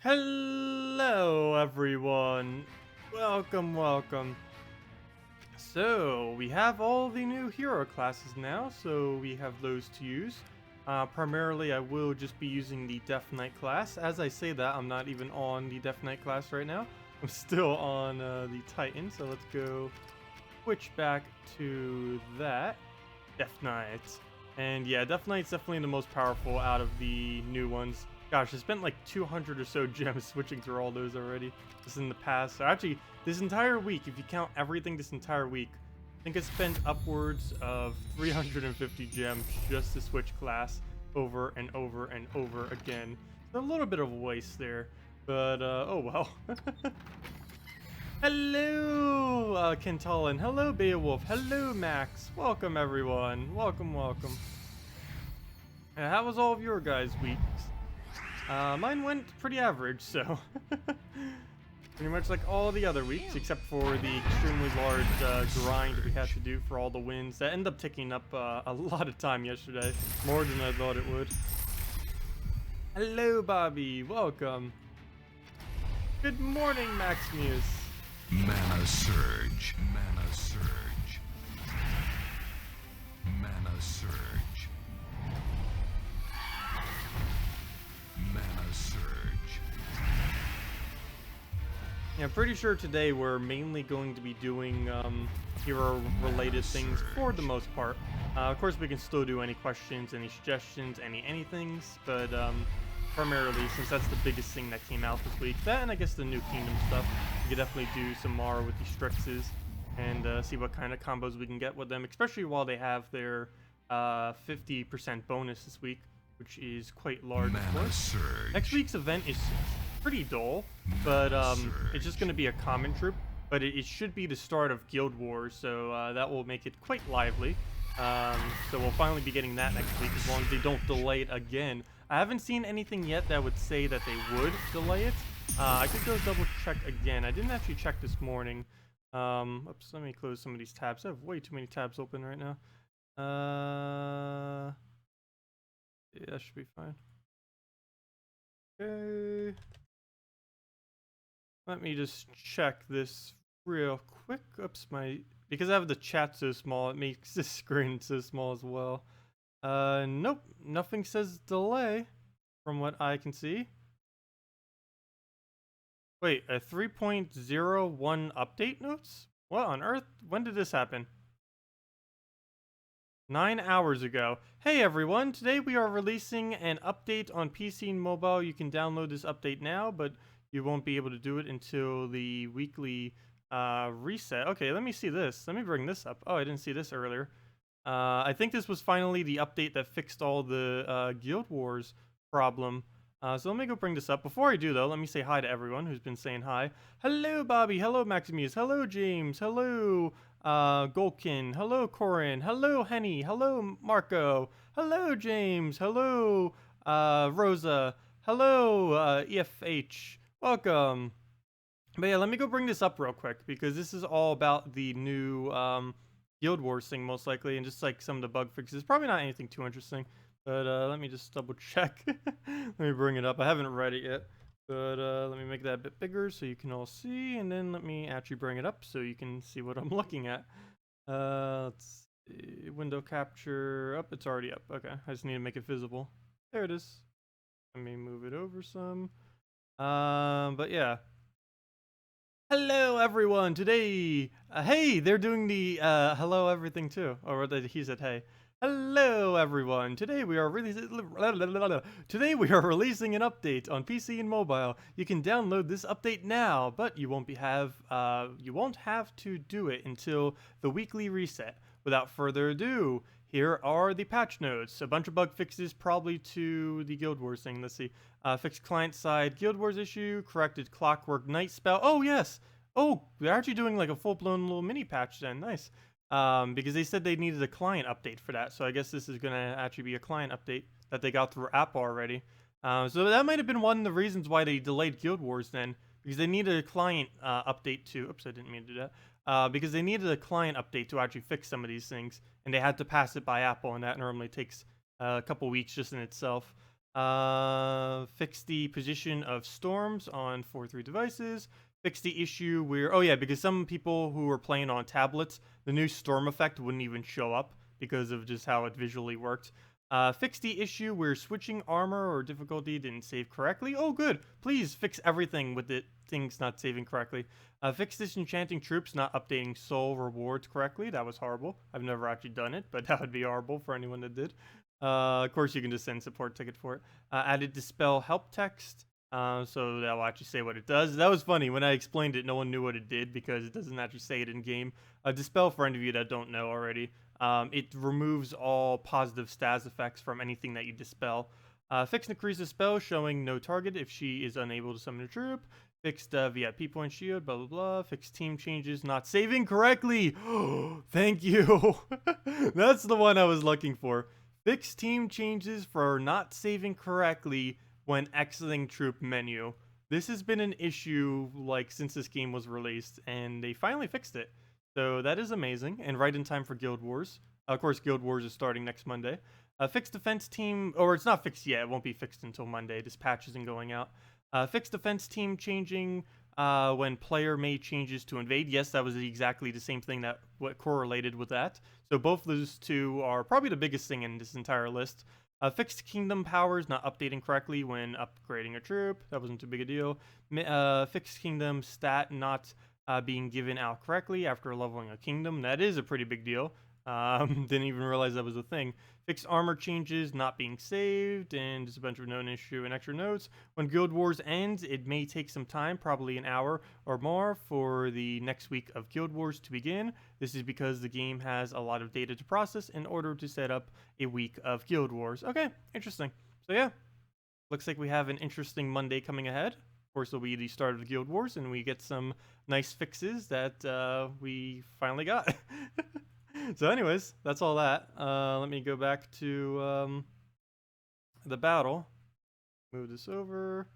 Hello everyone, welcome. So we have all the new hero classes now, so we have those to use. Primarily I will just be using the Deathnight class. As I say that, I'm not even on the Deathnight class right now. I'm still on the Titan, so let's go switch back to that. Deathnight. And yeah, Deathnight's definitely the most powerful out of the new ones. Gosh, I spent like 200 or so gems switching through all those already. This in the past. So actually, this entire week, if you count everything this entire week, I think I spent upwards of 350 gems just to switch class over and over and over again. So a little bit of a waste there, but oh well. Hello, Kentalin. Hello, Beowulf. Hello, Max. Welcome, everyone. Welcome. How was all of your guys' weeks? Mine went pretty average, so pretty much like all the other weeks, except for the extremely large grind we had to do for all the wins. That ended up taking up a lot of time yesterday, more than I thought it would. Hello, Bobby. Welcome. Good morning, Maximus. Mana Surge. Mana Surge. Mana Surge. Mana Surge. Yeah, I'm pretty sure today we're mainly going to be doing hero-related things for the most part. Of course, we can still do any questions, any suggestions, anythings, but primarily, since that's the biggest thing that came out this week, that and I guess the new kingdom stuff, we could definitely do some more with these Strixes and see what kind of combos we can get with them, especially while they have their 50% bonus this week, which is quite large, of course. Next week's event is pretty dull, but it's just going to be a common troop, but it should be the start of Guild Wars, so that will make it quite lively. So we'll finally be getting that next week, as long as they don't delay it again. I haven't seen anything yet that would say that they would delay it. I could go double check again. I didn't actually check this morning. Oops, let me close some of these tabs. I have way too many tabs open right now. Yeah, that should be fine. Okay. Let me just check this real quick. Oops, because I have the chat so small, it makes this screen so small as well. Nope, nothing says delay from what I can see. Wait, a 3.01 update notes? What on earth? When did this happen? 9 hours ago. Hey everyone, today we are releasing an update on PC and mobile. You can download this update now, but you won't be able to do it until the weekly reset. Okay, let me see this. Let me bring this up. Oh, I didn't see this earlier. I think this was finally the update that fixed all the Guild Wars problem. So let me go bring this up. Before I do, though, let me say hi to everyone who's been saying hi. Hello, Bobby. Hello, Maximus. Hello, James. Hello, Golkin. Hello, Corin. Hello, Henny. Hello, Marco. Hello, James. Hello, Rosa. Hello, EFH. Welcome. But yeah, let me go bring this up real quick, because this is all about the new Guild Wars thing, most likely, and just like some of the bug fixes. Probably not anything too interesting, but let me just double check. Let me bring it up. I haven't read it yet, but let me make that a bit bigger so you can all see, and then let me actually bring it up so you can see what I'm looking at. Let's see. Window capture. Up, it's already up. Okay, I just need to make it visible. There it is. Let me move it over some. But yeah. Hello everyone, today, hey, they're doing the hello everything too, or he said hey. Hello everyone, today we are releasing an update on PC and mobile. You can download this update now, but you won't have to do it until the weekly reset. Without further ado, here are the patch notes. A bunch of bug fixes probably to the Guild Wars thing. Let's see. Fixed client-side Guild Wars issue. Corrected Clockwork Night spell. Oh, yes! Oh, they're actually doing like a full-blown little mini patch then. Nice. Because they said they needed a client update for that. So I guess this is going to actually be a client update that they got through Apple already. So that might have been one of the reasons why they delayed Guild Wars then. Because they needed a client update to... Oops, I didn't mean to do that. Because they needed a client update to actually fix some of these things. And they had to pass it by Apple, and that normally takes a couple weeks just in itself. Fix the position of storms on 4.3 devices. Fix the issue where, oh yeah, because some people who were playing on tablets, the new storm effect wouldn't even show up because of just how it visually worked. Fix the issue where switching armor or difficulty didn't save correctly. Oh, good. Please fix everything with it, things not saving correctly. Fix disenchanting troops not updating soul rewards correctly. That was horrible. I've never actually done it, but that would be horrible for anyone that did. Of course, you can just send support ticket for it. Added dispel help text. So that will actually say what it does. That was funny. When I explained it, no one knew what it did because it doesn't actually say it in game. Dispel, for any of you that don't know already, it removes all positive stats effects from anything that you dispel. Fix Nakriza's spell, showing no target if she is unable to summon a troop. Fixed VIP point shield, blah, blah, blah. Fixed team changes, not saving correctly. Thank you. That's the one I was looking for. Fix team changes for not saving correctly when exiting troop menu. This has been an issue like since this game was released, and they finally fixed it. So that is amazing, and right in time for Guild Wars. Of course, Guild Wars is starting next Monday. Fixed defense team, or it's not fixed yet. It won't be fixed until Monday. This patch isn't going out. Fixed defense team changing when player made changes to invade. Yes, that was exactly the same thing that what correlated with that. So both those two are probably the biggest thing in this entire list. Fixed kingdom powers not updating correctly when upgrading a troop. That wasn't too big a deal. Fixed kingdom stat not being given out correctly after leveling a kingdom. That is a pretty big deal. Didn't even realize that was a thing. Fixed armor changes not being saved, and just a bunch of known issue and extra notes. When Guild Wars ends, it may take some time, probably an hour or more, for the next week of Guild Wars to begin. This is because the game has a lot of data to process in order to set up a week of Guild Wars. Okay, interesting. So yeah, looks like we have an interesting Monday coming ahead. Of course, it'll be the start of the Guild Wars, and we get some nice fixes that we finally got. So anyways, that's all that. Let me go back to the battle. Move this over.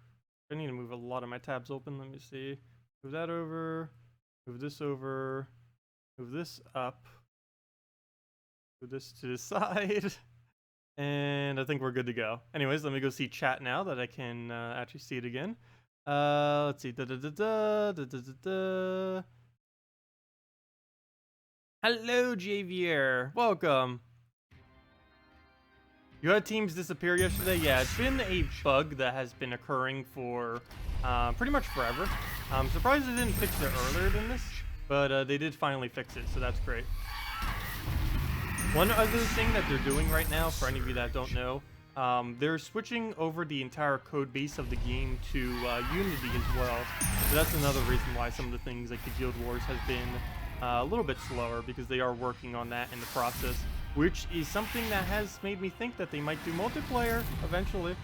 I need to move a lot of my tabs open. Let me see. Move that over. Move this over. Move this up. Move this to the side. And I think we're good to go. Anyways, let me go see chat now that I can actually see it again. Let's see. Hello, Javier. Welcome. You had teams disappear yesterday? Yeah, it's been a bug that has been occurring for pretty much forever. I'm surprised they didn't fix it earlier than this, but they did finally fix it, so that's great. One other thing that they're doing right now, for any of you that don't know, they're switching over the entire code base of the game to Unity as well. So that's another reason why some of the things like the Guild Wars has been a little bit slower, because they are working on that in the process, which is something that has made me think that they might do multiplayer eventually.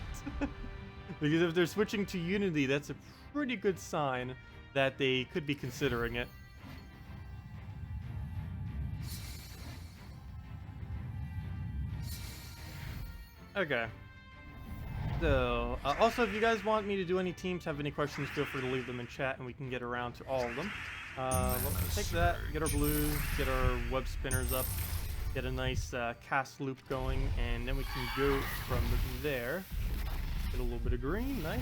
Because if they're switching to Unity, that's a pretty good sign that they could be considering it. Okay. So, also, if you guys want me to do any teams, have any questions, feel free to leave them in chat and we can get around to all of them. Let's take that, get our blues, get our web spinners up, get a nice cast loop going, and then we can go from there. Get a little bit of green, nice.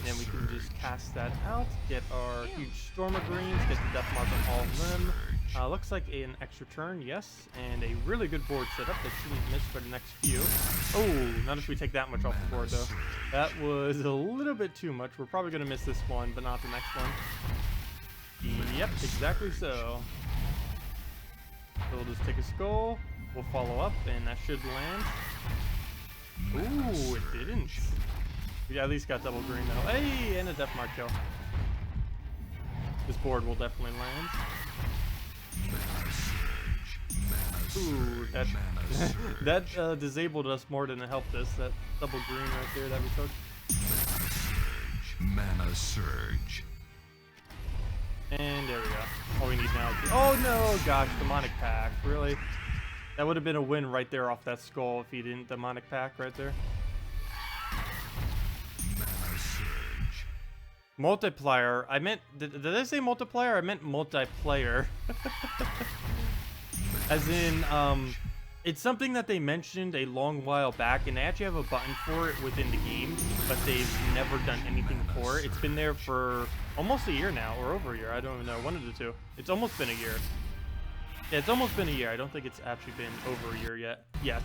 And we can just cast that out, get our huge stormer greens, get the death mark on all of them. Looks like an extra turn, yes, and a really good board setup that shouldn't miss for the next few. Oh, not if we take that much off the board, though. That was a little bit too much. We're probably going to miss this one, but not the next one. Yep, exactly so. So we'll just take a skull, we'll follow up, and that should land. Ooh, it didn't. We at least got double green, though. Hey, and a death mark kill. This board will definitely land. Ooh, that disabled us more than it helped us. That double green right there that we took. Mana surge. And there we go. All we need now is... Oh no, gosh, demonic pack. Really? That would have been a win right there off that skull if he didn't demonic pack right there. Mana surge. Multiplier. I meant... Did I say multiplier? I meant multiplayer. As in, It's something that they mentioned a long while back, and they actually have a button for it within the game, but they've never done anything for it. It's been there for almost a year now, or over a year. I don't even know. One of the two. It's almost been a year. Yeah, it's almost been a year. I don't think it's actually been over a year yet.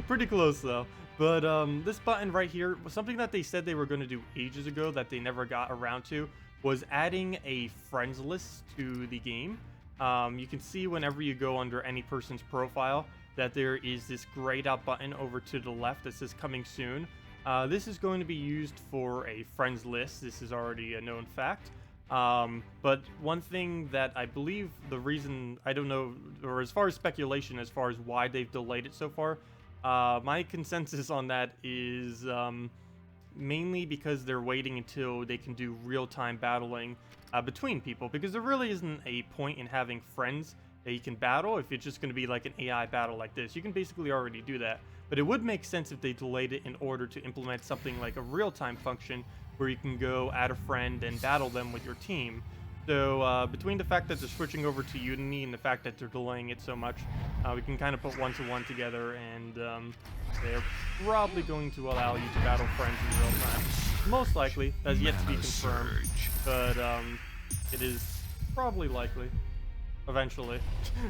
Pretty close, though. But this button right here was something that they said they were going to do ages ago that they never got around to, was adding a friends list to the game. You can see whenever you go under any person's profile that there is this grayed out button over to the left that says coming soon. This is going to be used for a friends list. This is already a known fact. But one thing that I believe the reason, I don't know, or as far as speculation, as far as why they've delayed it so far, my consensus on that is mainly because they're waiting until they can do real-time battling between people, because there really isn't a point in having friends that you can battle if it's just going to be like an AI battle like this. You can basically already do that, but it would make sense if they delayed it in order to implement something like a real-time function where you can go add a friend and battle them with your team. So between the fact that they're switching over to Unity and the fact that they're delaying it so much, we can kind of put one-to-one together, and they're probably going to allow you to battle friends in real time. Most likely. That's yet to be confirmed, but it is probably likely. Eventually.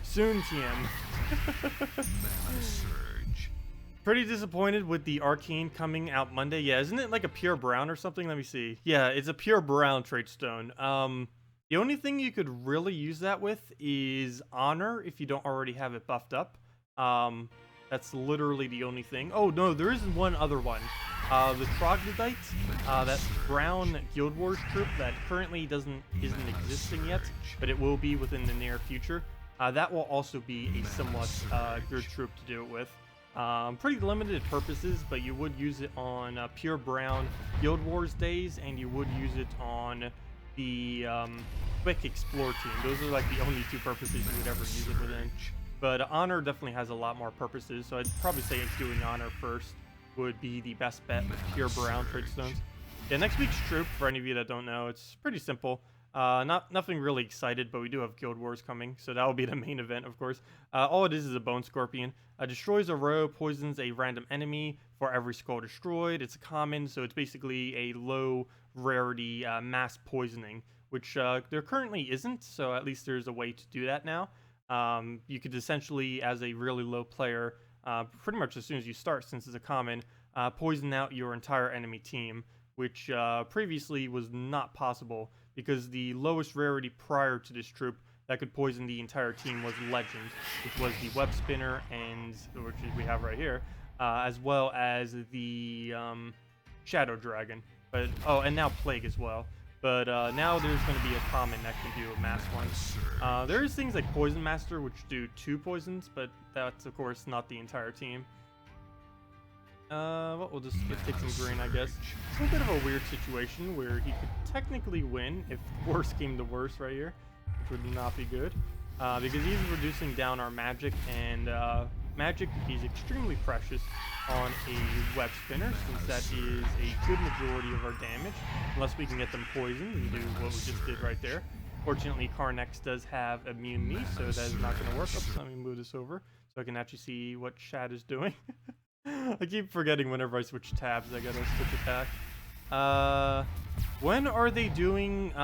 Soon, TM. Pretty disappointed with the Arcane coming out Monday. Yeah, isn't it like a pure brown or something? Let me see. Yeah, it's a pure brown trait stone. The only thing you could really use that with is Honor if you don't already have it buffed up. That's literally the only thing. Oh no, there is one other one. The Troglodyte, that brown Guild Wars troop that currently isn't existing yet, but it will be within the near future. That will also be a somewhat good troop to do it with. Pretty limited purposes, but you would use it on pure brown Guild Wars days, and you would use it on the quick explore team. Those are like the only two purposes you would ever use it within. But Honor definitely has a lot more purposes, so I'd probably say doing Honor first would be the best bet with pure brown trait stones. Yeah, next week's troop, for any of you that don't know, it's pretty simple. Nothing really excited, but we do have Guild Wars coming, so that will be the main event, of course. All it is a Bone Scorpion. Destroys a row, poisons a random enemy for every skull destroyed. It's a common, so it's basically a low rarity mass poisoning, which there currently isn't, so at least there's a way to do that now. You could essentially, as a really low player, pretty much as soon as you start, since it's a common, poison out your entire enemy team, which previously was not possible, because the lowest rarity prior to this troop that could poison the entire team was Legend, which was the Web Spinner, and which we have right here, as well as the Shadow Dragon. But and now Plague as well. But now there's going to be a common that can do a mass one. There's things like Poison Master, which do 2 poisons, but that's of course not the entire team. Well, we'll just take some green, I guess. It's a bit of a weird situation where he could technically win if worst came to worst right here, which would not be good, because he's reducing down our magic, and magic is extremely precious on a Web Spinner, since that is a good majority of our damage, unless we can get them poisoned and do what we just did right there. Fortunately, Carnex does have immunity, so that is not going to work. Oops, let me move this over so I can actually see what Shad is doing. I keep forgetting whenever I switch tabs, I gotta switch attack. When are they doing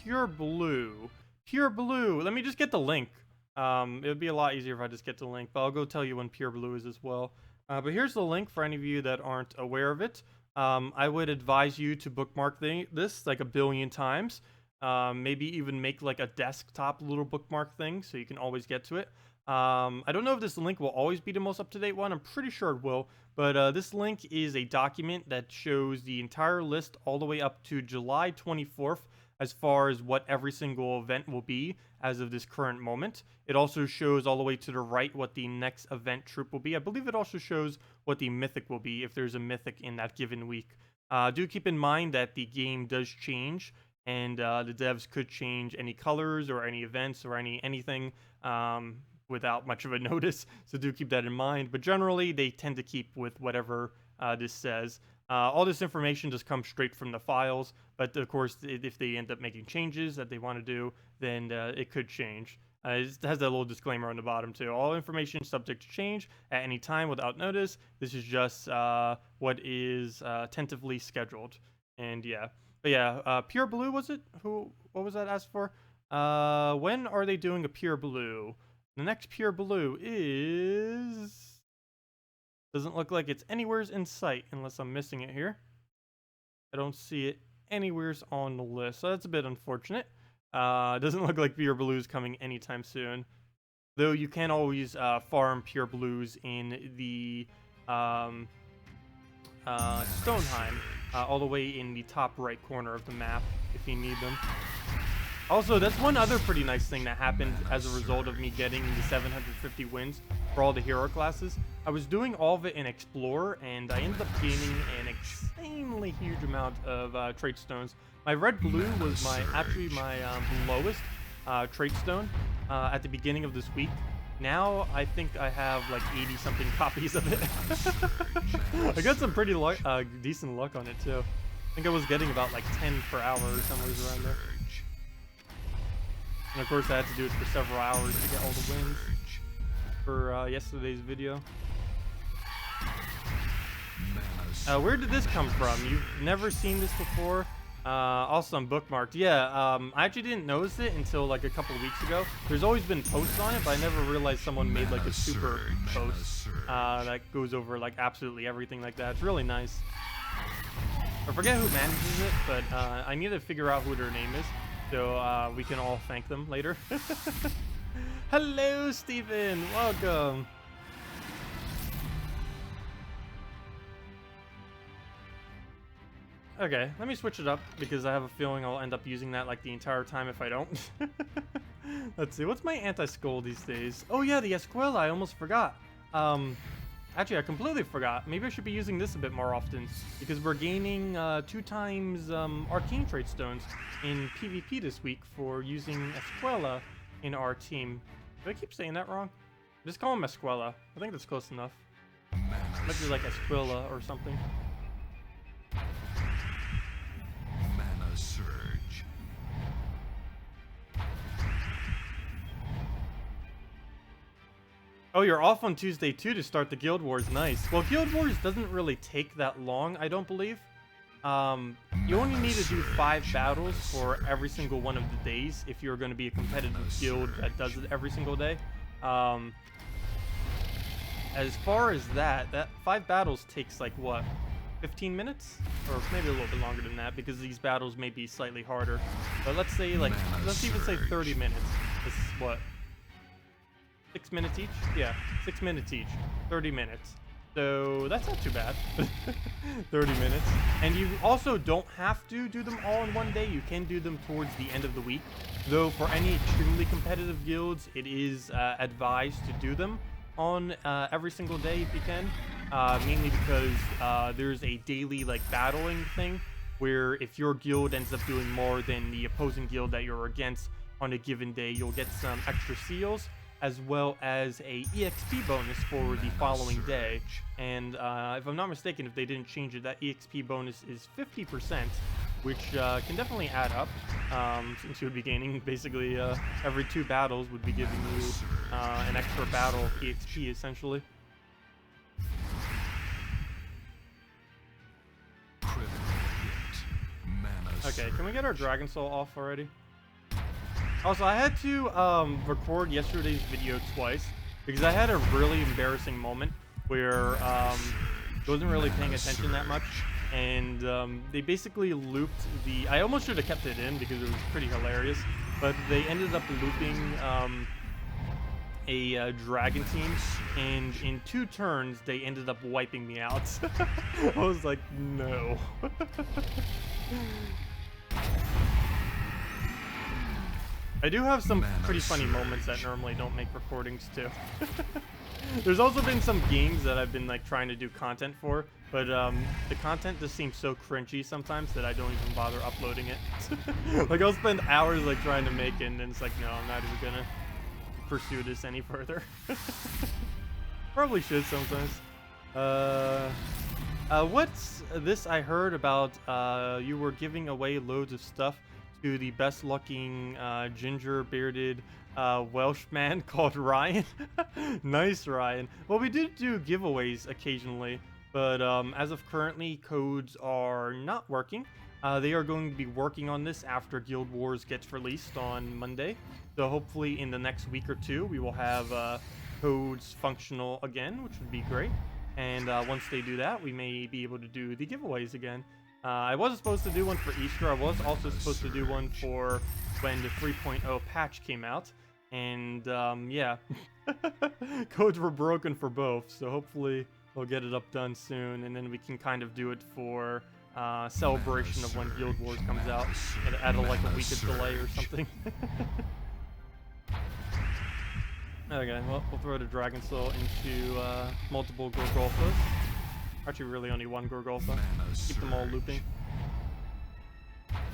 Pure Blue? Pure Blue, let me just get the link. It would be a lot easier if I just get the link, but I'll go tell you when Pure Blue is as well. But here's the link for any of you that aren't aware of it. I would advise you to bookmark this like a billion times. Maybe even make like a desktop little bookmark thing so you can always get to it. I don't know if this link will always be the most up-to-date one. I'm pretty sure it will, but this link is a document that shows the entire list all the way up to July 24th as far as what every single event will be as of this current moment. It also shows all the way to the right what the next event troop will be. I believe it also shows what the mythic will be if there's a mythic in that given week. Do keep in mind that the game does change, and the devs could change any colors or any events or anything without much of a notice, so do keep that in mind. But generally, they tend to keep with whatever this says. All this information just comes straight from the files, but of course, if they end up making changes that they want to do, then it could change. It has that little disclaimer on the bottom too. All information subject to change at any time without notice. This is just what is tentatively scheduled. And yeah, but yeah, Pure Blue was it? What was that asked for? When are they doing a Pure Blue? The next Pure Blue is... Doesn't look like it's anywheres in sight unless I'm missing it here. I don't see it anywheres on the list, so that's a bit unfortunate. Doesn't look like Pure Blues coming anytime soon. Though you can always farm Pure Blues in the Stoneheim, all the way in the top right corner of the map if you need them. Also, that's one other pretty nice thing that happened as a result of me getting the 750 wins for all the hero classes. I was doing all of it in Explorer, and I ended up gaining an insanely huge amount of trait stones. My red blue was actually my lowest trait stone at the beginning of this week. Now I think I have like 80 something copies of it. I got some pretty decent luck on it too. I think I was getting about like 10 per hour or somewhere around there. And of course I had to do it for several hours to get all the wins for yesterday's video. Where did this come from? You've never seen this before? Also I'm bookmarked. Yeah, I actually didn't notice it until like a couple weeks ago. There's always been posts on it, but I never realized someone made like a super post that goes over like absolutely everything like that. It's really nice. I forget who manages it, but I need to figure out who their name is, so we can all thank them later. Hello, Stephen. Welcome. Okay, let me switch it up because I have a feeling I'll end up using that like the entire time if I don't. Let's see, what's my anti-skull these days? Oh yeah, the Escuela, I almost forgot. Actually, I completely forgot. Maybe I should be using this a bit more often because we're gaining 2 times arcane trait stones in PvP this week for using Escuela in our team. Do I keep saying that wrong? Just call him Escuela. I think that's close enough. Might be like Escuela or something. Mana surge. Oh, you're off on Tuesday too to start the Guild Wars. Nice. Well, Guild Wars doesn't really take that long, I don't believe. You only need to do 5 battles for every single one of the days if you're going to be a competitive guild that does it every single day. As far as that 5 battles takes like what, 15 minutes? Or maybe a little bit longer than that because these battles may be slightly harder. But let's say like, let's even say 30 minutes. This is what? 6 minutes each? Yeah, 6 minutes each. 30 minutes. So that's not too bad. 30 minutes. And you also don't have to do them all in one day. You can do them towards the end of the week. Though for any extremely competitive guilds, it is advised to do them on every single day if you can. Mainly because there's a daily like battling thing where if your guild ends up doing more than the opposing guild that you're against on a given day, you'll get some extra seals as well as a EXP bonus for the following day. And if I'm not mistaken, if they didn't change it, that EXP bonus is 50%, which can definitely add up, since you would be gaining basically every 2 battles would be giving you an extra battle EXP essentially. Okay, can we get our Dragon Soul off already? Also, I had to record yesterday's video twice because I had a really embarrassing moment where I wasn't really paying attention that much, and they basically looped the... I almost should have kept it in because it was pretty hilarious, but they ended up looping a dragon team, and in 2 turns they ended up wiping me out. I was like, no. I do have some pretty funny moments that normally don't make recordings too. There's also been some games that I've been like trying to do content for, but the content just seems so cringy sometimes that I don't even bother uploading it. Like I'll spend hours like trying to make it, and then it's like, no, I'm not even gonna pursue this any further. Probably should sometimes. What's this I heard about? You were giving away loads of stuff to the best looking ginger bearded Welsh man called Ryan. Nice, Ryan. Well, we do giveaways occasionally, but as of currently, codes are not working. They are going to be working on this after Guild Wars gets released on Monday. So hopefully in the next week or two, we will have codes functional again, which would be great. And once they do that, we may be able to do the giveaways again. I wasn't supposed to do one for Easter. I was also supposed to do one for when the 3.0 patch came out. And yeah, codes were broken for both. So hopefully we'll get it up done soon. And then we can kind of do it for celebration of when Guild Wars comes out at like a week of delay or something. Okay, well, we'll throw the Dragon Soul into multiple Gorgolfas. Actually, really only one Gorgolfa. Keep them all looping.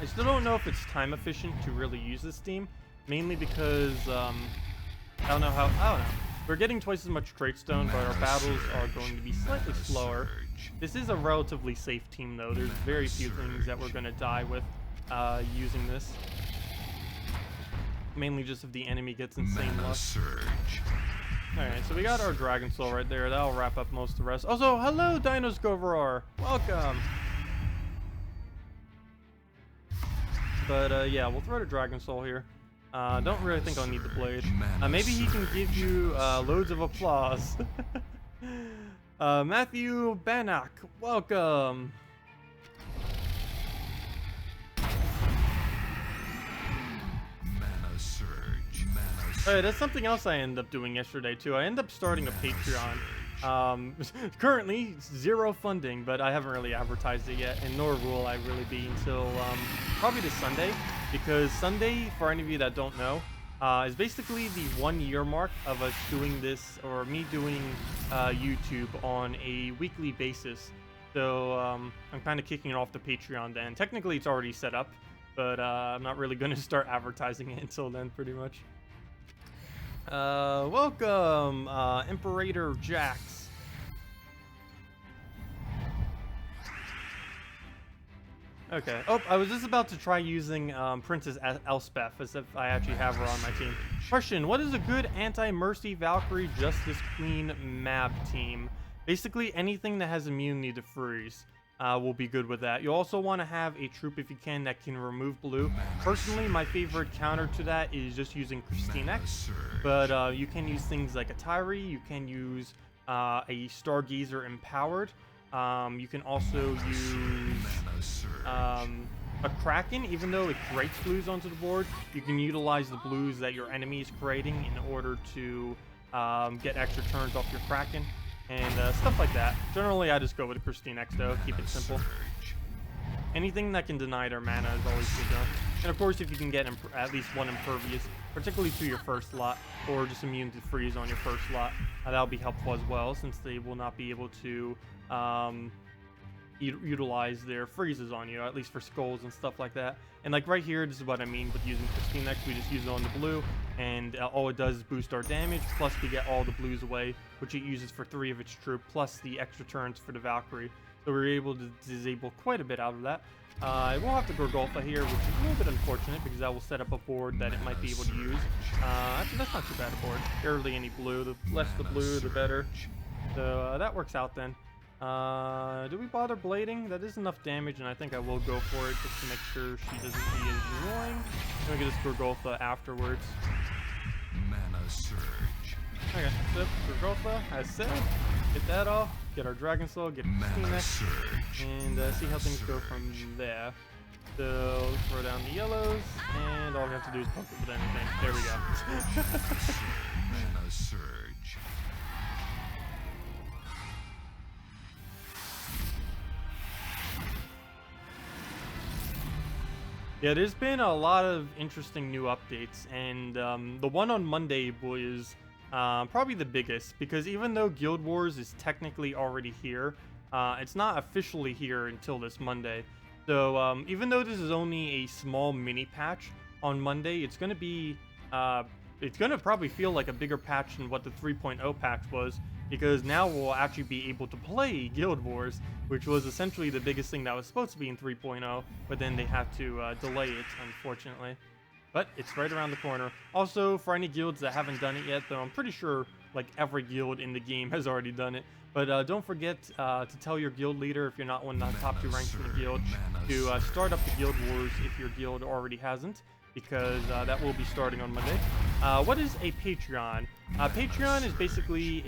I still don't know if it's time efficient to really use this team, mainly because I don't know. We're getting twice as much trait stone, but our battles are going to be slightly slower. This is a relatively safe team, though. There's very few things that we're going to die with using this. Mainly just if the enemy gets insane luck. Alright, so we got our Dragon Soul right there. That'll wrap up most of the rest. Also, hello, Dinoscoverar! Welcome! But, yeah, we'll throw the Dragon Soul here. Don't really think I'll need the blade. Maybe he can give you loads of applause. Matthew Bannock, welcome! Alright, that's something else I ended up doing yesterday too. I ended up starting a Patreon. Currently, 0 funding, but I haven't really advertised it yet, and nor will I really be until probably this Sunday, because Sunday, for any of you that don't know, is basically the 1-year mark of us doing this, or me doing YouTube on a weekly basis. So I'm kind of kicking it off the Patreon then. Technically, it's already set up, but I'm not really going to start advertising it until then, pretty much. Welcome, Imperator Jax. Okay. Oh, I was just about to try using Princess Elspeth, as if I actually have her on my team. Question: what is a good anti-Mercy Valkyrie Justice Queen mab team? Basically, anything that has immunity to freeze will be good with that. You also want to have a troop, if you can, that can remove blue. Personally, my favorite counter to that is just using Christinex, but you can use things like a Tyree. You can use a Stargazer Empowered. You can also use a Kraken. Even though it creates blues onto the board, you can utilize the blues that your enemy is creating in order to get extra turns off your Kraken. And stuff like that. Generally, I just go with a Christinex though, keep it simple. Anything that can deny their mana is always good though. And of course, if you can get at least one Impervious, particularly to your first slot, or just immune to freeze on your first slot, that'll be helpful as well, since they will not be able to utilize their freezes on you, at least for skulls and stuff like that. And like right here, this is what I mean with using Christinex. We just use it on the blue, and all it does is boost our damage, plus we get all the blues away, which it uses for 3 of its troop, plus the extra turns for the Valkyrie. So we're able to disable quite a bit out of that. I will have the Gorgolfa here, which is a little bit unfortunate, because that will set up a board that it might be able to use. Actually, that's not too bad a board. Barely any blue. The less the blue, the better. So that works out then. Do we bother blading? That is enough damage, and I think I will go for it just to make sure she doesn't be as annoying. Then we get this Gorgolfa afterwards. Mana surge. Okay, so Gorgolfa, as said, get that off, get our Dragon Soul, get Christinex, and see how things go from there. So throw down the yellows, and all we have to do is poke it with anything. There we go. Mana surge. Yeah, there's been a lot of interesting new updates, and the one on Monday was probably the biggest, because even though Guild Wars is technically already here, it's not officially here until this Monday. So even though this is only a small mini patch on Monday, it's going to be it's going to probably feel like a bigger patch than what the 3.0 patch was, because now we'll actually be able to play Guild Wars, which was essentially the biggest thing that was supposed to be in 3.0, but then they had to delay it, unfortunately. but it's right around the corner. Also, for any guilds that haven't done it yet, though I'm pretty sure like every guild in the game has already done it, but don't forget to tell your guild leader, if you're not one of the top 2 ranks in the guild, to start up the guild wars if your guild already hasn't, because that will be starting on Monday. What is a Patreon? Patreon is basically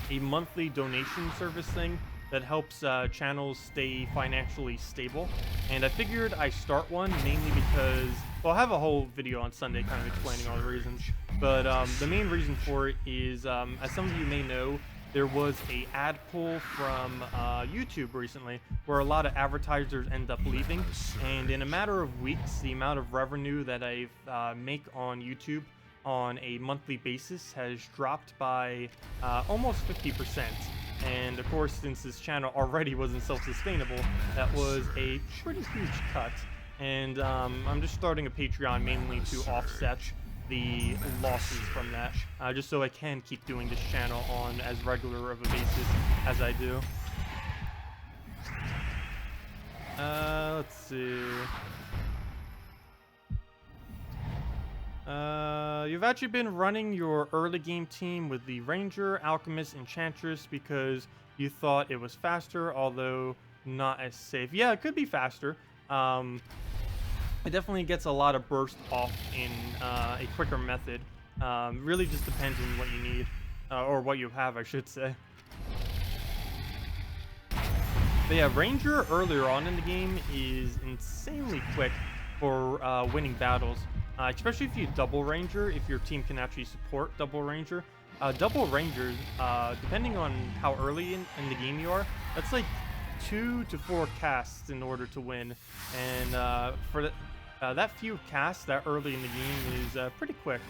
a monthly donation service thing that helps channels stay financially stable, and I figured I start one mainly because, well, I'll have a whole video on Sunday kind of explaining all the reasons, but the main reason for it is, as some of you may know, there was a ad pull from YouTube recently where a lot of advertisers end up leaving, and in a matter of weeks, the amount of revenue that I make on YouTube on a monthly basis has dropped by almost 50%. And of course, since this channel already wasn't self-sustainable, that was a pretty huge cut. And I'm just starting a Patreon mainly to offset the losses from that, just so I can keep doing this channel on as regular of a basis as I do. Let's see. You've actually been running your early game team with the Ranger, Alchemist, Enchantress because you thought it was faster, although not as safe. Yeah, it could be faster. It definitely gets a lot of burst off in a quicker method. Really just depends on what you need, or what you have, I should say. But yeah, Ranger earlier on in the game is insanely quick for winning battles. Especially if you double Ranger, if your team can actually support double Ranger. Double Rangers, depending on how early in the game you are, that's like 2 to 4 casts in order to win. And for that few casts that early in the game is pretty quick,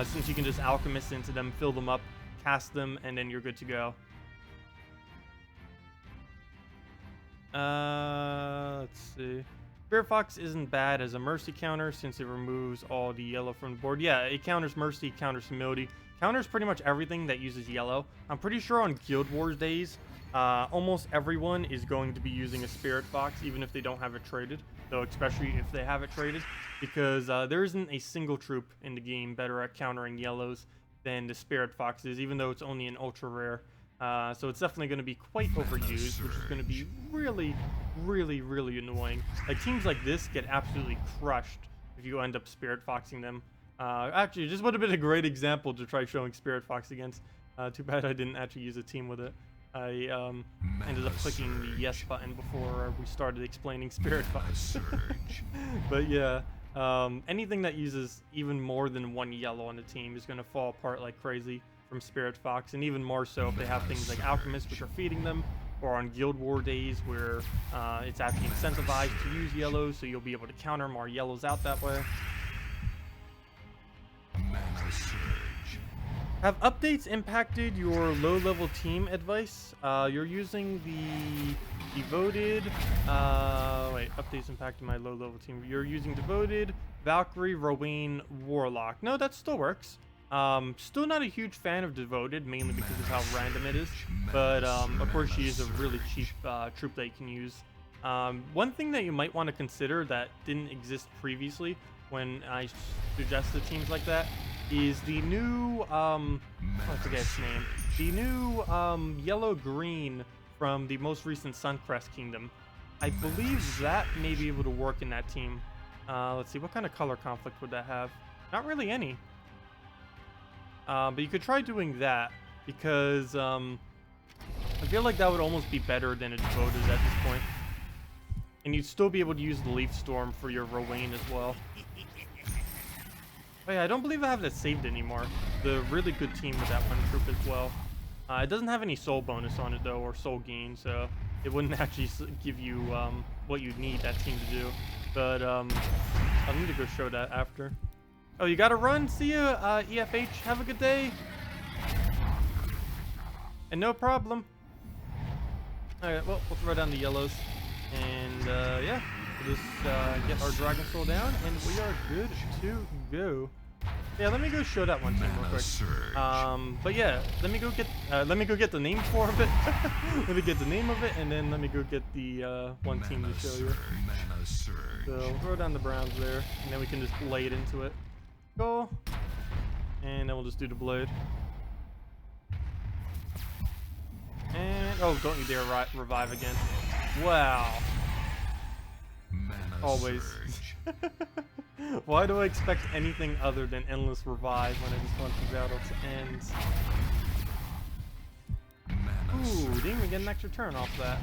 since you can just Alchemist into them, fill them up, cast them, and then you're good to go. Let's see. Spirit Fox isn't bad as a mercy counter since it removes all the yellow from the board. Yeah, it counters mercy, counters humility, counters pretty much everything that uses yellow. I'm pretty sure on Guild Wars days, almost everyone is going to be using a Spirit Fox, even if they don't have it traded, though especially if they have it traded, because there isn't a single troop in the game better at countering yellows than the Spirit Fox is, even though it's only an ultra rare. So it's definitely going to be quite overused, which is going to be really, really, really annoying. Like, teams like this get absolutely crushed if you end up Spirit Foxing them. Actually, it just would have been a great example to try showing Spirit Fox against. Too bad I didn't actually use a team with it. I ended up clicking the yes button before we started explaining Spirit Fox. But yeah, anything that uses even more than 1 yellow on the team is going to fall apart like crazy from Spirit Fox, and even more so if they have things like Alchemist, which are feeding them, or on Guild War days where it's actually incentivized to use yellows, so you'll be able to counter more yellows out that way. Have updates impacted your low-level team advice? You're using the Devoted... wait, updates impacted my low-level team. You're using Devoted, Valkyrie, Rowan, Warlock. No, that still works. Still not a huge fan of Devoted, mainly because of how random it is, but of course she is a really cheap troop that you can use. One thing that you might want to consider that didn't exist previously when I suggested teams like that is the new, I forget its name, the new yellow-green from the most recent Suncrest Kingdom. I believe that may be able to work in that team. Let's see, what kind of color conflict would that have? Not really any. But you could try doing that, because I feel like that would almost be better than a Devoted at this point. And you'd still be able to use the Leaf Storm for your Rowan as well. Oh yeah, I don't believe I have that saved anymore. The really good team with that one troop as well. It doesn't have any soul bonus on it though, or soul gain, so it wouldn't actually give you what you'd need that team to do. But I'll need to go show that after. Oh, you gotta run? See ya, EFH. Have a good day. And no problem. Alright, well, we'll throw down the yellows. And, yeah. We'll just get our Dragon Soul down, and we are good to go. Yeah, let me go show that one team real Mana quick. surge. But yeah, let me go get the name for it. Let me get the name of it, and then let me go get the one team to show you. Mana surge. So we'll throw down the Browns there, and then we can just blade into it. Go, and then we'll just do the blade. And oh, don't you dare revive again! Wow. Mana Always. surge. Why do I expect anything other than endless revive when I just want the battle to end? Mana Ooh, surge. didn't even get an extra turn off that.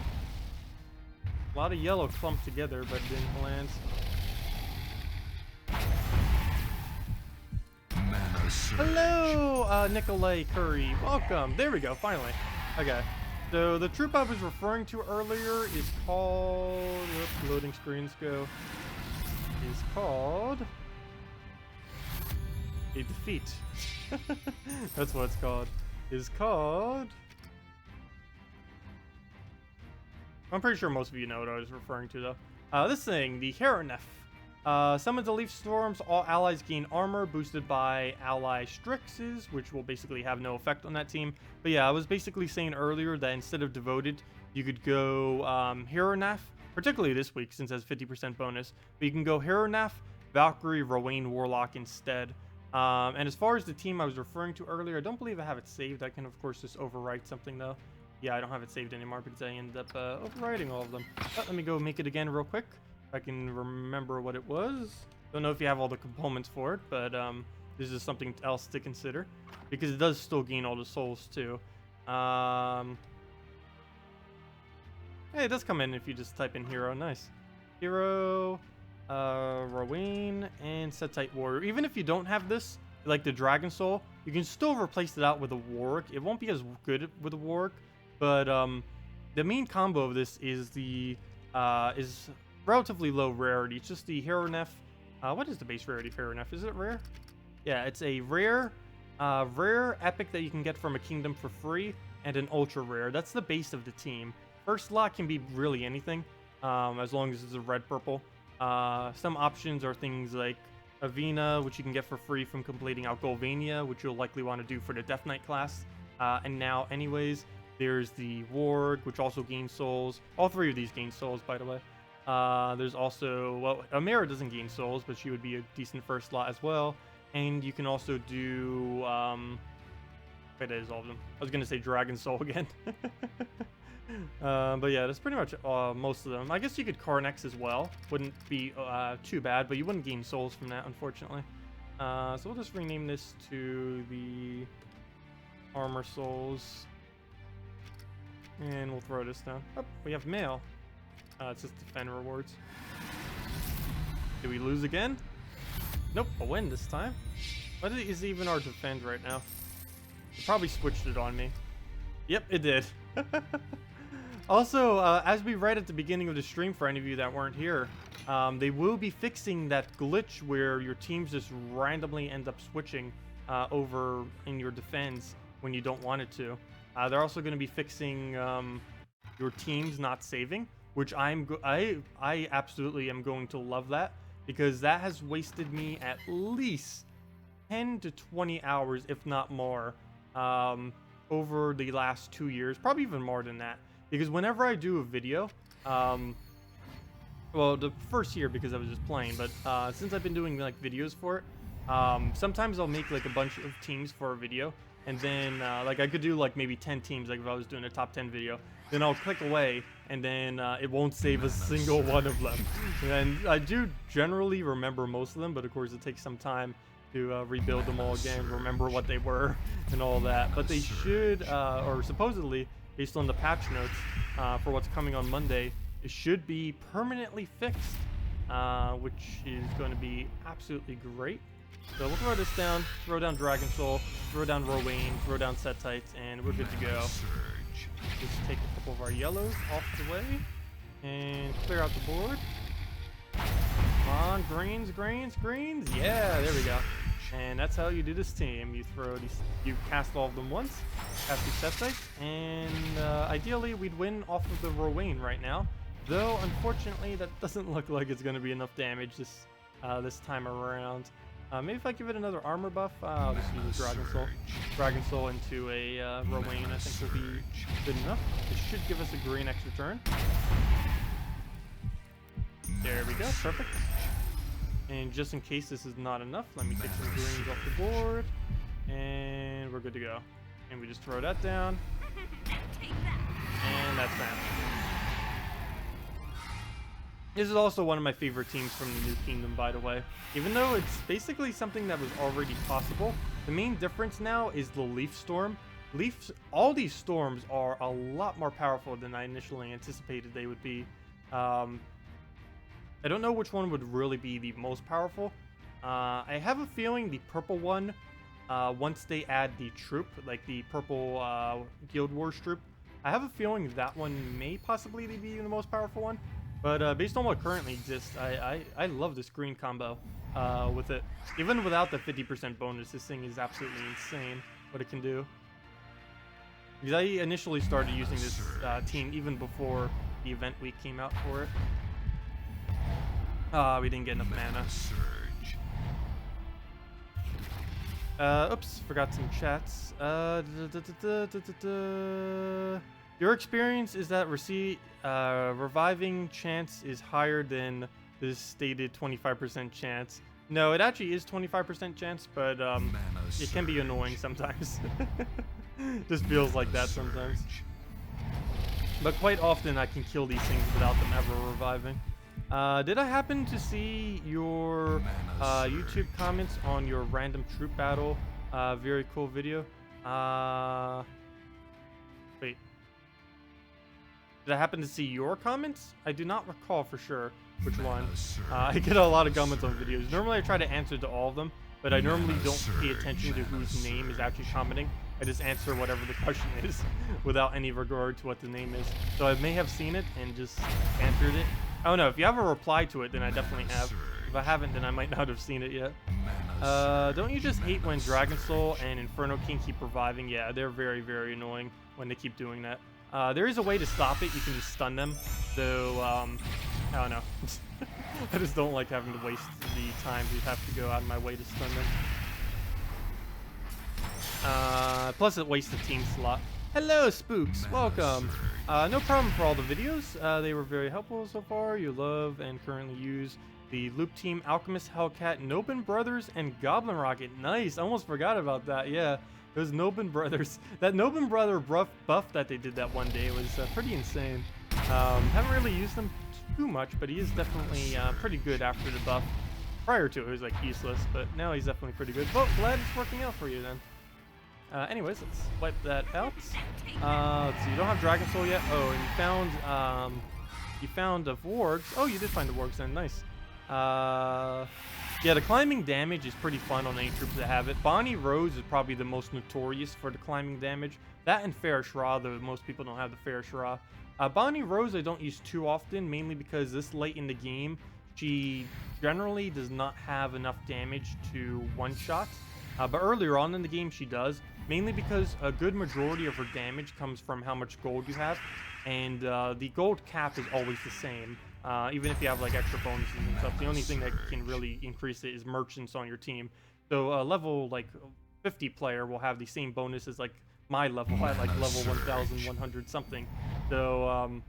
A lot of yellow clumped together, but didn't land. Mana surge. Hello, Nikolai Curry. Welcome. There we go, finally. Okay. So the troop I was referring to earlier is called... Whoops, loading screens go. Is called... A defeat. That's what it's called. Is called... I'm pretty sure most of you know what I was referring to, though. This thing, the Heronef. Summons a Leaf Storms, all allies gain armor boosted by ally Strixes, which will basically have no effect on that team. But yeah, I was basically saying earlier that instead of Devoted, you could go Heronef, particularly this week since it has 50% bonus. But you can go Heronef, Valkyrie, Rowan, Warlock instead. And as far as the team I was referring to earlier, I don't believe I have it saved. I can, of course, just overwrite something, though. Yeah, I don't have it saved anymore because I ended up overwriting all of them. But let me go make it again real quick. If I can remember what it was. Don't know if you have all the components for it, but this is something else to consider. Because it does still gain all the souls, too. Hey, it does come in if you just type in hero. Nice. Hero, Rowan, and Setite Warrior. Even if you don't have this, like the Dragon Soul, you can still replace it out with a Warwick. It won't be as good with a Warwick, but the main combo of this is the is relatively low rarity. It's just the Heronef. What is the base rarity for Heronef? Is it rare? Yeah, it's a rare epic that you can get from a kingdom for free, and an ultra rare. That's the base of the team. First slot can be really anything, as long as it's a red purple. Some options are things like Avena, which you can get for free from completing out Golvania, which you'll likely want to do for the Deathnight class. And now, anyways, there's the Ward, which also gains souls. All three of these gain souls, by the way. There's also, well, Amira doesn't gain souls, but she would be a decent first slot as well. And you can also do, wait, that is all of them. I was going to say Dragon Soul again. But yeah, that's pretty much most of them. I guess you could Carnex as well. Wouldn't be too bad, but you wouldn't gain souls from that, unfortunately. So we'll just rename this to the Armor Souls. And we'll throw this down. Oh, we have mail. It's just defend rewards. Did we lose again? Nope, a win this time. What is even our defend right now? It probably switched it on me. Yep, it did. Also, as we read at the beginning of the stream, for any of you that weren't here, they will be fixing that glitch where your teams just randomly end up switching over in your defense when you don't want it to. They're also going to be fixing your teams not saving, which I absolutely am going to love that, because that has wasted me at least 10 to 20 hours, if not more, over the last 2 years, probably even more than that. Because whenever I do a video, well, the first year because I was just playing, but since I've been doing like videos for it, sometimes I'll make like a bunch of teams for a video, and then like I could do like maybe 10 teams, like if I was doing a top 10 video. Then I'll click away, and then it won't save a single one of them. And I do generally remember most of them, but of course it takes some time to rebuild them all again, remember what they were, and all that. But they should, or supposedly, based on the patch notes for what's coming on Monday, it should be permanently fixed, which is going to be absolutely great. So we'll throw this down, throw down Dragon Soul, throw down Rowan, throw down Setites, and we're good to go. Just take a couple of our yellows off the way and clear out the board. Come on, greens, greens, greens. Yeah, there we go. And that's how you do this team. You throw these, you cast all of them once, cast these Setites, and ideally we'd win off of the Rowan right now. Though unfortunately that doesn't look like it's going to be enough damage this time around. Maybe if I give it another armor buff, I'll just use a Dragon Soul. Dragon Soul into a Rowan, I think will be good enough. It should give us a green extra turn. There we go, perfect. And just in case this is not enough, let me take some greens off the board. And we're good to go. And we just throw that down. And that's that. This is also one of my favorite teams from the New Kingdom, by the way. Even though it's basically something that was already possible, the main difference now is the Leaf Storm. All these storms are a lot more powerful than I initially anticipated they would be. I don't know which one would really be the most powerful. I have a feeling the purple one, once they add the troop, like the purple Guild Wars troop, I have a feeling that one may possibly be the most powerful one. But based on what currently exists, I love this green combo with it. Even without the 50% bonus, this thing is absolutely insane what it can do. Because I initially started using this team even before the event week came out for it. We didn't get enough mana. Oops, forgot some chats. Your experience is that reviving chance is higher than the stated 25% chance. No, it actually is 25% chance, but it can be annoying sometimes. Just feels like that sometimes. But quite often I can kill these things without them ever reviving. Did I happen to see your YouTube comments on your random troop battle? Very cool video. Wait. Did I happen to see your comments? I do not recall for sure which one. I get a lot of comments on videos. Normally I try to answer to all of them, but I normally don't pay attention to whose name is actually commenting. I just answer whatever the question is without any regard to what the name is. So I may have seen it and just answered it. I don't know. If you have a reply to it, then I definitely have. If I haven't, then I might not have seen it yet. Don't you just hate when Dragon Soul and Inferno King keep reviving? Yeah, they're very, very annoying when they keep doing that. There is a way to stop it. You can just stun them. Though, I don't know. I just don't like having to waste the time to have to go out of my way to stun them. Plus, it wastes the team slot. Hello, Spooks. Welcome. No problem for all the videos. They were very helpful so far. You love and currently use the Loop Team, Alchemist, Hellcat, Nobin Brothers, and Goblin Rocket. Nice. I almost forgot about that. Yeah. Those Nobin Brothers. That Nobin Brother buff that they did that one day was pretty insane. Haven't really used them too much, but he is definitely pretty good after the buff. Prior to it, he was like useless, but now he's definitely pretty good. Well, glad it's working out for you then. Anyways, let's wipe that out. Let's see, you don't have Dragon Soul yet. Oh, and you found the wargs. Oh, you did find the wargs then. Nice. Yeah, the climbing damage is pretty fun on any troops that have it. Bonnie Rose is probably the most notorious for the climbing damage. That and Fair Shra, though most people don't have the Fair Shra. Bonnie Rose I don't use too often, mainly because this late in the game, she generally does not have enough damage to one-shot. But earlier on in the game, she does, mainly because a good majority of her damage comes from how much gold you have, and the gold cap is always the same. Even if you have like extra bonuses and stuff, the only thing that can really increase it is merchants on your team. So a level like 50 player will have the same bonus as like my level at like level 1100 something. So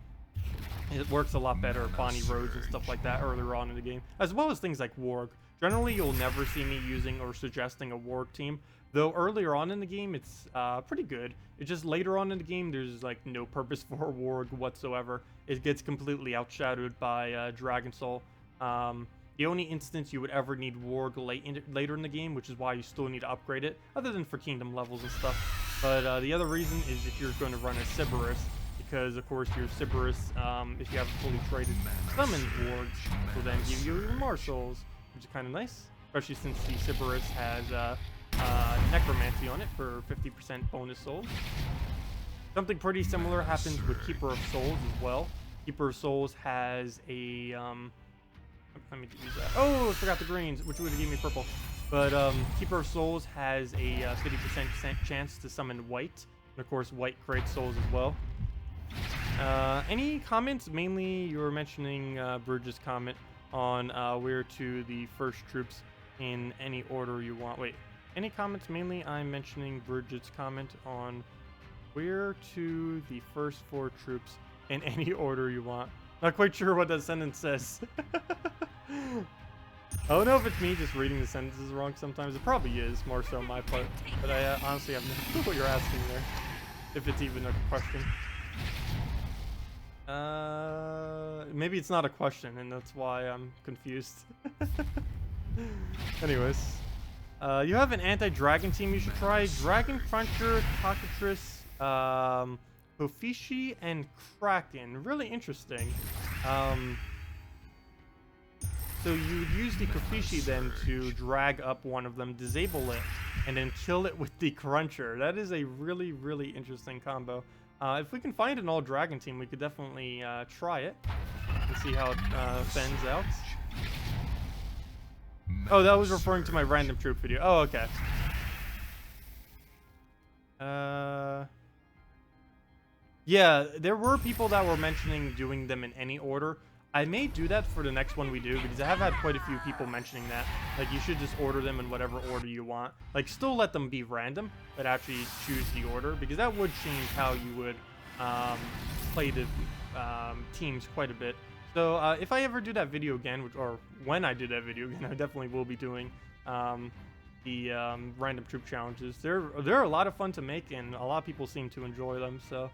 it works a lot better at Bonnie Rose and stuff like that earlier on in the game, as well as things like Warg. Generally, you'll never see me using or suggesting a Warg team, though earlier on in the game, it's pretty good. It's just later on in the game, there's like no purpose for a Warg whatsoever. It gets completely outshadowed by Dragon Soul. The only instance you would ever need Warg later in the game, which is why you still need to upgrade it, other than for kingdom levels and stuff. But the other reason is if you're going to run a Sybaris, because of course your Sybaris, if you have fully traded summoned Wargs, will then give you even more souls, which is kind of nice, especially since the Sybaris has Necromancy on it for 50% bonus souls. Something pretty similar happens with Keeper of Souls as well. Keeper of Souls has a let me use that. Oh, I forgot the greens, which would have given me purple. But Keeper of Souls has a 50% chance to summon white, and of course white creates souls as well. Any comments? Mainly you were mentioning Burgess' comment on where to the first troops. in any order you want. Wait, any comments? Mainly I'm mentioning Bridget's comment on where to the first 4 troops in any order you want. Not quite sure what that sentence says. I don't know if it's me just reading the sentences wrong sometimes. It probably is, more so on my part. But I honestly have no clue what you're asking there. If it's even a question. Maybe it's not a question, and that's why I'm confused. Anyways. You have an anti-dragon team you should try. Dragon Cruncher, Cockatrice, Kofishi, and Kraken. Really interesting. So you would use the Kofishi then to drag up one of them, disable it, and then kill it with the Cruncher. That is a really, really interesting combo. If we can find an all-dragon team, we could definitely try it and see how it fends out. Oh, that was referring to my random troop video. Oh, okay. Yeah, there were people that were mentioning doing them in any order. I may do that for the next one we do, because I have had quite a few people mentioning that. Like, you should just order them in whatever order you want. Like, still let them be random, but actually choose the order, because that would change how you would play the teams quite a bit. So, if I ever do that video again, or when I do that video again, I definitely will be doing the random troop challenges. They're a lot of fun to make, and a lot of people seem to enjoy them, so...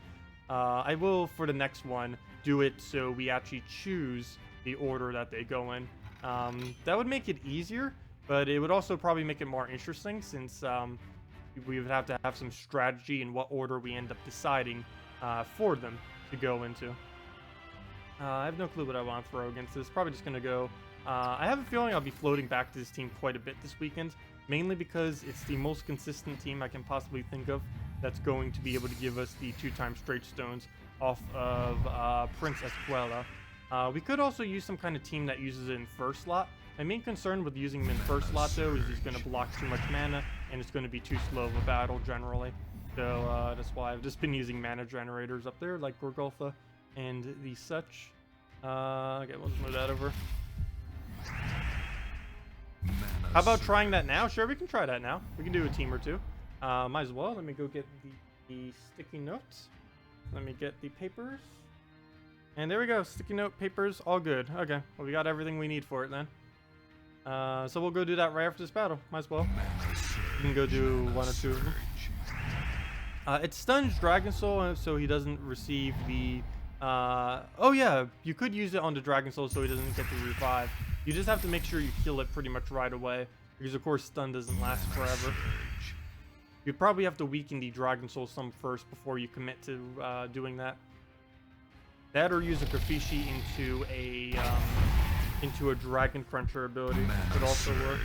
I will, for the next one, do it so we actually choose the order that they go in. That would make it easier, but it would also probably make it more interesting, since we would have to have some strategy in what order we end up deciding for them to go into. I have no clue what I want to throw against this. Probably just going to go... I have a feeling I'll be floating back to this team quite a bit this weekend, mainly because it's the most consistent team I can possibly think of that's going to be able to give us the 2x straight stones off of Prince Escuela. We could also use some kind of team that uses it in first slot. My main concern with using him in first slot, though, is he's going to block too much mana, and it's going to be too slow of a battle generally. So that's why I've just been using mana generators up there, like Gorgulfa and the such. Okay, we'll just move that over. How about trying that now? Sure, we can try that now. We can do a team or two. Might as well. Let me go get the sticky notes. Let me get the papers. And there we go. Sticky note, papers, all good. Okay, well, we got everything we need for it then. So we'll go do that right after this battle. Might as well. We can go do 1 or 2 of them. It stuns Dragon Soul, so he doesn't receive the... oh yeah, you could use it on the Dragon Soul so he doesn't get the revive. You just have to make sure you kill it pretty much right away, because of course stun doesn't last forever. You'd probably have to weaken the Dragon Soul some first before you commit to doing that. That, or use a Kofishi into a Dragon Cruncher ability could also work.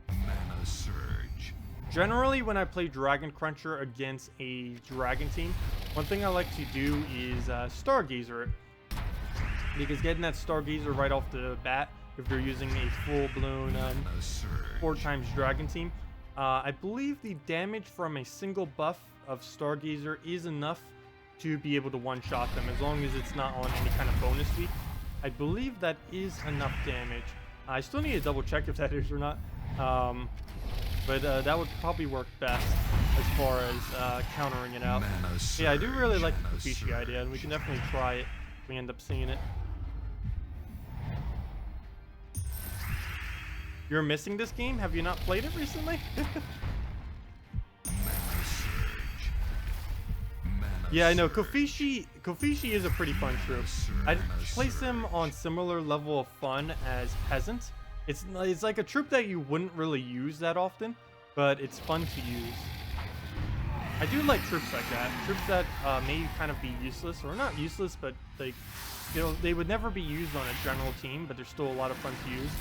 Mana Surge. Generally, when I play Dragon Cruncher against a Dragon team, one thing I like to do is Stargazer it. Because getting that Stargazer right off the bat, if you're using a full-blown 4x Dragon team, I believe the damage from a single buff of Stargazer is enough to be able to one-shot them, as long as it's not on any kind of bonus week. I believe that is enough damage. I still need to double-check if that is or not. But that would probably work best as far as countering it out. Yeah, I do really like the Kofishi idea, and we can definitely try it if we end up seeing it. You're missing this game? Have you not played it recently? Yeah, I know. Kofishi is a pretty fun troop. I'd place him on similar level of fun as Peasant. It's like a troop that you wouldn't really use that often, but it's fun to use. I do like troops like that. Troops that may kind of be useless, or not useless, but like, you know, they would never be used on a general team, but they're still a lot of fun to use.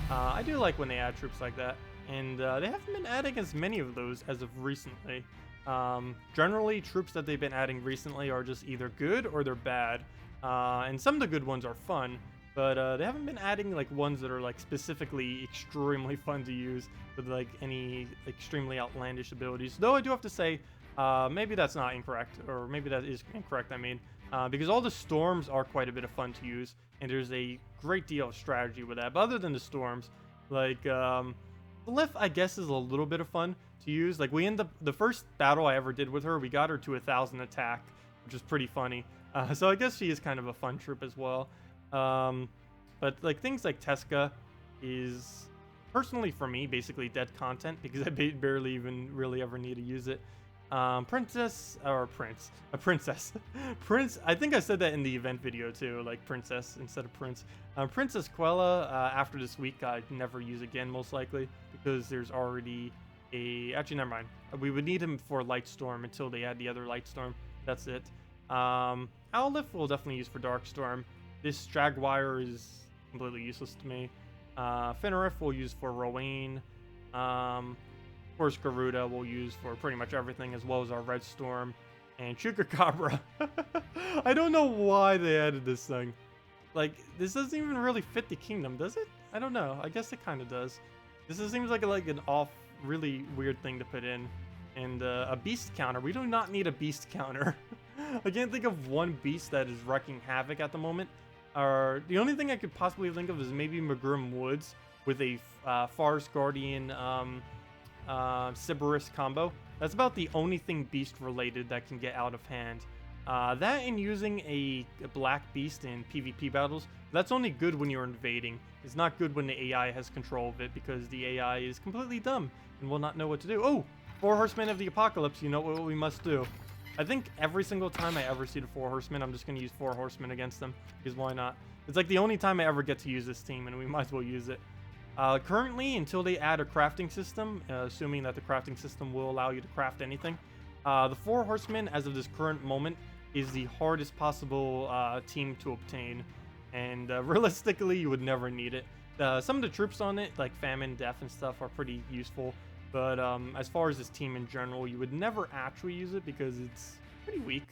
I do like when they add troops like that, and they haven't been adding as many of those as of recently. Generally, troops that they've been adding recently are just either good or they're bad, and some of the good ones are fun, but they haven't been adding like ones that are like specifically extremely fun to use with like any extremely outlandish abilities. Though I do have to say, maybe that's not incorrect, or maybe that is incorrect. I mean, because all the storms are quite a bit of fun to use, and there's a great deal of strategy with that. But other than the storms, like Lief, I guess, is a little bit of fun to use. Like we end up the first battle I ever did with her, we got her to 1,000 attack, which is pretty funny. So I guess she is kind of a fun troop as well. But like things like Teska is personally for me basically dead content because I barely even really ever need to use it. Princess. Prince. I think I said that in the event video too, like princess instead of prince. Princess Quella. After this week, I'd never use again most likely because there's already a. Actually, never mind. We would need him for Lightstorm until they add the other Lightstorm. That's it. Owlif we'll definitely use for Darkstorm. This Jaguar is completely useless to me. Finarif we'll use for Rowan. Of course, Garuda we'll use for pretty much everything, as well as our Red Storm. And Chupacabra. I don't know why they added this thing. Like, this doesn't even really fit the kingdom, does it? I don't know. I guess it kind of does. This seems like an really weird thing to put in. And a beast counter. We do not need a beast counter. I can't think of one beast that is wrecking havoc at the moment. The only thing I could possibly think of is maybe Magrim Woods with a Forest Guardian Sybaris combo. That's about the only thing beast related that can get out of hand. That and using a black beast in PvP battles, that's only good when you're invading. It's not good when the AI has control of it because the AI is completely dumb and will not know what to do. Oh, 4 Horsemen of the Apocalypse, you know what we must do. I think every single time I ever see the 4 Horsemen, I'm just going to use 4 Horsemen against them, because why not? It's like the only time I ever get to use this team, and we might as well use it. Currently, until they add a crafting system, assuming that the crafting system will allow you to craft anything, the 4 Horsemen, as of this current moment, is the hardest possible team to obtain, and realistically, you would never need it. Some of the troops on it, like Famine, Death, and stuff, are pretty useful. But as far as this team in general, you would never actually use it because it's pretty weak.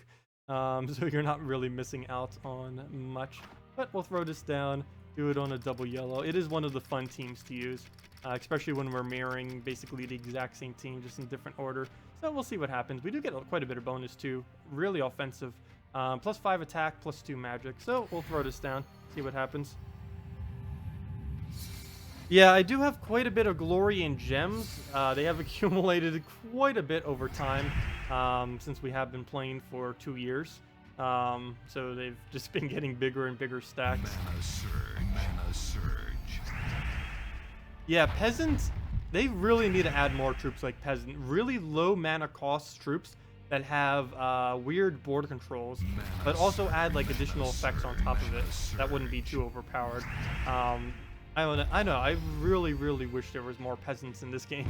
So you're not really missing out on much. But we'll throw this down, do it on a double yellow. It is one of the fun teams to use, especially when we're mirroring basically the exact same team, just in different order. So we'll see what happens. We do get quite a bit of bonus too. Really offensive. +5 attack, +2 magic. So we'll throw this down, see what happens. Yeah, I do have quite a bit of glory and gems. They have accumulated quite a bit over time since we have been playing for 2 years. So they've just been getting bigger and bigger stacks. Mana surge. Yeah, Peasants, they really need to add more troops like Peasant. Really low mana cost troops that have weird board controls, but also add like additional effects on top of it. That wouldn't be too overpowered. I know, I really wish there was more peasants in this game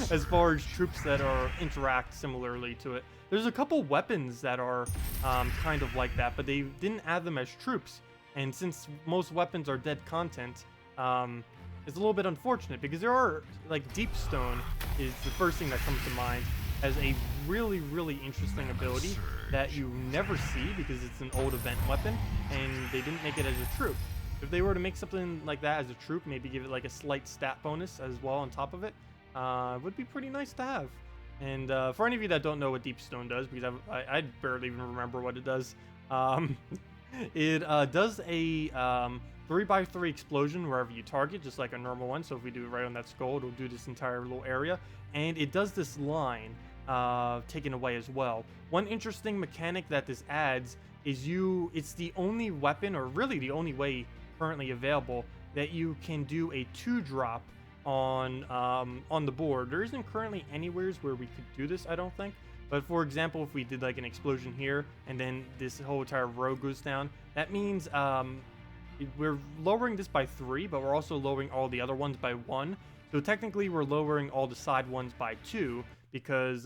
as far as troops that interact similarly to it. There's a couple weapons that are kind of like that, but they didn't add them as troops. And since most weapons are dead content, it's a little bit unfortunate because there are, like, Deepstone is the first thing that comes to mind as a really interesting ability that you never see because it's an old event weapon and they didn't make it as a troop. If they were to make something like that as a troop, maybe give it like a slight stat bonus as well on top of it, would be pretty nice to have. And for any of you that don't know what Deepstone does, because I barely even remember what it does, it does a 3x3 explosion wherever you target, just like a normal one. So if we do it right on that skull, it'll do this entire little area. And it does this line taken away as well. One interesting mechanic that this adds is it's the only weapon, or really the only way currently available, that you can do a 2-drop on the board. There isn't currently anywhere where we could do this, I don't think. But for example, if we did like an explosion here and then this whole entire row goes down, that means we're lowering this by 3, but we're also lowering all the other ones by 1. So technically we're lowering all the side ones by 2 because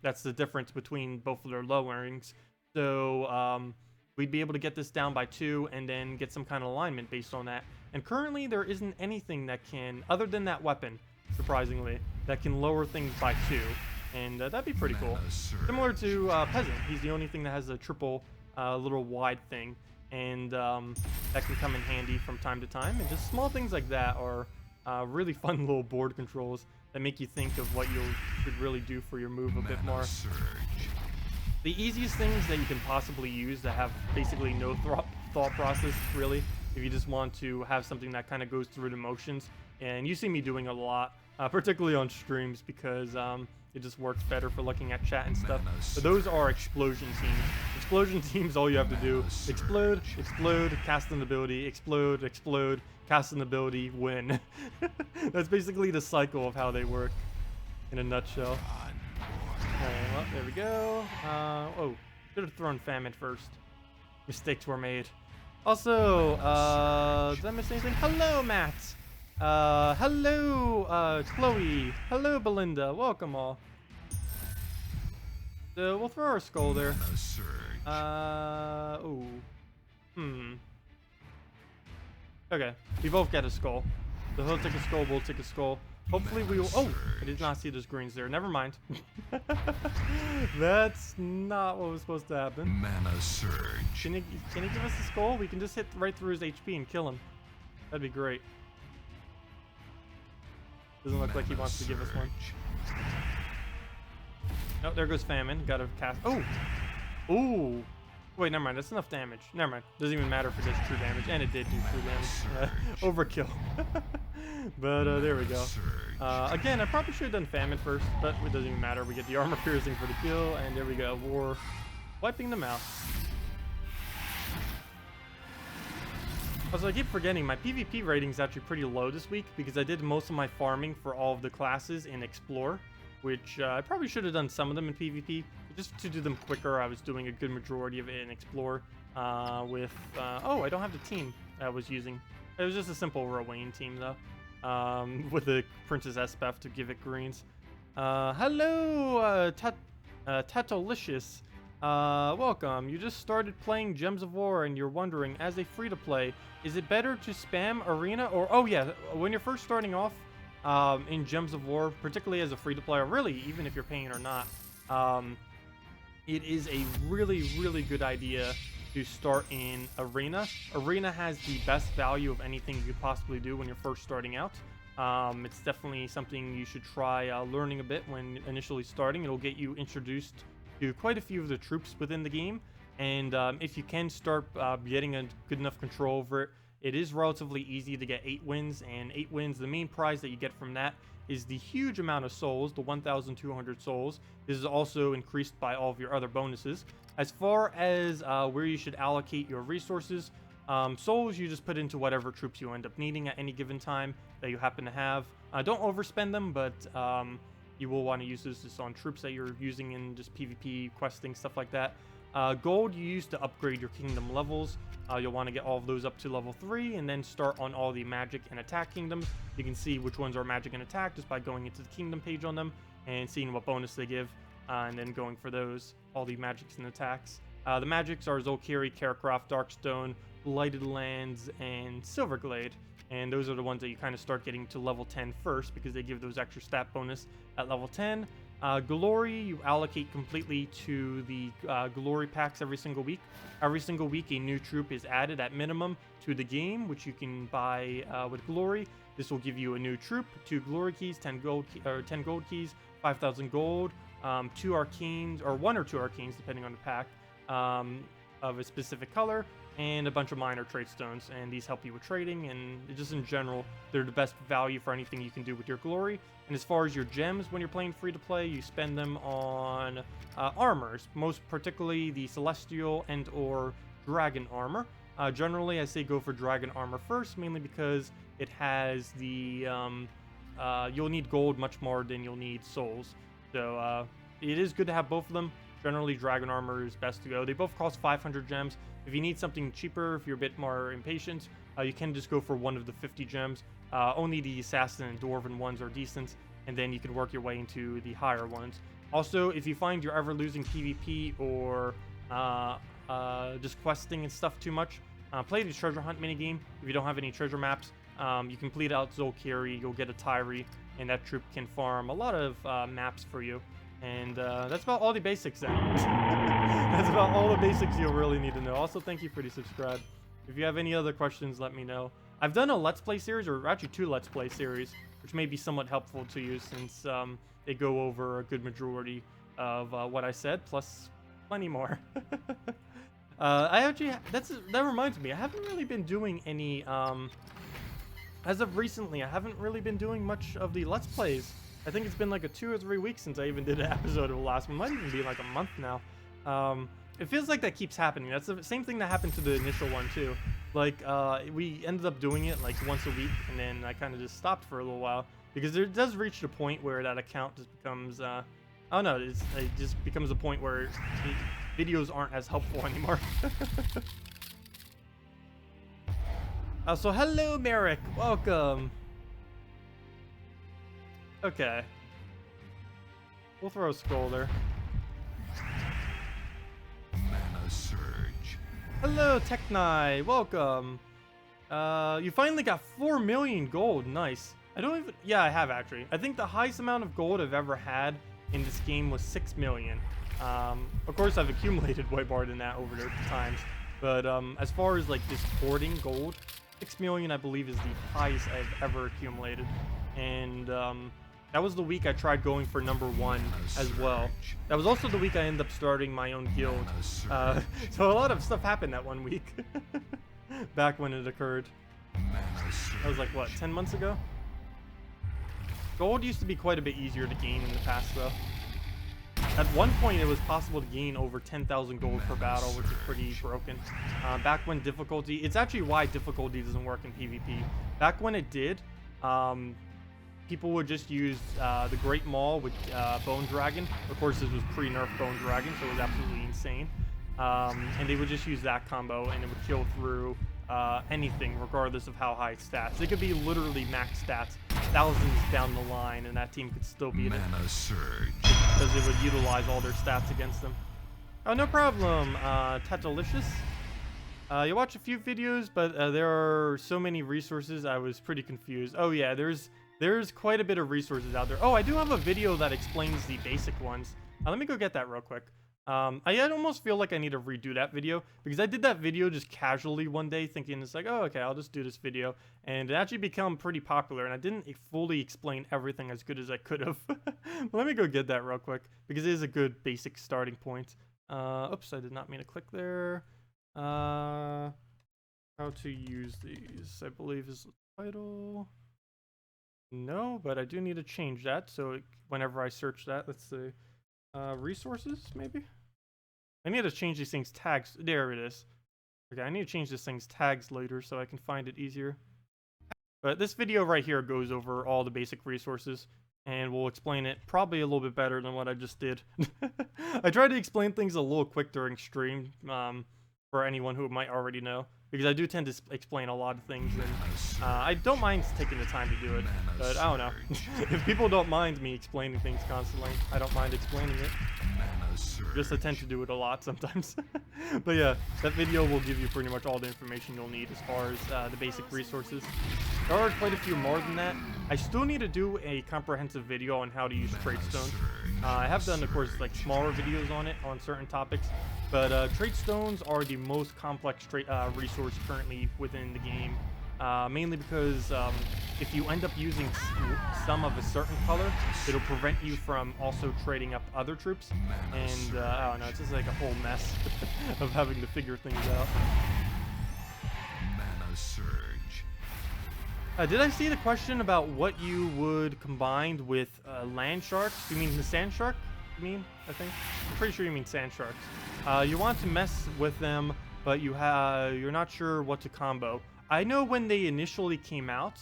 that's the difference between both of their lowerings. So we'd be able to get this down by 2 and then get some kind of alignment based on that. And currently there isn't anything that can, other than that weapon, surprisingly, that can lower things by 2. And that'd be pretty cool. Similar to Peasant, he's the only thing that has a triple little wide thing. And that can come in handy from time to time. And just small things like that are really fun little board controls that make you think of what you should really do for your move a bit more. The easiest things that you can possibly use that have basically no thought process, really, if you just want to have something that kind of goes through the motions. And you see me doing a lot, particularly on streams, because it just works better for looking at chat and stuff. But those are explosion teams. Explosion teams, all you have to do, explode, explode, cast an ability, explode, explode, cast an ability, win. That's basically the cycle of how they work in a nutshell. Alright, well, there we go. Oh, should have thrown famine first. Mistakes were made. Also, did I miss anything? Hello, Matt! Hello, Chloe. Hello, Belinda. Welcome all. So, we'll throw our skull there. Ooh. Okay, we both get a skull. So he'll take a skull, we'll take a skull. Hopefully we will. Oh, I did not see those greens there. Never mind. That's not what was supposed to happen. Mana surge. Can you give us a skull? We can just hit right through his HP and kill him. That'd be great. Doesn't look like he wants to give us one. Oh, there goes famine. Gotta cast. Oh, ooh. Wait, never mind. That's enough damage. Never mind. Doesn't even matter if it does true damage, and it did do true damage. Overkill. But there we go. Again, I probably should have done famine first, but it doesn't even matter. We get the armor piercing for the kill, and there we go. War wiping them out. Also, I keep forgetting my PvP rating is actually pretty low this week because I did most of my farming for all of the classes in Explore, which I probably should have done some of them in PvP. Just to do them quicker, I was doing a good majority of it in Explore with... oh, I don't have the team I was using. It was just a simple Rowan team, though, with the Princess Espef to give it greens. Hello, Tatolicious. Welcome. You just started playing Gems of War and you're wondering, as a free-to-play, is it better to spam Arena or... Oh, yeah, when you're first starting off in Gems of War, particularly as a free-to-play, or really, even if you're paying or not, it is a really, really good idea to start in Arena. Arena has the best value of anything you could possibly do when you're first starting out. It's definitely something you should try learning a bit when initially starting. It'll get you introduced to quite a few of the troops within the game, and if you can start getting a good enough control over it, it is relatively easy to get 8 wins, and 8 wins, the main prize that you get from that is the huge amount of souls, the 1,200 souls. This is also increased by all of your other bonuses. As far as where you should allocate your resources, souls you just put into whatever troops you end up needing at any given time that you happen to have. Don't overspend them, but you will want to use this just on troops that you're using in just PvP, questing, stuff like that. Gold you use to upgrade your kingdom levels. You'll want to get all of those up to level 3 and then start on all the magic and attack kingdoms. You can see which ones are magic and attack just by going into the kingdom page on them and seeing what bonus they give, and then going for those, all the magics and attacks. The magics are Zolkiri, Carecraft, Darkstone, Blighted Lands, and Silverglade. And those are the ones that you kind of start getting to level 10 first because they give those extra stat bonus at level 10. Glory, you allocate completely to the glory packs every single week. Every single week, a new troop is added at minimum to the game, which you can buy with glory. This will give you a new troop, 2 glory keys, 10 gold keys, 5,000 gold, 2 arcanes, or 1 or 2 arcanes, depending on the pack, of a specific color, and a bunch of minor trade stones. And these help you with trading, and just in general, they're the best value for anything you can do with your glory. And as far as your gems, when you're playing free to play, you spend them on armors, most particularly the celestial and or dragon armor. Generally, I say go for dragon armor first, mainly because it has the you'll need gold much more than you'll need souls. So it is good to have both of them. Generally, dragon armor is best to go. They both cost 500 gems. If you need something cheaper, if you're a bit more impatient, you can just go for one of the 50 gems. Only the assassin and dwarven ones are decent, and then you can work your way into the higher ones. Also, if you find you're ever losing PvP or just questing and stuff too much, play the treasure hunt minigame. If you don't have any treasure maps, you can complete out Zolkiri, you'll get a Tyree, and that troop can farm a lot of maps for you. And that's about all the basics then. That's about all the basics you'll really need to know. Also, thank you for the subscribe. If you have any other questions, let me know. I've done a Let's Play series, or actually 2 Let's Play series, which may be somewhat helpful to you since they go over a good majority of what I said, plus plenty more. I actually, that reminds me, I haven't really been doing any, as of recently, I haven't really been doing much of the Let's Plays. I think it's been like 2 or 3 weeks since I even did an episode of the last one. Might even be like a month now. It feels like that keeps happening. That's the same thing that happened to the initial one too. Like, we ended up doing it like once a week, and then I kind of just stopped for a little while. Because it does reach the point where that account just becomes, I don't know, it just becomes a point where videos aren't as helpful anymore. So hello, Merrick. Welcome. Okay. We'll throw a scroller. Mana surge. Hello, Techni. Welcome. You finally got 4 million gold. Nice. I don't even... Yeah, I have actually. I think the highest amount of gold I've ever had in this game was 6 million. Of course, I've accumulated way more than that over the times. But as far as like just hoarding gold, 6 million I believe is the highest I've ever accumulated. And that was the week I tried going for #1 as well. That was also the week I ended up starting my own guild. So a lot of stuff happened that one week. Back when it occurred. That was like, what, 10 months ago? Gold used to be quite a bit easier to gain in the past, though. At one point, it was possible to gain over 10,000 gold per battle, which is pretty broken. Back when difficulty... It's actually why difficulty doesn't work in PvP. Back when it did, people would just use the Great Maul with Bone Dragon. Of course, this was pre-nerf Bone Dragon, so it was absolutely insane. And they would just use that combo, and it would kill through anything, regardless of how high stats. It could be literally max stats, thousands down the line, and that team could still beat it. Mana surge. Because it would utilize all their stats against them. Oh, no problem, Tatalicious. You watch a few videos, but there are so many resources, I was pretty confused. Oh yeah, there's quite a bit of resources out there. Oh, I do have a video that explains the basic ones. Let me go get that real quick. I almost feel like I need to redo that video, because I did that video just casually one day thinking it's like, oh, okay, I'll just do this video, and it actually became pretty popular, and I didn't fully explain everything as good as I could have. Let me go get that real quick, because it is a good basic starting point. Oops, I did not mean to click there. How to use these, I believe is the title. No, but I do need to change that, so whenever I search that, let's see. Resources, maybe? I need to change these things tags. There it is. Okay, I need to change this thing's tags later so I can find it easier. But this video right here goes over all the basic resources, and we'll explain it probably a little bit better than what I just did. I tried to explain things a little quick during stream, for anyone who might already know, because I do tend to explain a lot of things, and I don't mind taking the time to do it, but I don't know. If people don't mind me explaining things constantly, I don't mind explaining it. Just I tend to do it a lot sometimes. But yeah, that video will give you pretty much all the information you'll need as far as the basic resources. There are quite a few more than that. I still need to do a comprehensive video on how to use trade stones. I have done, of course, like smaller videos on it on certain topics, but trade stones are the most complex resource currently within the game. Mainly because if you end up using some of a certain color, it'll prevent you from also trading up other troops, and I don't know, it's just like a whole mess of having to figure things out. Mana surge. Did I see the question about what you would combine with land sharks? You mean the sand shark? You mean, I think? I'm pretty sure you mean sand sharks. You want to mess with them, but you're not sure what to combo. I know when they initially came out,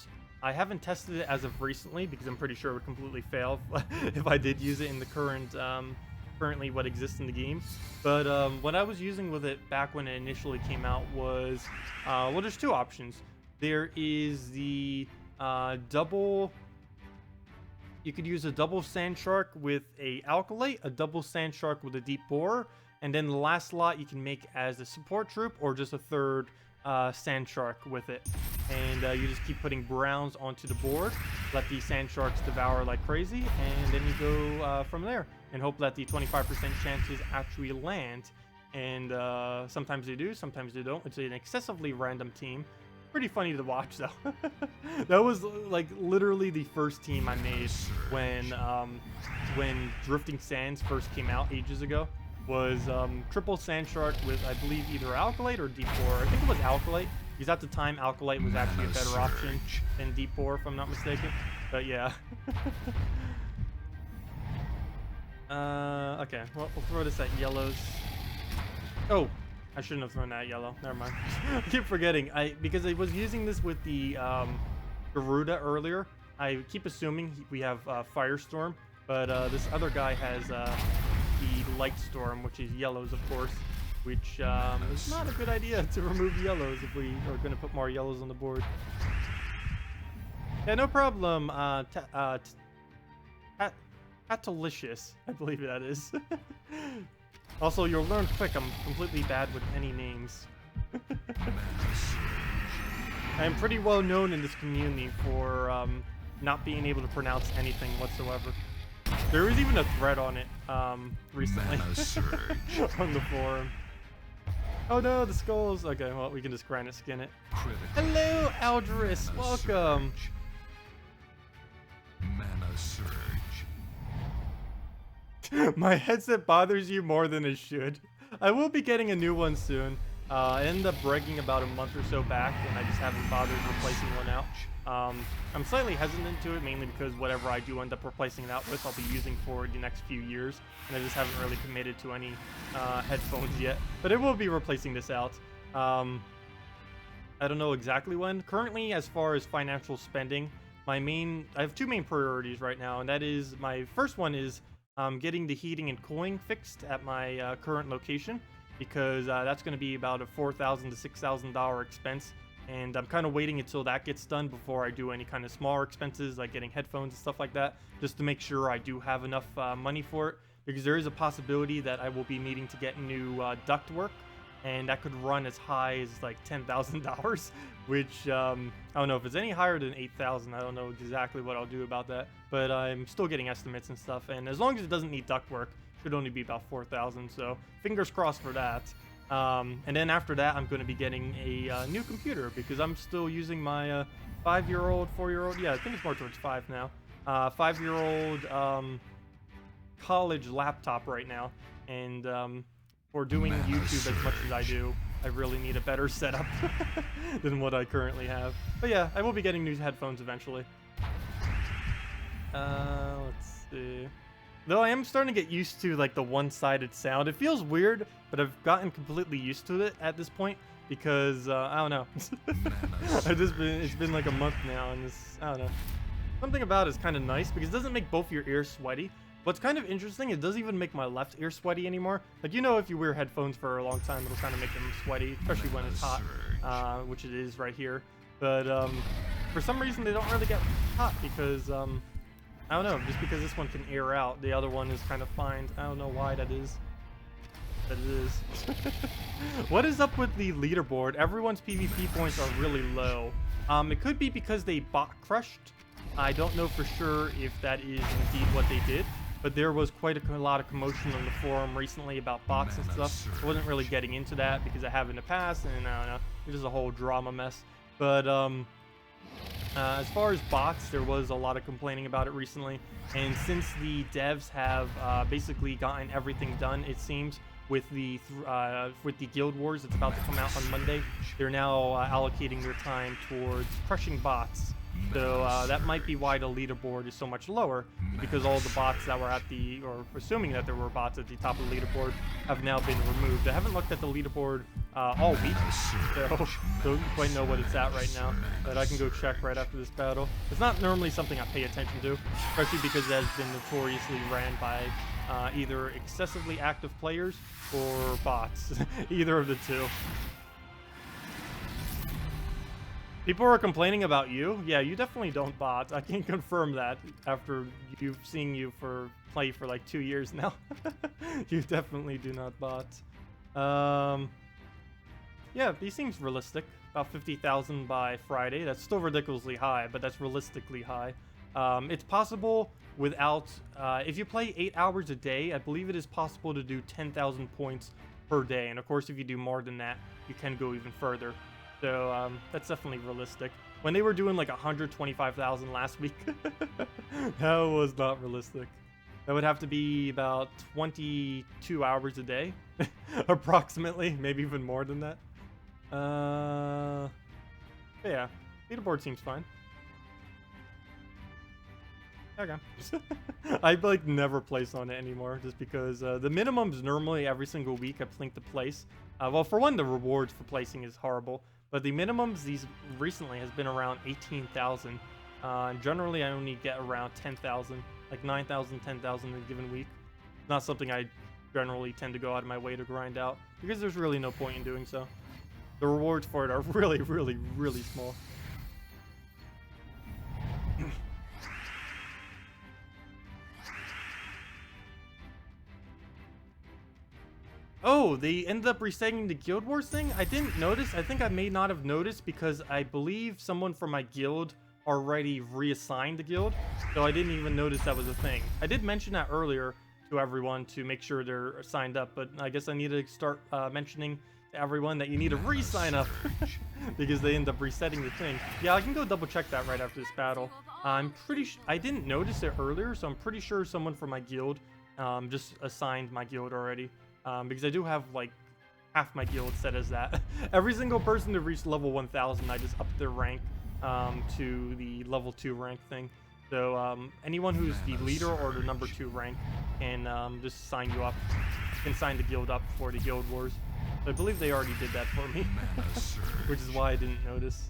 I haven't tested it as of recently because I'm pretty sure it would completely fail if I did use it in the currently what exists in the game. But what I was using with it back when it initially came out was, well, there's two options. There is the double... You could use a double sand shark with a alkalite, a double sand shark with a deep borer, and then the last slot you can make as a support troop or just a third sand shark with it, and you just keep putting browns onto the board, let the sand sharks devour like crazy, and then you go from there and hope that the 25% chances actually land. And sometimes they do, sometimes they don't. It's an excessively random team. Pretty funny to watch though. That was like literally the first team I made when Drifting Sands first came out ages ago. was triple sand shark with, I believe, either alkalite or D4. I think it was alkalite, because at the time alkalite was actually a better option than D4, if I'm not mistaken. But yeah. Okay, well, we'll throw this at yellows. Oh, I shouldn't have thrown that at yellow. Never mind. I keep forgetting. Because I was using this with the Garuda earlier. I keep assuming we have Firestorm, but this other guy has the Light Storm, which is yellows, of course, which is not a good idea to remove yellows if we are going to put more yellows on the board. Yeah, no problem. Tatalicious, I believe that is. Also, you'll learn quick, I'm completely bad with any names. I am pretty well known in this community for not being able to pronounce anything whatsoever. There was even a thread on it recently on the forum. Oh no, the skulls. Okay, well, we can just granite skin it. Hello, Aldris. Welcome. Mana Surge. My headset bothers you more than it should. I will be getting a new one soon. I ended up breaking about a month or so back, and I just haven't bothered replacing one out. I'm slightly hesitant to it, mainly because whatever I do end up replacing it out with, I'll be using for the next few years, and I just haven't really committed to any headphones yet. But I will be replacing this out. I don't know exactly when. Currently, as far as financial spending, I have two main priorities right now, and that is, my first one is getting the heating and cooling fixed at my current location, because that's going to be about a $4,000 to $6,000 expense, and I'm kind of waiting until that gets done before I do any kind of smaller expenses like getting headphones and stuff like that, just to make sure I do have enough money for it, because there is a possibility that I will be needing to get new ductwork, and that could run as high as like $10,000, which I don't know if it's any higher than 8,000. I don't know exactly what I'll do about that, but I'm still getting estimates and stuff, and as long as it doesn't need ductwork, should only be about 4,000, so fingers crossed for that. And then after that, I'm going to be getting a new computer, because I'm still using my 5-year-old, 4-year-old, yeah, I think it's more towards 5 now, 5-year-old college laptop right now, and for doing YouTube as much as I do, I really need a better setup than what I currently have. But yeah, I will be getting new headphones eventually. Let's see. Though I am starting to get used to like the one-sided sound. It feels weird, but I've gotten completely used to it at this point, because I don't know. It's been like a month now, and I don't know. Something about it is kind of nice because it doesn't make both your ears sweaty. What's kind of interesting, it doesn't even make my left ear sweaty anymore. Like, you know, if you wear headphones for a long time, it'll kind of make them sweaty, especially when it's hot, which it is right here. But for some reason, they don't really get hot because, I don't know, just because this one can air out, the other one is kind of fine. I don't know why that is. But it is. What is up with the leaderboard? Everyone's PvP points are really low. It could be because they bot crushed. I don't know for sure if that is indeed what they did. But there was quite a lot of commotion on the forum recently about bots and stuff. I wasn't really getting into that because I have in the past, and I don't know, it is a whole drama mess. But as far as bots, there was a lot of complaining about it recently. And since the devs have basically gotten everything done, it seems, with the Guild Wars that's about to come out on Monday, they're now allocating their time towards crushing bots. So that might be why the leaderboard is so much lower, because all the bots that were at the, or assuming that there were bots at the top of the leaderboard, have now been removed. I haven't looked at the leaderboard all week, so don't quite know what it's at right now, but I can go check right after this battle. It's not normally something I pay attention to, especially because it has been notoriously ran by either excessively active players or bots, either of the two. People are complaining about you. Yeah, you definitely don't bot. I can confirm that after seeing you play for like 2 years now. You definitely do not bot. Yeah, he seems realistic. About 50,000 by Friday. That's still ridiculously high, but that's realistically high. It's possible without, if you play 8 hours a day, I believe it is possible to do 10,000 points per day. And of course, if you do more than that, you can go even further. So that's definitely realistic. When they were doing like 125,000 last week, that was not realistic. That would have to be about 22 hours a day, approximately, maybe even more than that. But yeah, leaderboard seems fine. Okay. I like never place on it anymore just because the minimums normally every single week I plink to place. Well, for one, the rewards for placing is horrible, but the minimums these recently has been around 18,000. And generally I only get around 10,000, like 9,000, 10,000 in a given week. Not something I generally tend to go out of my way to grind out because there's really no point in doing so. The rewards for it are really, really, really small. Oh, they ended up resetting the Guild Wars thing? I didn't notice. I think I may not have noticed because I believe someone from my guild already reassigned the guild, so I didn't even notice that was a thing. I did mention that earlier to everyone to make sure they're signed up, but I guess I need to start mentioning to everyone that you need to re-sign up because they end up resetting the thing. Yeah, I can go double check that right after this battle. I'm pretty sure I didn't notice it earlier, so I'm pretty sure someone from my guild just assigned my guild already. Because I do have like half my guild set as that. Every single person to reach level 1000, I just up their rank to the level 2 rank thing. So anyone who's the leader or the number 2 rank can just sign you up. Can sign the guild up for the Guild Wars. So I believe they already did that for me, which is why I didn't notice.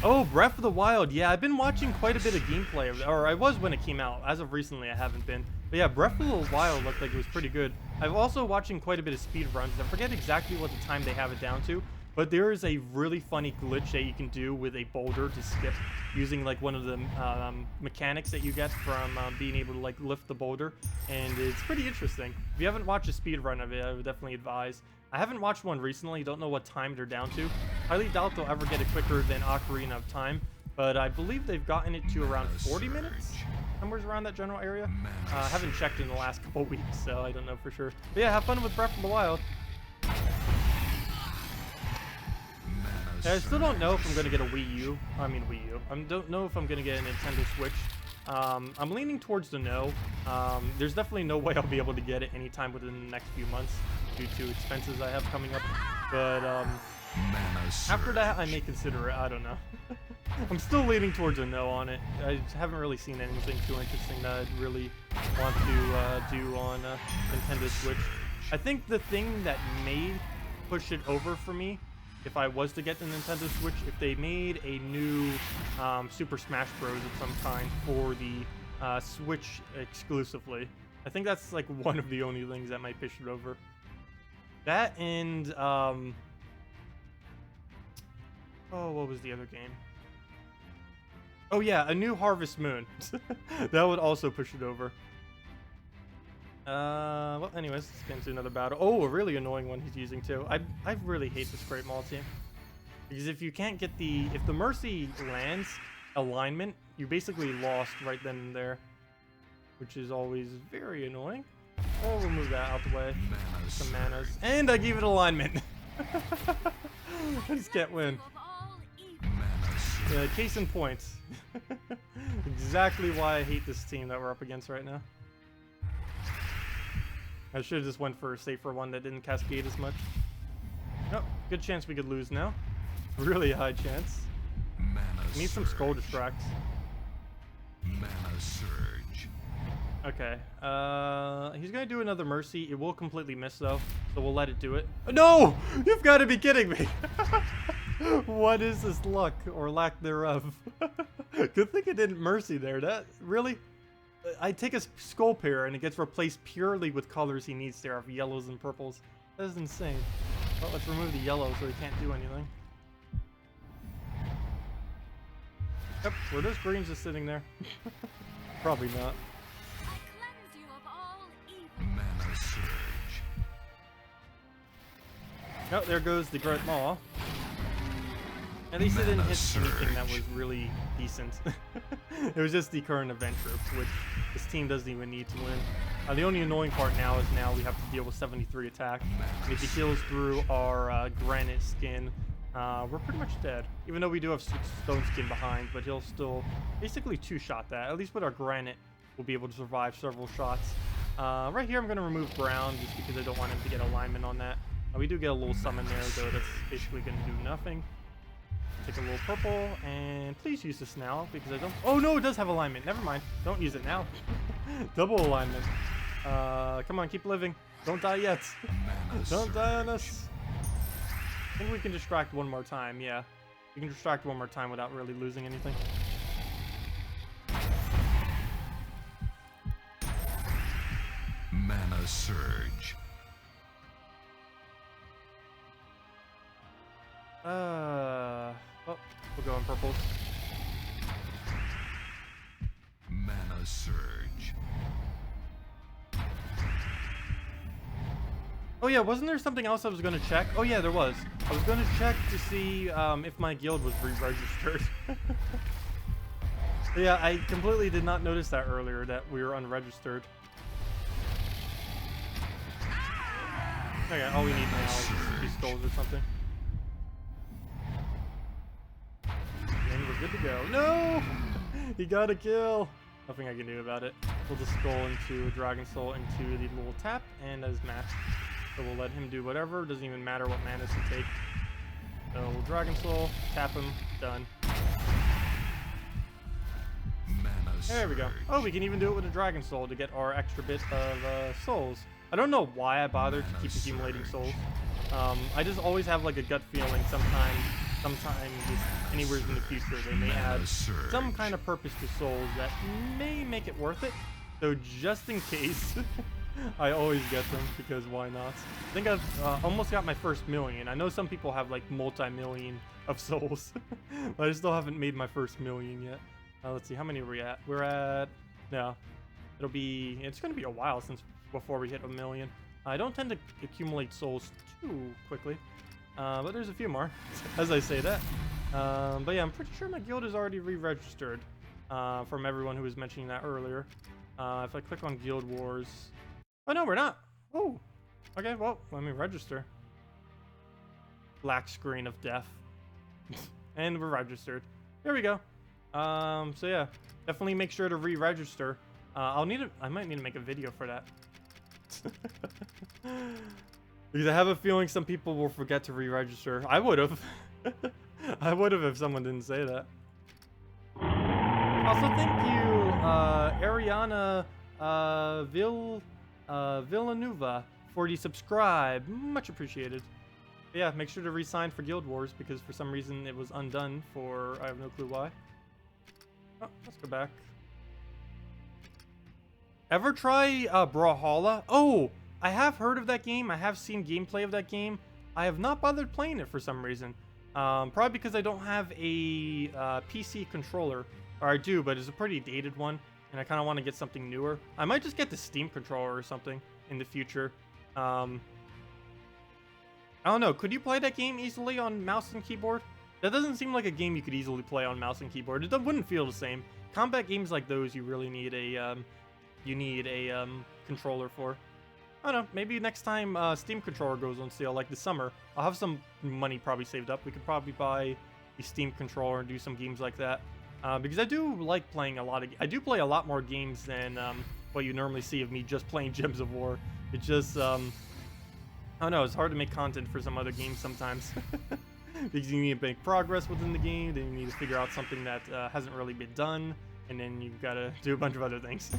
Oh, Breath of the Wild. Yeah, I've been watching quite a bit of gameplay of it, or I was when it came out. As of recently, I haven't been. But yeah, Breath of the Wild looked like it was pretty good. I'm also watching quite a bit of speed runs. I forget exactly what the time they have it down to, but there is a really funny glitch that you can do with a boulder to skip using like one of the mechanics that you get from being able to like lift the boulder, and it's pretty interesting. If you haven't watched a speed run of it, I would definitely advise. I haven't watched one recently, don't know what time they're down to. Highly doubt they'll ever get it quicker than Ocarina of Time, but I believe they've gotten it to around 40 minutes, somewhere around that general area. I haven't checked in the last couple weeks, so I don't know for sure. But yeah, have fun with Breath of the Wild. I still don't know if I'm going to get a Wii U. I don't know if I'm going to get a Nintendo Switch. I'm leaning towards the no. There's definitely no way I'll be able to get it anytime within the next few months due to expenses I have coming up. But after that, I may consider it. I don't know. I'm still leaning towards a no on it. I haven't really seen anything too interesting that I'd really want to do on Nintendo Switch. I think the thing that may push it over for me, if I was to get the Nintendo Switch, if they made a new Super Smash Bros. Of some kind for the Switch exclusively. I think that's like one of the only things that might push it over. That and, oh, what was the other game? Oh yeah, a new Harvest Moon. That would also push it over. Well, anyways, let's get into another battle. Oh, a really annoying one he's using too. I really hate this Great Maul team. Because if you can't get if the Mercy lands alignment, you basically lost right then and there. Which is always very annoying. Oh, we'll move that out the way. Some manas. And I gave it alignment. I just can't win. Case in point. Exactly why I hate this team that we're up against right now. I should have just went for a safer one that didn't cascade as much. Oh, good chance we could lose now. Really high chance. Need some skull distracts. Mana surge. Okay. He's gonna do another Mercy. It will completely miss though, so we'll let it do it. No! You've got to be kidding me! What is this luck or lack thereof? Good thing it didn't Mercy there. That really? I take a skull pair and it gets replaced purely with colors he needs there of yellows and purples. That is insane. Well, let's remove the yellow so he can't do anything. Yep, were those greens just sitting there? Probably not. Mana surge. Oh, there goes the Great Maul. At least it didn't hit anything that was really decent. It was just the current event troops, which this team doesn't even need to win. The only annoying part now is we have to deal with 73 attack. And if he kills through our granite skin, we're pretty much dead. Even though we do have stone skin behind, but he'll still basically two-shot that. At least with our granite, we'll be able to survive several shots. Right here, I'm going to remove brown just because I don't want him to get alignment on that. We do get a little summon there, though. That's basically going to do nothing. Take a little purple, and please use this now because I don't... Oh, no, it does have alignment. Never mind. Don't use it now. Double alignment. Come on, keep living. Don't die yet. Don't die on us. I think we can distract one more time. Yeah, we can distract one more time without really losing anything. Mana Surge. Oh, we'll go in purples. Mana Surge. Oh yeah, wasn't there something else I was going to check? Oh yeah, there was. I was going to check to see if my guild was re-registered. Yeah, I completely did not notice that earlier, that we were unregistered. Okay, all we need now is these skulls or something. And we're good to go. No! He got a kill! Nothing I can do about it. We'll just skull into Dragon Soul into the little tap, and that is matched. So we'll let him do whatever. Doesn't even matter what manas he takes. So we'll Dragon Soul, tap him, done. There we go. Oh, we can even do it with a Dragon Soul to get our extra bit of souls. I don't know why I bothered to keep accumulating souls. I just always have like a gut feeling sometime just anywhere in the future they may add some kind of purpose to souls that may make it worth it. So just in case, I always get them because why not? I think I've almost got my first million. I know some people have like multi-million of souls, but I still haven't made my first million yet. Let's see, how many are we at? We're at, no, it's going to be a while before we hit a million. I don't tend to accumulate souls too quickly, but there's a few more, as I say that. But yeah, I'm pretty sure my guild is already re-registered from everyone who was mentioning that earlier. If I click on Guild Wars, oh no, we're not. Oh, okay, well, let me register. Black screen of death. And we're registered. There we go. So yeah, definitely make sure to re-register. I might need to make a video for that. Because I have a feeling some people will forget to re-register. I would have. I would have if someone didn't say that. Also, thank you, Ariana Villanueva for the subscribe. Much appreciated. But yeah, make sure to re-sign for Guild Wars because for some reason it was undone for I have no clue why. Oh, let's go back. Ever try Brawlhalla? Oh, I have heard of that game. I have seen gameplay of that game. I have not bothered playing it for some reason. Probably because I don't have a PC controller. Or I do, but it's a pretty dated one. And I kind of want to get something newer. I might just get the Steam controller or something in the future. I don't know. Could you play that game easily on mouse and keyboard? That doesn't seem like a game you could easily play on mouse and keyboard. It wouldn't feel the same. Combat games like those, you really need a controller for. I don't know. Maybe next time Steam controller goes on sale, like this summer, I'll have some money probably saved up. We could probably buy a Steam controller and do some games like that. Because I do like playing I do play a lot more games than what you normally see of me just playing Gems of War. It just, I don't know. It's hard to make content for some other games sometimes. Because you need to make progress within the game, then you need to figure out something that hasn't really been done, and then you've got to do a bunch of other things.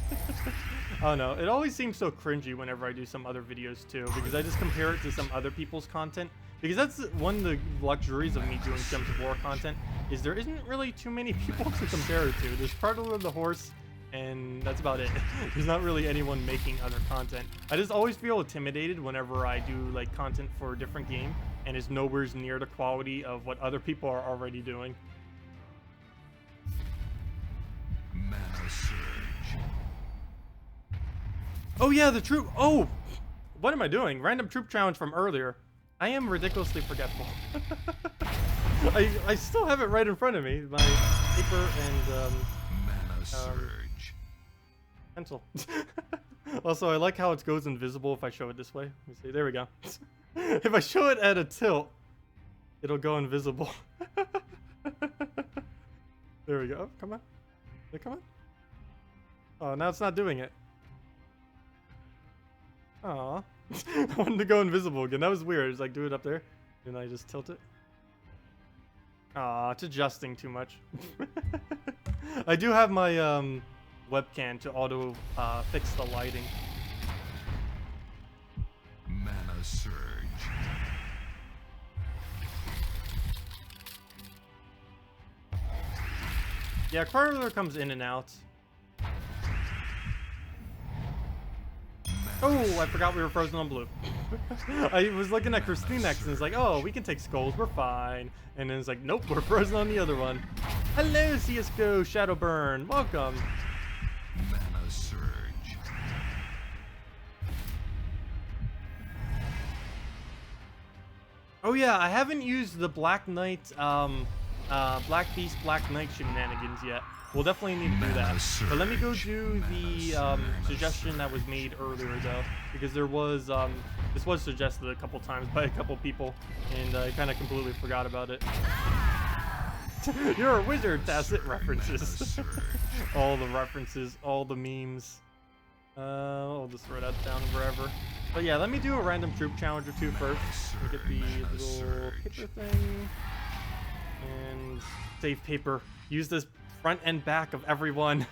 I don't know. It always seems so cringy whenever I do some other videos too, because I just compare it to some other people's content. Because that's one of the luxuries of me doing Gems of War content, is there isn't really too many people to compare it to. There's Predator the Horse, and that's about it. There's not really anyone making other content. I just always feel intimidated whenever I do like content for a different game, and it's nowhere near the quality of what other people are already doing. Mana Surge. Oh yeah, the troop. Oh, what am I doing? Random troop challenge from earlier. I am ridiculously forgetful. I still have it right in front of me. My paper and Mana Surge. pencil. Also, I like how it goes invisible if I show it this way. Let me see. There we go. If I show it at a tilt, It'll go invisible. There we go. Come on. Hey, come on. Oh, now it's not doing it. Aw. I wanted to go invisible again. That was weird. It's like, do it up there. And I just tilt it. Aw, it's adjusting too much. I do have my webcam to auto fix the lighting. Mana surge. Yeah, Crawler comes in and out. Oh, I forgot we were frozen on blue. I was looking at Christine next and it's like, oh, we can take skulls, we're fine. And then it's like, nope, we're frozen on the other one. Hello, CSGO Shadowburn, welcome. Mana surge. Oh yeah, I haven't used the Black Knight, Black Beast, Black Knight shenanigans yet. We'll definitely need to do that. But let me go do the suggestion that was made earlier though, because there was this was suggested a couple times by a couple people, and I kind of completely forgot about it. You're a wizard, Tacet references. All the references, all the memes. I'll just throw that down wherever. But yeah, let me do a random troop challenge or two first. Let me get the little paper thing and save paper. Use this front and back of everyone.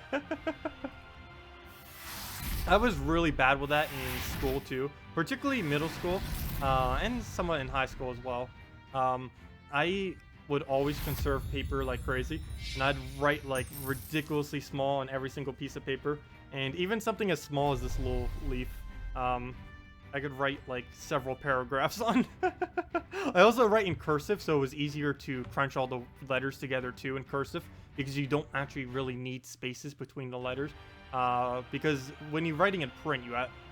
I was really bad with that in school too, particularly middle school, and somewhat in high school as well. I would always conserve paper like crazy, and I'd write like ridiculously small on every single piece of paper, and even something as small as this little leaf, I could write like several paragraphs on. I also write in cursive, so it was easier to crunch all the letters together too in cursive, because you don't actually really need spaces between the letters. Because when you're writing in print,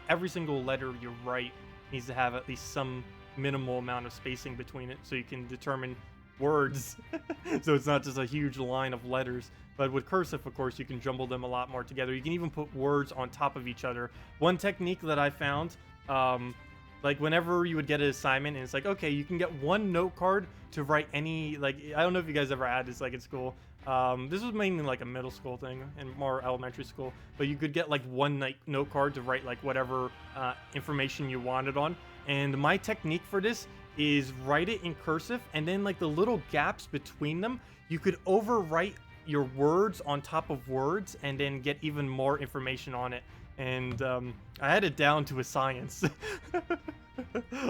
every single letter you write needs to have at least some minimal amount of spacing between it, so you can determine words. So it's not just a huge line of letters. But with cursive, of course, you can jumble them a lot more together. You can even put words on top of each other. One technique that I found, like whenever you would get an assignment and it's like, okay, you can get one note card to write any, like, I don't know if you guys ever had this like in school. This was mainly like a middle school thing and more elementary school, but you could get like one note card to write like whatever information you wanted on. And my technique for this is write it in cursive, and then like the little gaps between them, you could overwrite your words on top of words and then get even more information on it. And I had it down to a science.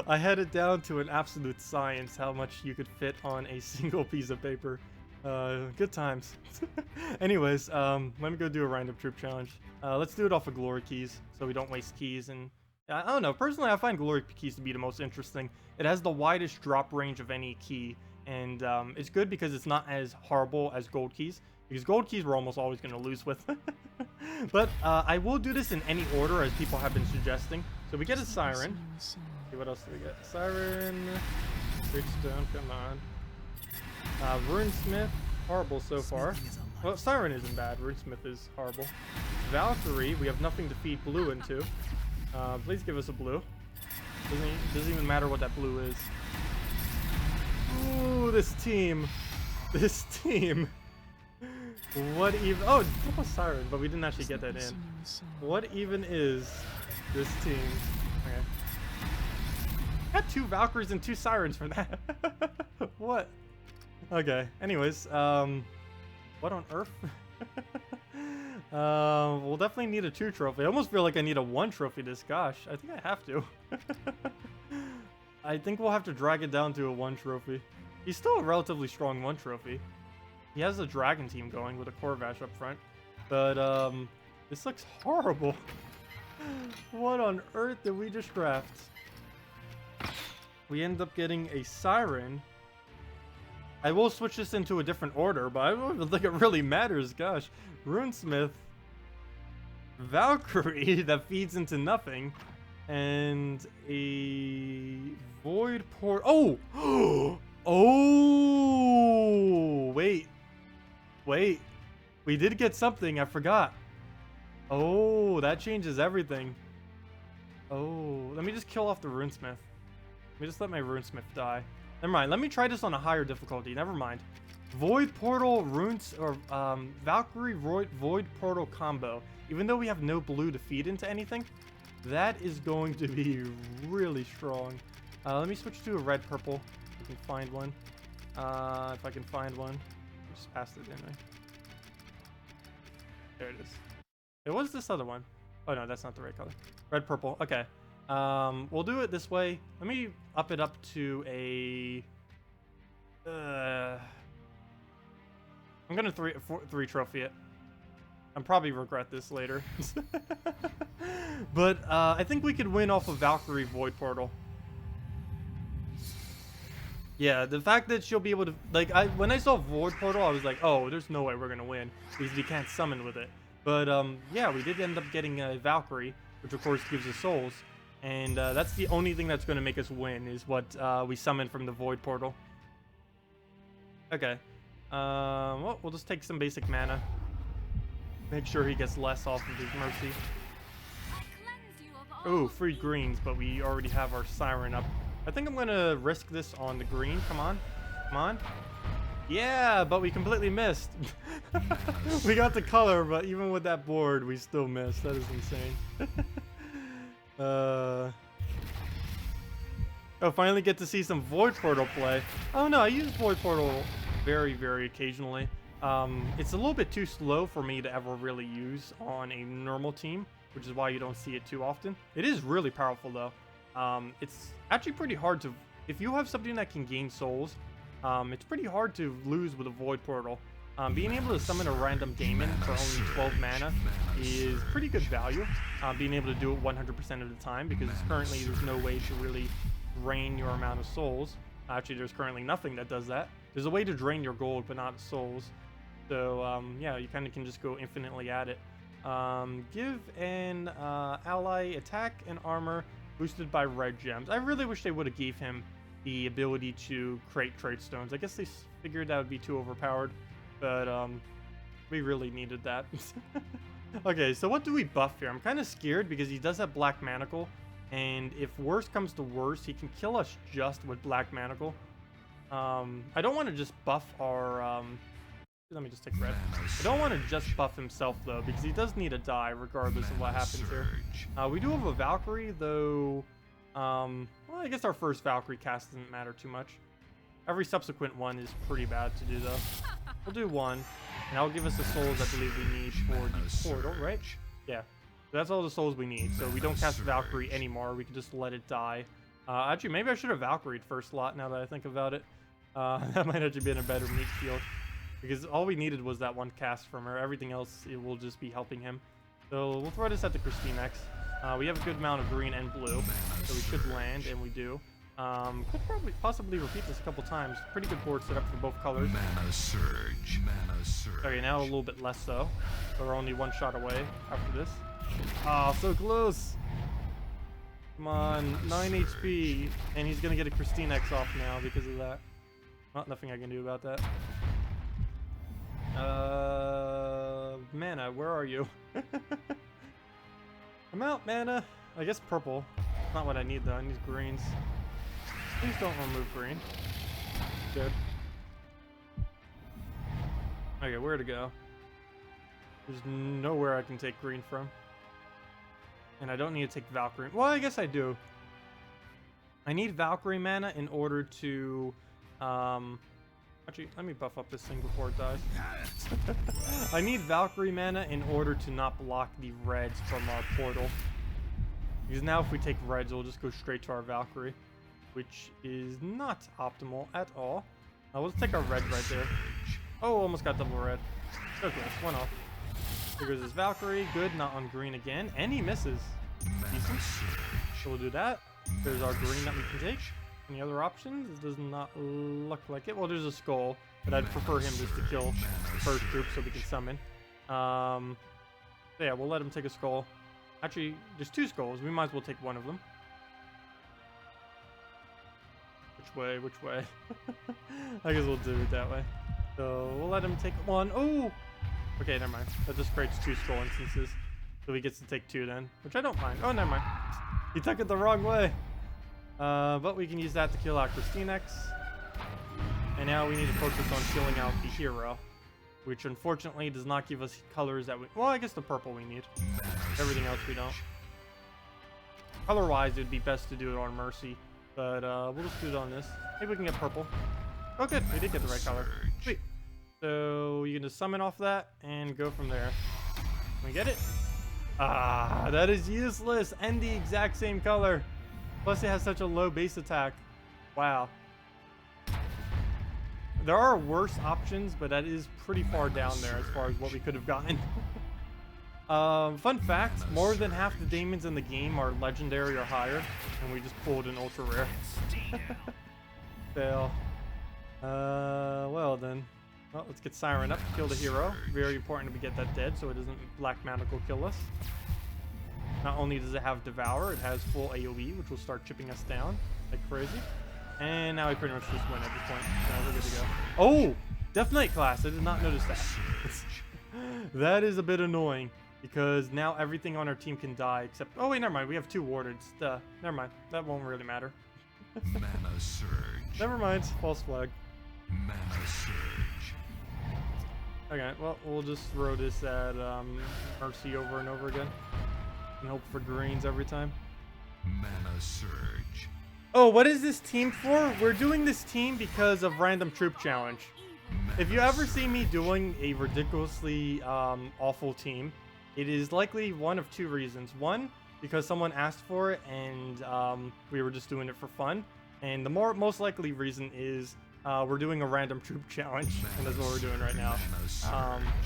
I had it down to an absolute science how much you could fit on a single piece of paper. Good times. Anyways, let me go do a random troop challenge. Let's do it off of glory keys so we don't waste keys. And I don't know, personally I find glory keys to be the most interesting. It has the widest drop range of any key, and it's good because it's not as horrible as gold keys, because gold keys we're almost always going to lose with. But I will do this in any order as people have been suggesting. So we get a siren. Let's see, what else do we get? Siren, Bridgestone, come on. Runesmith, horrible so far. Well, Siren isn't bad. Runesmith is horrible. Valkyrie, we have nothing to feed blue into. Please give us a blue. Doesn't even matter what that blue is. Ooh, this team. This team. What even? Oh, double Siren, but we didn't actually get that in. What even is this team? Okay. Got 2 Valkyries and 2 Sirens for that. What? Okay. Anyways, what on earth? We'll definitely need a 2 trophy. I almost feel like I need a 1 trophy this. Gosh, I think I have to. I think we'll have to drag it down to a 1 trophy. He's still a relatively strong 1 trophy. He has a dragon team going with a Corvash up front. But, this looks horrible. What on earth did we just draft? We end up getting a Siren. I will switch this into a different order, but I don't even think it really matters. Gosh. Runesmith. Valkyrie that feeds into nothing. And a Void Port. Oh! Oh! Wait. Wait. We did get something. I forgot. Oh, that changes everything. Oh, let me just kill off the Runesmith. Let me just let my Runesmith die. Never mind. Let me try this on a higher difficulty. Never mind. Void Portal Runes or Valkyrie Void Portal combo. Even though we have no blue to feed into anything, that is going to be really strong. Let me switch to a red purple. If I can find one. If I can find one. I just passed it, didn't I? There it is. It was this other one. Oh no, that's not the right color. Red purple. Okay. We'll do it this way. Let me up it up to a. I'm gonna three trophy it. I'm probably regret this later. But I think we could win off of Valkyrie Void Portal. Yeah, the fact that she'll be able to, like, when I saw Void Portal, I was like, oh, there's no way we're gonna win because we can't summon with it. But yeah, we did end up getting a Valkyrie, which of course gives us souls, and that's the only thing that's gonna make us win is what we summon from the Void Portal. Okay. Well, we'll just take some basic mana. Make sure he gets less off of his mercy. Ooh, free greens, but we already have our siren up. I think I'm gonna risk this on the green. Come on. Come on. Yeah, but we completely missed. We got the color, but even with that board, we still missed. That is insane. Oh, finally get to see some Void Portal play. Oh no, I use Void Portal very, very occasionally. It's a little bit too slow for me to ever really use on a normal team, which is why you don't see it too often. It is really powerful though. It's actually pretty hard to, if you have something that can gain souls, it's pretty hard to lose with a Void Portal. Being able to summon a random Daemon for only 12 mana is pretty good value. Being able to do it 100% of the time, because currently there's no way to really drain your amount of souls. Actually, there's currently nothing that does that. There's a way to drain your gold, but not souls. So, yeah, you kind of can just go infinitely at it. Give an ally attack and armor boosted by red gems. I really wish they would have gave him the ability to create trade stones. I guess they figured that would be too overpowered, but we really needed that. Okay, so what do we buff here? I'm kind of scared because he does have Black Manacle, and if worse comes to worse, he can kill us just with Black Manacle. I don't want to just buff our... let me just take red. I don't want to just buff himself, though, because he does need to die regardless of what happens here. We do have a Valkyrie, though... well, I guess our first Valkyrie cast doesn't matter too much. Every subsequent one is pretty bad to do, though. We'll do one, and that'll give us the souls I believe we need for the portal, right? Yeah. So that's all the souls we need, so we don't cast Valkyrie anymore. We can just let it die. Actually, maybe I should have Valkyried first slot, now that I think about it. That might actually been a better meat field. Because all we needed was that one cast from her. Everything else, it will just be helping him. So we'll throw this at the Christine X. We have a good amount of green and blue, so we should land, and we do. Could probably possibly repeat this a couple times. Pretty good board setup for both colors. Mana surge. Mana surge. Okay, now a little bit less so. We're only one shot away after this. Oh, so close. Come on, 9 HP, and he's gonna get a Christine X off now because of that. Well, nothing I can do about that. Mana, where are you? Come out, mana. I guess purple. Not what I need though. I need greens. Please don't remove green. Good. Okay, where to go? There's nowhere I can take green from. And I don't need to take Valkyrie. Well, I guess I do. I need Valkyrie mana in order to... Actually, let me buff up this thing before it dies. I need Valkyrie mana in order to not block the reds from our portal. Because now if we take reds, we'll just go straight to our Valkyrie, which is not optimal at all. Let's take our red right there. Oh, almost got double red. Okay, one off. Here goes his Valkyrie. Good, not on green again. And he misses. Decent. So we'll do that. There's our green that we can take. Any other options? It does not look like it. Well, there's a skull, but I'd prefer him just to kill the first group so we can summon. So yeah, we'll let him take a skull. Actually, there's two skulls. We might as well take one of them. Which way? Which way? I guess we'll do it that way. So we'll let him take one. Oh! Okay, never mind. That just creates two skull instances. So he gets to take two then, which I don't mind. Oh, never mind. He took it the wrong way. But we can use that to kill our Christine X. And now we need to focus on killing out the hero, which unfortunately does not give us colors that we... Well, I guess the purple we need. Everything else we don't. Color-wise, it would be best to do it on Mercy, but we'll just do it on this. Maybe we can get purple. Oh, good. We did get the right color. Sweet. So you can just summon off that and go from there. Can we get it? Ah, that is useless. And the exact same color. Plus, it has such a low base attack. Wow. There are worse options, but that is pretty far down there as far as what we could have gotten. Fun fact, more than half the daemons in the game are legendary or higher, and we just pulled an ultra rare. Fail. Well then. Well, let's get Siren up, kill the hero. Very important to get that dead so it doesn't Black Manacle kill us. Not only does it have Devour, it has full AoE, which will start chipping us down like crazy. And now we pretty much just win at this point. Now we're good to go. Oh! Deathnight class, I did not notice that. That is a bit annoying, because now everything on our team can die except... Oh wait, never mind, we have 2 warded. Duh, never mind, that won't really matter. Mana surge. Never mind, false flag. Mana surge. Okay, well, we'll just throw this at Mercy over and over again. And hope for greens every time. Mana surge. Oh, what is this team for? We're doing this team because of Random Troop Challenge. If you ever see me doing a ridiculously awful team, it is likely one of 2 reasons. One, because someone asked for it and we were just doing it for fun. And the most likely reason is we're doing a Random Troop Challenge, and that's what we're doing right now.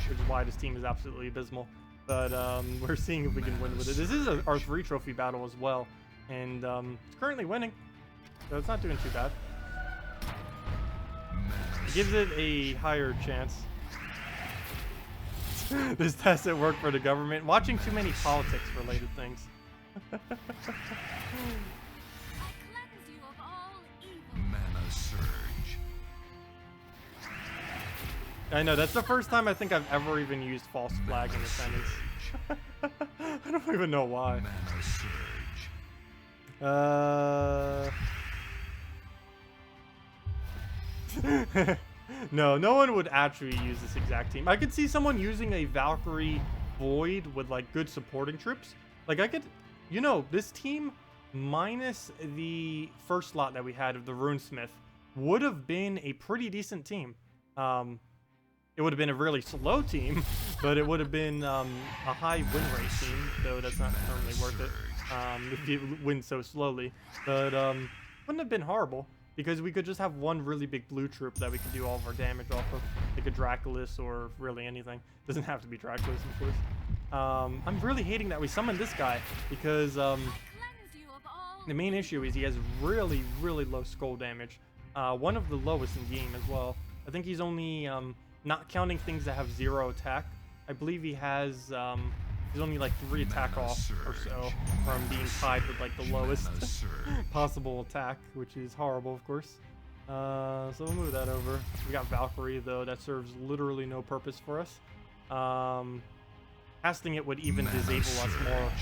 Which is why this team is absolutely abysmal. But we're seeing if we can win with it. This is our 3 trophy battle as well, and it's currently winning, so it's not doing too bad. It gives it a higher chance. This Tacet work for the government. Watching too many politics-related things. Mana surge. I know, that's the first time I think I've ever even used false flag in a sentence. I don't even know why. Mana surge. No, no one would actually use this exact team. I could see someone using a Valkyrie Void with like good supporting troops. Like I could, you know, this team minus the first slot that we had of the Runesmith would have been a pretty decent team. It would have been a really slow team, but it would have been a high win rate team, though that's not normally worth it if you win so slowly. But wouldn't have been horrible, because we could just have one really big blue troop that we could do all of our damage off of, like a Draculus or really anything. Doesn't have to be Draculus, of course. I'm really hating that we summoned this guy, because the main issue is he has really, really low skull damage. One of the lowest in game as well. I think he's only... not counting things that have 0 attack, I believe he has, he's only like 3 attack off or so from being tied with like the lowest possible attack, which is horrible, of course. So we'll move that over. We got Valkyrie, though, that serves literally no purpose for us. Casting it would even disable us more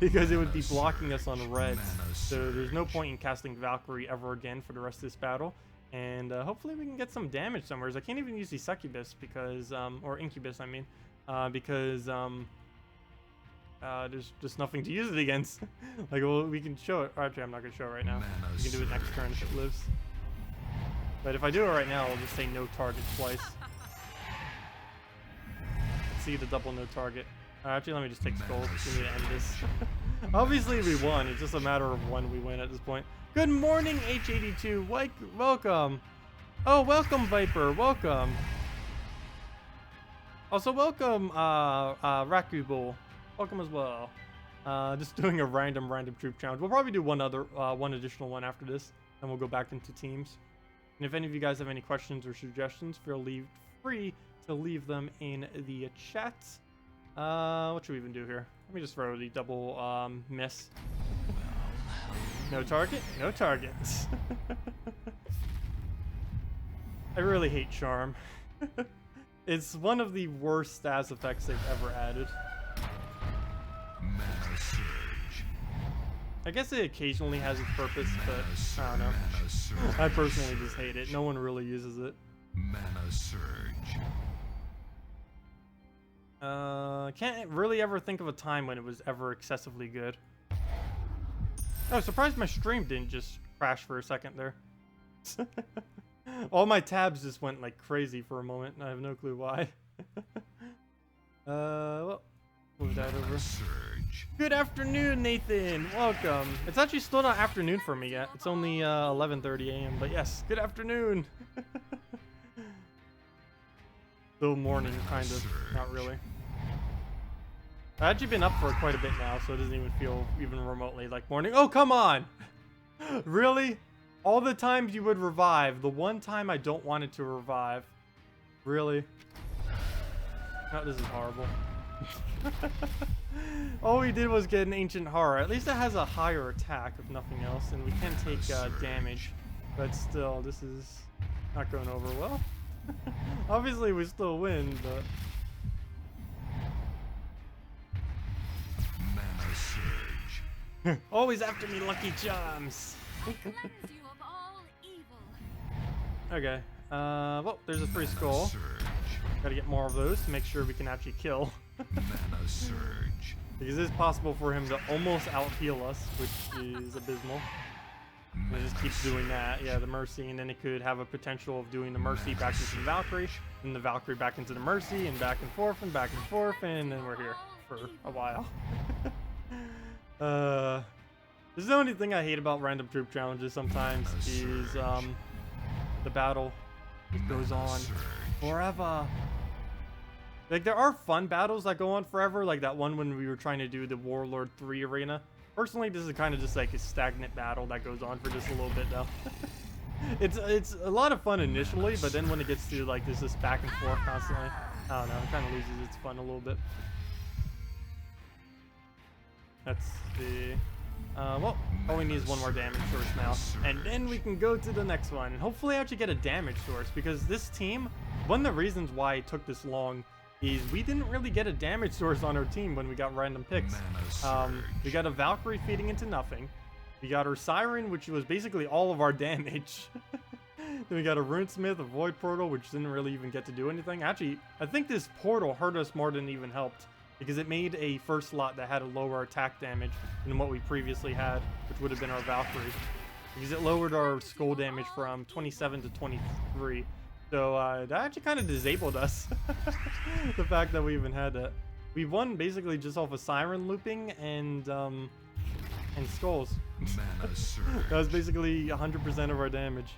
because it would be blocking us on reds. So there's no point in casting Valkyrie ever again for the rest of this battle. And hopefully we can get some damage somewhere. I can't even use the Succubus because, or Incubus, I mean, because there's just nothing to use it against. Like, well, we can show it. Or actually, I'm not going to show it right now. We can do it next turn if it lives. But if I do it right now, I'll just say no target twice. Let's see the double no target. Actually, let me just take skulls. We need to end this. Obviously, we won. It's just a matter of when we win at this point. Good morning, H82. Welcome. Oh, welcome, Viper. Welcome. Also, welcome, Raku Bull. Welcome as well. Just doing a random troop challenge. We'll probably do one additional one after this, and we'll go back into teams. And if any of you guys have any questions or suggestions, feel free to leave them in the chat. What should we even do here? Let me just throw the double miss. No target? No targets. I really hate Charm. It's one of the worst stats effects they've ever added. I guess it occasionally has its purpose, but I don't know. Mana surge. I personally just hate it. No one really uses it. Mana surge. Can't really ever think of a time when it was ever excessively good. Oh, surprised my stream didn't just crash for a second there. All my tabs just went like crazy for a moment, and I have no clue why. Well, move that over. Surge. Good afternoon, Nathan. Welcome. It's actually still not afternoon for me yet. It's only 11:30 a.m. But yes, good afternoon. Still morning, kind of. Not really. I've actually been up for quite a bit now, so it doesn't even feel even remotely like morning. Oh, come on! Really? All the times you would revive, the one time I don't want it to revive. Really? Oh, this is horrible. All we did was get an ancient horror. At least it has a higher attack, if nothing else, and we can take damage. But still, this is not going over well. Obviously, we still win, but... Mana surge. Always after me, Lucky Charms! Okay, well, there's a free skull. Surge. Gotta get more of those to make sure we can actually kill. Mana surge. Because it is possible for him to almost out-heal us, which is abysmal. And it just keeps doing that. Yeah, the Mercy, and then it could have a potential of doing the Mercy back into the Valkyrie, and the Valkyrie back into the Mercy, and back and forth, and then we're here for a while. This is the only thing I hate about random troop challenges sometimes, is the battle goes on forever. Like, there are fun battles that go on forever, like that one when we were trying to do the Warlord 3 arena. Personally, this is kind of just like a stagnant battle that goes on for just a little bit though. It's a lot of fun initially, but then when it gets to like this back and forth constantly, I don't know, it kind of loses its fun a little bit. That's the... well, all we need is one more damage source now, and then we can go to the next one, and hopefully actually get a damage source, because this team, one of the reasons why it took this long is we didn't really get a damage source on our team when we got random picks. We got a Valkyrie feeding into nothing. We got our Siren, which was basically all of our damage. Then we got a Runesmith, a Void Portal, which didn't really even get to do anything. Actually, I think this portal hurt us more than it even helped, because it made a first slot that had a lower attack damage than what we previously had, which would have been our Valkyrie. Because it lowered our skull damage from 27 to 23. So that actually kind of disabled us. The fact that we even had that. We won basically just off of Siren looping and skulls. Mana surge. That was basically 100% of our damage.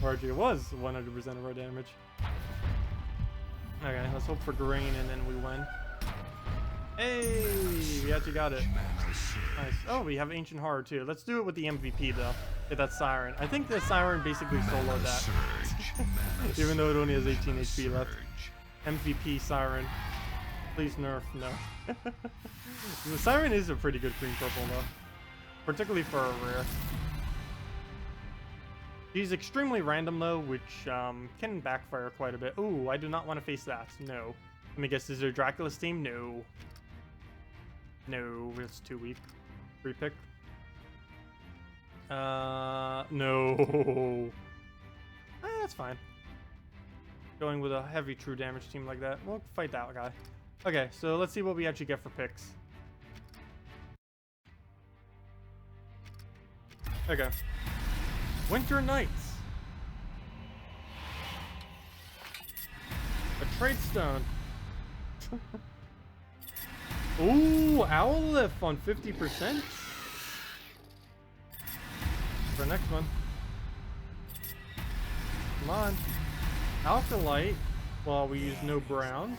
Or actually it was 100% of our damage. Okay, let's hope for green and then we win. Hey, we actually got it. Nice. Oh, we have Ancient Horror too. Let's do it with the MVP though. Get that Siren. I think the Siren basically soloed that. Even though it only has 18 HP left. MVP Siren. Please nerf, no. The Siren is a pretty good green purple though. Particularly for a rare. She's extremely random though, which can backfire quite a bit. Ooh, I do not want to face that. No. Let me guess, is there Dracula's team? No. No, it's too weak. Free pick. No. That's fine. Going with a heavy true damage team like that. We'll fight that guy. Okay, so let's see what we actually get for picks. Okay. Winter Nights. A trade stone. Ooh, Owlliff on 50%. For next one. Come on. Alkalite. Well, we use no browns.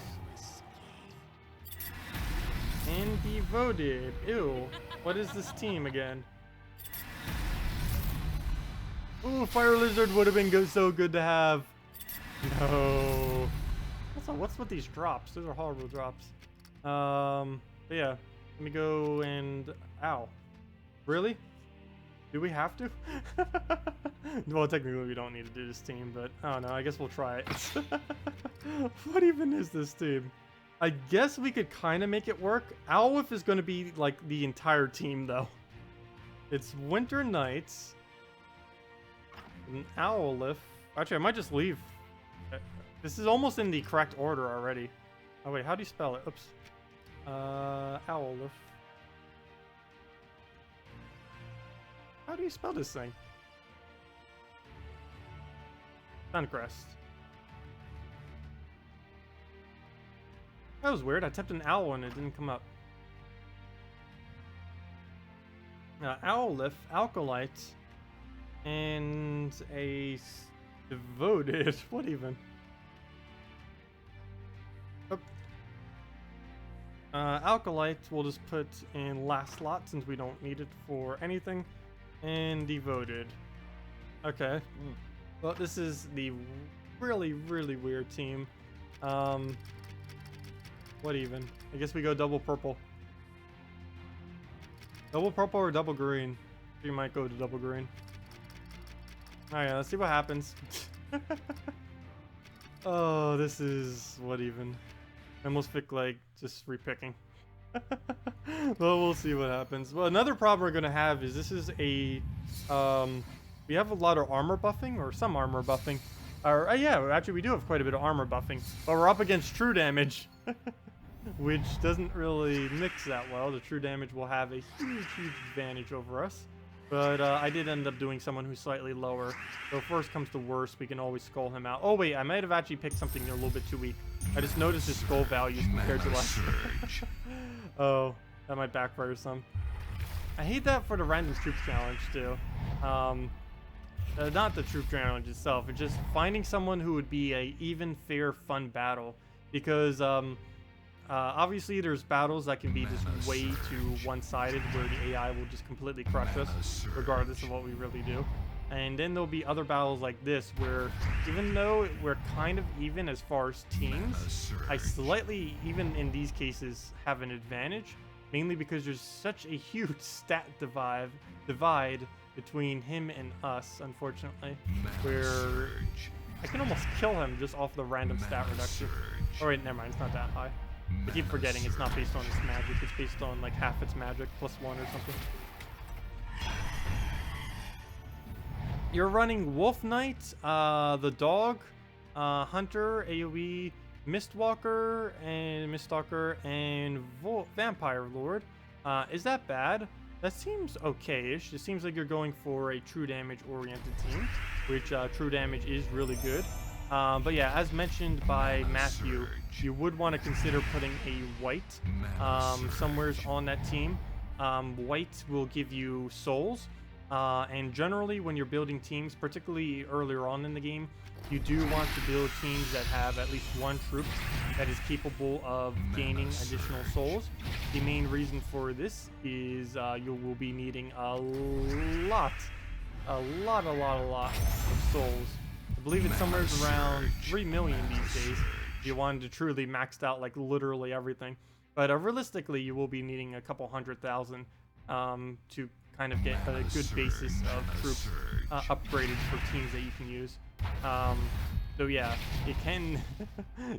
And devoted. Ew. What is this team again? Ooh, Fire Lizard would have been so good to have. No. What's with these drops? Those are horrible drops. But yeah. Let me go and... Ow. Really? Do we have to? Well, technically we don't need to do this team, but I don't know. I guess we'll try it. What even is this team? I guess we could kind of make it work. Owlliff is going to be like the entire team, though. It's winter nights. An Owlif. Actually, I might just leave. This is almost in the correct order already. Oh wait, how do you spell it? Oops. Owlif. How do you spell this thing? Suncrest. That was weird. I typed an owl and it didn't come up. Owlif, Alkalite, and a devoted. What even? Oh. Alkalite we'll just put in last slot since we don't need it for anything. And devoted. Okay. Well, this is the really, really weird team. What even? I guess we go double purple. Double purple or double green? We might go to double green. Alright, let's see what happens. Oh, this is... what even? I almost feel like just repicking. Well, we'll see what happens. Well, another problem we're going to have is this is a... we have a lot of armor buffing, or some armor buffing. Or, yeah, actually we do have quite a bit of armor buffing. But we're up against true damage. Which doesn't really mix that well. The true damage will have a huge, huge advantage over us. But I did end up doing someone who's slightly lower. So if worst comes to worst, we can always skull him out. Oh wait, I might have actually picked something a little bit too weak. I just noticed his skull values compared to last. Oh, that might backfire some. I hate that for the random troop challenge too. Not the troop challenge itself. It's just finding someone who would be a even, fair, fun battle. Because obviously there's battles that can be just way too one-sided where the AI will just completely crush us regardless of what we really do. And then there'll be other battles like this where even though we're kind of even as far as teams, I slightly, even in these cases, have an advantage. Mainly because there's such a huge stat divide between him and us, unfortunately. Where I can almost kill him just off the random stat reduction. Oh wait, never mind, it's not that high. I keep forgetting it's not based on its magic, it's based on like half its magic, +1 or something. You're running Wolf Knight, the Dog, Hunter, AoE, Mistwalker, and Miststalker, and Vampire Lord. Is that bad? That seems okay-ish. It seems like you're going for a true damage-oriented team, which true damage is really good. But yeah, as mentioned by Matthew, you would want to consider putting a white somewheres on that team. White will give you souls, and generally when you're building teams, particularly earlier on in the game, you do want to build teams that have at least one troop that is capable of gaining additional souls. The main reason for this is you will be needing a lot of souls. I believe it's somewhere around 3 million these days if you wanted to truly maxed out like literally everything. But realistically, you will be needing a couple 100,000 to kind of get a good basis of troops upgraded for teams that you can use. So yeah, it can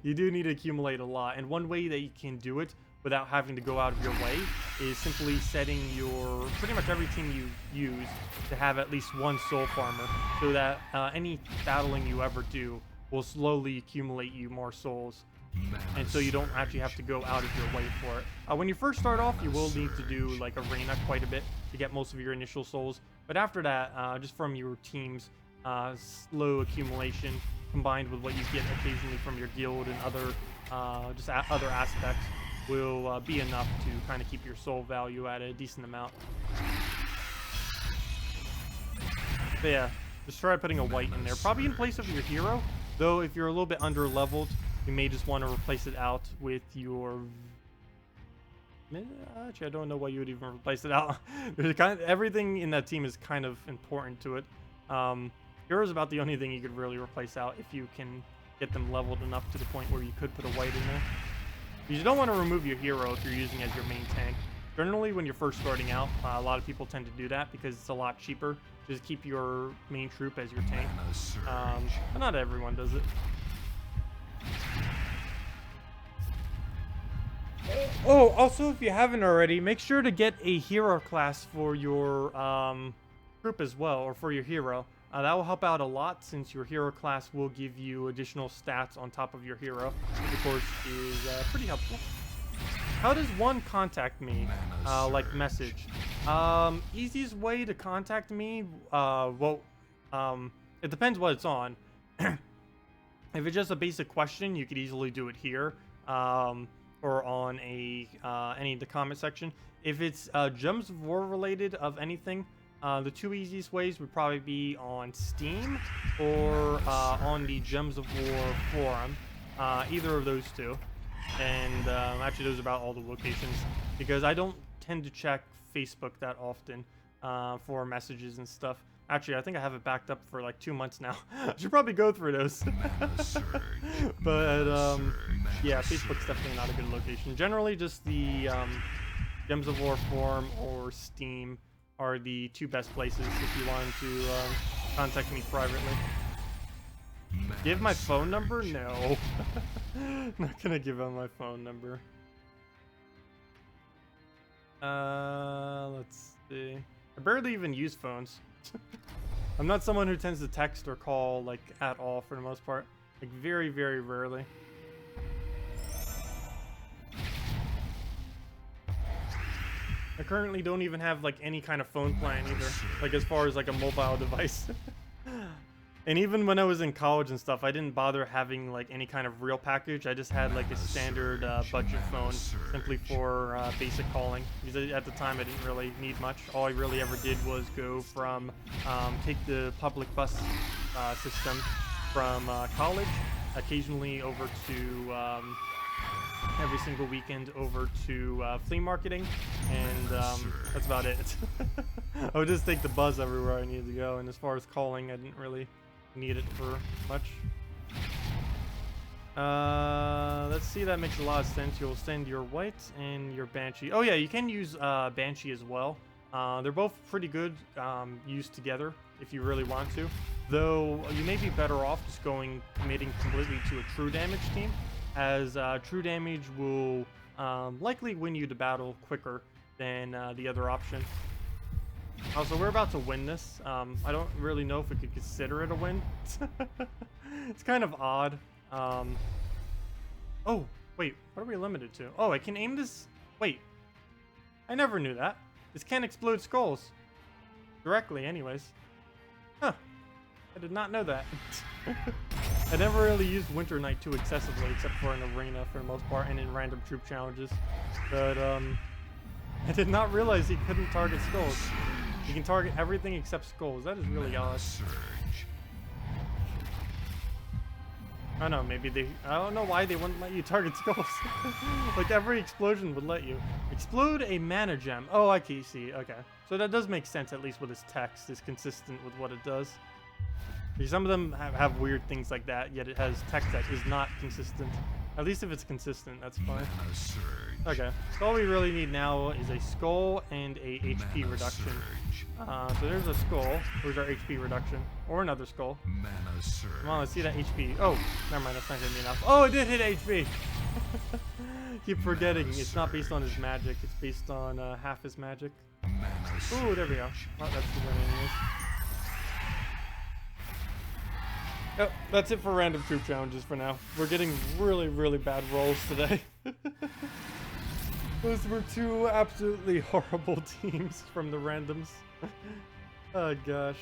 you do need to accumulate a lot, and one way that you can do it without having to go out of your way is simply setting your pretty much every team you use to have at least one soul farmer, so that any battling you ever do will slowly accumulate you more souls, and so you don't actually have to go out of your way for it. When you first start off, you will need to do like arena quite a bit to get most of your initial souls, but after that, just from your team's slow accumulation combined with what you get occasionally from your guild and other other aspects will be enough to kind of keep your soul value at a decent amount. But yeah, just try putting a white in there, probably in place of your hero, though if you're a little bit under leveled, you may just want to replace it out with your... Actually, I don't know why you would even replace it out. Everything in that team is kind of important to it. Hero is about the only thing you could really replace out if you can get them leveled enough to the point where you could put a white in there. You don't want to remove your hero if you're using as your main tank. Generally, when you're first starting out, a lot of people tend to do that because it's a lot cheaper. Just keep your main troop as your tank. But not everyone does it. Oh, also, if you haven't already, make sure to get a hero class for your group as well, or for your hero. That will help out a lot, since your hero class will give you additional stats on top of your hero, which of course is pretty helpful. How does one contact me? Like message. Easiest way to contact me, it depends what it's on. If it's just a basic question, you could easily do it here. Or on any of the comment section. If it's Gems of War related of anything, the two easiest ways would probably be on Steam or on the Gems of War forum. Either of those two. And actually those are about all the locations, because I don't tend to check Facebook that often for messages and stuff. Actually, I think I have it backed up for like 2 months now. I should probably go through those. But yeah, Facebook's definitely not a good location. Generally, just the Gems of War forum or Steam are the two best places if you want to contact me privately. Give my phone number? No. Not gonna give out my phone number. Let's see. I barely even use phones. I'm not someone who tends to text or call like at all for the most part. Like very, very rarely. I currently don't even have like any kind of phone plan either. Like as far as like a mobile device. And even when I was in college and stuff, I didn't bother having like any kind of real package. I just had like a standard budget phone simply for basic calling. Because at the time I didn't really need much. All I really ever did was go from, take the public bus system from college, occasionally over to, every single weekend over to flea marketing, and that's about it. I would just take the bus everywhere I needed to go, and as far as calling, I didn't really need it for much. Let's see, that makes a lot of sense. You'll send your white and your banshee. Oh yeah, you can use banshee as well. They're both pretty good used together if you really want to, though you may be better off just committing completely to a true damage team, as true damage will likely win you the battle quicker than the other option. Also, we're about to win this. I don't really know if we could consider it a win. It's kind of odd. Oh, wait, what are we limited to? Oh, I can aim this? Wait, I never knew that. This can't explode skulls. Directly, anyways. Huh, I did not know that. I never really used Winter Knight too excessively, except for an arena for the most part, and in random troop challenges. But, I did not realize he couldn't target skulls. He can target everything except skulls. That is really odd. I don't know, maybe I don't know why they wouldn't let you target skulls. Like every explosion would let you. Explode a mana gem. Oh, I can see. Okay. So that does make sense, at least with its text. It's consistent with what it does. Because some of them have weird things like that, yet it has text that is not consistent. At least if it's consistent, that's fine. Okay, so all we really need now is a skull and a HP reduction. So there's a skull. Where's our HP reduction? Or another skull. Come on, let's see that HP. Oh, never mind, that's not gonna be enough. Oh, it did hit HP! Keep forgetting, it's not based on his magic, it's based on half his magic. Ooh, there we go. Oh, that's the win anyways. Yep, that's it for random troop challenges for now. We're getting really, really bad rolls today. Those were two absolutely horrible teams from the randoms. Oh gosh.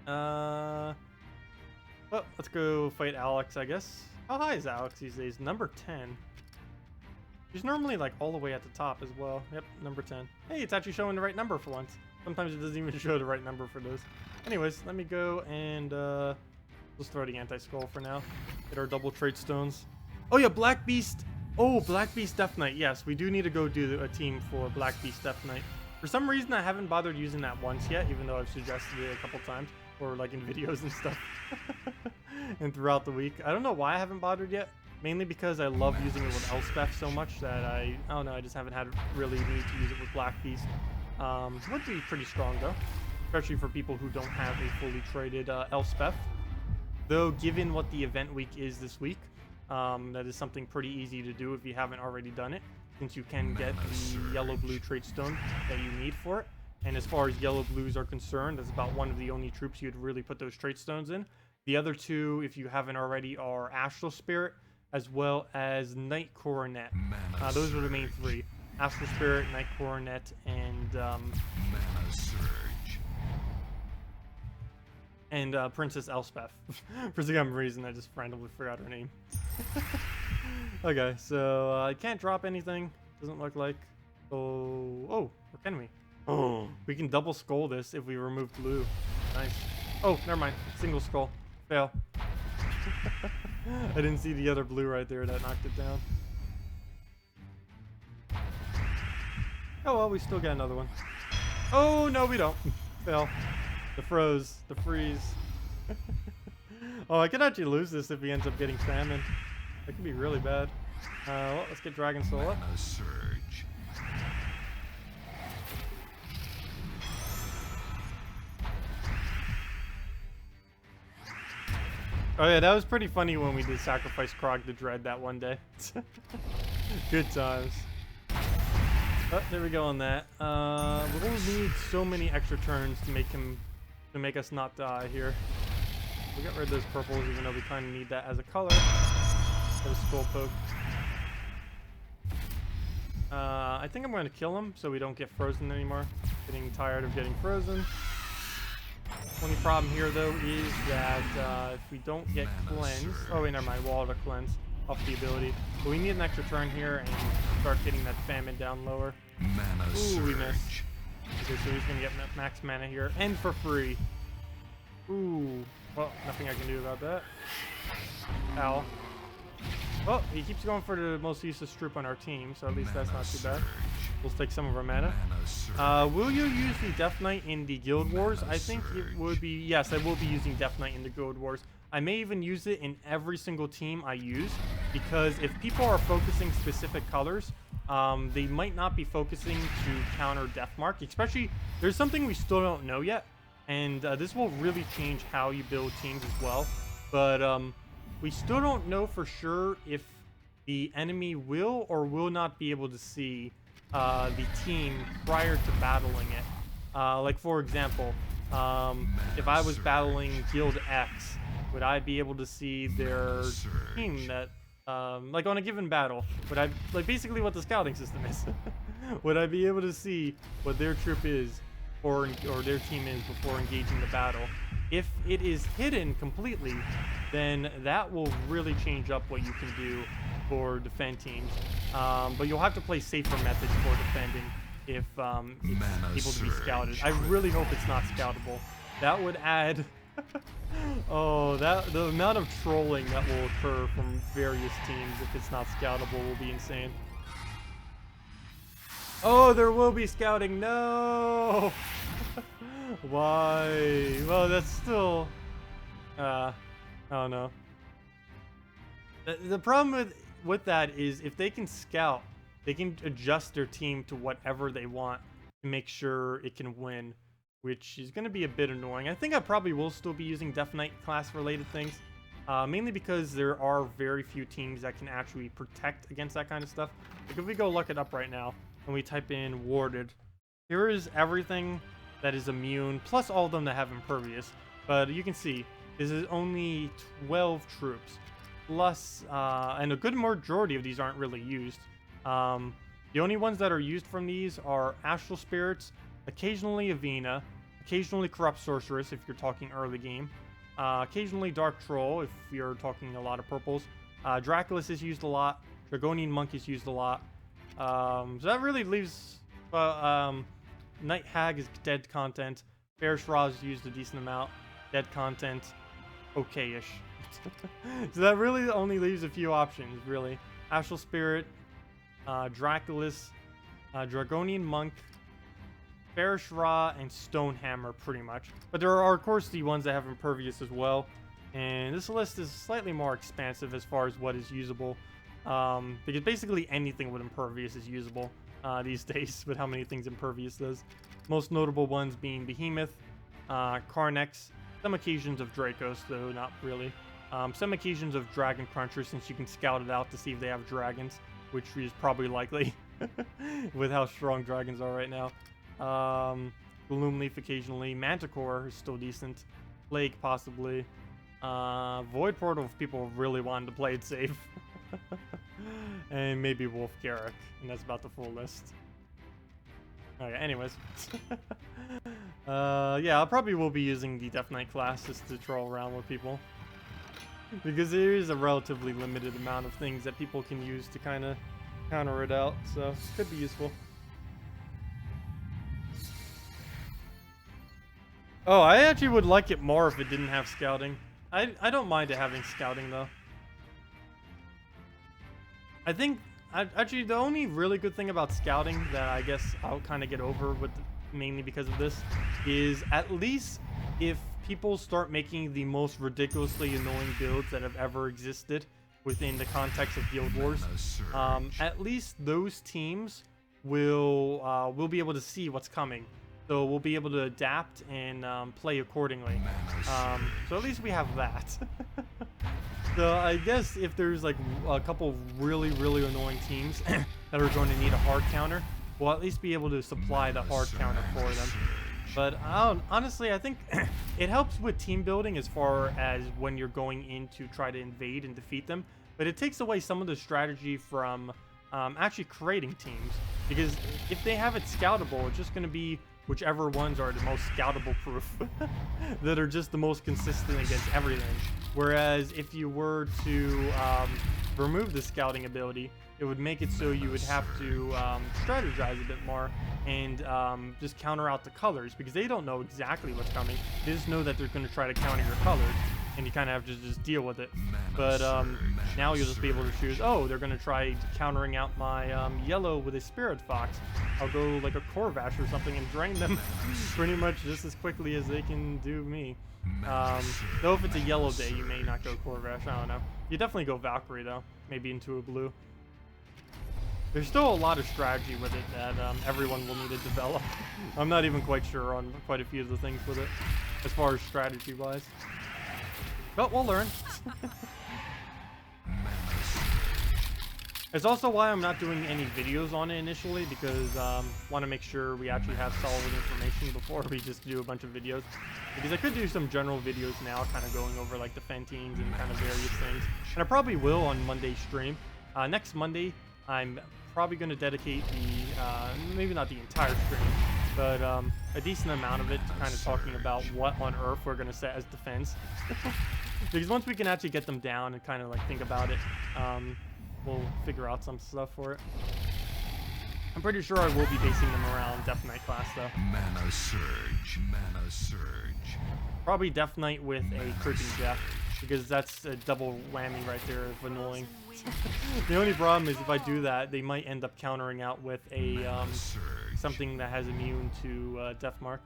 Well, let's go fight Alex, I guess. How high is Alex these days? Number 10. She's normally like all the way at the top as well. Yep, number 10. Hey, it's actually showing the right number for once. Sometimes it doesn't even show the right number for those. Anyways, let me go and let's throw the anti-skull for now. Get our double trait stones. Oh yeah, Black Beast. Oh, Black Beast Deathnight. Yes, we do need to go do a team for Black Beast Deathnight. For some reason, I haven't bothered using that once yet, even though I've suggested it a couple times, or like in videos and stuff, and throughout the week. I don't know why I haven't bothered yet. Mainly because I love using it with Elspeth so much that I don't know, I just haven't had really need to use it with Black Beast. Would be pretty strong though, especially for people who don't have a fully traded Elspeth. Though, given what the event week is this week, That is something pretty easy to do if you haven't already done it, since you can get the yellow-blue trait stone that you need for it. And as far as yellow-blues are concerned, that's about one of the only troops you'd really put those trait stones in. The other two, if you haven't already, are Astral Spirit, as well as Night Coronet. Those are the main three. Astral Spirit, Night Coronet, and Princess Elspeth. For some reason, I just randomly forgot her name. Okay, so I can't drop anything. Doesn't look like. Oh, or can we? Oh, we can double skull this if we remove blue. Nice. Oh, never mind. Single skull. Fail. I didn't see the other blue right there that knocked it down. Oh well, we still got another one. Oh no, we don't. Fail. The froze. The freeze. Oh, I could actually lose this if he ends up getting famine. That could be really bad. Well, let's get Dragon Soul up. Surge. Oh yeah, that was pretty funny when we did Sacrifice Krog the Dread that one day. Good times. Oh, there we go on that. We're gonna need so many extra turns to make us not die here. We'll get rid of those purples, even though we kind of need that as a color. For the skull poke. I think I'm going to kill him so we don't get frozen anymore. Getting tired of getting frozen. Only problem here though is that if we don't get cleansed, oh wait, never mind, wall to cleanse off the ability. But we need an extra turn here and start getting that famine down lower. Ooh, we missed. Okay, so he's gonna get max mana here and for free. Ooh, well, nothing I can do about that. Ow. Well, he keeps going for the most useless troop on our team, so at least that's not too bad. We'll take some of our mana. Will you use the Deathnight in the Guild Wars? I think it would be... Yes, I will be using Deathnight in the Guild Wars. I may even use it in every single team I use, because if people are focusing specific colors, they might not be focusing to counter Deathmark. Especially, there's something we still don't know yet, and this will really change how you build teams as well. But we still don't know for sure if the enemy will or will not be able to see the team prior to battling it. Like for example, if I was battling Guild X, would I be able to see their team that, like on a given battle, would I, like basically what the scouting system is, would I be able to see what their troop is or their team is before engaging the battle? If it is hidden completely, then that will really change up what you can do for defend teams. But you'll have to play safer methods for defending if it's able to be scouted. I really hope it's not scoutable. That would add... oh, the amount of trolling that will occur from various teams if it's not scoutable will be insane. Oh, there will be scouting. No! Why? Well, that's still... I don't know. The problem with that is if they can scout, they can adjust their team to whatever they want to make sure it can win, which is going to be a bit annoying. I think I probably will still be using Deathnight class-related things, mainly because there are very few teams that can actually protect against that kind of stuff. Like if we go look it up right now and we type in Warded, here is everything that is immune, plus all of them that have Impervious. But you can see, this is only 12 troops. Plus, and a good majority of these aren't really used. The only ones that are used from these are Astral Spirits, occasionally Avena, occasionally Corrupt Sorceress if you're talking early game, occasionally Dark Troll if you're talking a lot of purples. Draculus is used a lot, Dragonian Monk is used a lot. So that really leaves... Night Hag is dead content. Bearish Ra is used a decent amount. Dead content, okay-ish. So that really only leaves a few options, really. Astral Spirit, Draculus, Dragonian Monk, Bearish Ra, and Stonehammer, pretty much. But there are, of course, the ones that have Impervious as well. And this list is slightly more expansive as far as what is usable. Because basically anything with Impervious is usable these days, with how many things Impervious does. Most notable ones being Behemoth, Carnex, some occasions of Dracos, though not really. Some occasions of Dragon Cruncher, since you can scout it out to see if they have dragons, which is probably likely with how strong dragons are right now. Gloomleaf occasionally. Manticore is still decent. Plague possibly. Void Portal if people really wanted to play it safe. And maybe Wolf Garrick, and that's about the full list. Okay, anyways. Yeah, I probably will be using the Deathnight class just to troll around with people. Because there is a relatively limited amount of things that people can use to kind of counter it out, so it could be useful. Oh, I actually would like it more if it didn't have scouting. I don't mind it having scouting, though. I think, actually, the only really good thing about scouting that I guess I'll kind of get over with, mainly because of this, is at least if people start making the most ridiculously annoying builds that have ever existed within the context of Guild Wars, at least those teams will be able to see what's coming. So we'll be able to adapt and play accordingly. So at least we have that. So I guess if there's like a couple really annoying teams that are going to need a hard counter, we'll at least be able to supply the hard counter for them. But honestly, I think it helps with team building as far as when you're going in to try to invade and defeat them. But it takes away some of the strategy from actually creating teams. Because if they have it scoutable, it's just going to be whichever ones are the most scoutable proof that are just the most consistent against everything. Whereas if you were to remove the scouting ability, it would make it so you would have to strategize a bit more and just counter out the colors, because they don't know exactly what's coming. They just know that they're going to try to counter your colors, and you kind of have to just deal with it. But now you'll just be able to choose, oh, they're going to try countering out my yellow with a Spirit Fox. I'll go like a Corvash or something and drain them pretty much just as quickly as they can do me. Though if it's a yellow day, you may not go Corvash, I don't know. You definitely go Valkyrie though, maybe into a blue. There's still a lot of strategy with it that everyone will need to develop. I'm not even quite sure on quite a few of the things with it, as far as strategy-wise. But we'll learn. It's also why I'm not doing any videos on it initially, because I want to make sure we actually have solid information before we just do a bunch of videos. Because I could do some general videos now, kind of going over like the Fentines and kind of various things. And I probably will on Monday's stream. Next Monday, I'm probably going to dedicate the, maybe not the entire stream, but a decent amount of it to kind of talking about what on earth we're going to set as defense. Because once we can actually get them down and kind of like think about it, we'll figure out some stuff for it. I'm pretty sure I will be basing them around Deathnight class though. Mana Surge, Mana Surge. Probably Deathnight with a Creeping Death, because that's a double whammy right there of annoying. The only problem is if I do that, they might end up countering out with a something that has immune to Deathmark.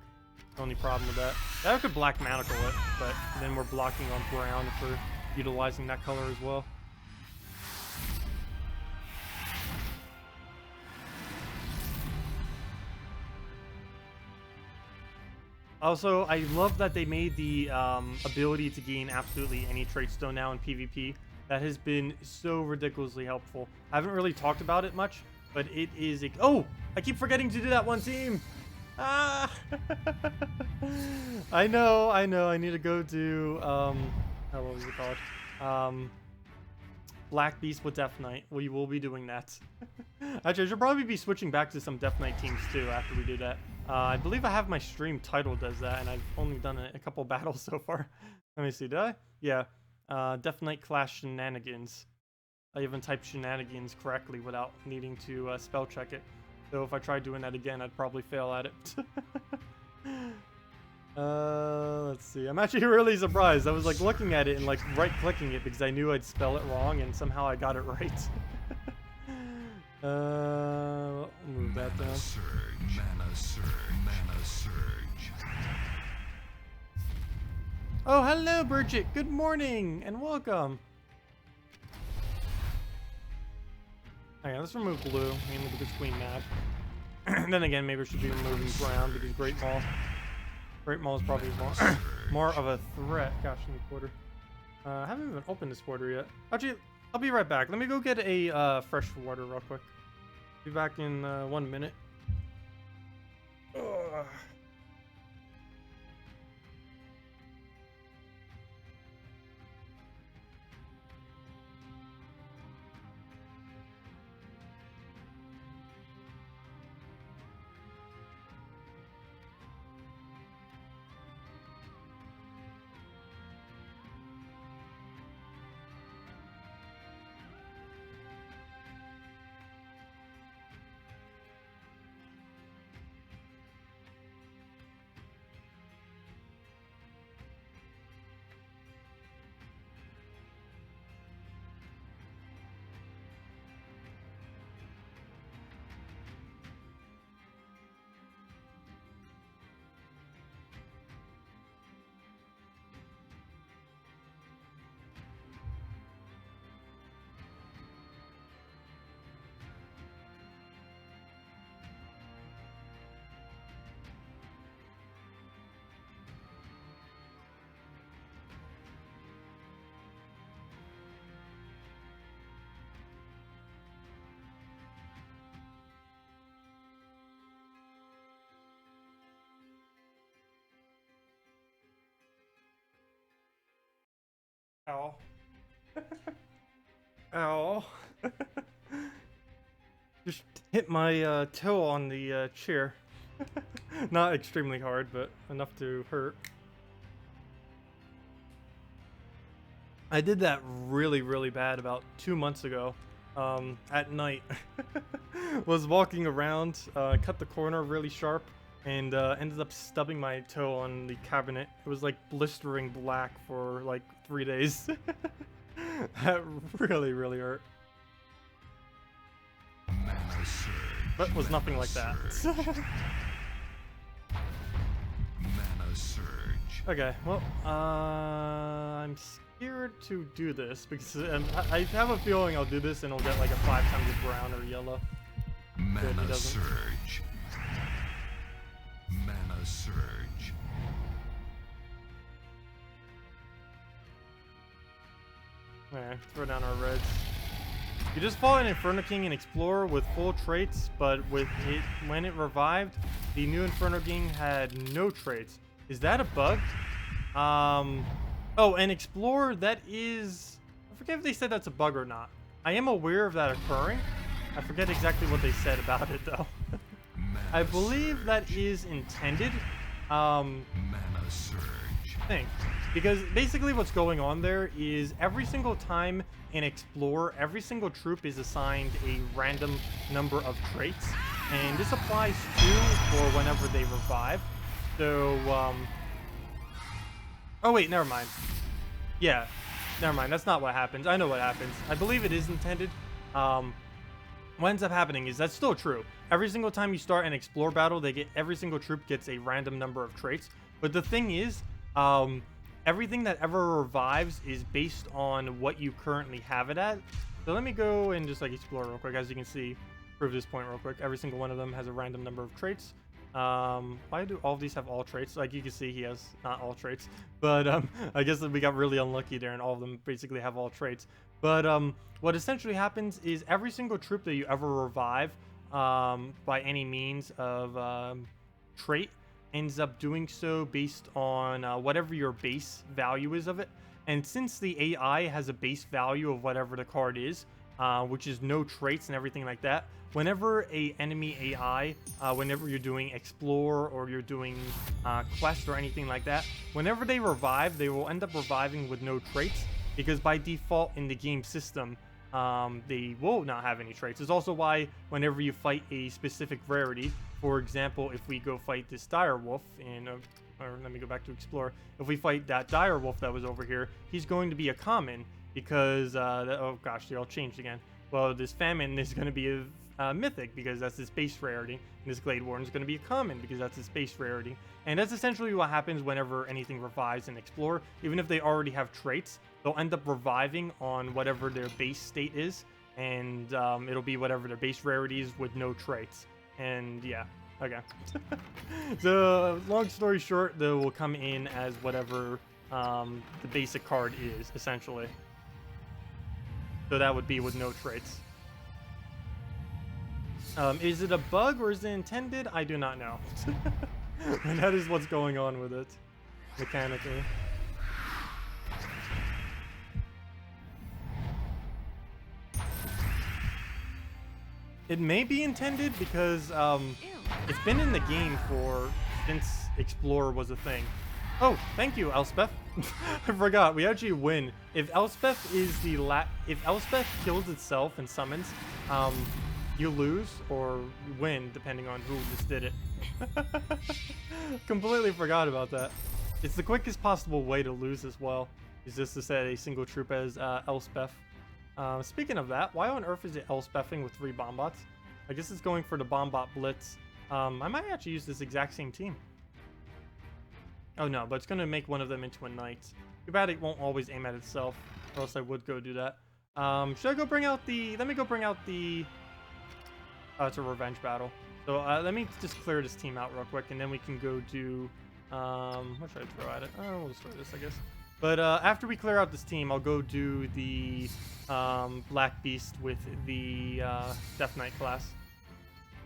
The only problem with that. That could Black Manacle it, but then we're blocking on brown for utilizing that color as well. Also, I love that they made the ability to gain absolutely any trait stone now in PvP. That has been so ridiculously helpful. I haven't really talked about it much, but it is a... Oh! I keep forgetting to do that one team! Ah! I know. I need to go do... what was it called? Black Beast with Deathnight. We will be doing that. Actually, I should probably be switching back to some Deathnight teams too after we do that. I believe I have my stream title does that, and I've only done a couple battles so far. Let me see, did I? Yeah. Deathnight class Shenanigans. I even typed Shenanigans correctly without needing to spell check it. So if I tried doing that again, I'd probably fail at it. Let's see. I'm actually really surprised. I was like looking at it and like right-clicking it because I knew I'd spell it wrong, and somehow I got it right. I'll move that down. Mana Surge, Mana Surge. Oh, hello, Bridget. Good morning and welcome. Okay, let's remove blue, mainly because Queen mad. Then again, maybe we should be removing brown because Great Maul. Great Maul is probably more of a threat. Gosh, in the quarter. I haven't even opened this water yet. Actually, I'll be right back. Let me go get a fresh water real quick. Be back in 1 minute. Ugh. Ow. Ow. Just hit my toe on the chair. Not extremely hard, but enough to hurt. I did that really, really bad about 2 months ago. At night. Was walking around, cut the corner really sharp, and ended up stubbing my toe on the cabinet. It was like blistering black for like 3 days. That really, really hurt. Mana surge. But was nothing like that. Mana surge. Okay, well, I'm scared to do this because I have a feeling I'll do this and I'll get like a 5 times a brown or yellow. Mana surge. Mana surge. Alright, throw down our reds. You just fought an Inferno King and Explorer with full traits, but with it when it revived, the new Inferno King had no traits. Is that a bug? Oh, and Explorer, that is... I forget if they said that's a bug or not. I am aware of that occurring. I forget exactly what they said about it, though. I believe that is intended. Mana surge. Thing. Because basically what's going on there is every single time in Explorer, every single troop is assigned a random number of traits. And this applies to or whenever they revive. So, oh wait, never mind. Yeah, never mind. That's not what happens. I know what happens. I believe it is intended. What ends up happening is that's still true. Every single time you start an Explore battle, every single troop gets a random number of traits. But the thing is, everything that ever revives is based on what you currently have it at. So let me go and just like explore real quick. As you can see, prove this point real quick. Every single one of them has a random number of traits. Why do all of these have all traits? Like you can see, he has not all traits. But I guess that we got really unlucky there, and all of them basically have all traits. But what essentially happens is every single troop that you ever revive by any means of trait ends up doing so based on whatever your base value is of it. And since the AI has a base value of whatever the card is, which is no traits and everything like that, whenever a enemy AI, whenever you're doing Explore or you're doing Quest or anything like that, whenever they revive, they will end up reviving with no traits, because by default in the game system, they will not have any traits. It's also why whenever you fight a specific rarity, for example, if we go fight this direwolf in, or let me go back to Explore, if we fight that direwolf that was over here, he's going to be a common, because, oh gosh, they all changed again. Well, this famine is going to be a mythic, because that's his base rarity, and this Glade Warden is going to be a common, because that's his base rarity. And that's essentially what happens whenever anything revives in Explore. Even if they already have traits, they'll end up reviving on whatever their base state is, and it'll be whatever their base rarity is with no traits. And yeah, okay. So long story short, they will come in as whatever the basic card is, essentially. So that would be with no traits. Is it a bug or is it intended? I do not know. And that is what's going on with it, mechanically. It may be intended because it's been in the game since Explorer was a thing. Oh, thank you, Elspeth. I forgot. We actually win. If Elspeth is if Elspeth kills itself and summons, you lose or you win depending on who just did it. Completely forgot about that. It's the quickest possible way to lose as well. Is just to set a single troop as Elspeth. Speaking of that, why on earth is it Elspething with 3 Bombots? I guess it's going for the Bombot Blitz. I might actually use this exact same team. Oh no, but it's going to make one of them into a Knight. Too bad it won't always aim at itself, or else I would go do that. Should I go bring out the... Let me go bring out the... it's a revenge battle. So let me just clear this team out real quick, and then we can go do... what should I throw at it? Oh, we'll just throw this, I guess. But after we clear out this team, I'll go do the Black Beast with the Deathnight class.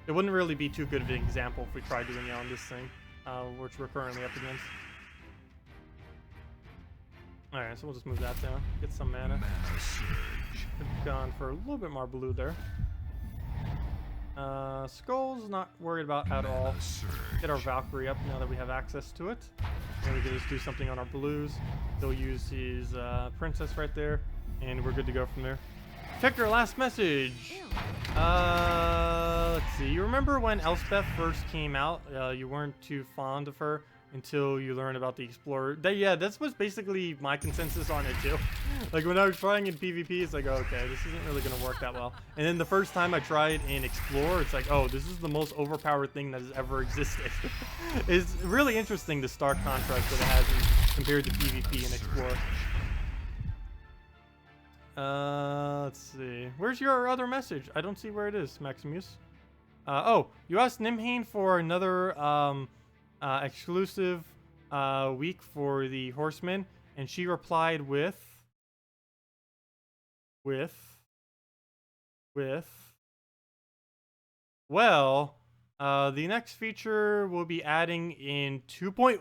It wouldn't really be too good of an example if we tried doing it on this thing, which we're currently up against. Alright, so we'll just move that down. Get some mana. Could've gone for a little bit more blue there. Skulls, not worried about at all. Get our Valkyrie up now that we have access to it. And we can just do something on our blues. He'll use his princess right there, and we're good to go from there. Check your last message. Let's see. You remember when Elspeth first came out? You weren't too fond of her until you learned about the Explorer. Yeah, that was basically my consensus on it too. Like when I was trying in PvP, it's like, oh, okay, this isn't really gonna work that well. And then the first time I tried in Explorer, it's like, oh, this is the most overpowered thing that has ever existed. It's really interesting the stark contrast that it has compared to PvP and Explorer. Let's see. Where's your other message? I don't see where it is, Maximus. Oh, you asked Nimhane for another exclusive week for the Horsemen, and she replied with well, the next feature we'll be adding in 2.0.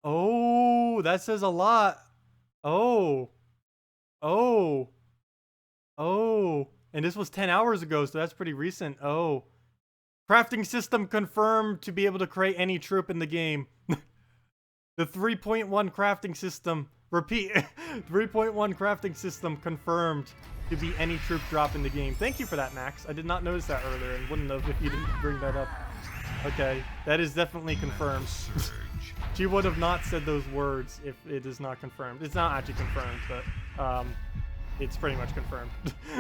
Oh, that says a lot. Oh, and this was 10 hours ago, so that's pretty recent. Oh, crafting system confirmed to be able to create any troop in the game. The 3.1 crafting system, repeat, 3.1 crafting system confirmed to be any troop drop in the game. Thank you for that, Max. I did not notice that earlier and wouldn't have if you didn't bring that up. Okay, that is definitely confirmed. She would have not said those words if it is not confirmed. It's not actually confirmed, but it's pretty much confirmed.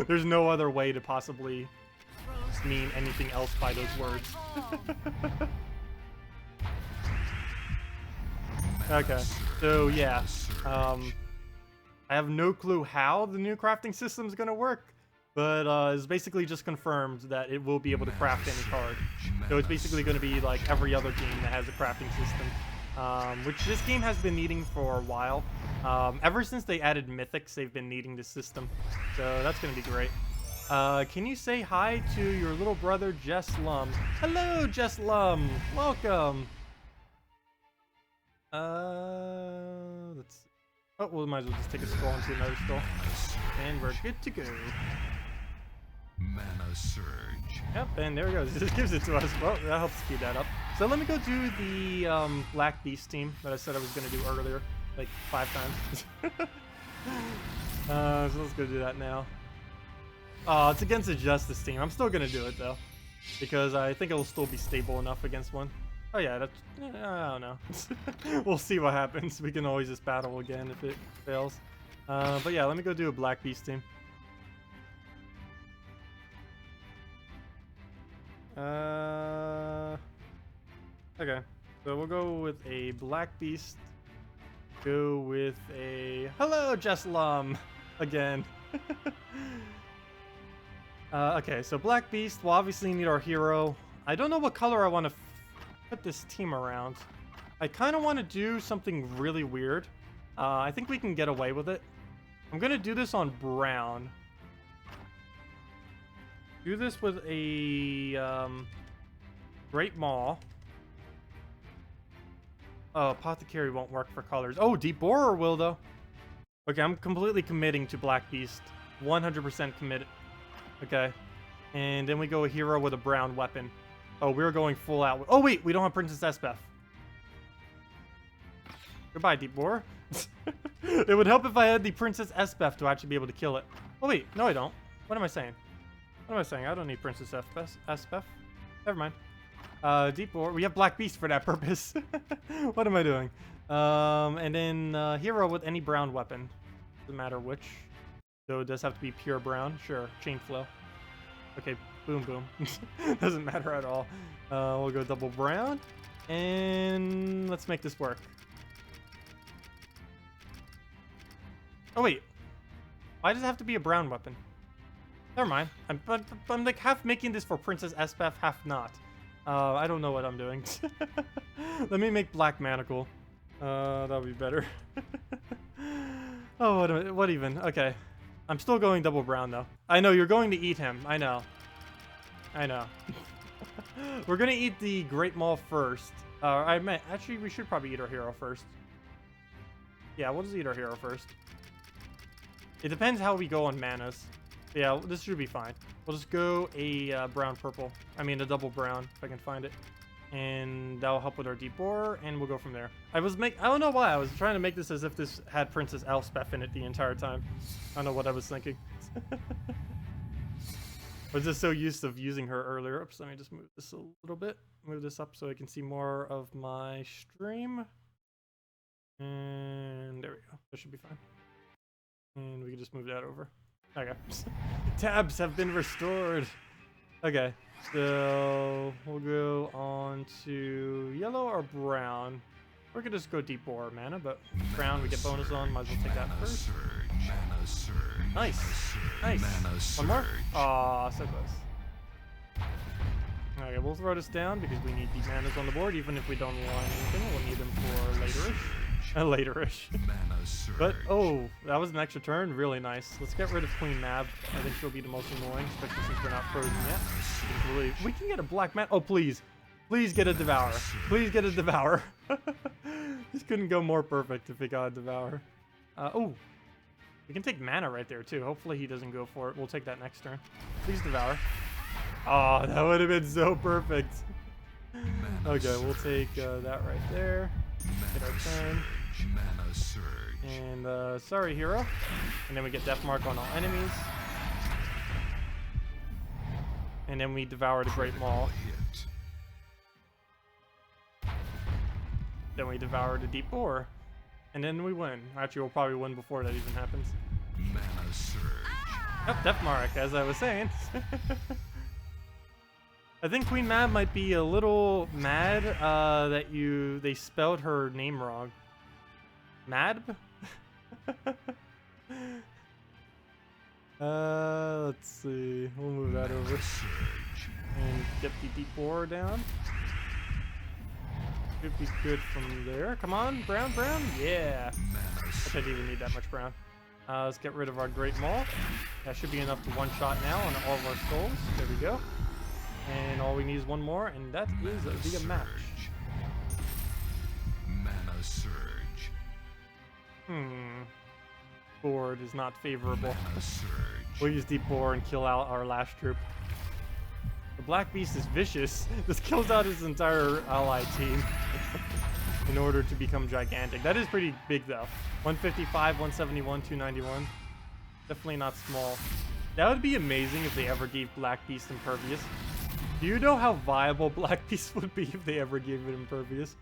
There's no other way to possibly mean anything else by those words. Okay, so yeah, I have no clue how the new crafting system is going to work, but it's basically just confirmed that it will be able to craft any card. So it's basically going to be like every other game that has a crafting system, which this game has been needing for a while. Ever since they added Mythics, they've been needing this system, so that's going to be great. Can you say hi to your little brother, Jess Lum? Hello, Jess Lum! Welcome! Let's see. Oh, well, we might as well just take a scroll into another scroll. And we're good to go. Mana Surge. Yep, and there we go. This gives it to us. Well, that helps speed that up. So let me go do the Black Beast team that I said I was going to do earlier, like 5 times. So let's go do that now. Oh, it's against the Justice team. I'm still going to do it, though, because I think it'll still be stable enough against one. Oh yeah, that's, I don't know. We'll see what happens. We can always just battle again if it fails. But yeah, let me go do a Black Beast team. Okay, so we'll go with a Black Beast. Go with a hello, Jess Lum, again. Okay, so Black Beast. We'll obviously need our hero. I don't know what color I want to put this team around. I kind of want to do something really weird. I think we can get away with it. I'm going to do this on brown. Do this with a Great Maw. Oh, Apothecary won't work for colors. Oh, Deep Borer will, though. Okay, I'm completely committing to Black Beast. 100% committed. Okay. And then we go a hero with a brown weapon. Oh, we're going full out. Oh, wait, we don't have Princess Esbeth. Goodbye, Deep Borer. It would help if I had the Princess Esbeth to actually be able to kill it. Oh, wait, no, I don't. What am I saying? What am I saying? I don't need Princess Esbeth. Never mind. Deep Borer. We have Black Beast for that purpose. What am I doing? And then hero with any brown weapon. Doesn't matter which. Though it does have to be pure brown. Sure. Chain flow. Okay. Boom, boom. Doesn't matter at all. We'll go double brown. And let's make this work. Oh, wait. Why does it have to be a brown weapon? Never mind. I'm like half making this for Princess Esbeth, half not. I don't know what I'm doing. Let me make Black Manacle. That'll be better. Oh, what even? Okay. I'm still going double brown, though. I know, you're going to eat him. I know. I know. We're going to eat the Great Maw first. Actually, we should probably eat our hero first. Yeah, we'll just eat our hero first. It depends how we go on manas. Yeah, this should be fine. We'll just go a brown-purple. I mean, a double brown, if I can find it. And that'll help with our Deep Borer, and we'll go from there. I don't know why. I was trying to make this as if this had Princess Elspeth in it the entire time. I don't know what I was thinking. I was just so used to using her earlier. Oops, let me just move this a little bit. Move this up so I can see more of my stream. And there we go. That should be fine. And we can just move that over. Okay. Tabs have been restored. Okay. So we'll go on to yellow or brown. We're gonna just go Deep Borer mana, but brown we get bonus on. Might as well take that first. Nice. Nice. One more? Aw, so close. Okay, we'll throw this down because we need the manas on the board. Even if we don't align anything, we'll need them for laterish. But, oh, that was an extra turn. Really nice. Let's get rid of Queen Mab. I think she'll be the most annoying, especially since we're not frozen yet. We can get a black man. Oh, please. Please get a Devour. Please get a Devour. This couldn't go more perfect if it got a Devour. Oh, we can take mana right there, too. Hopefully he doesn't go for it. We'll take that next turn. Please Devour. Oh, that would have been so perfect. Okay, we'll take that right there. Get our turn. And sorry, hero. And then we get Death Mark on all enemies. And then we devour the Great Maw. Then we devour the Deep Borer. And then we win. Actually, we'll probably win before that even happens. Yep, Death Mark, as I was saying. I think Queen Mab might be a little mad that they spelled her name wrong. Mad? Let's see. We'll move that over. And get the Deep Borer down. Should be good from there. Come on, brown. Yeah. I didn't even need that much brown. Let's get rid of our Great Maw. That should be enough to one-shot now on all of our skulls. There we go. And all we need is one more, and that is the match. Mana Surge. Board is not favorable. Mana Surge. We'll use Deep Borer and kill out our last troop. The Black Beast is vicious. This kills out his entire ally team in order to become gigantic. That is pretty big, though. 155, 171, 291. Definitely not small. That would be amazing if they ever gave Black Beast Impervious. Do you know how viable Black Beast would be if they ever gave it Impervious?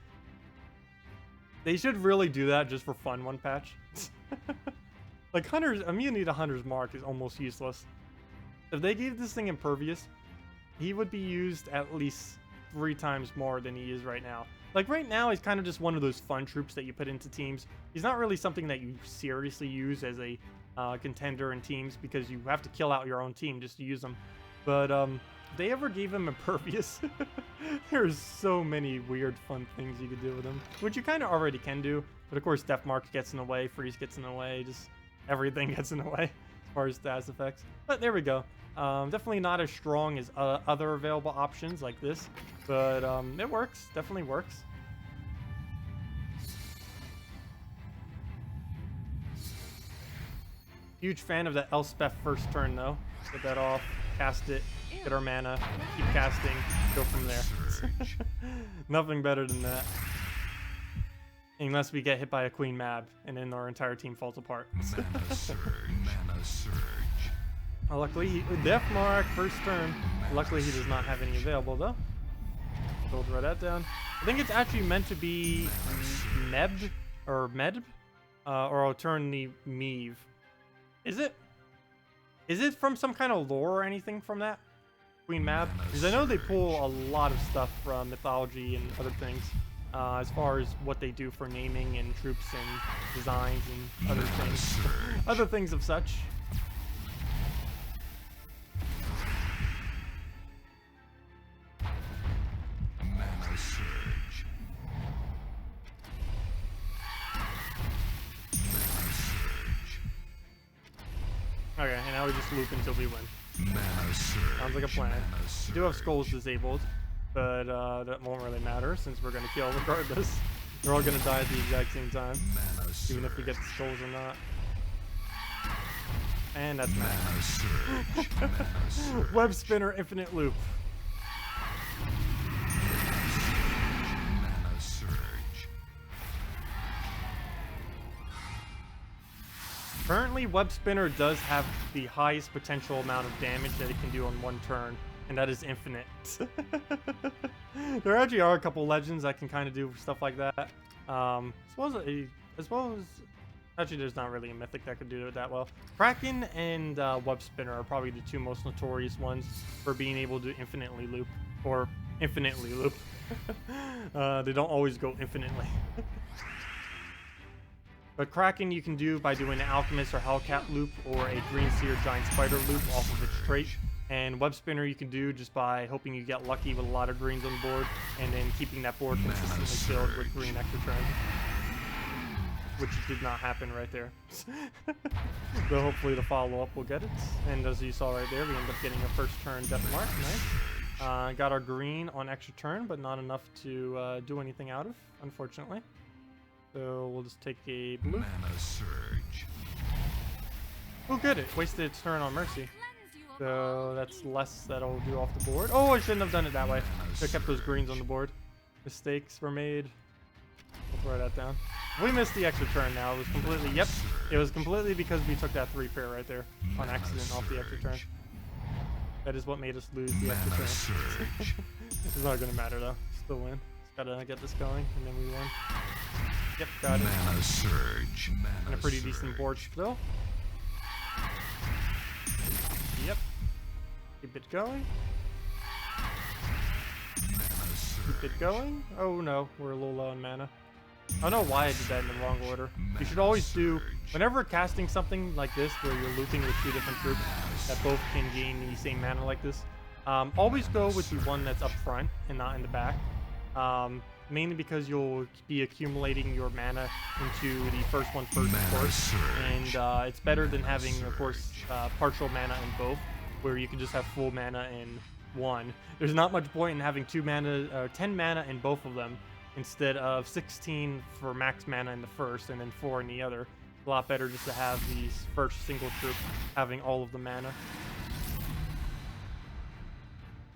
They should really do that just for fun one patch. Like Hunter's immunity to Hunter's Mark is almost useless. If they gave this thing Impervious, he would be used at least 3 times more than he is right now. Like right now, he's kind of just one of those fun troops that you put into teams. He's not really something that you seriously use as a contender in teams because you have to kill out your own team just to use them. But if they ever gave him Impervious, There's so many weird, fun things you could do with him, which you kind of already can do. But of course, Death Mark gets in the way, Freeze gets in the way, just everything gets in the way as far as status effects. But there we go. Definitely not as strong as other available options like this, but it works. Definitely works. Huge fan of that Elspeth first turn though. Get that off, cast it, get our mana, keep casting, go from there. Nothing better than that. Unless we get hit by a Queen Mab and then our entire team falls apart. Mana surge. Mana surge. Luckily, Death Mark first turn. Luckily, he does not have any available though. Build right that down. I think it's actually meant to be Meb or Medb, or I'll turn the Meave. Is it? Is it from some kind of lore or anything from that? Queen Mab? Because I know they pull a lot of stuff from mythology and other things, as far as what they do for naming and troops and designs and other things. Other things of such. Mana surge. Mana surge. Okay, and now we just loop until we win. Mana surge. Sounds like a plan. Mana We do have surge. skulls disabled, but that won't really matter since we're gonna kill regardless. They're all gonna die at the exact same time, Mana even if we get the surge. skulls or not. And that's Mana mana. surge. Mana surge. Web spinner, infinite loop. Mana surge. Currently, Web Spinner does have the highest potential amount of damage that it can do on one turn, and that is infinite. There actually are a couple legends that can kind of do stuff like that. As well as actually, there's not really a mythic that could do it that well. Kraken and Web Spinner are probably the two most notorious ones for being able to infinitely loop, or infinitely loop. They don't always go infinitely. But Kraken you can do by doing an Alchemist or Hellcat loop or a Green Seer Giant Spider loop off of its trait. And Web Spinner you can do just by hoping you get lucky with a lot of greens on the board and then keeping that board consistently filled with green extra turns. Which did not happen right there. But hopefully the follow-up will get it. And as you saw right there, we end up getting a first turn Death Mark. Nice. Got our green on extra turn, but not enough to do anything out of, unfortunately. So we'll just take a blue. Mana surge. Oh, good. It wasted its turn on Mercy. So that's less that'll do off the board. Oh, I shouldn't have done it that way. Should have kept those greens on the board. Mistakes were made. We'll throw that down. We missed the extra turn now. It was completely, yep. It was completely because we took that 3-pair right there on accident off the extra turn. That is what made us lose the extra Mana turn. surge. It's not going to matter though. Still win. Just gotta get this going and then we win. Yep, got it. Mana surge. And Mana a pretty decent surge. board still. Yep. Keep it going. Mana surge. Keep it going. Oh no, we're a little low on mana. I don't know why I did that in the wrong order. You should always do, whenever casting something like this, where you're looping with two different troops that both can gain the same mana like this, always go with the one that's up front and not in the back. Mainly because you'll be accumulating your mana into the first one first, of course. And it's better than having, of course, partial mana in both, where you can just have full mana in one. There's not much point in having 10 mana in both of them, instead of 16 for max mana in the first and then 4 in the other. It's a lot better just to have the first single troop having all of the mana.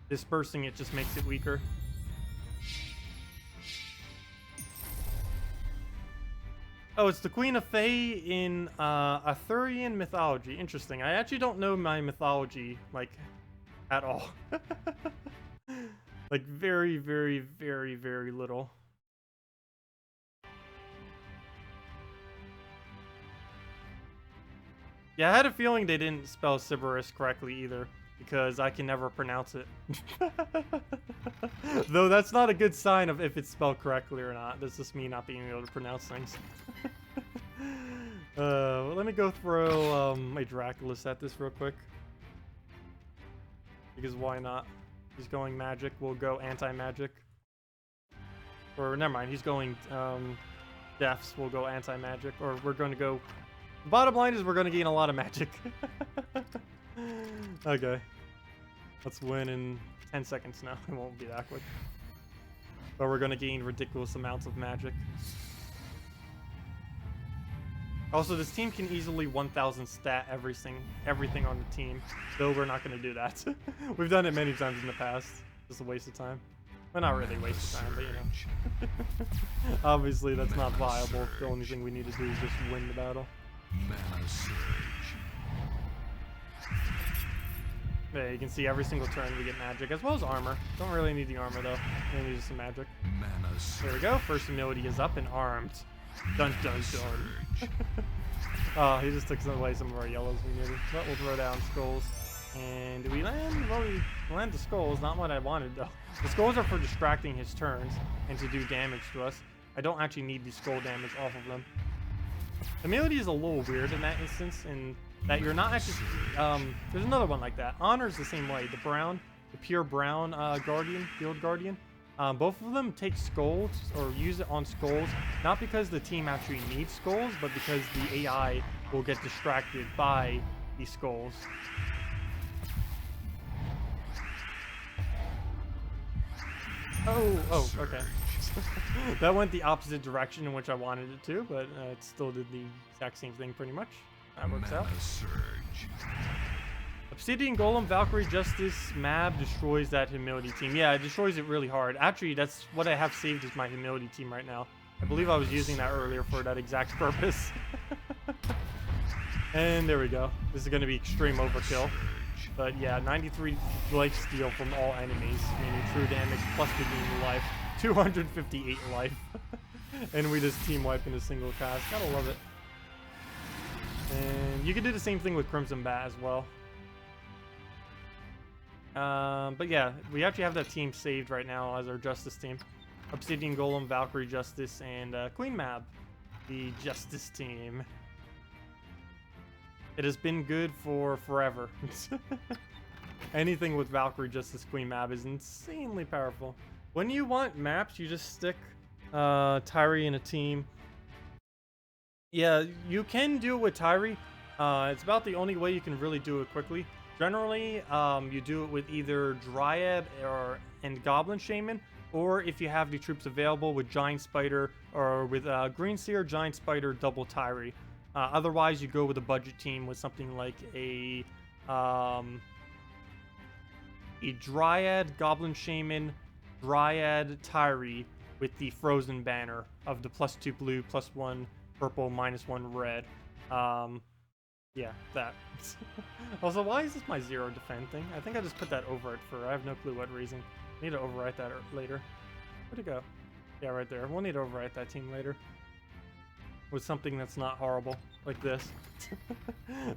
Dispersing it just makes it weaker. Oh, it's the Queen of Fae in Arthurian mythology. Interesting. I actually don't know my mythology, like, at all. Like, very, very, very, very little. Yeah, I had a feeling they didn't spell Sybaris correctly either, because I can never pronounce it. Though that's not a good sign of if it's spelled correctly or not. That's just me not being able to pronounce things. Well, let me go throw a Draculus at this real quick. Because why not? He's going magic. We'll go anti-magic. Or never mind. He's going deaths. We'll go anti-magic. Or we're going to go. The bottom line is we're going to gain a lot of magic. Okay. Let's win in 10 seconds now. It won't be that quick. But we're going to gain ridiculous amounts of magic. Also, this team can easily 1000 stat everything on the team, though we're not going to do that. We've done it many times in the past. Just a waste of time. Well, not really a waste of time, but you know. Obviously, that's not viable. The only thing we need to do is just win the battle. Mana surge. Yeah, you can see every single turn we get magic, as well as armor. Don't really need the armor, though. We need just some magic. Mana surge. There we go. First ability is up and armed. Dun dun dun. Oh, he just took away some of our yellows we needed. But we'll throw down skulls. And do we land? Well, we land the skulls. Not what I wanted, though. The skulls are for distracting his turns and to do damage to us. I don't actually need the skull damage off of them. Ability is a little weird in that instance, in that you're not actually... there's another one like that. Honor's the same way. The pure brown guardian, field guardian. Both of them take skulls, or use it on skulls, not because the team actually needs skulls, but because the AI will get distracted by the skulls. Oh, okay. That went the opposite direction in which I wanted it to, but it still did the exact same thing pretty much. That works out. Surge. Obsidian Golem, Valkyrie, Justice, Mab destroys that humility team. Yeah, it destroys it really hard. Actually, that's what I have saved as my humility team right now. I believe I was using that earlier for that exact purpose. And there we go. This is going to be extreme overkill. But yeah, 93 life steal from all enemies, meaning true damage plus the gain life. 258 life. And we just team wipe in a single cast. Gotta love it. And you can do the same thing with Crimson Bat as well. But yeah, we actually have that team saved right now as our Justice team. Obsidian Golem, Valkyrie, Justice, and Queen Mab. The Justice team. It has been good for forever. Anything with Valkyrie, Justice, Queen Mab is insanely powerful. When you want maps, you just stick Tyree in a team. Yeah, you can do it with Tyree. It's about the only way you can really do it quickly. Generally, you do it with either Dryad and Goblin Shaman, or if you have the troops available with Giant Spider, or with Green Seer, Giant Spider, double Tyree. Otherwise, you go with a budget team with something like a Dryad, Goblin Shaman, Dryad, Tyree with the Frozen Banner of the +2 blue, +1 purple, -1 red. Yeah, that. Also, why is this my 0 defend thing? I think I just put that over it for, I have no clue what reason. I need to overwrite that later. Where'd it go? Yeah, right there. We'll need to overwrite that team later. With something that's not horrible, like this.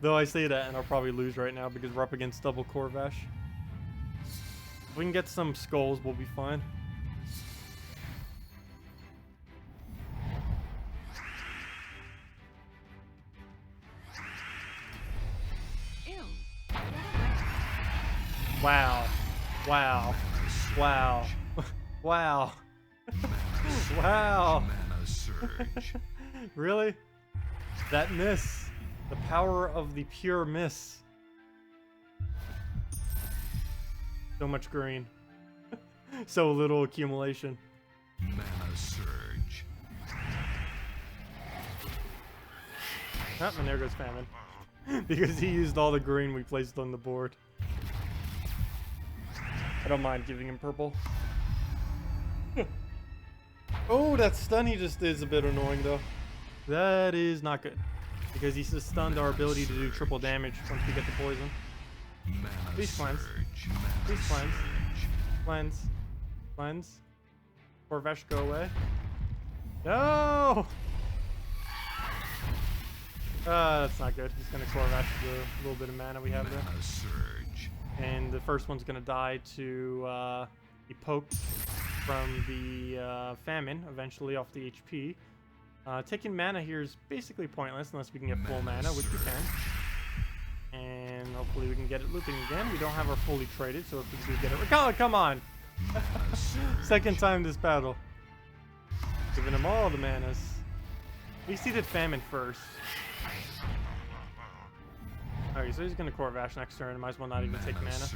Though I say that and I'll probably lose right now because we're up against double Corvash. If we can get some skulls, we'll be fine. Wow. Wow. Wow. Wow. Wow. Mana surge. Really? That miss. The power of the pure miss. So much green. So little accumulation. Mana surge. Ah, and there goes Famine. Because he used all the green we placed on the board. I don't mind giving him purple. Oh, that stun he just did is a bit annoying though. That is not good. Because he's just stunned our ability to do triple damage once we get the poison. Please cleanse. Please cleanse. Cleanse. Cleanse. Corvash, go away. No! That's not good. He's gonna Corvash the little bit of mana we have there. And the first one's gonna die to be poked from the famine, eventually off the HP. Taking mana here is basically pointless unless we can get full mana, which we can. And Hopefully we can get it looping again. We don't have our fully traded, so if we do get it... Oh, come on! Second time this battle. Giving him all the manas. At least he did Famine first. Alright, so he's going to Core Vash next turn. Might as well not even take mana.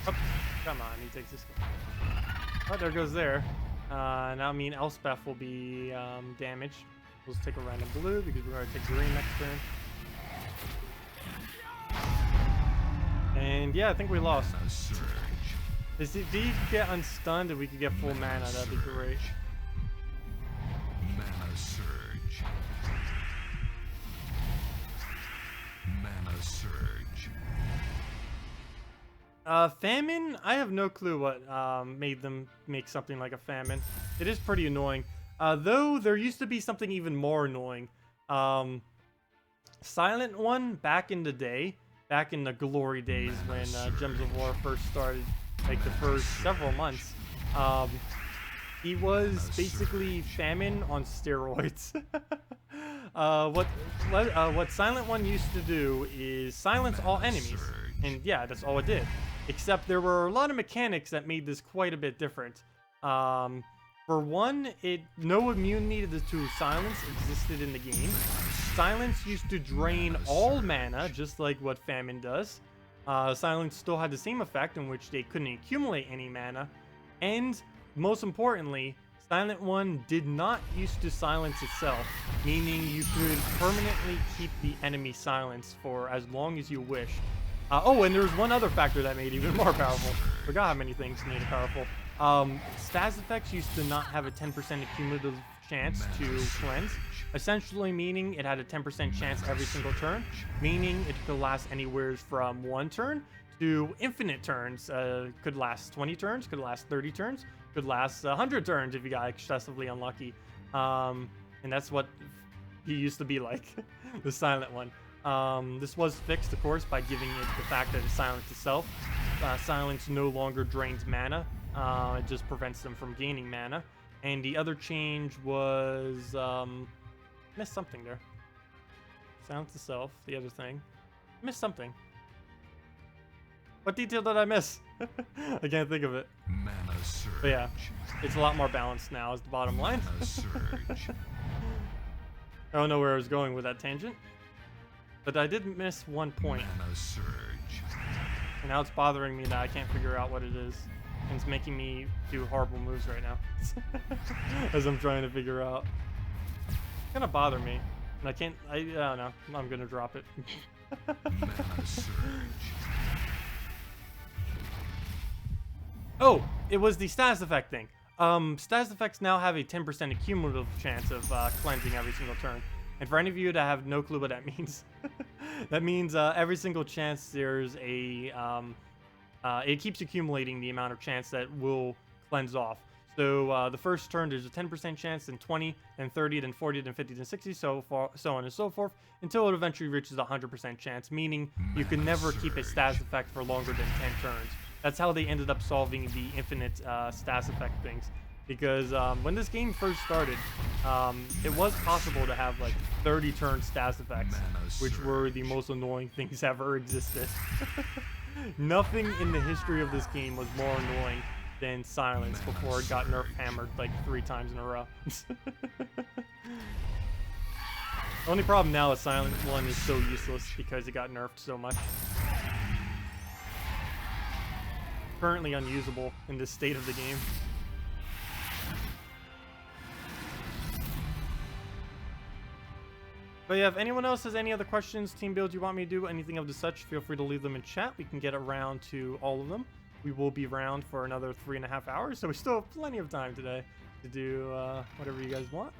Oh, come on, he takes this. Oh, there goes there. Now, I mean, Elspeth will be damaged. We'll just take a random blue because we're going to take green next turn. And yeah, I think we lost. If he could get unstunned and we could get full mana, that'd be great. Mana surge. Mana surge. Famine? I have no clue what made them make something like a famine. It is pretty annoying. Though there used to be something even more annoying. Silent One back in the day, back in the glory days when Gems of War first started, like the first several months, he was basically Famine on steroids. What Silent One used to do is silence all enemies, and yeah, that's all it did. Except there were a lot of mechanics that made this quite a bit different. For one, no immunity to silence existed in the game. Silence used to drain all mana, just like what Famine does. Silence still had the same effect in which they couldn't accumulate any mana. And, most importantly, Silent One did not used to silence itself, meaning you could permanently keep the enemy silenced for as long as you wish. Oh, and there's one other factor that made it even more powerful. Forgot how many things made it powerful. Stas effects used to not have a 10% cumulative chance to cleanse, essentially meaning it had a 10% chance every single turn, meaning it could last anywhere from 1 turn to infinite turns. Could last 20 turns, could last 30 turns, could last 100 turns if you got excessively unlucky. And that's what he used to be like, the Silent One. This was fixed, of course, by giving it the fact that it silenced itself. Silence no longer drains mana. It just prevents them from gaining mana. And the other change was... missed something there. Silence itself, the other thing. Missed something. What detail did I miss? I can't think of it. Mana surge. But yeah, it's a lot more balanced now is the bottom line. Mana surge. I don't know where I was going with that tangent. But I did miss one point. Mana surge. And now it's bothering me that I can't figure out what it is. And it's making me do horrible moves right now. As I'm trying to figure out. It's gonna bother me. And I don't know. I'm gonna drop it. Mana surge. Oh, it was the status effect thing. Status effects now have a 10% cumulative chance of cleansing every single turn. And for any of you that have no clue what that means, that means every single chance there's a... it keeps accumulating the amount of chance that will cleanse off. So the first turn there's a 10% chance, then 20, then 30, then 40, then 50, then 60, so on and so forth, until it eventually reaches a 100% chance, meaning you can never keep a status effect for longer than 10 turns. That's how they ended up solving the infinite status effect things. Because when this game first started, it was possible to have like 30 turn status effects, which were the most annoying things ever existed. Nothing in the history of this game was more annoying than silence before it got nerf hammered like 3 times in a row. The only problem now is Silent One is so useless because it got nerfed so much. Currently unusable in this state of the game. But yeah, if anyone else has any other questions, team builds you want me to do, anything of the such, feel free to leave them in chat. We can get around to all of them. We will be around for another 3.5 hours, so we still have plenty of time today to do whatever you guys want.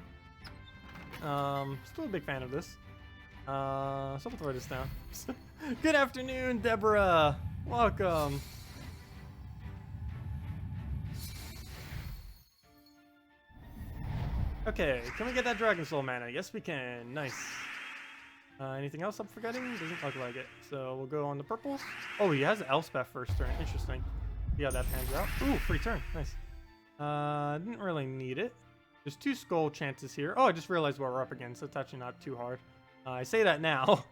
Still a big fan of this. So we'll throw this down. Good afternoon, Deborah. Welcome. Okay, can we get that Dragon Soul mana? Yes, we can. Nice. Anything else I'm forgetting? Doesn't look like it. So we'll go on the purples. Oh, he has Elspeth first turn. Interesting. See how that pans out. Ooh, free turn. Nice. Didn't really need it. There's 2 skull chances here. Oh, I just realized what we're up against. That's actually not too hard. I say that now.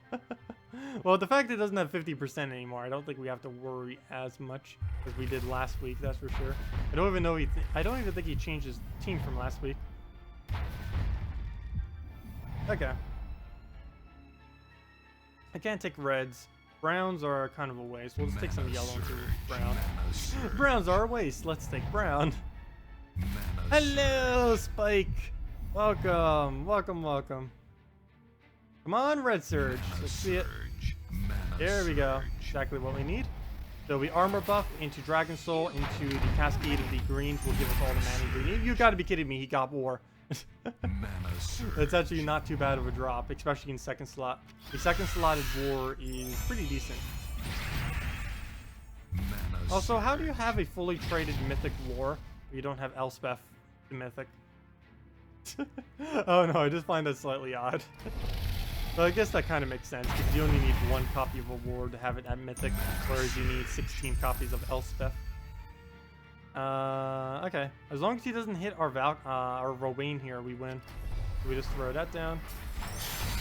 Well, the fact it doesn't have 50% anymore, I don't think we have to worry as much as we did last week. That's for sure. I don't even know I don't even think he changed his team from last week. Okay. I can't take reds. Browns are kind of a waste. We'll just take some yellow into brown. Browns are a waste. Let's take brown. Hello, Spike. Welcome, welcome, welcome. Come on, Red Surge. Let's see it. There we go. Exactly what we need. So we armor buff into Dragon Soul into the Cascade of the Greens will give us all the mana we need. You gotta be kidding me. He got War. That's actually not too bad of a drop, especially in second slot. The second slotted War is pretty decent. Also, how do you have a fully traded Mythic War if you don't have Elspeth to Mythic? Oh no, I just find that slightly odd. But I guess that kind of makes sense, because you only need one copy of a War to have it at Mythic, whereas you need 16 copies of Elspeth. Okay. As long as he doesn't hit our Rowan here, we win. So we just throw that down,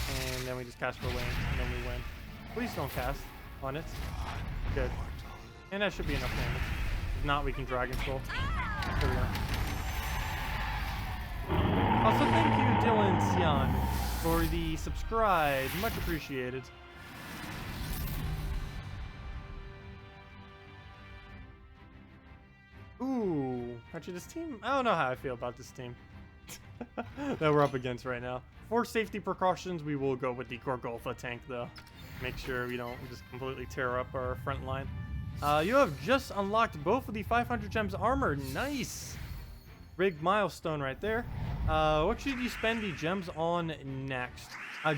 and then we just cast Rowan, and then we win. Please don't cast on it. Good. And that should be enough damage. If not, we can Dragon Soul. There we go. Also, thank you, Dylan Sion, for the subscribe. Much appreciated. Ooh, Prejudice team? I don't know how I feel about this team that we're up against right now. For safety precautions, we will go with the Gorgolfa tank, though. Make sure we don't just completely tear up our front line. You have just unlocked both of the 500 gems armor. Nice! Big milestone right there. What should you spend the gems on next?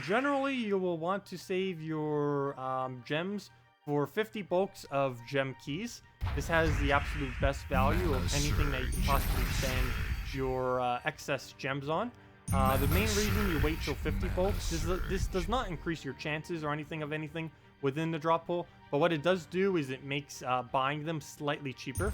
Generally, you will want to save your gems for 50 bulks of gem keys. This has the absolute best value of anything that you can possibly spend your excess gems on. The main reason you wait till 50 bulks is that this does not increase your chances or anything within the drop pool, but what it does do is it makes buying them slightly cheaper.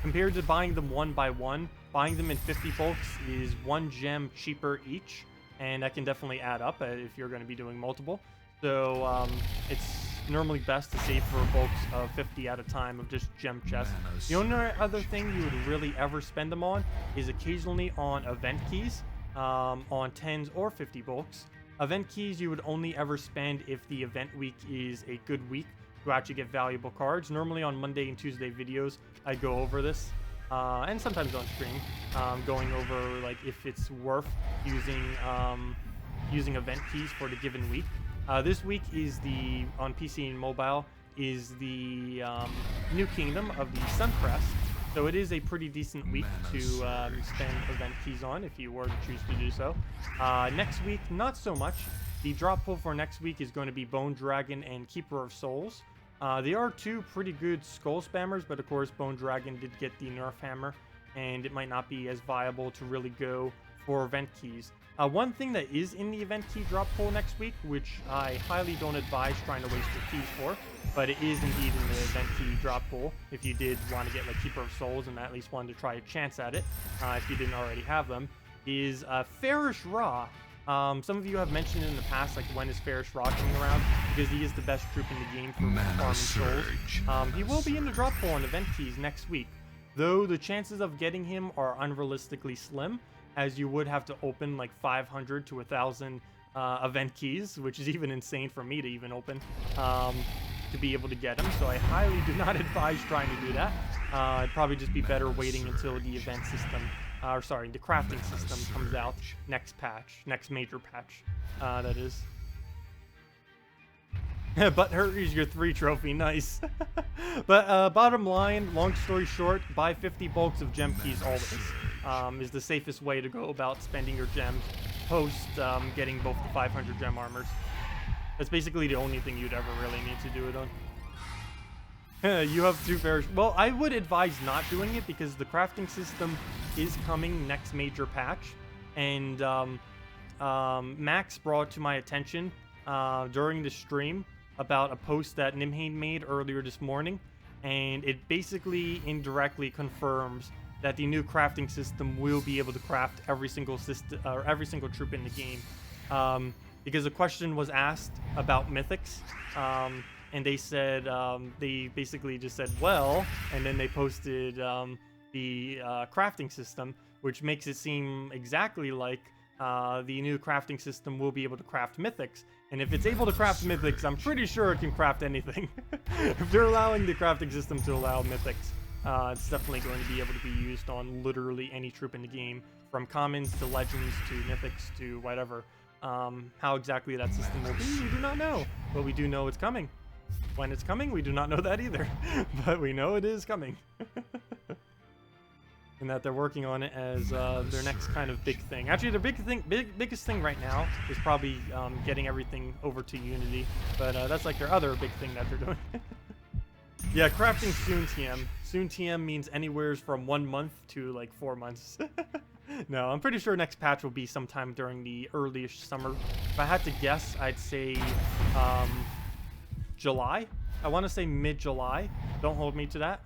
Compared to buying them one by one, buying them in 50 bulks is 1 gem cheaper each, and that can definitely add up if you're going to be doing multiple. So it's normally best to save for bulks of 50 at a time of just gem chests. The only other thing you would really ever spend them on is occasionally on event keys, on 10s or 50 bulks. Event keys you would only ever spend if the event week is a good week to actually get valuable cards. Normally on Monday and Tuesday videos, I go over this, and sometimes on stream, going over like if it's worth using event keys for the given week. This week is on PC and mobile is the New Kingdom of the Suncrest, so it is a pretty decent week to spend event keys on if you were to choose to do so. Next week, not so much. The drop pool for next week is going to be Bone Dragon and Keeper of Souls. They are two pretty good skull spammers, but of course Bone Dragon did get the nerf hammer, and it might not be as viable to really go for event keys. One thing that is in the event key drop pool next week, which I highly don't advise trying to waste your keys for, but it is indeed in the event key drop pool if you did want to get like Keeper of Souls and at least wanted to try a chance at it, if you didn't already have them, is Farish Ra. Some of you have mentioned in the past, like, when is Farish Ra coming around, because he is the best troop in the game for farming souls. He will be in the drop pool on event keys next week, though the chances of getting him are unrealistically slim, as you would have to open like 500 to 1,000 event keys, which is even insane for me to even open, to be able to get him. So I highly do not advise trying to do that. It'd probably just be better waiting until the event system, the crafting system comes out next patch, next major patch, that is. Butthurt is your 3 trophy, nice. But bottom line, long story short, buy 50 bulks of gem keys always. Is the safest way to go about spending your gems post getting both the 500 gem armors. That's basically the only thing you'd ever really need to do it on. You have 2 Farish. Well, I would advise not doing it because the crafting system is coming next major patch, and Max brought to my attention during the stream about a post that Nimhane made earlier this morning, and it basically indirectly confirms that the new crafting system will be able to craft every single system or every single troop in the game. because a question was asked about mythics, and they said, they basically just said, well, and then they posted the crafting system, which makes it seem exactly like the new crafting system will be able to craft mythics. And if it's able to craft mythics, I'm pretty sure it can craft anything. If they're allowing the crafting system to allow mythics, it's definitely going to be able to be used on literally any troop in the game, from commons to legends to mythics to whatever. How exactly that system will be, we do not know, but we do know it's coming. When it's coming, we do not know that either, but we know it is coming. And that they're working on it as their next kind of big thing. Actually, their biggest thing right now is probably getting everything over to Unity, but that's like their other big thing that they're doing. Yeah, crafting soon TM. Soon TM means anywhere from 1 month to like 4 months. No, I'm pretty sure next patch will be sometime during the early-ish summer. If I had to guess, I'd say July. I want to say mid-July. Don't hold me to that.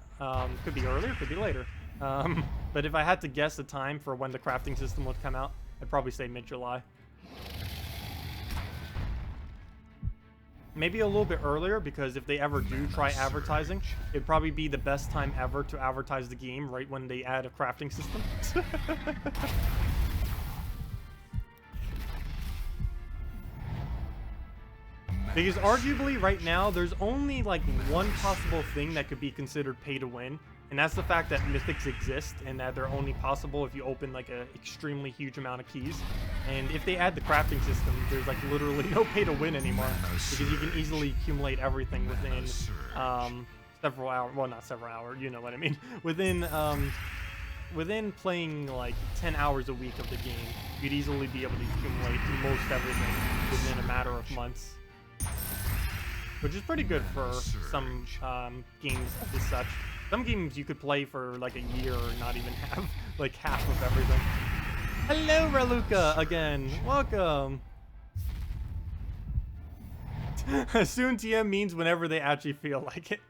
Could be earlier, could be later. But if I had to guess a time for when the crafting system would come out, I'd probably say mid-July. Maybe a little bit earlier, because if they ever do try advertising, it'd probably be the best time ever to advertise the game right when they add a crafting system. Because arguably right now, there's only like one possible thing that could be considered pay to win, and that's the fact that mythics exist and that they're only possible if you open like an extremely huge amount of keys. And if they add the crafting system, there's like literally no pay to win anymore, because you can easily accumulate everything within several hours. Well, not several hours, you know what I mean. Within playing like 10 hours a week of the game, you'd easily be able to accumulate most everything within a matter of months. Which is pretty good for some games as such. Some games you could play for like a year or not even have like half of everything. Hello, Raluca, again. Welcome. Soon TM means whenever they actually feel like it.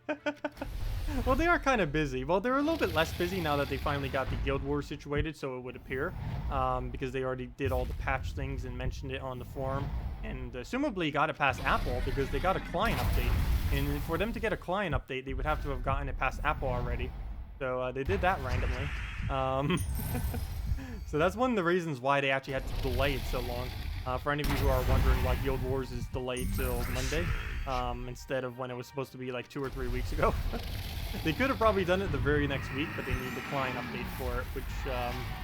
Well, they are kind of busy. Well, they're a little bit less busy now that they finally got the Guild Wars situated, so it would appear. Because they already did all the patch things and mentioned it on the forum. And assumably got it past Apple because they got a client update. And for them to get a client update, they would have to have gotten it past Apple already. So they did that randomly. So that's one of the reasons why they actually had to delay it so long. For any of you who are wondering why Guild Wars is delayed till Monday, instead of when it was supposed to be like 2 or 3 weeks ago. They could have probably done it the very next week, but they need the client update for it, which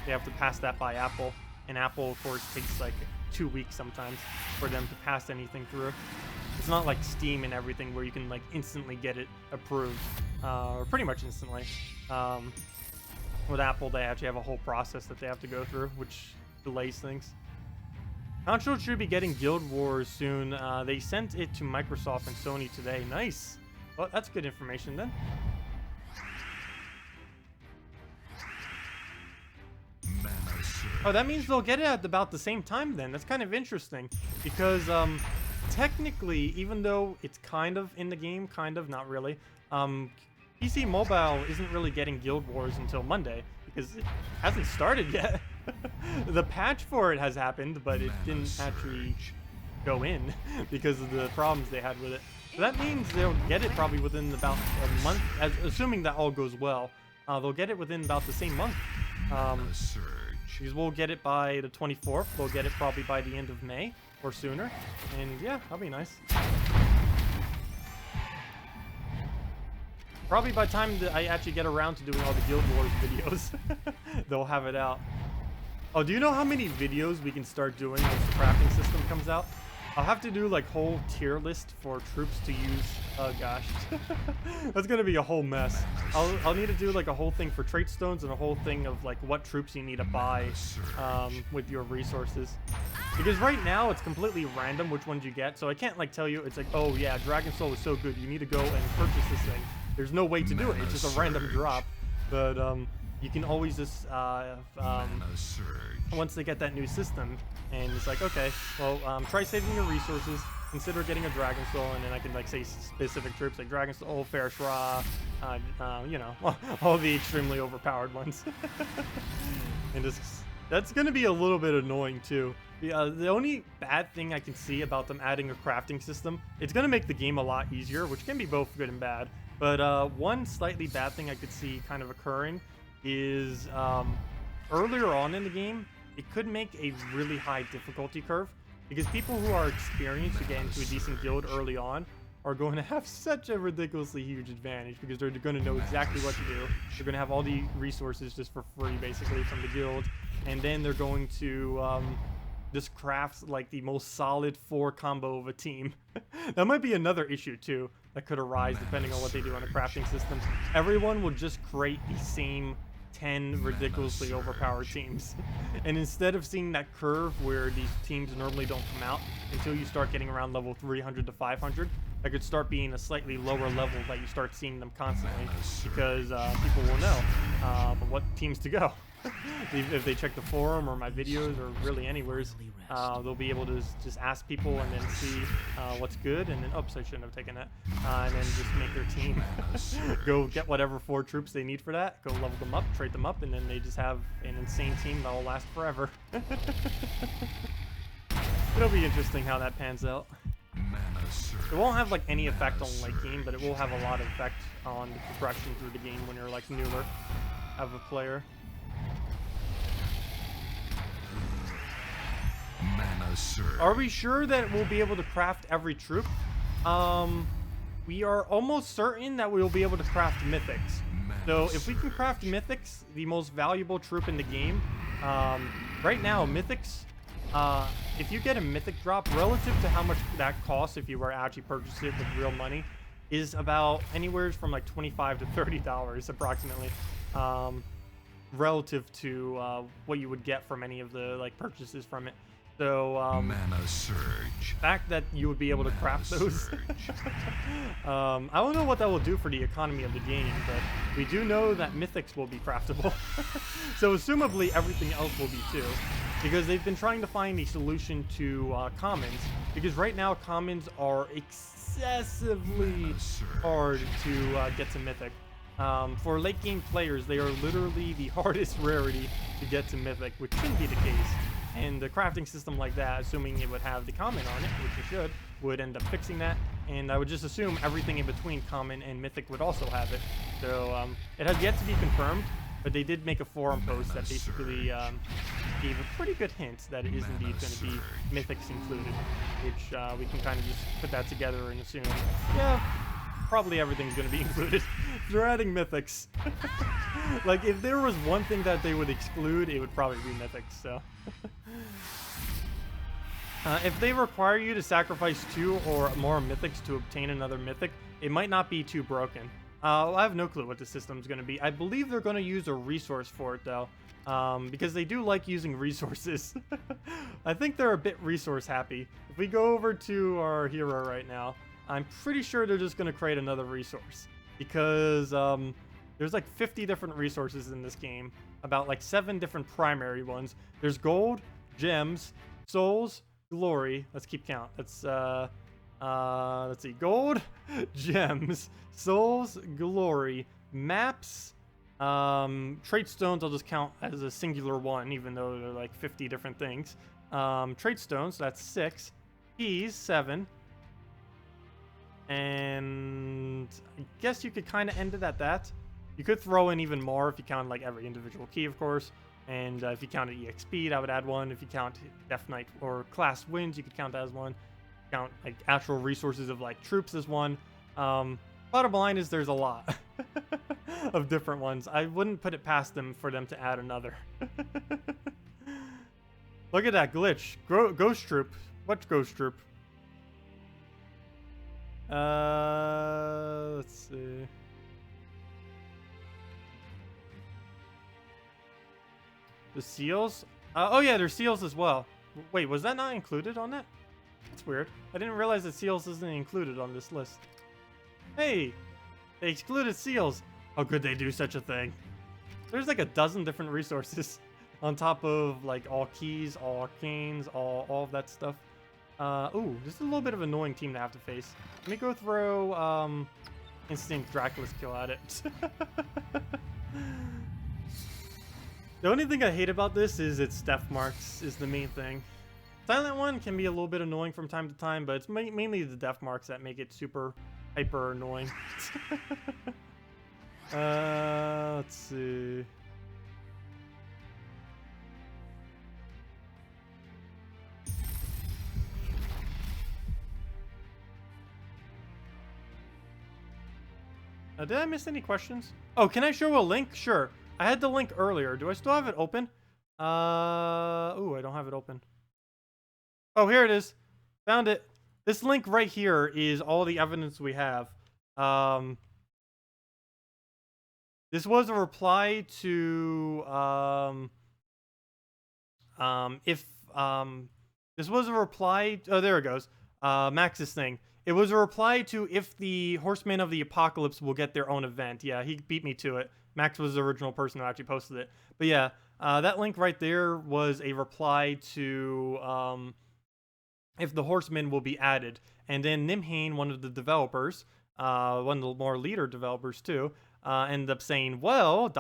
they have to pass that by Apple. And Apple, of course, takes like 2 weeks sometimes for them to pass anything through. It's not like Steam and everything where you can like instantly get it approved, or pretty much instantly. With Apple, they actually have a whole process that they have to go through, which delays things. Control should be getting Guild Wars soon. They sent it to Microsoft and Sony today. Nice. Well, that's good information then. Oh, that means they'll get it at about the same time then. That's kind of interesting. Because, technically, even though it's kind of in the game, kind of, not really, PC Mobile isn't really getting Guild Wars until Monday. Because it hasn't started yet. The patch for it has happened, but it didn't actually go in because of the problems they had with it. So that means they'll get it probably within about a month, assuming that all goes well. They'll get it within about the same month. Because we'll get it by the 24th. They'll get it probably by the end of May or sooner. And yeah, that'll be nice. Probably by the time that I actually get around to doing all the Guild Wars videos, they'll have it out. Oh, do you know how many videos we can start doing once the crafting system comes out? I'll have to do like whole tier list for troops to use. Oh gosh, that's gonna be a whole mess. I'll need to do like a whole thing for trait stones and a whole thing of like what troops you need to buy with your resources. Because right now it's completely random which ones you get, so I can't like tell you it's like, oh yeah, Dragon Soul is so good, you need to go and purchase this thing. There's no way to do it. It's just a random drop. But you can always just once they get that new system, and it's like, okay, well, try saving your resources, consider getting a Dragon Soul, and then I can like say specific troops like Dragon Soul, Fair Shra, you know, all the extremely overpowered ones. And just, that's gonna be a little bit annoying too, The only bad thing I can see about them adding a crafting system, it's going to make the game a lot easier, which can be both good and bad. But one slightly bad thing I could see kind of occurring is earlier on in the game, it could make a really high difficulty curve, because people who are experienced who get into a decent guild early on are going to have such a ridiculously huge advantage, because they're going to know exactly what to do. They're going to have all the resources just for free, basically, from the guild, and then they're going to just craft like the most solid 4 combo of a team. That might be another issue too that could arise depending on what they do on the crafting systems. Everyone will just create the same 10 ridiculously overpowered teams. And instead of seeing that curve where these teams normally don't come out until you start getting around level 300 to 500, that could start being a slightly lower level that you start seeing them constantly, because people will know what teams to go. If they check the forum or my videos or really anywheres, they'll be able to just ask people and then see what's good, and then, oops, I shouldn't have taken that, and then just make their team go get whatever 4 troops they need for that, go level them up, trade them up, and then they just have an insane team that'll last forever. It'll be interesting how that pans out. It won't have like any effect on late game, but it will have a lot of effect on the progression through the game when you're like newer of a player. Mana surge. Are we sure that we'll be able to craft every troop? We are almost certain that we will be able to craft mythics. So if we can craft mythics, the most valuable troop in the game, right now mythics, if you get a mythic drop relative to how much that costs if you were to actually purchase it with real money, is about anywhere from like $25 to $30 approximately, relative to what you would get from any of the like purchases from it. So Mana surge. the fact that you would be able to craft those, I don't know what that will do for the economy of the game, but we do know that mythics will be craftable. So assumably everything else will be too, because they've been trying to find a solution to commons, because right now commons are excessively hard to get to mythic. For late game players, they are literally the hardest rarity to get to mythic, which shouldn't be the case. And the crafting system like that, assuming it would have the common on it, which it should, would end up fixing that. And I would just assume everything in between common and mythic would also have it. So it has yet to be confirmed, but they did make a forum post that basically gave a pretty good hint that it is indeed going to be mythics included, which we can kind of just put that together and assume, yeah, probably everything's going to be included. They're adding mythics. Like, if there was one thing that they would exclude, it would probably be mythics, so. If they require you to sacrifice 2 or more mythics to obtain another mythic, it might not be too broken. I have no clue what the system's going to be. I believe they're going to use a resource for it, though, because they do like using resources. I think they're a bit resource happy. If we go over to our hero right now, I'm pretty sure they're just going to create another resource, because there's like 50 different resources in this game, about like 7 different primary ones. There's gold, gems, souls, glory. Let's keep count. Let's see, gold, gems, souls, glory, maps, trait stones. I'll just count as a singular one, even though they're like 50 different things. Trait stones, that's 6. Keys, 7. And I guess you could kind of end it at that. You could throw in even more if you count like every individual key, of course. And if you counted EXP, that would add 1. If you count Deathnight or class wins, you could count that as 1. Count like actual resources of like troops as 1. Bottom line is there's a lot of different ones. I wouldn't put it past them for them to add another. Look at that glitch. Ghost troop. What ghost troop? Let's see. The seals? Oh yeah, there's seals as well. Wait, was that not included on that? That's weird. I didn't realize that seals isn't included on this list. Hey, they excluded seals. How could they do such a thing? There's like a dozen different resources on top of like all keys, all arcanes, all of that stuff. Ooh, this is a little bit of an annoying team to have to face. Let me go throw instant Dracula's kill at it. The only thing I hate about this is its death marks is the main thing. Silent one can be a little bit annoying from time to time, but it's mainly the death marks that make it super hyper annoying. Let's see. Did I miss any questions? Oh, can I show a link? Sure. I had the link earlier. Do I still have it open? Ooh, I don't have it open. Oh, here it is. Found it. This link right here is all the evidence we have. This was a reply to, this was a reply, oh, there it goes. Max's thing. It was a reply to if the Horsemen of the Apocalypse will get their own event. Yeah, he beat me to it. Max was the original person who actually posted it. But yeah, that link right there was a reply to if the Horsemen will be added. And then Nimhane, one of the developers, one of the more leader developers too, ended up saying, well, ...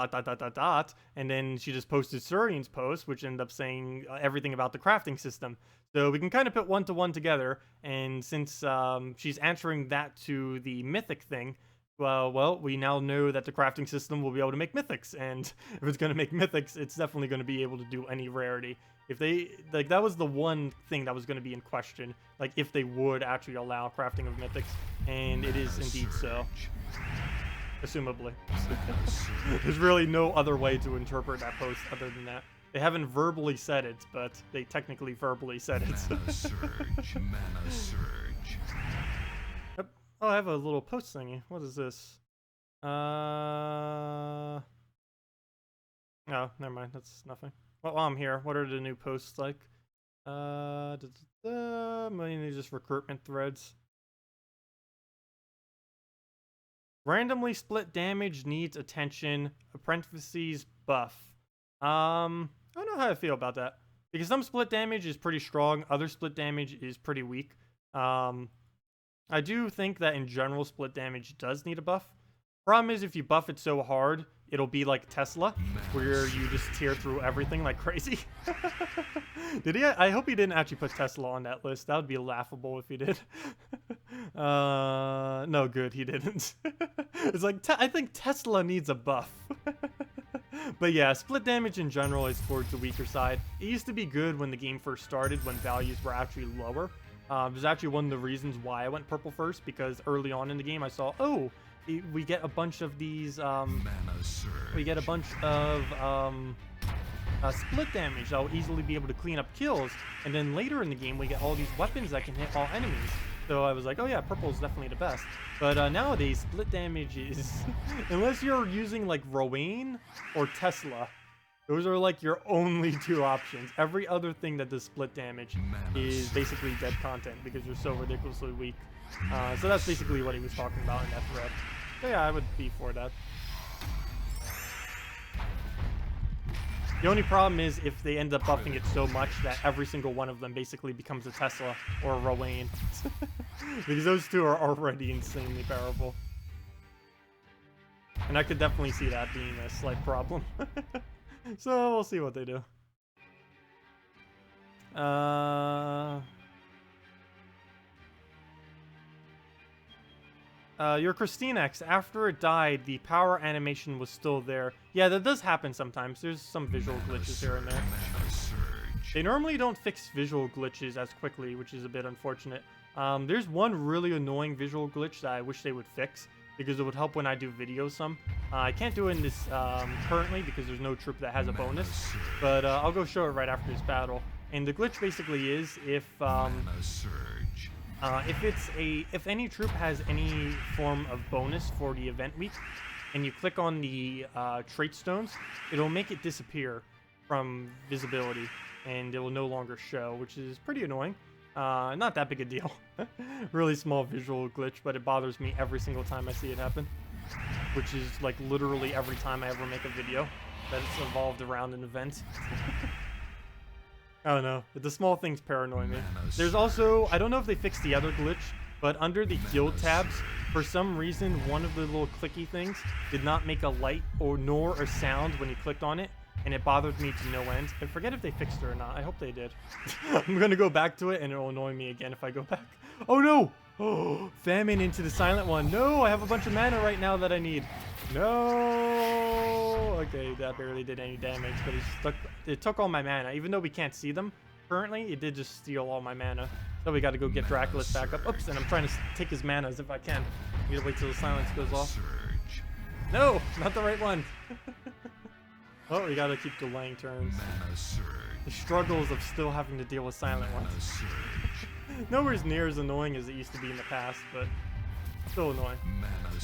And then she just posted Surian's post, which ended up saying everything about the crafting system. So we can kind of put one to one together. And since she's answering that to the mythic thing, well, we now know that the crafting system will be able to make mythics. And if it's going to make mythics, it's definitely going to be able to do any rarity. If they, like, that was the one thing that was going to be in question. Like, if they would actually allow crafting of mythics. And it is indeed so. Assumably. There's really no other way to interpret that post other than that. They haven't verbally said it, but they technically verbally said it. Mana surge, mana surge. Yep. Oh, I have a little post thingy. What is this? Oh, never mind. That's nothing. Well, while I'm here, what are the new posts like? Mainly just recruitment threads. Randomly split damage needs attention. Apprentices buff. I don't know how I feel about that. Because some split damage is pretty strong. Other split damage is pretty weak. I do think that in general split damage does need a buff. Problem is if you buff it so hard, it'll be like Tesla, where you just tear through everything like crazy. Did he? I hope he didn't actually put Tesla on that list. That would be laughable if he did. No good, he didn't. It's like, I think Tesla needs a buff. But yeah, split damage in general is towards the weaker side. It used to be good when the game first started, when values were actually lower. It was actually one of the reasons why I went purple first, because early on in the game I saw, oh, we get a bunch of these, we get a bunch of split damage that will easily be able to clean up kills, and then later in the game we get all these weapons that can hit all enemies. So I was like, oh yeah, purple is definitely the best. But nowadays, split damage is, unless you're using like Rowan or Tesla, those are like your only two options. Every other thing that does split damage is basically dead content because you're so ridiculously weak. So that's basically what he was talking about in that thread. So yeah, I would be for that. The only problem is if they end up buffing it so much that every single one of them basically becomes a Tesla or a Rowan. Because those two are already insanely powerful. And I could definitely see that being a slight problem. So we'll see what they do. Your Christinex, after it died, the power animation was still there. Yeah, that does happen sometimes. There's some visual glitches here and there. They normally don't fix visual glitches as quickly, which is a bit unfortunate. There's one really annoying visual glitch that I wish they would fix, because it would help when I do videos some. I can't do it in this currently because there's no troop that has a bonus, but I'll go show it right after this battle. And the glitch basically is if any troop has any form of bonus for the event week, and you click on the trait stones, it'll make it disappear from visibility, and it will no longer show, which is pretty annoying. Not that big a deal. Really small visual glitch, but it bothers me every single time I see it happen. Which is like literally every time I ever make a video that it's evolved around an event. I don't know. The small things paranoid me. There's also, I don't know if they fixed the other glitch, but under the guild tabs, for some reason, one of the little clicky things did not make a light nor a sound when you clicked on it. and it bothered me to no end. I forget if they fixed it or not. I hope they did. I'm gonna go back to it, and it'll annoy me again if I go back. Oh no! Oh, famine into the silent one. No, I have a bunch of mana right now that I need. No. Okay, that barely did any damage, but it took all my mana. Even though we can't see them currently, it did just steal all my mana. So we got to go get Draculus back up. Oops, and I'm trying to take his mana as if I can. We gotta wait till the silence goes off. No, not the right one. Oh, we gotta keep delaying turns. The struggles of still having to deal with silent ones. Nowhere near as annoying as it used to be in the past, but still annoying,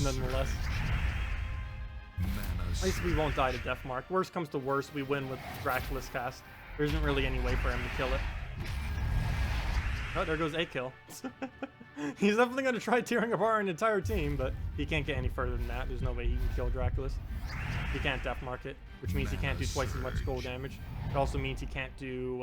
nonetheless. At least we won't die to Deathmark. Worst comes to worst, we win with Draculus cast. There isn't really any way for him to kill it. Oh, there goes a kill. He's definitely going to try tearing apart an entire team, but he can't get any further than that. There's no way he can kill Draculus. He can't Deathmark it, which means he can't do twice as much gold damage. It also means he can't do...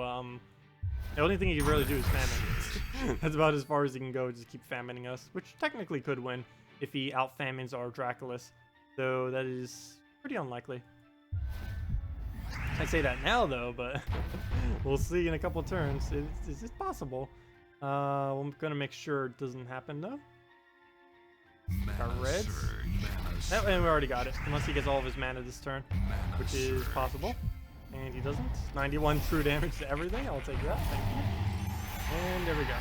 the only thing he can really do is famine. That's about as far as he can go, just keep famining us, which technically could win if he out-famines our Draculus, though that is pretty unlikely. I say that now, though, but we'll see in a couple turns. It's possible. I'm gonna make sure it doesn't happen, though. Got reds. Oh, and we already got it, unless he gets all of his mana this turn, which is possible. And he doesn't. 91 true damage to everything. I'll take that. Thank you. And there we go.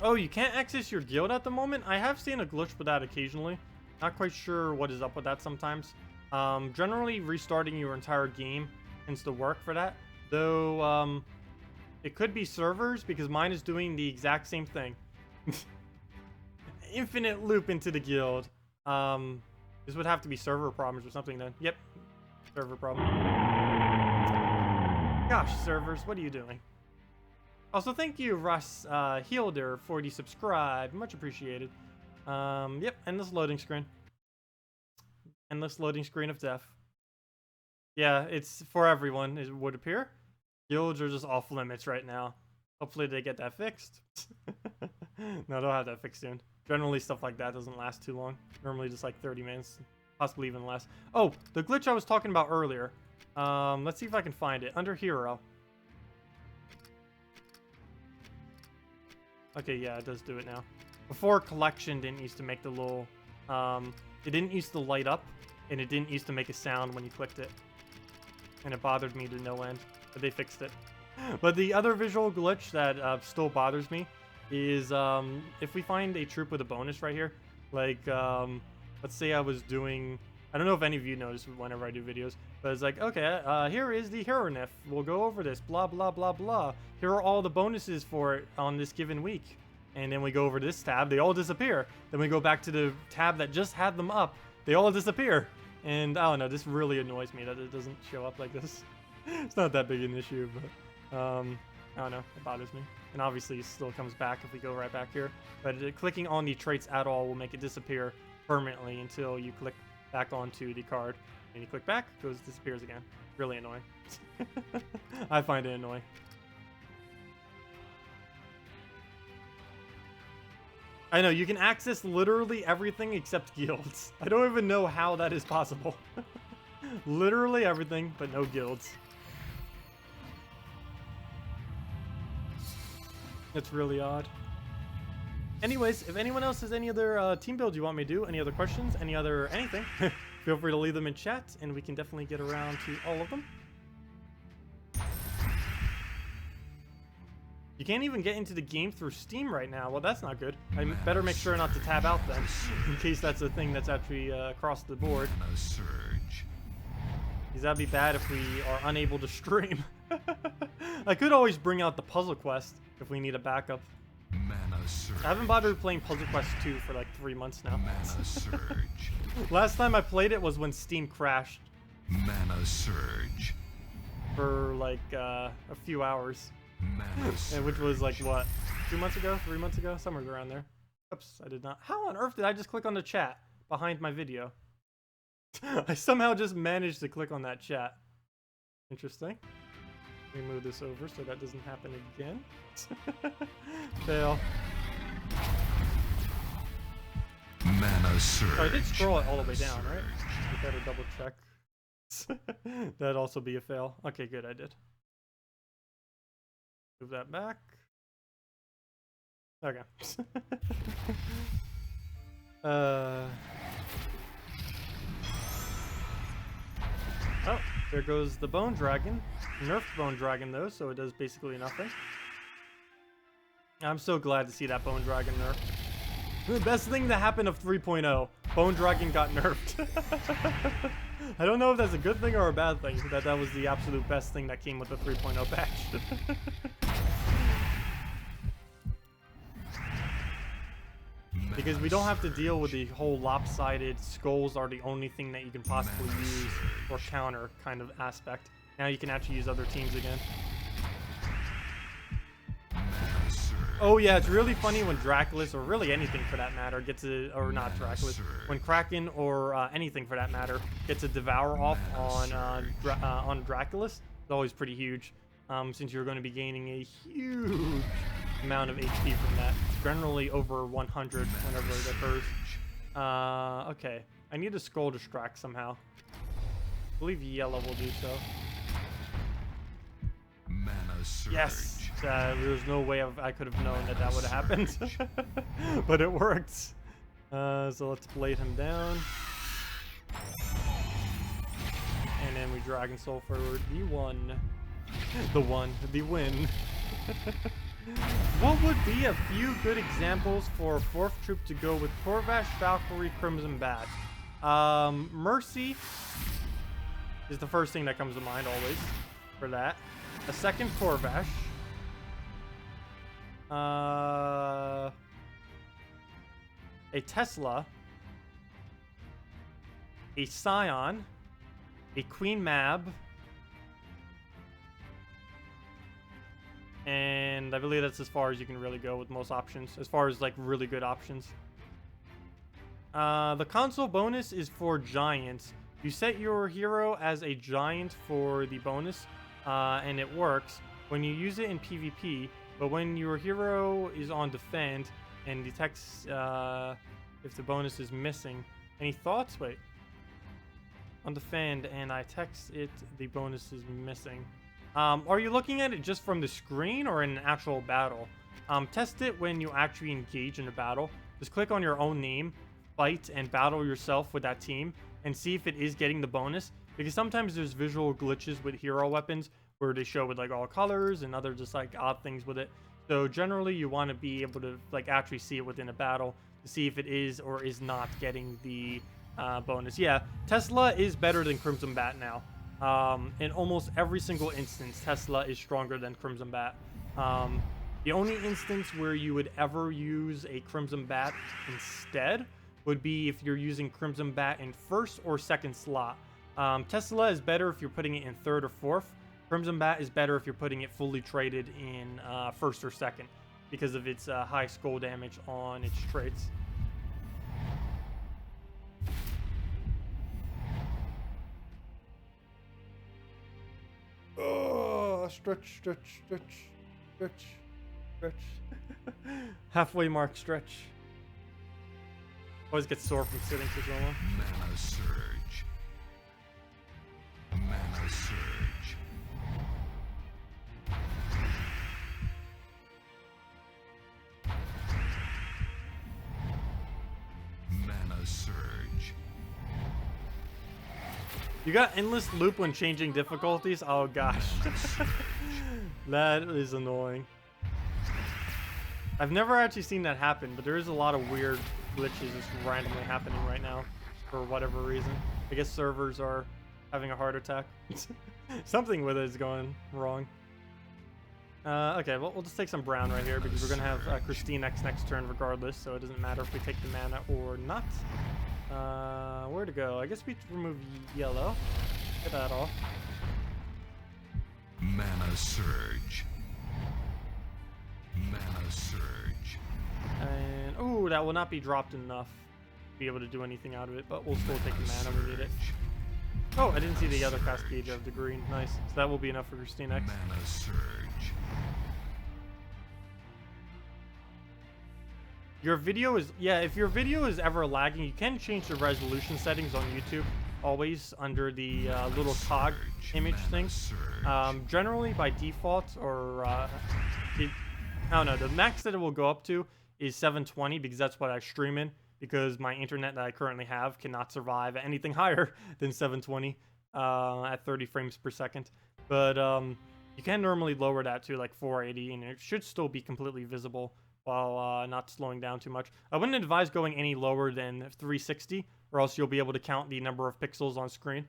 Oh, you can't access your guild at the moment? I have seen a glitch with that occasionally. Not quite sure what is up with that sometimes. Generally, restarting your entire game tends to work for that, though it could be servers because mine is doing the exact same thing. Infinite loop into the guild. This would have to be server problems or something then. Yep, server problem. Gosh, servers, what are you doing? Also, thank you, Russ Hilder, for the subscribe. Much appreciated. Yep, endless loading screen. Endless loading screen of death. Yeah, it's for everyone, it would appear. Guilds are just off limits right now. Hopefully they get that fixed. No, they'll have that fixed soon. Generally, stuff like that doesn't last too long. Normally just like 30 minutes, possibly even less. Oh, the glitch I was talking about earlier. Let's see if I can find it. Under Hero. Okay, yeah, it does do it now. Before, Collection didn't used to make the little... it didn't used to light up, and it didn't used to make a sound when you clicked it. And it bothered me to no end, but they fixed it. But the other visual glitch that still bothers me is if we find a troop with a bonus right here, like, let's say I was doing... I don't know if any of you notice whenever I do videos, but it's like, okay, here is the hero Nef. We'll go over this, blah, blah, blah, blah. Here are all the bonuses for it on this given week. And then we go over to this tab, they all disappear. Then we go back to the tab that just had them up, they all disappear. And I don't know, this really annoys me that it doesn't show up like this. It's not that big an issue, but I don't know, it bothers me. And obviously it still comes back if we go right back here. But clicking on the traits at all will make it disappear permanently until you click back onto the card. And you click back, it disappears again. Really annoying. I find it annoying. I know, you can access literally everything except guilds. I don't even know how that is possible. Literally everything, but no guilds. It's really odd. Anyways, if anyone else has any other team builds you want me to do, any other questions, any other anything, feel free to leave them in chat, and we can definitely get around to all of them. You can't even get into the game through Steam right now. Well, that's not good. I better make sure not to tab out then, in case that's a thing that's actually across the board. Because that'd be bad if we are unable to stream. I could always bring out the Puzzle Quest if we need a backup. I haven't bothered playing Puzzle Quest 2 for like 3 months now. Last time I played it was when Steam crashed. For like a few hours. And which was like, what, 2 months ago? 3 months ago? Somewhere around there. Oops, I did not. How on earth did I just click on the chat behind my video? I somehow just managed to click on that chat. Interesting. Let me move this over so that doesn't happen again. Fail. Mana surge. Oh, I did scroll it all the way down, right? You better double check. That'd also be a fail. Okay, good, I did. Move that back. Okay. Oh, there goes the Bone Dragon. Nerfed Bone Dragon though, so it does basically nothing. I'm so glad to see that Bone Dragon nerfed. The best thing that happened of 3.0, Bone Dragon got nerfed. I don't know if that's a good thing or a bad thing, that was the absolute best thing that came with the 3.0 patch. Because we don't have to deal with the whole lopsided skulls are the only thing that you can possibly use or counter kind of aspect. Now you can actually use other teams again. Oh yeah, it's really funny when Draculus, or really anything for that matter, gets a, or not Draculus, when Kraken or anything for that matter gets a Devour off on Draculus. It's always pretty huge, since you're going to be gaining a huge amount of HP from that. Generally over 100 whenever it occurs. Okay, I need a Skull Distract somehow. I believe yellow will do so. Mana surge. Yes! There's no way I could have known that would have happened. But it worked. So let's blade him down. And then we Dragon Soul forward. The win. What would be a few good examples for a 4th troop to go with Corvash, Valkyrie, Crimson Bat? Mercy is the first thing that comes to mind always for that. A second Corvash. A Tesla. A Scion. A Queen Mab. And I believe that's as far as you can really go with most options, as far as like really good options. The console bonus is for giants. You set your hero as a giant for the bonus, and it works when you use it in PvP, but when your hero is on defend and detects if the bonus is missing. Any thoughts? Wait. On defend and I text it, the bonus is missing. Are you looking at it just from the screen or in an actual battle? Test it when you actually engage in a battle. Just click on your own name, fight, and battle yourself with that team, and see if it is getting the bonus. Because sometimes there's visual glitches with hero weapons where they show with like all colors and other just like odd things with it. So generally you want to be able to like actually see it within a battle to see if it is or is not getting the bonus. Yeah, Tesla is better than Crimson Bat now. In almost every single instance, Tesla is stronger than Crimson Bat. The only instance where you would ever use a Crimson Bat instead would be if you're using Crimson Bat in 1st or 2nd slot. Tesla is better if you're putting it in 3rd or 4th. Crimson Bat is better if you're putting it fully traded in 1st or 2nd because of its high skull damage on its traits. Oh, stretch. Halfway mark, stretch. Always get sore from sitting for so long. Mana surge. Mana surge. Mana surge. You got endless loop when changing difficulties? Oh gosh. That is annoying. I've never actually seen that happen, but there is a lot of weird glitches just randomly happening right now for whatever reason. I guess servers are having a heart attack. Something with it is going wrong. Okay, well, we'll just take some brown right here because we're going to have Christine next turn regardless, so it doesn't matter if we take the mana or not. Where to go? I guess we remove yellow. Get that off. Mana surge. Mana surge. And oh, that will not be dropped enough to be able to do anything out of it, but we'll still take the mana. We need it. Oh, I didn't see the other cascade of the green. Nice. So that will be enough for Christine X. Mana surge. Your video is, yeah, if your video is ever lagging, you can change the resolution settings on YouTube, always under the little cog image thing. Generally, by default, or, I don't know, the max that it will go up to is 720, because that's what I stream in, because my internet that I currently have cannot survive anything higher than 720 at 30 frames per second. But you can normally lower that to like 480, and it should still be completely visible while not slowing down too much. I wouldn't advise going any lower than 360, or else you'll be able to count the number of pixels on screen.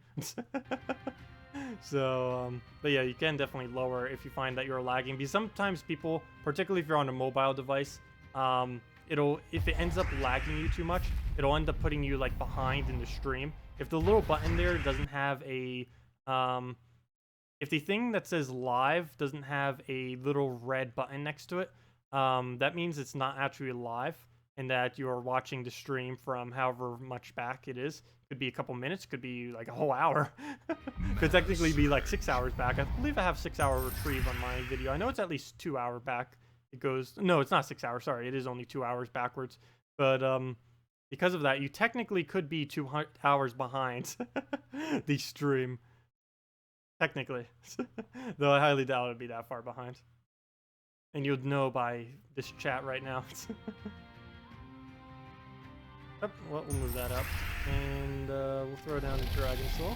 So, but yeah, you can definitely lower if you find that you're lagging. Because sometimes people, particularly if you're on a mobile device, if it ends up lagging you too much, it'll end up putting you like behind in the stream. If the little button there doesn't have a, if the thing that says live doesn't have a little red button next to it, that means it's not actually live, and that you're watching the stream from however much back it is. Could be a couple minutes, could be like a whole hour. Could technically be like 6 hours back. I believe I have 6 hour retrieve on my video. I know it's at least 2 hour back. It goes, no, it's not 6 hours, sorry, it is only 2 hours backwards. But because of that, you technically could be 2 hours behind the stream. Technically. Though I highly doubt it'd be that far behind. And you'd know by this chat right now. Yep, well, we'll move that up. And we'll throw down the Dragon Soul.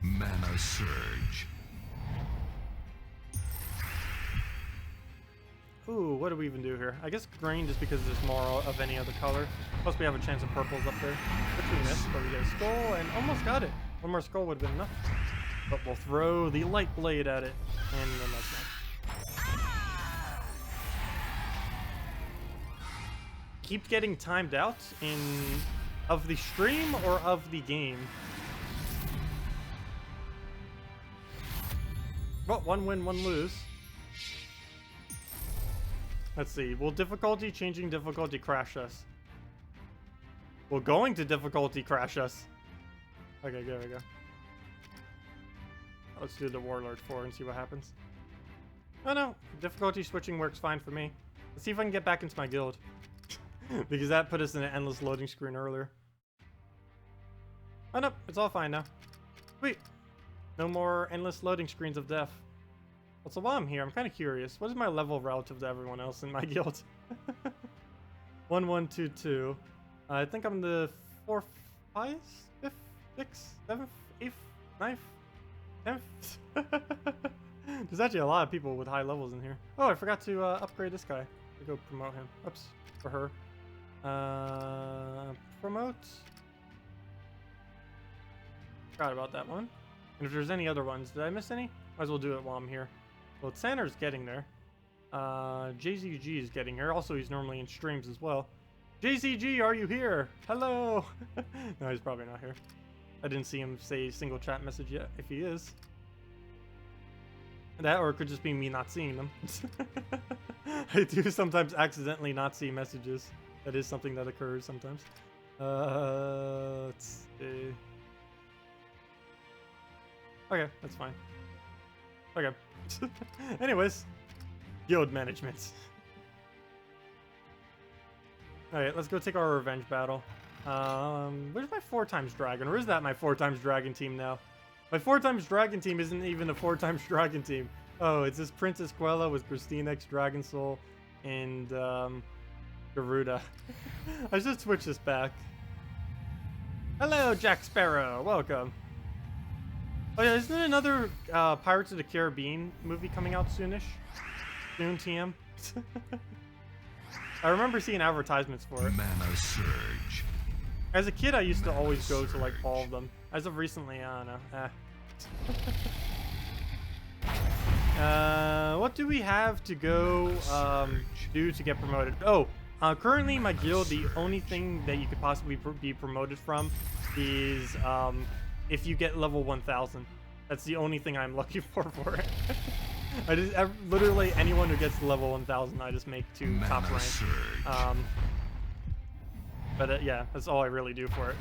Mana surge. Ooh, what do we even do here? I guess green just because there's more of any other color. Plus we have a chance of purples up there. Which we missed, but we get a skull and almost got it. One more skull would have been enough. But we'll throw the light blade at it. And then that's nice. Keep getting timed out of the stream or of the game. Well, one win, one lose. Let's see. Will changing difficulty crash us? Will going to difficulty crash us? Okay, there we go. Let's do the Warlord 4 and see what happens. Oh no, difficulty switching works fine for me. Let's see if I can get back into my guild. Because that put us in an endless loading screen earlier. Oh no, it's all fine now. Sweet. No more endless loading screens of death. Well, so while I'm here, I'm kind of curious. What is my level relative to everyone else in my guild? 1122. I think I'm the 4th, 5th, 5th, 6th, 7th, 8th, 9th, 10th. There's actually a lot of people with high levels in here. Oh, I forgot to upgrade this guy. To go promote him. Oops, for her. Promote. Forgot about that one. And if there's any other ones, did I miss any? Might as well do it while I'm here. Well, Sanner's getting there. JZG is getting here. Also, he's normally in streams as well. JZG, are you here? Hello! No, he's probably not here. I didn't see him say a single chat message yet, if he is. That, or it could just be me not seeing them. I do sometimes accidentally not see messages. That is something that occurs sometimes. Let's see. Okay, that's fine. Okay. Anyways, guild management. Alright, let's go take our revenge battle. Where's my 4x dragon? Or is that my 4x dragon team now? My 4x dragon team isn't even a 4x dragon team. Oh, it's this Princess Quella with Christine X Dragon Soul and Garuda. I should switch this back. Hello, Jack Sparrow. Welcome. Oh yeah, isn't there another Pirates of the Caribbean movie coming out soonish? Soon, TM. I remember seeing advertisements for it. Mana surge. As a kid, I used to always go to like all of them. As of recently, I don't know. What do we have to go do to get promoted? Oh, currently my guild, the only thing that you could possibly be promoted from is if you get level 1000. That's the only thing I'm lucky for it. I just literally anyone who gets to level 1000, I just make to top rank. But yeah, that's all I really do for it.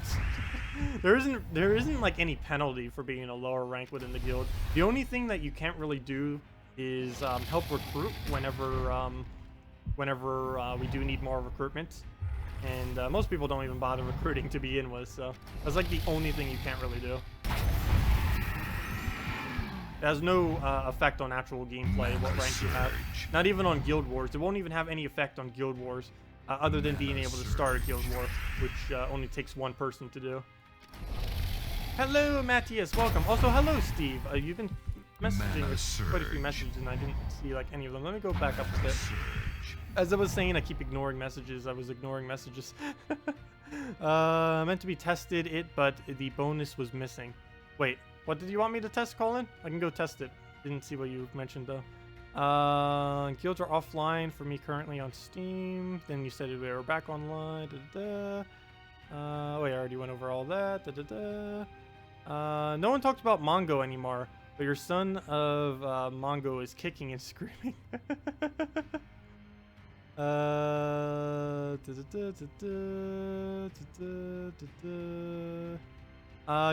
There isn't like any penalty for being a lower rank within the guild. The only thing that you can't really do is help recruit whenever we do need more recruitment. And most people don't even bother recruiting to begin with, so that's like the only thing you can't really do. It has no effect on actual gameplay, what rank you have. Not even on Guild Wars. It won't even have any effect on Guild Wars, other than being able to start a Guild War, which only takes one person to do. Hello, Matthias. Welcome. Also, hello, Steve. You've been messaging with quite a few messages, and I didn't see like any of them. Let me go back up a bit. As I was saying, I keep ignoring messages. I was ignoring messages. Meant to be tested but the bonus was missing. Wait, what did you want me to test, Colin? I can go test it. Didn't see what you mentioned, though. Guilds are offline for me currently on Steam. Then you said we were back online. Wait, I already went over all that. No one talks about Mongo anymore, but your son of Mongo is kicking and screaming.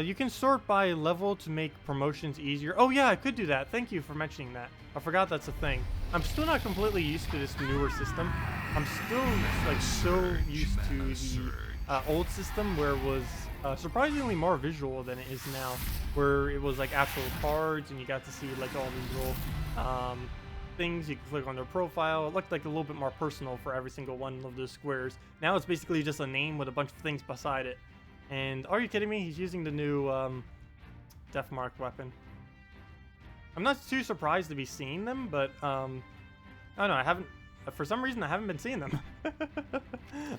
You can sort by level to make promotions easier. Oh yeah, I could do that. Thank you for mentioning that. I forgot that's a thing. I'm still not completely used to this newer system. I'm still like so used to the old system where it was surprisingly more visual than it is now, where it was like actual cards and you got to see like all these little things you can click on their profile. It looked like a little bit more personal for every single one of those squares. Now it's basically just a name with a bunch of things beside it. And are you kidding me? He's using the new Death Mark weapon. I'm not too surprised to be seeing them, but I don't know. I haven't. For some reason, I haven't been seeing them. I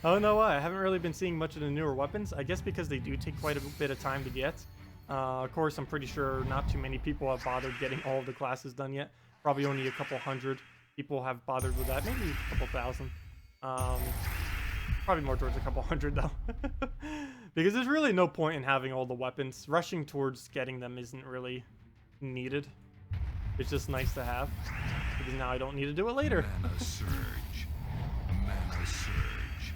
don't know why. I haven't really been seeing much of the newer weapons. I guess because they do take quite a bit of time to get. Of course, I'm pretty sure not too many people have bothered getting all of the classes done yet. Probably only a couple hundred people have bothered with that. Maybe a couple thousand. Probably more towards a couple hundred, though. Because there's really no point in having all the weapons. Rushing towards getting them isn't really needed. It's just nice to have. Because now I don't need to do it later. Mana surge. Mana surge.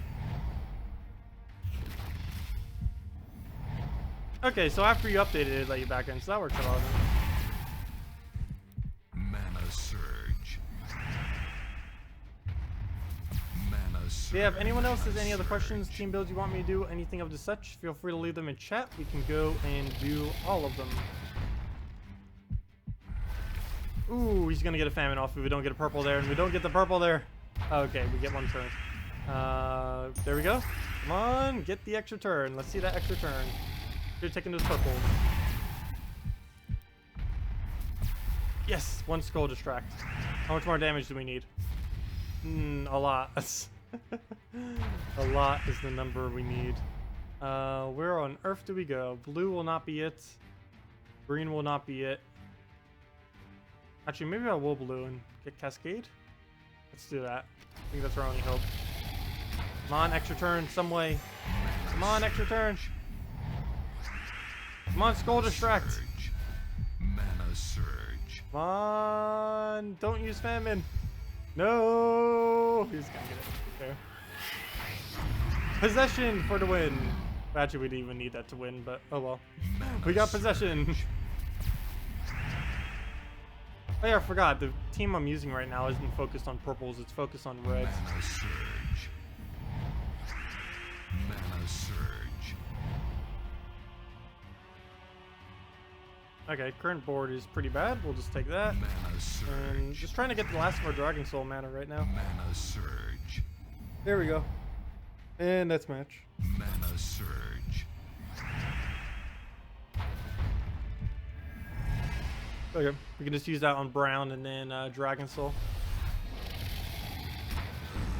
Okay, so after you updated it, let you back in. So that works a lot. Mana surge. Mana surge. Yeah, if anyone else has any other questions, team builds you want me to do, anything of the such, feel free to leave them in chat. We can go and do all of them. Ooh, he's gonna get a famine off if we don't get a purple there, and we don't get the purple there. Okay, we get one turn. There we go. Come on, get the extra turn. Let's see that extra turn. You're taking those purples. Yes, one skull distract. How much more damage do we need? A lot. A lot is the number we need. Where on earth do we go? Blue will not be it. Green will not be it. Actually, maybe I will blue and get Cascade. Let's do that. I think that's our only hope. Come on, extra turn some way. Come on, extra turn. Come on, Skull Distract. Surge. Mana surge. Come on, don't use famine. No, he's gonna get it. Okay. Possession for the win. Actually, we didn't even need that to win, but oh well. We got possession. Oh yeah, I forgot. The team I'm using right now isn't focused on purples, it's focused on reds. Mana surge. Mana surge. Okay, current board is pretty bad. We'll just take that. Mana surge. And just trying to get the last of our Dragon Soul mana right now. Mana surge. There we go. And that's match. Mana surge. Okay, we can just use that on Brown and then Dragon Soul.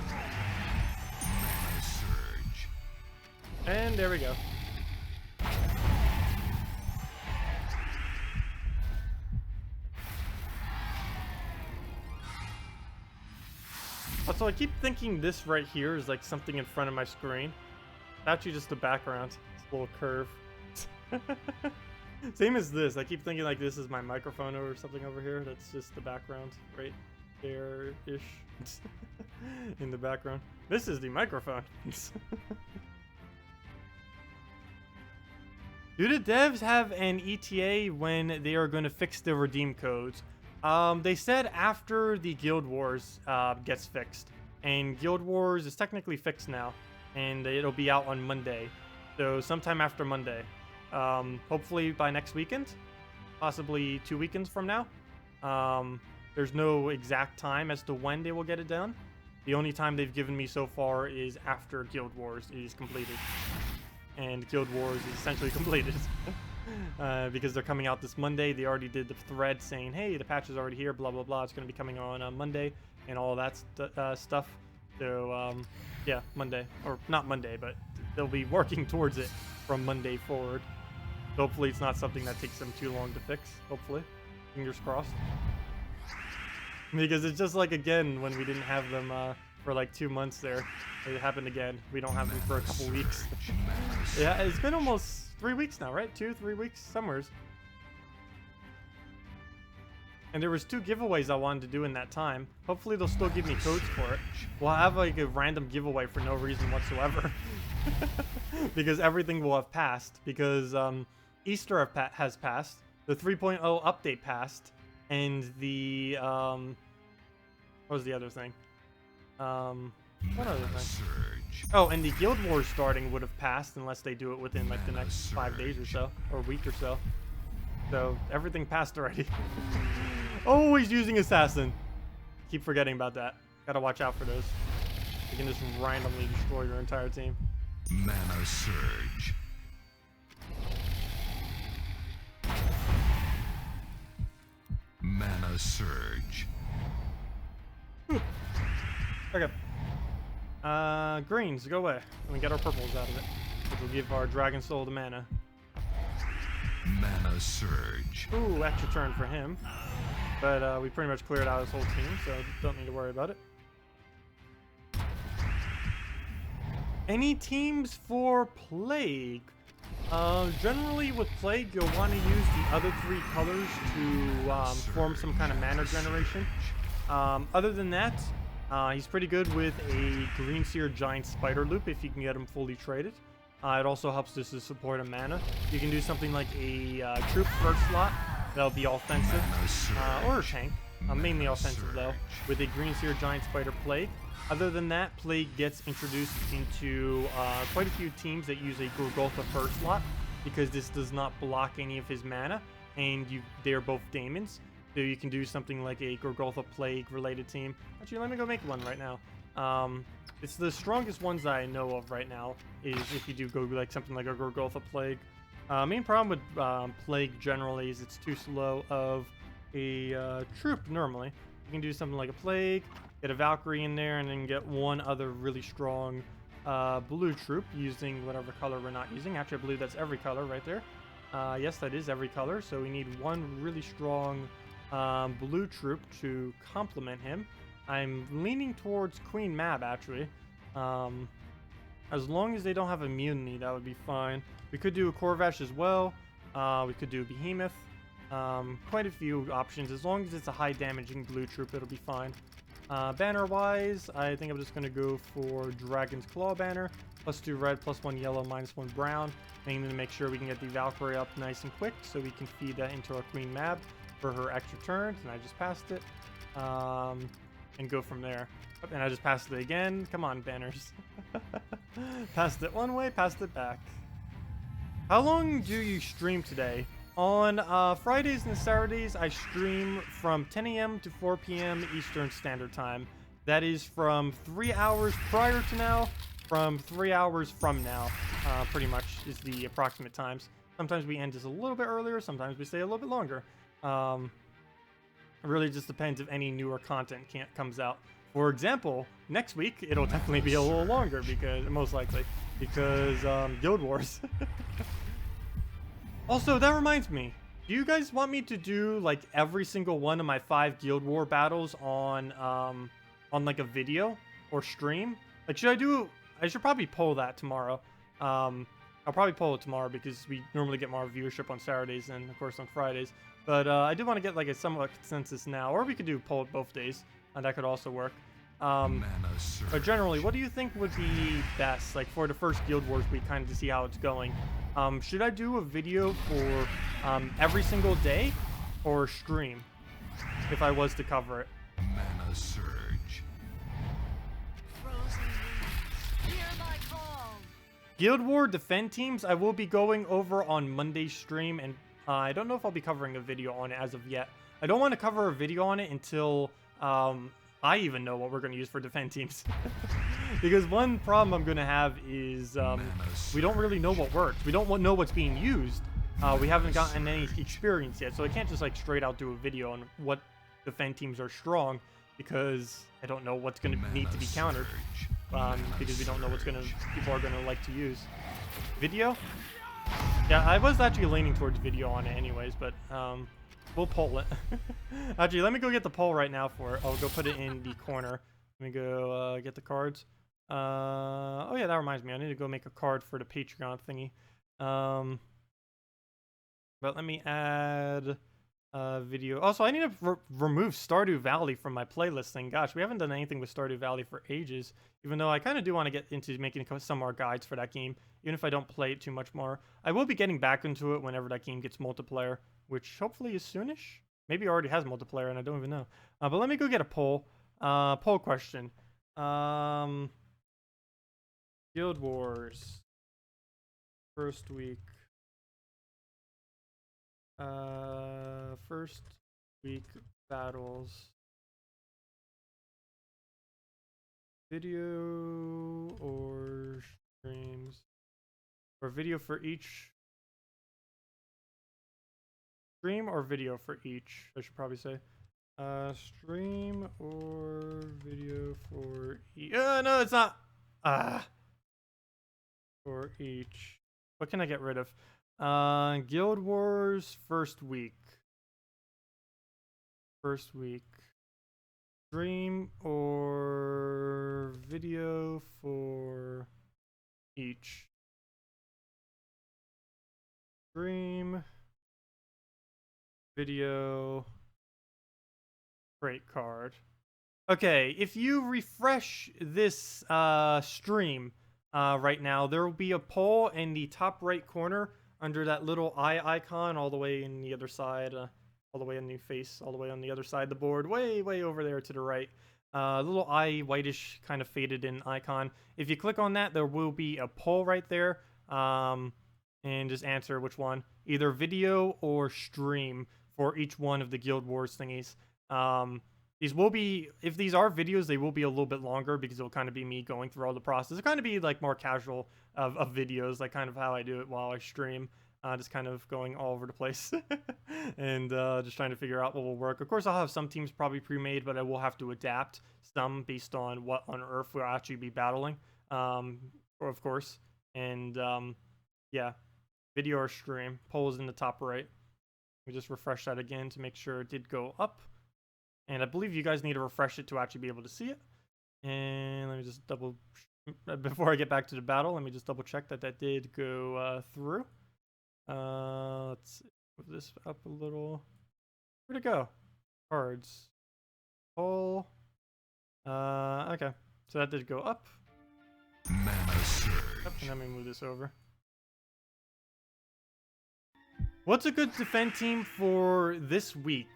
Mana surge. And there we go. Also, I keep thinking this right here is like something in front of my screen. It's actually just the background. It's a little curve. Same as this. I keep thinking like this is my microphone or something over here. That's just the background right there-ish in the background. This is the microphone. Do the devs have an ETA when they are going to fix the redeem codes? They said after the Guild Wars gets fixed. And Guild Wars is technically fixed now. And it'll be out on Monday. So sometime after Monday. Hopefully by next weekend. Possibly 2 weekends from now. There's no exact time as to when they will get it done. The only time they've given me so far is after Guild Wars is completed. And Guild Wars is essentially completed. Because they're coming out this Monday. They already did the thread saying, hey, the patch is already here, blah, blah, blah. It's going to be coming on Monday and all that stuff. So, yeah, Monday. Or not Monday, but they'll be working towards it from Monday forward. Hopefully it's not something that takes them too long to fix. Hopefully. Fingers crossed. Because it's just like, again, when we didn't have them for like 2 months there. It happened again. We don't have them for a couple weeks. Yeah, it's been almost 3 weeks now, right? 2-3 weeks, somewheres. And there was 2 giveaways I wanted to do in that time. Hopefully they'll still give me codes for it. We'll have like a random giveaway for no reason whatsoever. Because everything will have passed. Because Easter has passed. The 3.0 update passed. And the what was the other thing? What other thing? Oh, and the Guild Wars starting would have passed unless they do it within like the next 5 days or so, or a week or so. So everything passed already. Always using assassin. Keep forgetting about that. Gotta watch out for those. You can just randomly destroy your entire team. Mana Surge. Mana Surge. Okay. Greens, go away. And we get our purples out of it. Which will give our Dragon Soul the mana. Mana Surge. Ooh, extra turn for him. But we pretty much cleared out his whole team, so don't need to worry about it. Any teams for Plague? Generally with Plague, you'll want to use the other 3 colors to form some kind of mana generation. Other than that, he's pretty good with a Green Seer Giant Spider Loop if you can get him fully traded. It also helps just to support a mana. You can do something like a troop first slot. That'll be offensive. Or a tank. Mainly offensive though. With a Green Seer Giant Spider Plague. Other than that, Plague gets introduced into quite a few teams that use a Gorgotha first slot. Because this does not block any of his mana. And they're both daemons. So you can do something like a Gorgotha Plague related team. Actually, let me go make one right now. It's the strongest ones that I know of right now, is if you do go like something like a Gorgotha Plague. Main problem with Plague generally is it's too slow of a troop normally. You can do something like a Plague, get a Valkyrie in there, and then get one other really strong blue troop using whatever color we're not using. Actually, I believe that's every color right there. Yes, that is every color, so we need one really strong blue troop to complement him. I'm leaning towards Queen Mab, actually. As long as they don't have immunity, that would be fine. We could do a Corvash as well. We could do a Behemoth. Quite a few options. As long as it's a high damaging blue troop, it'll be fine. Banner-wise, I think I'm just going to go for Dragon's Claw banner. +2 red, +1 yellow, -1 brown. Mainly to make sure we can get the Valkyrie up nice and quick so we can feed that into our Queen Mab for her extra turns. And I just passed it. And go from there. And I just passed it again. Come on, banners. Passed it one way, passed it back. How long do you stream today? On Fridays and Saturdays, I stream from 10 a.m. to 4 p.m. Eastern Standard Time. That is from 3 hours prior to now, from 3 hours from now, pretty much is the approximate times. Sometimes we end just a little bit earlier, sometimes we stay a little bit longer. It really just depends if any newer content comes out. For example, next week, it'll definitely be a little longer, because most likely, because Guild Wars. Also, that reminds me, do you guys want me to do like every single one of my 5 Guild War battles on like a video or stream? Like, I should probably poll that tomorrow. I'll probably poll it tomorrow because we normally get more viewership on Saturdays and of course on Fridays. But I do want to get like a somewhat consensus now, or we could do poll it both days, and that could also work. But generally, what do you think would be best, like for the first Guild Wars week, kind of to see how it's going? Should I do a video for every single day or stream if I was to cover it? Mana surge. Frozen leaves, hear my call. Guild War defend teams, I will be going over on Monday's stream, and I don't know if I'll be covering a video on it as of yet. I don't want to cover a video on it until I even know what we're going to use for defend teams. Because one problem I'm going to have is we don't really know what works. We don't know what's being used. We haven't gotten any experience yet, so I can't just like straight out do a video on what defend teams are strong, because I don't know what's going to need to be countered. Because we don't know what people are gonna like to use. Video? Yeah, I was actually leaning towards video on it anyways, but we'll poll it. Actually, let me go get the poll right now for it. I'll go put it in the corner. Let me go get the cards. Oh yeah, that reminds me. I need to go make a card for the Patreon thingy. But let me add video. Also, I need to remove Stardew Valley from my playlist thing. Gosh, we haven't done anything with Stardew Valley for ages, even though I kind of do want to get into making some more guides for that game, even if I don't play it too much more. I will be getting back into it whenever that game gets multiplayer, which hopefully is soonish. Maybe it already has multiplayer and I don't even know. But let me go get a poll. Poll question. Guild Wars. First week. First week battles. Video or streams? Or video for each? Stream or video for each, I should probably say. Stream or video for each. No, it's not. For each. What can I get rid of? Guild Wars first week. First week. Stream or video for each. Stream. Video. Great card. Okay, if you refresh this stream right now, there will be a poll in the top right corner under that little eye icon all the way in the other side, all the way in the face, all the way on the other side of the board, way over there to the right. Little eye, whitish, kind of faded in icon. If you click on that, there will be a poll right there, and just answer which one, either video or stream for each one of the Guild Wars thingies. These will be, if these are videos, they will be a little bit longer because it'll kind of be me going through all the process. It'll kind of be like more casual of videos, like kind of how I do it while I stream, just kind of going all over the place and just trying to figure out what will work. Of course, I'll have some teams probably pre-made, but I will have to adapt some based on what on Earth we'll actually be battling, of course. And yeah, video or stream. Poll is in the top right. Let me just refresh that again to make sure it did go up. And I believe you guys need to refresh it to actually be able to see it. And let me just before I get back to the battle, let me just double check that that did go through. Let's move this up a little. Where'd it go? Cards. Poll. Okay. So that did go up. Mana surge. Yep, and let me move this over. What's a good defend team for this week?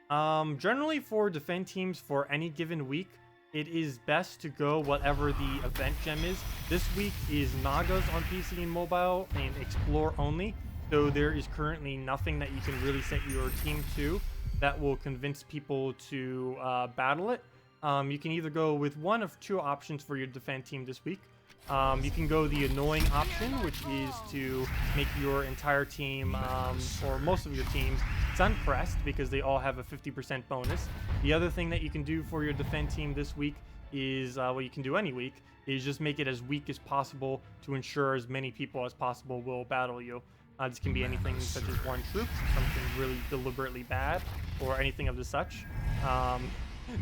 Generally for defend teams for any given week, it is best to go whatever the event gem is. This week is Nagas on PC and mobile and Explore only, so there is currently nothing that you can really set your team to that will convince people to battle it. You can either go with one of two options for your defend team this week. You can go the annoying option, which is to make your entire team, or most of your teams, Sunpressed, because they all have a 50% bonus. The other thing that you can do for your defend team this week is, what you can do any week, is just make it as weak as possible to ensure as many people as possible will battle you. This can be anything such as one troop, something really deliberately bad, or anything of the such.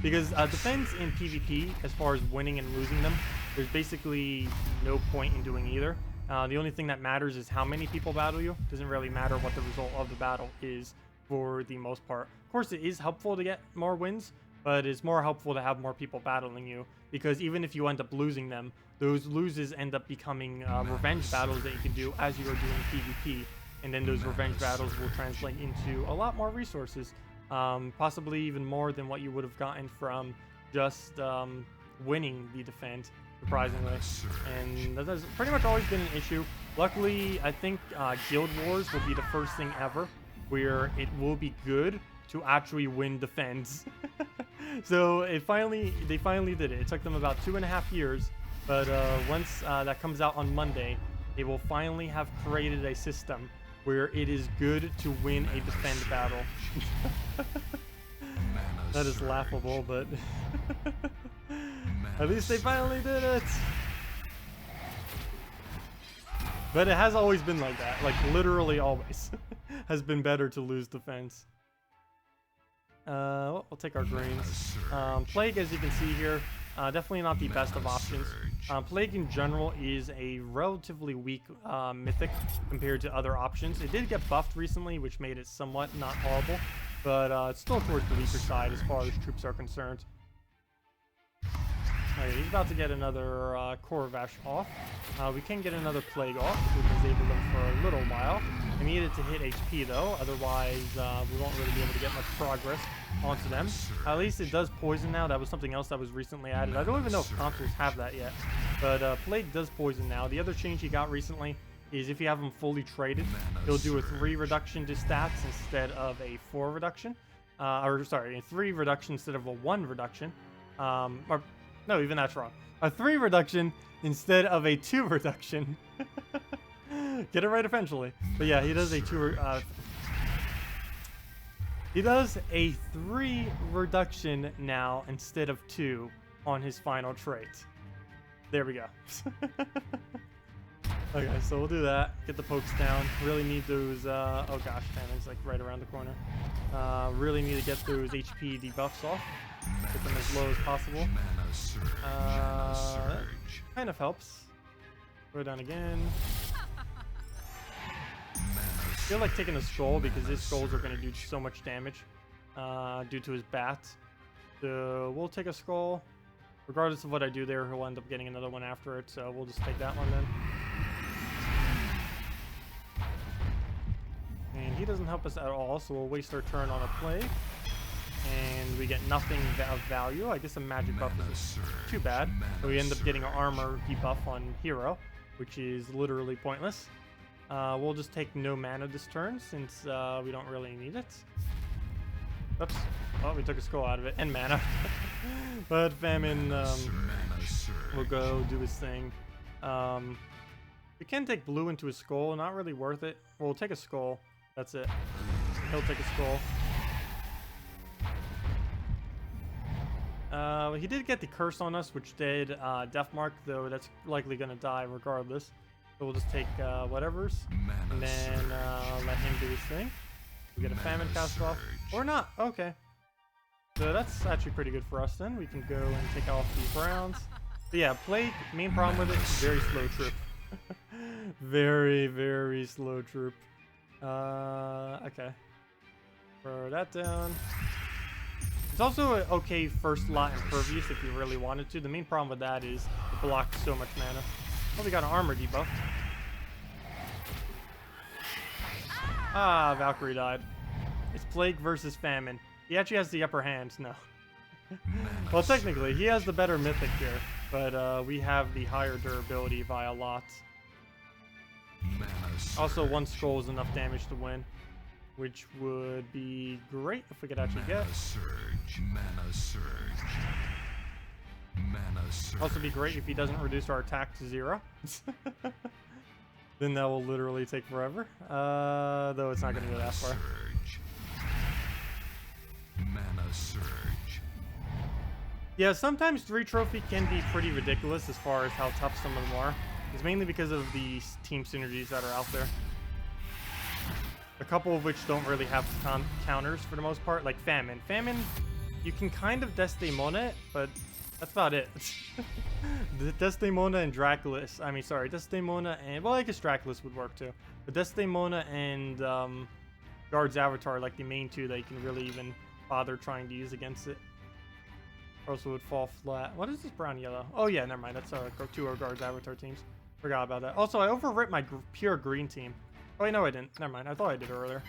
Because defense in PvP, as far as winning and losing them, there's basically no point in doing either. The only thing that matters is how many people battle you. It doesn't really matter what the result of the battle is for the most part. Of course, it is helpful to get more wins, but it's more helpful to have more people battling you, because even if you end up losing them, those loses end up becoming revenge battles that you can do as you are doing PvP, and then those revenge battles will translate into a lot more resources, possibly even more than what you would have gotten from just winning the defend, surprisingly. And that has pretty much always been an issue. Luckily, I think Guild Wars will be the first thing ever where it will be good to actually win defense. So they finally did it. It took them about 2.5 years, but once that comes out on Monday, they will finally have created a system where it is good to win a defend battle. That is laughable, but at least they finally did it. But it has always been like that, like literally always has been better to lose defense. We'll take our greens. Plague, as you can see here, definitely not the best of options. Plague in general is a relatively weak mythic compared to other options. It did get buffed recently, which made it somewhat not horrible, but it's still towards the weaker side as far as troops are concerned. Okay, he's about to get another Korvash off. We can get another Plague off if we disable them for a little while. I need it to hit HP though, otherwise we won't really be able to get much progress onto them. At least it does poison now. That was something else that was recently added. I don't even know if consoles have that yet, but Plague does poison now. The other change he got recently is if you have him fully traded, he'll do a 3 reduction to stats instead of a 4 reduction. Or sorry, a 3 reduction instead of a 1 reduction. No, even that's wrong. A 3 reduction instead of a 2 reduction. Get it right eventually. But yeah, he does a 3 reduction now instead of 2 on his final trait. There we go. Okay, so we'll do that. Get the pokes down. Really need those. Oh gosh, Fannon's like right around the corner. Really need to get those HP debuffs off. Get them as low as possible. Kind of helps. Go down again. I feel like taking a scroll because his scrolls are going to do so much damage due to his bats. So we'll take a scroll. Regardless of what I do there, he'll end up getting another one after it. So we'll just take that one then. And he doesn't help us at all, so we'll waste our turn on a Plague. And we get nothing of value. I guess a magic buff isn't too bad. So we end up getting an armor debuff on Hero, which is literally pointless. We'll just take no mana this turn since we don't really need it. Oops. Oh, we took a skull out of it. And mana. But Famine will go do his thing. We can take blue into his skull. Not really worth it. We'll take a skull. That's it. He'll take a skull. He did get the curse on us, which did death mark, though that's likely going to die regardless. So we'll just take whatever's, and then let him do his thing. We get a famine cast off, or not. Okay. So that's actually pretty good for us then. We can go and take off the Browns. But yeah, Plague, main problem with it, very slow troop. Very, very slow troop. Okay. Throw that down. It's also an okay first lot impervious if you really wanted to. The main problem with that is it blocks so much mana. Oh, we got an armor debuff. Ah, Valkyrie died. It's Plague versus Famine. He actually has the upper hand. No. Well, technically, he has the better mythic here, but we have the higher durability by a lot. Also, 1 scroll is enough damage to win, which would be great if we could actually get. Mana surge. Also be great if he doesn't reduce our attack to 0. Then that will literally take forever. Though it's not going to go that far. Mana surge. Yeah, sometimes 3 trophy can be pretty ridiculous as far as how tough some of them are. It's mainly because of the team synergies that are out there. A couple of which don't really have counters for the most part, like Famine. Famine, you can kind of Desdemona it, but that's about it. The Desdemona and Draculus, I mean, sorry, Desdemona and, well, I guess Draculus would work too. But Desdemona and Guard's Avatar are like the main 2 that you can really even bother trying to use against it. or else it would fall flat. What is this brown yellow? Oh yeah, never mind. That's two guards avatar teams. Forgot about that. Also, I overwrit my pure green team. Oh wait, no I didn't. Never mind. I thought I did earlier.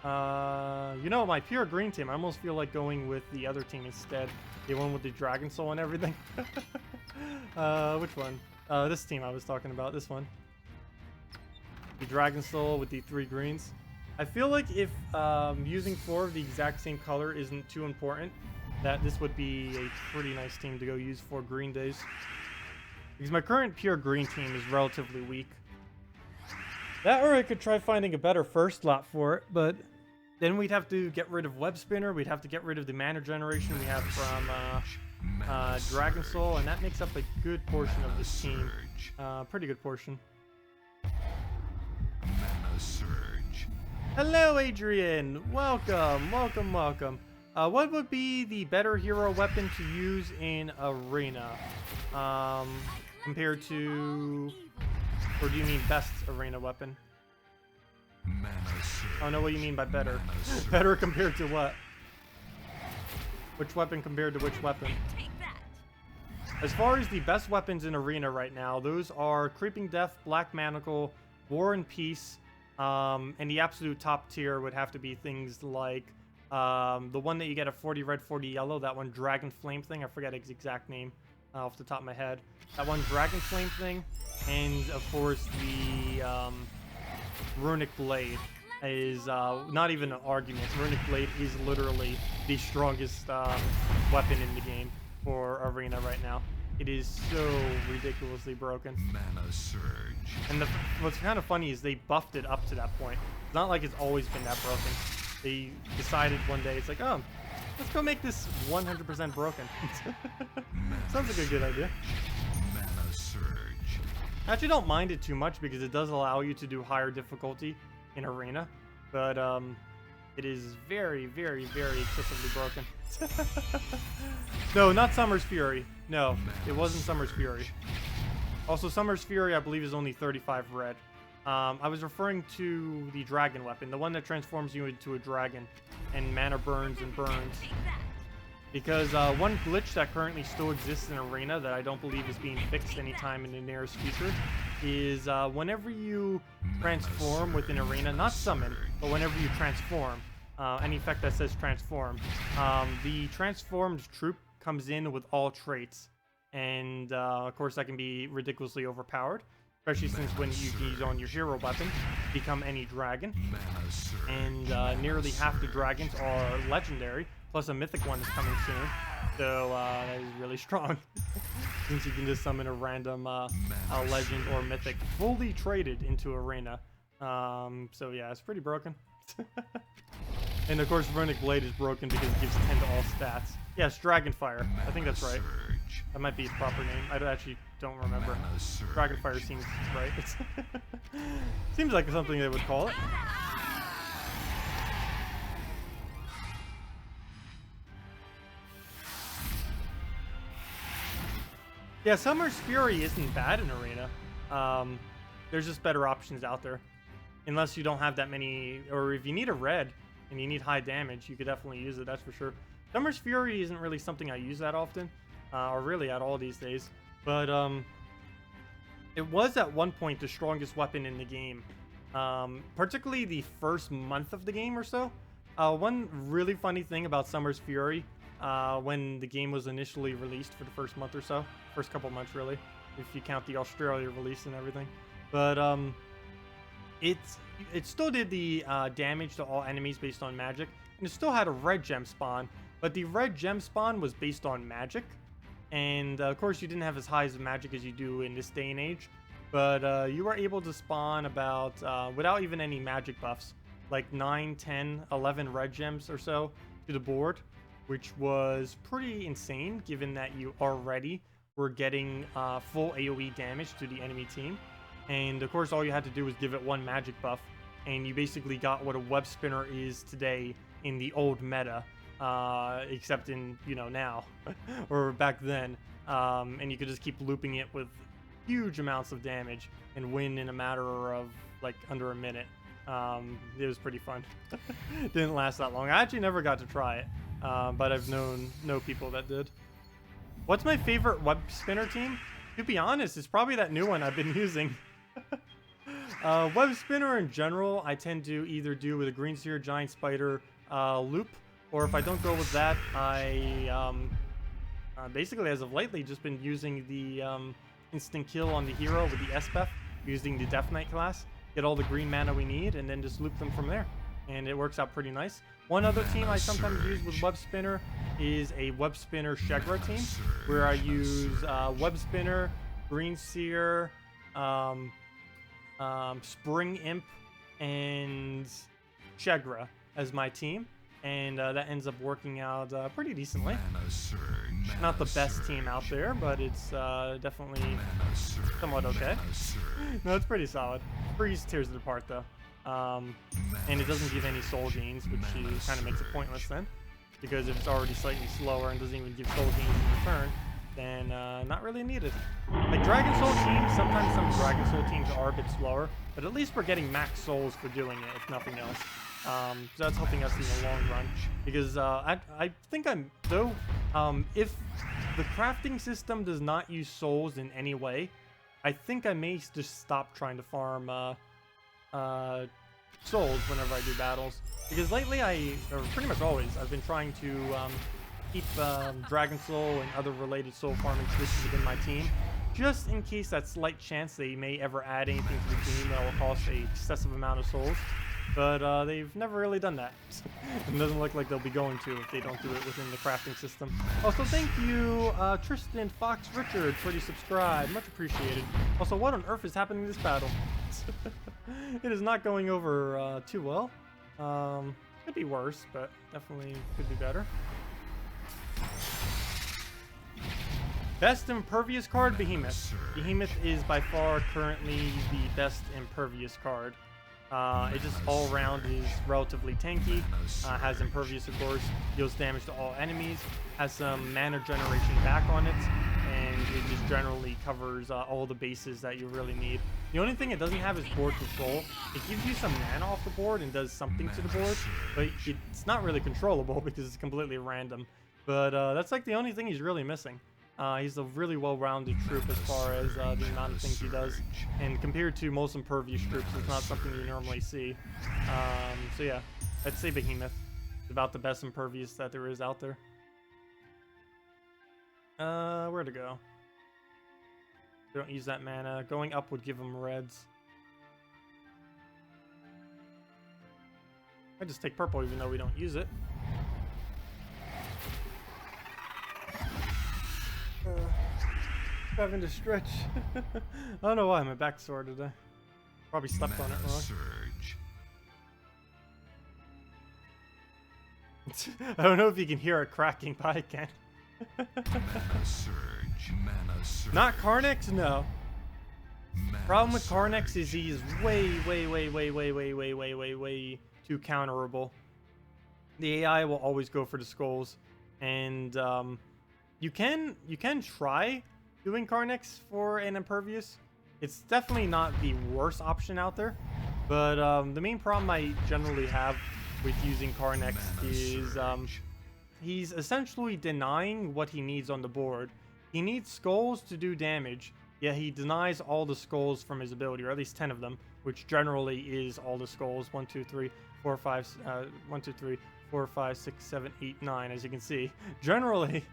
You know, my pure green team, I almost feel like going with the other team instead. The one with the Dragon Soul and everything. Which one? This team I was talking about. This one. The Dragon Soul with the 3 greens. I feel like if using 4 of the exact same color isn't too important, that this would be a pretty nice team to go use for green days. Because my current pure green team is relatively weak. That, or I could try finding a better first slot for it, but then we'd have to get rid of Web Spinner, we'd have to get rid of the mana generation we have from Dragon Soul, and that makes up a good portion of this team. Pretty good portion. Mana Surge. Hello, Adrian! Welcome, welcome, welcome. What would be the better hero weapon to use in Arena? Compared to... Or do you mean best Arena weapon? Mana Surge. I don't know what you mean by better. Mana Surge. Better compared to what? Which weapon compared to which weapon? Take that. As far as the best weapons in Arena right now, those are Creeping Death, Black Manacle, War and Peace, and the absolute top tier would have to be things like the one that you get at 40 red, 40 yellow, that one Dragon Flame thing, I forget its exact name off the top of my head. That one Dragon Flame thing, and of course the Runic Blade is not even an argument. Runic Blade is literally the strongest weapon in the game for Arena right now. It is so ridiculously broken. Mana Surge. And what's kind of funny is they buffed it up to that point. It's not like it's always been that broken. They decided one day, it's like, oh, let's go make this 100% broken. Sounds like a good idea. Mana Surge. I actually don't mind it too much because it does allow you to do higher difficulty in Arena. But it is very, very, very excessively broken. No, not Summer's Fury. No, it wasn't Summer's Fury. Also, Summer's Fury, I believe, is only 35 red. I was referring to the dragon weapon, the one that transforms you into a dragon and mana burns and burns. Take that. Because one glitch that currently still exists in Arena that I don't believe is being fixed anytime in the nearest future is whenever you transform within Arena, not summon, but whenever you transform, any effect that says transform, the transformed troop comes in with all traits. And of course that can be ridiculously overpowered, especially since when you can use on your hero weapon, become any dragon. Mana Surge. And nearly half the dragons are legendary, plus a mythic one is coming soon. So that is really strong, since you can just summon a random legend or mythic fully traded into Arena. So yeah, it's pretty broken. And of course, Runic Blade is broken because it gives 10 to all stats. Yes, Dragonfire. I think that's right. Surge. That might be its proper name. I actually don't remember. Mana Surge. Dragonfire seems right. Seems like something they would call it. Yeah, Summer's Fury isn't bad in Arena. There's just better options out there. Unless you don't have that many, or if you need a red and you need high damage, you could definitely use it, that's for sure. Summer's Fury isn't really something I use that often, or really at all these days. But it was at one point the strongest weapon in the game. Particularly the first month of the game or so. One really funny thing about Summer's Fury, when the game was initially released for the first month or so, first couple months really, if you count the Australia release and everything. But it still did the damage to all enemies based on magic, and it still had a red gem spawn, but the red gem spawn was based on magic, and of course you didn't have as high as magic as you do in this day and age, but you were able to spawn about, without even any magic buffs, like 9, 10, 11 red gems or so to the board, which was pretty insane given that you already were getting full AoE damage to the enemy team. And of course all you had to do was give it one magic buff, and you basically got what a web spinner is today in the old meta, except in, you know, now or back then. And you could just keep looping it with huge amounts of damage and win in a matter of like under a minute. It was pretty fun. Didn't last that long. I actually never got to try it. but I've know people that did. What's my favorite web spinner team? To be honest, it's probably that new one I've been using. Web spinner in general, I tend to either do with a green seer, giant spider, loop, or if I don't go with that, I basically as of lately just been using the instant kill on the hero with the SPF, using the Deathnight class, get all the green mana we need, and then just loop them from there. And it works out pretty nice. One other team I sometimes use with web spinner is a web spinner Shegra team, where I use web spinner, green seer, spring imp, and Shegra as my team, and that ends up working out pretty decently. Not the best team out there, but it's definitely somewhat okay. No, it's pretty solid. Freeze tears it apart though. And it doesn't give any soul gains, which kind of makes it pointless then, because if it's already slightly slower and doesn't even give soul gains in return, then not really needed. Like Dragon Soul teams, sometimes some Dragon Soul teams are a bit slower, but at least we're getting max souls for doing it, if nothing else. So that's helping us in the long run, because I think if the crafting system does not use souls in any way, I think I may just stop trying to farm souls whenever I do battles, because lately or pretty much always, I've been trying to keep Dragon Soul and other related soul farming traditions within my team, just in case that slight chance they may ever add anything to the team that will cost an excessive amount of souls. But they've never really done that. It doesn't look like they'll be going to if they don't do it within the crafting system. Also, thank you, Tristan Fox Richard, for the subscribe. Much appreciated. Also, what on earth is happening in this battle? It is not going over too well. Could be worse, but definitely could be better. Best impervious card, Behemoth. Behemoth is by far currently the best impervious card. It just all around is relatively tanky, has impervious of course, deals damage to all enemies, has some mana generation back on it, and it just generally covers all the bases that you really need. The only thing it doesn't have is board control. It gives you some mana off the board and does something to the board, but it's not really controllable because it's completely random. But that's like the only thing he's really missing. He's a really well-rounded troop as far as the amount of things he does, and compared to most impervious troops, it's not something you normally see. So yeah, I'd say Behemoth is about the best impervious that there is out there. Where to go? Don't use that mana. Going up would give him reds. I just take purple even though we don't use it. Having to stretch. I don't know why my back's sore today. Probably slept on it wrong. I don't know if you can hear it cracking, but I can. Not Carnex, no. Problem with Carnex is he is way too counterable. The AI will always go for the skulls, and you can try doing Carnex for an impervious. It's definitely not the worst option out there, but the main problem I generally have with using Carnex is he's essentially denying what he needs on the board. He needs skulls to do damage, yet he denies all the skulls from his ability, or at least 10 of them, which generally is all the skulls. 1, 2, 3, 4, 5, 1, 2, 3, 4, 5, 6, 7, 8, 9, as you can see. Generally,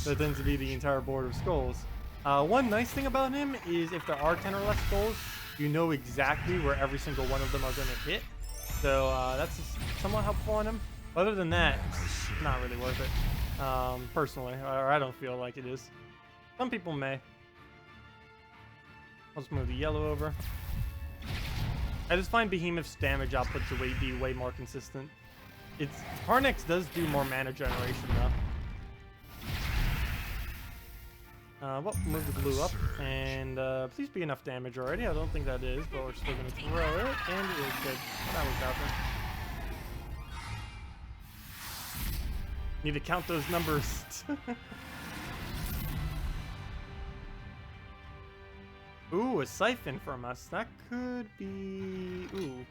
that tends to be the entire board of skulls. One nice thing about him is if there are 10 or less skulls, you know exactly where every single one of them are going to hit. So that's somewhat helpful on him. Other than that, it's not really worth it, personally, or I don't feel like it is. Some people may. I'll just move the yellow over. I just find Behemoth's damage output to be way more consistent. Carnex does do more mana generation though. Well, move the blue up, and please be enough damage already. I don't think that is, but we're still gonna throw it, and it is good. That was out there. Need to count those numbers. Ooh, a siphon from us. That could be... Ooh.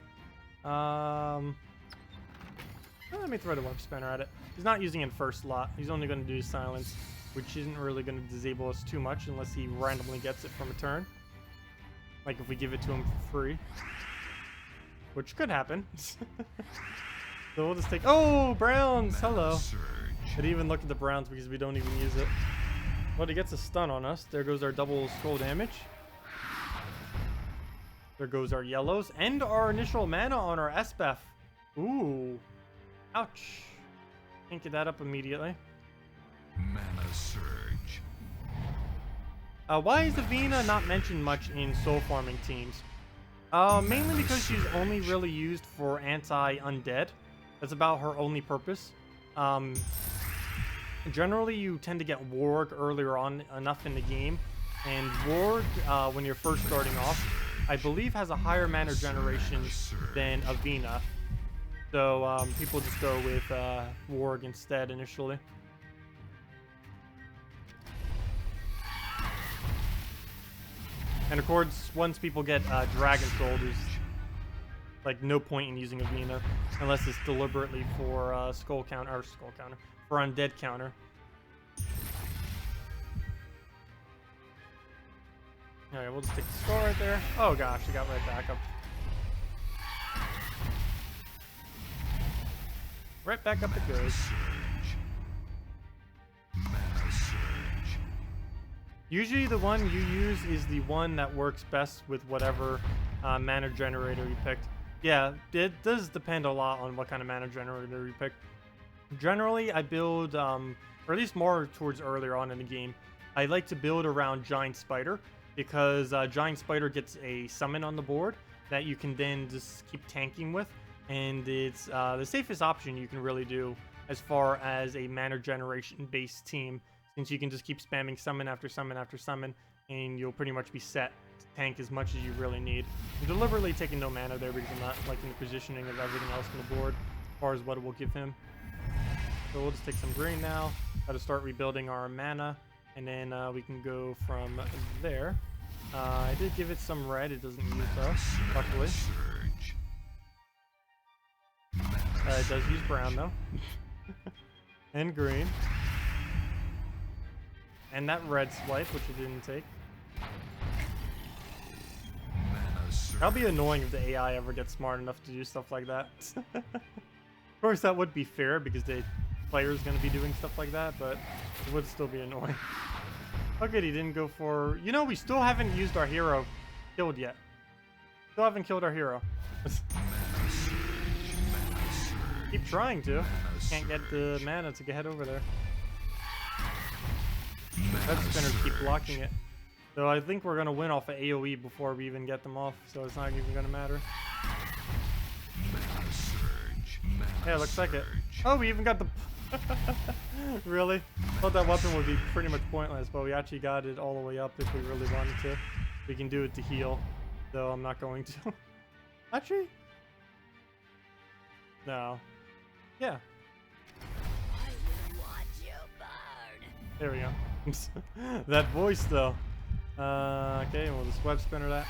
Let me throw the warp spinner at it. He's not using it first slot. He's only going to do silence, which isn't really going to disable us too much unless he randomly gets it from a turn. Like if we give it to him for free. Which could happen. So we'll just take... Oh, Browns! Hello. I didn't even look at the Browns because we don't even use it. Well, he gets a stun on us. There goes our double skull damage. There goes our yellows. And our initial mana on our SBF. Ooh. Ouch. Can't get that up immediately. Mana surge. Why is Avina not mentioned much in soul farming teams? Mainly because she's only really used for anti-undead. That's about her only purpose. Generally, you tend to get Warg earlier on enough in the game. And Warg, when you're first starting off, I believe has a higher mana generation than Avina. So people just go with Warg instead initially. And of course, once people get Dragon Soul, there's like no point in using Avina unless it's deliberately for skull counter, for undead counter. Alright, we'll just take the skull right there. Oh gosh, he got right back up. Right back up it goes. Usually the one you use is the one that works best with whatever mana generator you picked. Yeah, it does depend a lot on what kind of mana generator you pick. Generally, I build, or at least more towards earlier on in the game, I like to build around Giant Spider because Giant Spider gets a summon on the board that you can then just keep tanking with. And it's the safest option you can really do as far as a mana generation based team, since you can just keep spamming summon after summon after summon, and you'll pretty much be set to tank as much as you really need. I'm deliberately taking no mana there because I'm not liking the positioning of everything else on the board as far as what it will give him. So we'll just take some green now. Got to start rebuilding our mana, and then we can go from there. I did give it some red. It doesn't use though, luckily. It does use brown though. And green. And that red swipe, which it didn't take. That'll be annoying if the AI ever gets smart enough to do stuff like that. Of course, that would be fair because the player's going to be doing stuff like that, but it would still be annoying. Oh good, he didn't go for... You know, we still haven't used our hero killed yet. Still haven't killed our hero. Keep trying to. Can't get the mana to head over there. That spinners keep blocking it. So I think we're going to win off of AoE before we even get them off, so it's not even going to matter. Yeah, looks like it. Oh, we even got the... Really? Thought that weapon would be pretty much pointless, but we actually got it all the way up if we really wanted to. We can do it to heal, though I'm not going to. Actually? No. Yeah. I will watch you burn. There we go. That voice, though. Okay, we'll just web spinner that.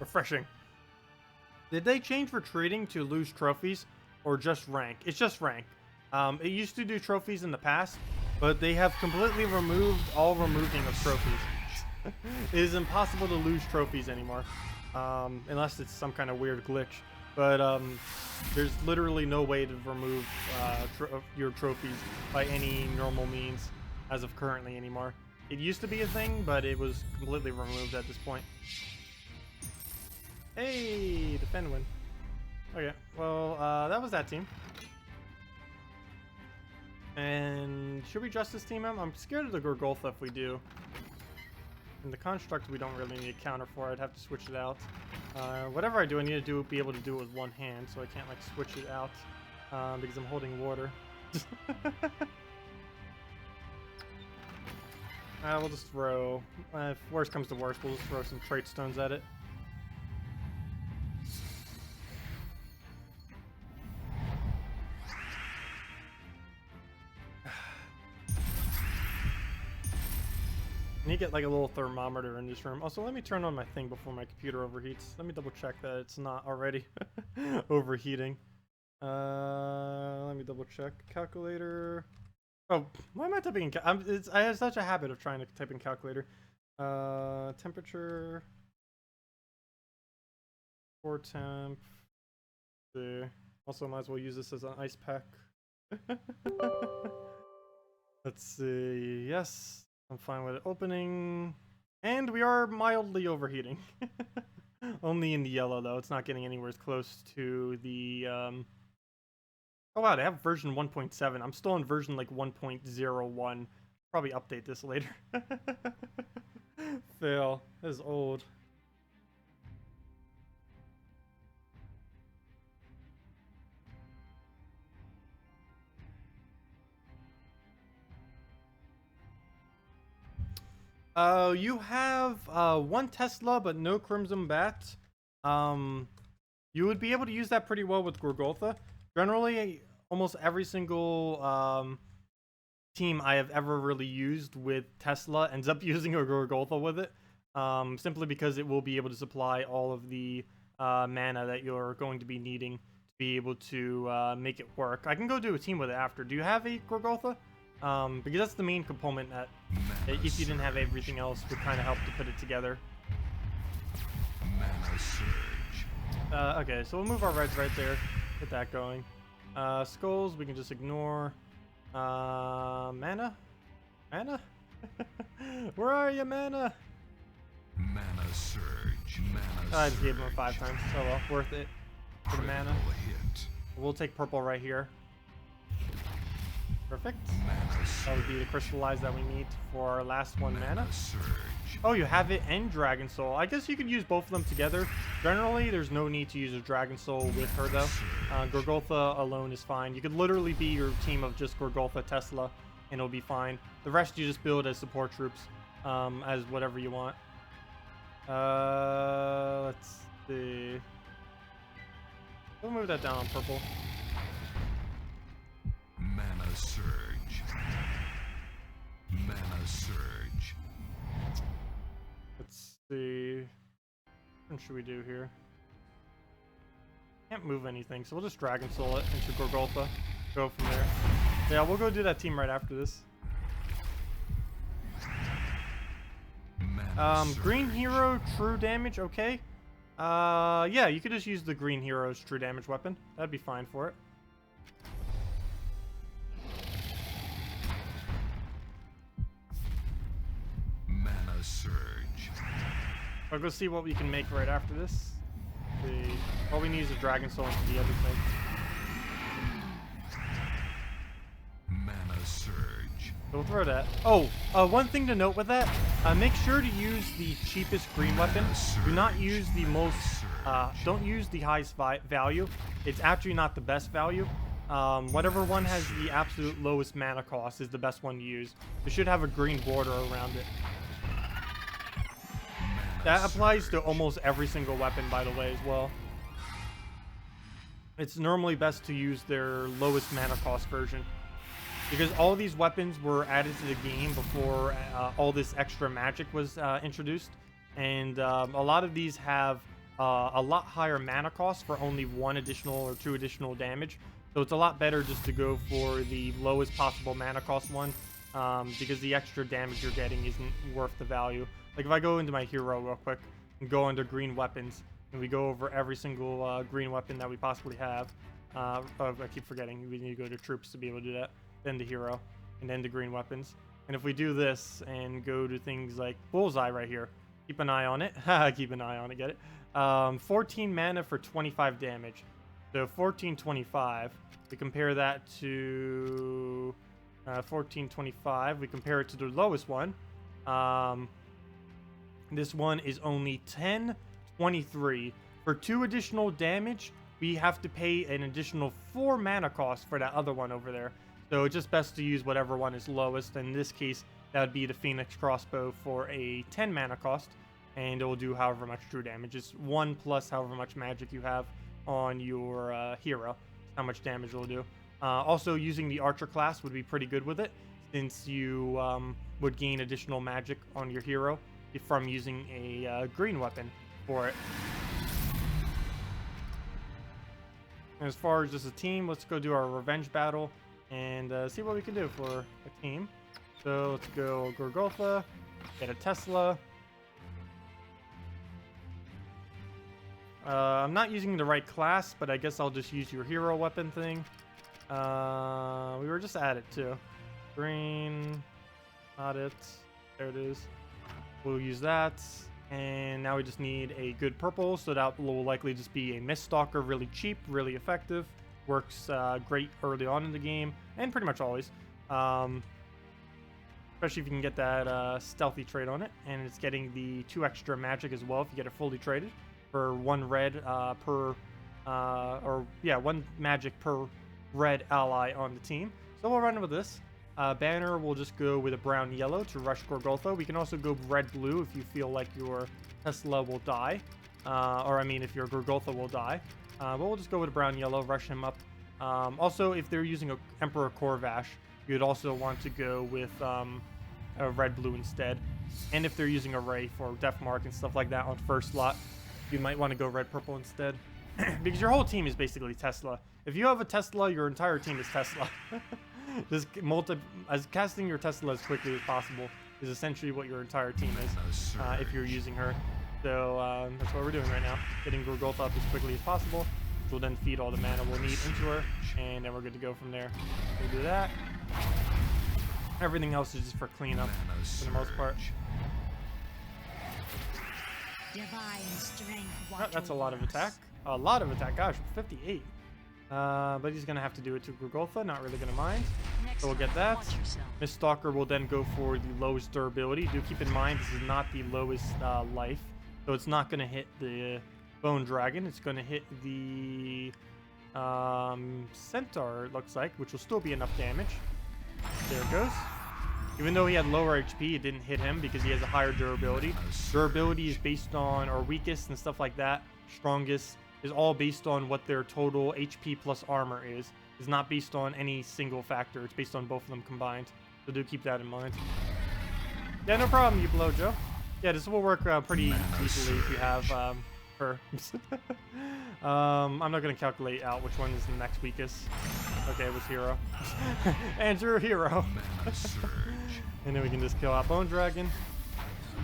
Refreshing. Did they change retreating to lose trophies or just rank? It's just rank. It used to do trophies in the past, but they have completely removed all removing of trophies. It is impossible to lose trophies anymore, unless it's some kind of weird glitch. But there's literally no way to remove your trophies by any normal means as of currently anymore. It used to be a thing, but it was completely removed at this point. Hey, defend win. Okay, well, that was that team. And should we trust this team? I'm scared of the Gorgolfa if we do. And the construct we don't really need a counter for. I'd have to switch it out. Whatever I do, I need to be able to do it with one hand, so I can't like switch it out because I'm holding water. We'll just throw. If worst comes to worst, we'll just throw some trait stones at it. get like a little thermometer in this room. Also, let me turn on my thing before my computer overheats. Let me double check that it's not already overheating. Let me double check. Calculator. Oh, why am I typing in I have such a habit of trying to type in calculator. Temperature. Core temp. Also, might as well use this as an ice pack. Let's see. Yes, I'm fine with it opening. And we are mildly overheating. Only in the yellow, though. It's not getting anywhere close to the... Oh, wow, they have version 1.7. I'm still on version, like, 1.01. Probably update this later. Fail. This is old. You have one Tesla, but no Crimson Bat. You would be able to use that pretty well with Gorgoltha. Generally, almost every single team I have ever really used with Tesla ends up using a Gorgoltha with it. Simply because it will be able to supply all of the mana that you're going to be needing to be able to make it work. I can go do a team with it after. Do you have a Gorgoltha? Because that's the main component that, if you didn't have everything else, would kind of help to put it together. Mana surge. Okay, so we'll move our reds right there. Get that going. Skulls, we can just ignore. Mana? Mana? Where are you, mana? Mana surge. Mana I just gave him surge. 5 times. Oh well, worth it for the mana. Critical hit. We'll take purple right here. Perfect. Mana That would be the crystallize that we need for our last one mana. surge. Oh, you have it and Dragon Soul. I guess you could use both of them together. Generally, there's no need to use a Dragon Soul with her, though. Gorgoltha alone is fine. You could literally be your team of just Gorgoltha, Tesla, and it'll be fine. The rest you just build as support troops, as whatever you want. Let's see. We'll move that down on purple. Mana surge. Mana surge. Let's see. What should we do here? Can't move anything, so we'll just Dragon Soul it into Gorgoltha. Go from there. Yeah, we'll go do that team right after this. Green hero, true damage, okay. Yeah, you could just use the green hero's true damage weapon. That'd be fine for it. Mana surge. I'll go see what we can make right after this. All we need is a Dragon Soul into the other thing. Mana surge. So we'll throw that. Oh, one thing to note with that, make sure to use the cheapest green weapon. Do not use the most, don't use the highest value. It's actually not the best value. Whatever one has the absolute lowest mana cost is the best one to use. It should have a green border around it. That applies to almost every single weapon, by the way, as well. It's normally best to use their lowest mana cost version, because all these weapons were added to the game before all this extra magic was introduced, and a lot of these have a lot higher mana cost for only 1 additional or 2 additional damage. So it's a lot better just to go for the lowest possible mana cost one, because the extra damage you're getting isn't worth the value. Like if I go into my hero real quick and go under green weapons, and we go over every single green weapon that we possibly have. I keep forgetting, we need to go to troops to be able to do that. Then the hero, and then the green weapons. And if we do this and go to things like Bullseye right here, keep an eye on it. Keep an eye on it, get it? 14 mana for 25 damage. So 1425. We compare that to 1425. We compare it to the lowest one. This one is only 1023. For 2 additional damage, we have to pay an additional 4 mana cost for that other one over there. So it's just best to use whatever one is lowest. In this case, that would be the Phoenix Crossbow for a 10 mana cost, and it will do however much true damage. It's 1 plus however much magic you have on your hero. How much damage it will do. Also, using the Archer class would be pretty good with it, since you would gain additional magic on your hero from using a green weapon for it. And as far as just a team, let's go do our revenge battle and see what we can do for a team. So let's go Gorgotha, get a Tesla. I'm not using the right class, but I guess I'll just use your hero weapon thing. We were just at it too. Green, not it. There it is. We'll use that. And now we just need a good purple, so that will likely just be a Miststalker, really cheap, really effective. Works great early on in the game, and pretty much always. Especially if you can get that stealthy trait on it, and it's getting the 2 extra magic as well if you get it fully traded for 1 red per, 1 magic per red ally on the team. So we'll run with this. Banner will just go with a brown-yellow to rush Gorgotha. We can also go red-blue if you feel like your Tesla will die. If your Gorgotha will die. But we'll just go with a brown-yellow, rush him up. Also, if they're using a Emperor Corvash, you'd also want to go with a red-blue instead. And if they're using a Ray for Death Mark and stuff like that on first slot, you might want to go red-purple instead. Because your whole team is basically Tesla. If you have a Tesla, your entire team is Tesla. Just casting your Tesla as quickly as possible is essentially what your entire team is if you're using her. So that's what we're doing right now. Getting Gorgotha up as quickly as possible, which will then feed all the mana we'll need into her, and then we're good to go from there. We'll do that. Everything else is just for cleanup for the most part. Divine strength. Oh, that's a lot of attack. A lot of attack. Gosh, 58. But he's going to have to do it to Gorgotha. Not really going to mind. So we'll get that. Miststalker will then go for the lowest durability. Do keep in mind, this is not the lowest life. So it's not going to hit the Bone Dragon. It's going to hit the Centaur, it looks like, which will still be enough damage. There it goes. Even though he had lower HP, it didn't hit him because he has a higher durability. Durability is based on our weakest and stuff like that. Strongest is all based on what their total HP plus armor is. It's not based on any single factor. It's based on both of them combined. So do keep that in mind. Yeah, no problem, you blow, Joe. Yeah, this will work pretty easily if you have her. I'm not going to calculate out which one is the next weakest. Okay, it was Hero. And you're a Hero. And then we can just kill out Bone Dragon.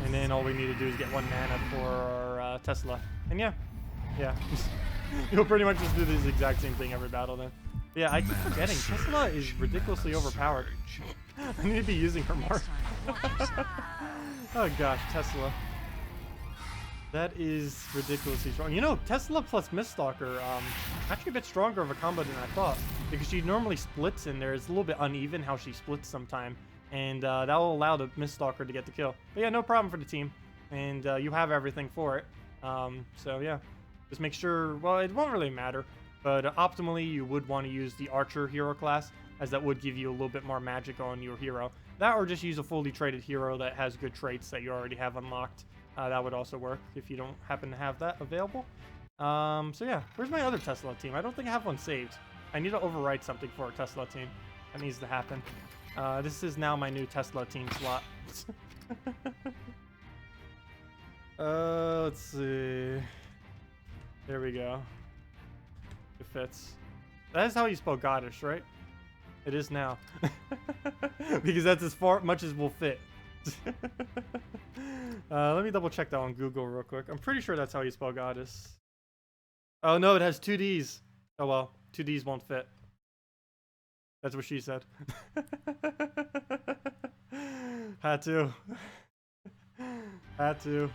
And then all we need to do is get 1 mana for our Tesla. And yeah. You'll pretty much just do this exact same thing every battle then. But yeah, I keep forgetting. Tesla is ridiculously overpowered. I need to be using her more. Oh gosh, Tesla. That is ridiculously strong. You know, Tesla plus Miststalker, actually a bit stronger of a combo than I thought. Because she normally splits in there. It's a little bit uneven how she splits sometime. And that will allow the Miststalker to get the kill. But yeah, no problem for the team. And you have everything for it. So yeah, just make sure, well, it won't really matter. But optimally, you would want to use the Archer hero class, as that would give you a little bit more magic on your hero. That, or just use a fully traded hero that has good traits that you already have unlocked. That would also work if you don't happen to have that available. So yeah, where's my other Tesla team? I don't think I have one saved. I need to overwrite something for a Tesla team. That needs to happen. This is now my new Tesla team slot. Let's see. There we go. It fits. That is how you spell goddess, right? It is now. Because that's as much as will fit. Let me double check that on Google real quick. I'm pretty sure that's how you spell goddess. Oh no, it has 2 Ds. Oh well, 2 Ds won't fit. That's what she said. Had to. Had to.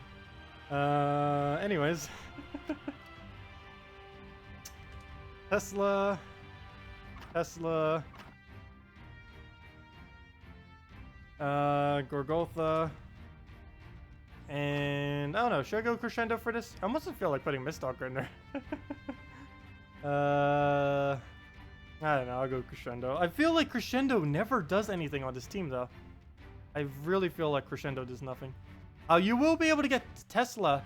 Anyways. Tesla. Gorgotha. And I don't know, should I go Crescendo for this? I almost feel like putting Miststalker in there. I don't know, I'll go Crescendo. I feel like Crescendo never does anything on this team though. I really feel like Crescendo does nothing. You will be able to get Tesla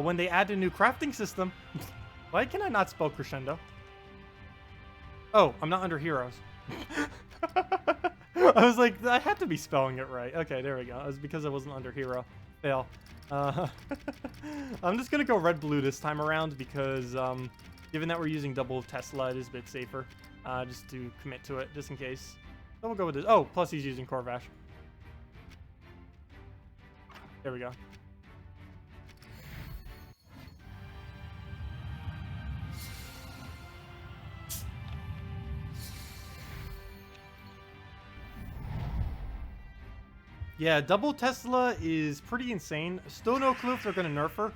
when they add a new crafting system. Why can I not spell Crescendo? Oh, I'm not under heroes. I was like, I had to be spelling it right. Okay, there we go. It was because I wasn't under hero. Fail. I'm just gonna go red-blue this time around because, given that we're using double Tesla, it is a bit safer. Just to commit to it, just in case. So we'll go with this. Oh, plus he's using Corvash. There we go. Yeah, double Tesla is pretty insane. Still no clue if they're going to nerf her.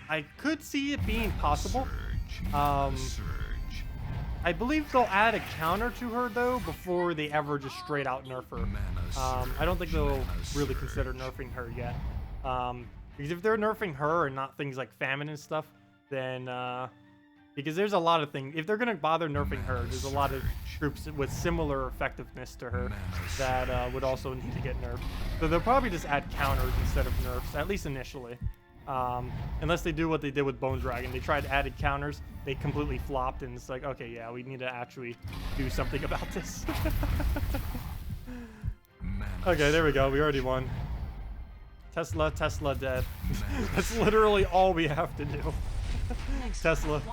I could see it being possible. I believe they'll add a counter to her, though, before they ever just straight out nerf her. I don't think they'll really consider nerfing her yet. Because if they're nerfing her and not things like famine and stuff, then... because there's a lot of things. If they're going to bother nerfing her, there's a lot of troops with similar effectiveness to her that would also need to get nerfed. So they'll probably just add counters instead of nerfs, at least initially. Unless they do what they did with Bone Dragon. They tried added counters, they completely flopped, and it's like, okay, yeah, we need to actually do something about this. Okay, there we go. We already won. Tesla dead. That's literally all we have to do. Tesla.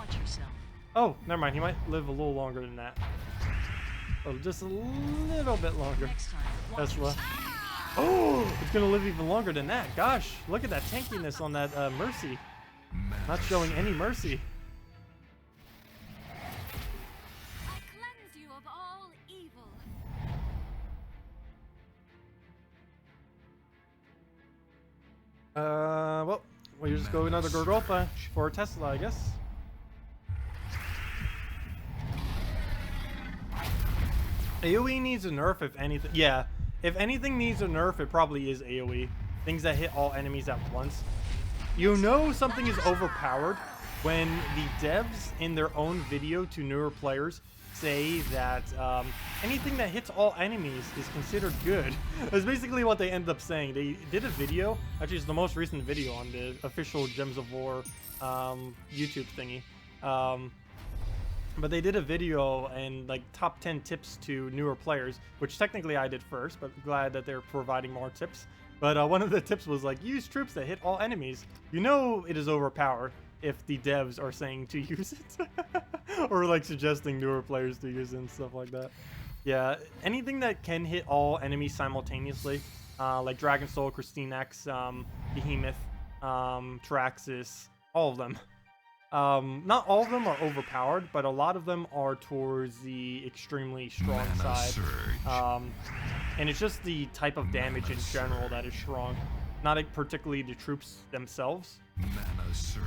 Oh, never mind. He might live a little longer than that. Oh, just a little bit longer. Tesla. Oh, it's gonna live even longer than that. Gosh, look at that tankiness on that Mercy. Not showing any mercy. I cleanse you of all evil. Well, we'll just go another Gorgolfa for Tesla, I guess. AoE needs a nerf if anything. Yeah, if anything needs a nerf, it probably is AoE. Things that hit all enemies at once. You know something is overpowered when the devs in their own video to newer players say that anything that hits all enemies is considered good. That's basically what they ended up saying. They did a video, actually it's the most recent video on the official Gems of War YouTube thingy. But they did a video and like top 10 tips to newer players, which technically I did first, but glad that they're providing more tips. But one of the tips was like, use troops that hit all enemies. You know it is overpowered if the devs are saying to use it. Or like suggesting newer players to use it and stuff like that. Yeah, anything that can hit all enemies simultaneously, like Dragon Soul, Christine X, Behemoth, Traxxas, all of them. Not all of them are overpowered, but a lot of them are towards the extremely strong side. And it's just the type of damage in general that is strong, not particularly the troops themselves. Mana Surge.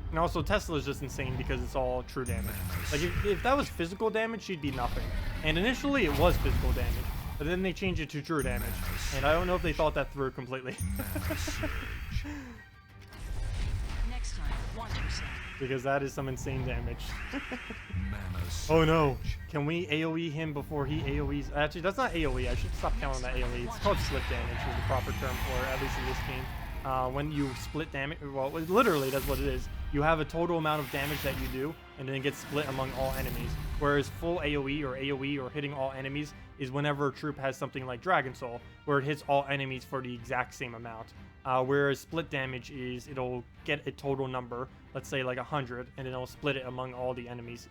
And also Tesla is just insane because it's all true damage. Like if that was physical damage, she'd be nothing. And initially it was physical damage, but then they changed it to true damage. And I don't know if they thought that through completely. Next time, watch yourself. Because that is some insane damage. Oh no, can we AoE him before he AoEs? Actually, that's not AoE. I should stop counting that AoE. It's called split damage is the proper term for it, at least in this game. When you split damage, well, literally that's what it is. You have a total amount of damage that you do, and then it gets split among all enemies. Whereas full AoE or hitting all enemies is whenever a troop has something like Dragon Soul, where it hits all enemies for the exact same amount. Whereas split damage is it'll get a total number, let's say like 100, and then it'll split it among all the enemies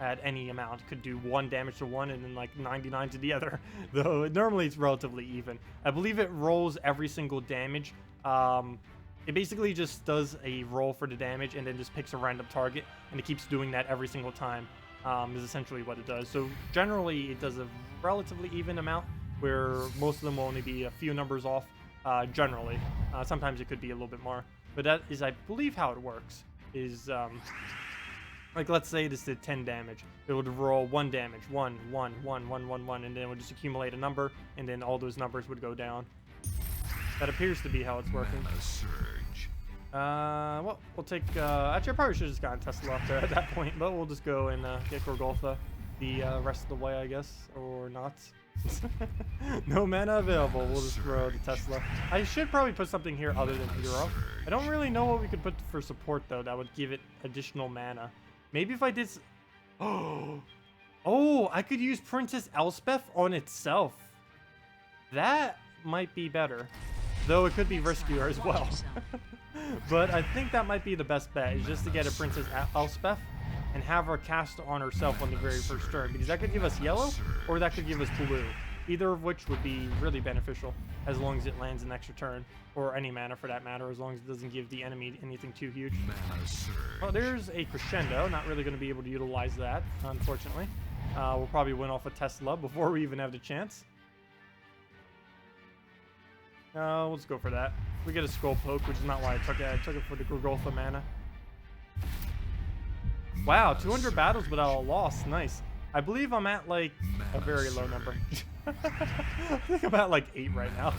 at any amount. It could do 1 damage to one and then like 99 to the other, though normally it's relatively even. I believe it rolls every single damage. It basically just does a roll for the damage and then just picks a random target, and it keeps doing that every single time, is essentially what it does. So generally it does a relatively even amount, where most of them will only be a few numbers off, generally. Sometimes it could be a little bit more, but that is, I believe, how it works. Is like, let's say this did 10 damage. It would roll 1 damage, 1, 1, 1, 1, 1, 1, and then it would just accumulate a number, and then all those numbers would go down. That appears to be how it's working. Mana Surge. Well, we'll take, actually I probably should have just gotten Tesla up there at that point, but we'll just go and get Gorgolfa the rest of the way, I guess, or not. No mana available, we'll just throw the Tesla. I should probably put something here other than hero. I don't really know what we could put for support, though, that would give it additional mana. Maybe if I did... Oh, I could use Princess Elspeth on itself. That might be better. Though it could be riskier as well. But I think that might be the best bet, is just to get a Princess Elspeth and have her cast on herself on the very first turn. Because that could give us yellow, or that could give us blue. Either of which would be really beneficial, as long as it lands an extra turn. Or any mana for that matter, as long as it doesn't give the enemy anything too huge. Oh, there's a crescendo. Not really going to be able to utilize that, unfortunately. We'll probably win off a Tesla before we even have the chance. Let's go for that. We get a Skull Poke, which is not why I took it. I took it for the Gorgotha mana. Wow, 200 battles without a loss. Nice. I believe I'm at, like, a very low number. I think I'm at, like, 8 right now.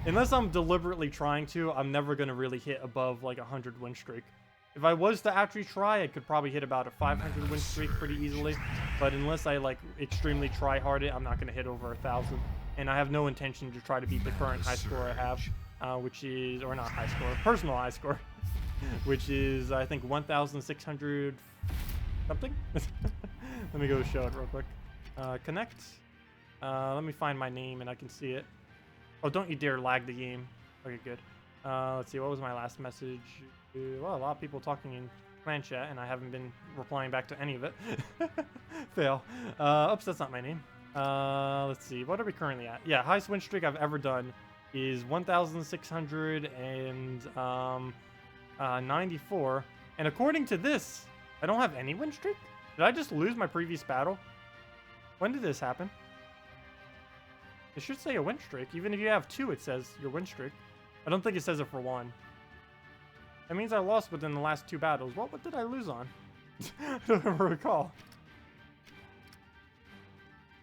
Unless I'm deliberately trying to, I'm never going to really hit above, like, 100 win streak. If I was to actually try, I could probably hit about a 500 win streak pretty easily. But unless I, like, extremely try hard it, I'm not going to hit over 1,000. And I have no intention to try to beat the current high score I have, which is, or not high score, personal high score, which is, I think, 1,600 something. Let me go show it real quick. Connect. Let me find my name and I can see it. Oh, don't you dare lag the game. Okay, good. Let's see, what was my last message? Well, a lot of people talking in clan chat, and I haven't been replying back to any of it. Fail. Oops, that's not my name. Let's see, what are we currently at? Yeah, highest win streak I've ever done is 1,694. And according to this, I don't have any win streak? Did I just lose my previous battle? When did this happen? It should say a win streak. Even if you have 2, it says your win streak. I don't think it says it for 1. That means I lost within the last 2 battles. What did I lose on? I don't ever recall.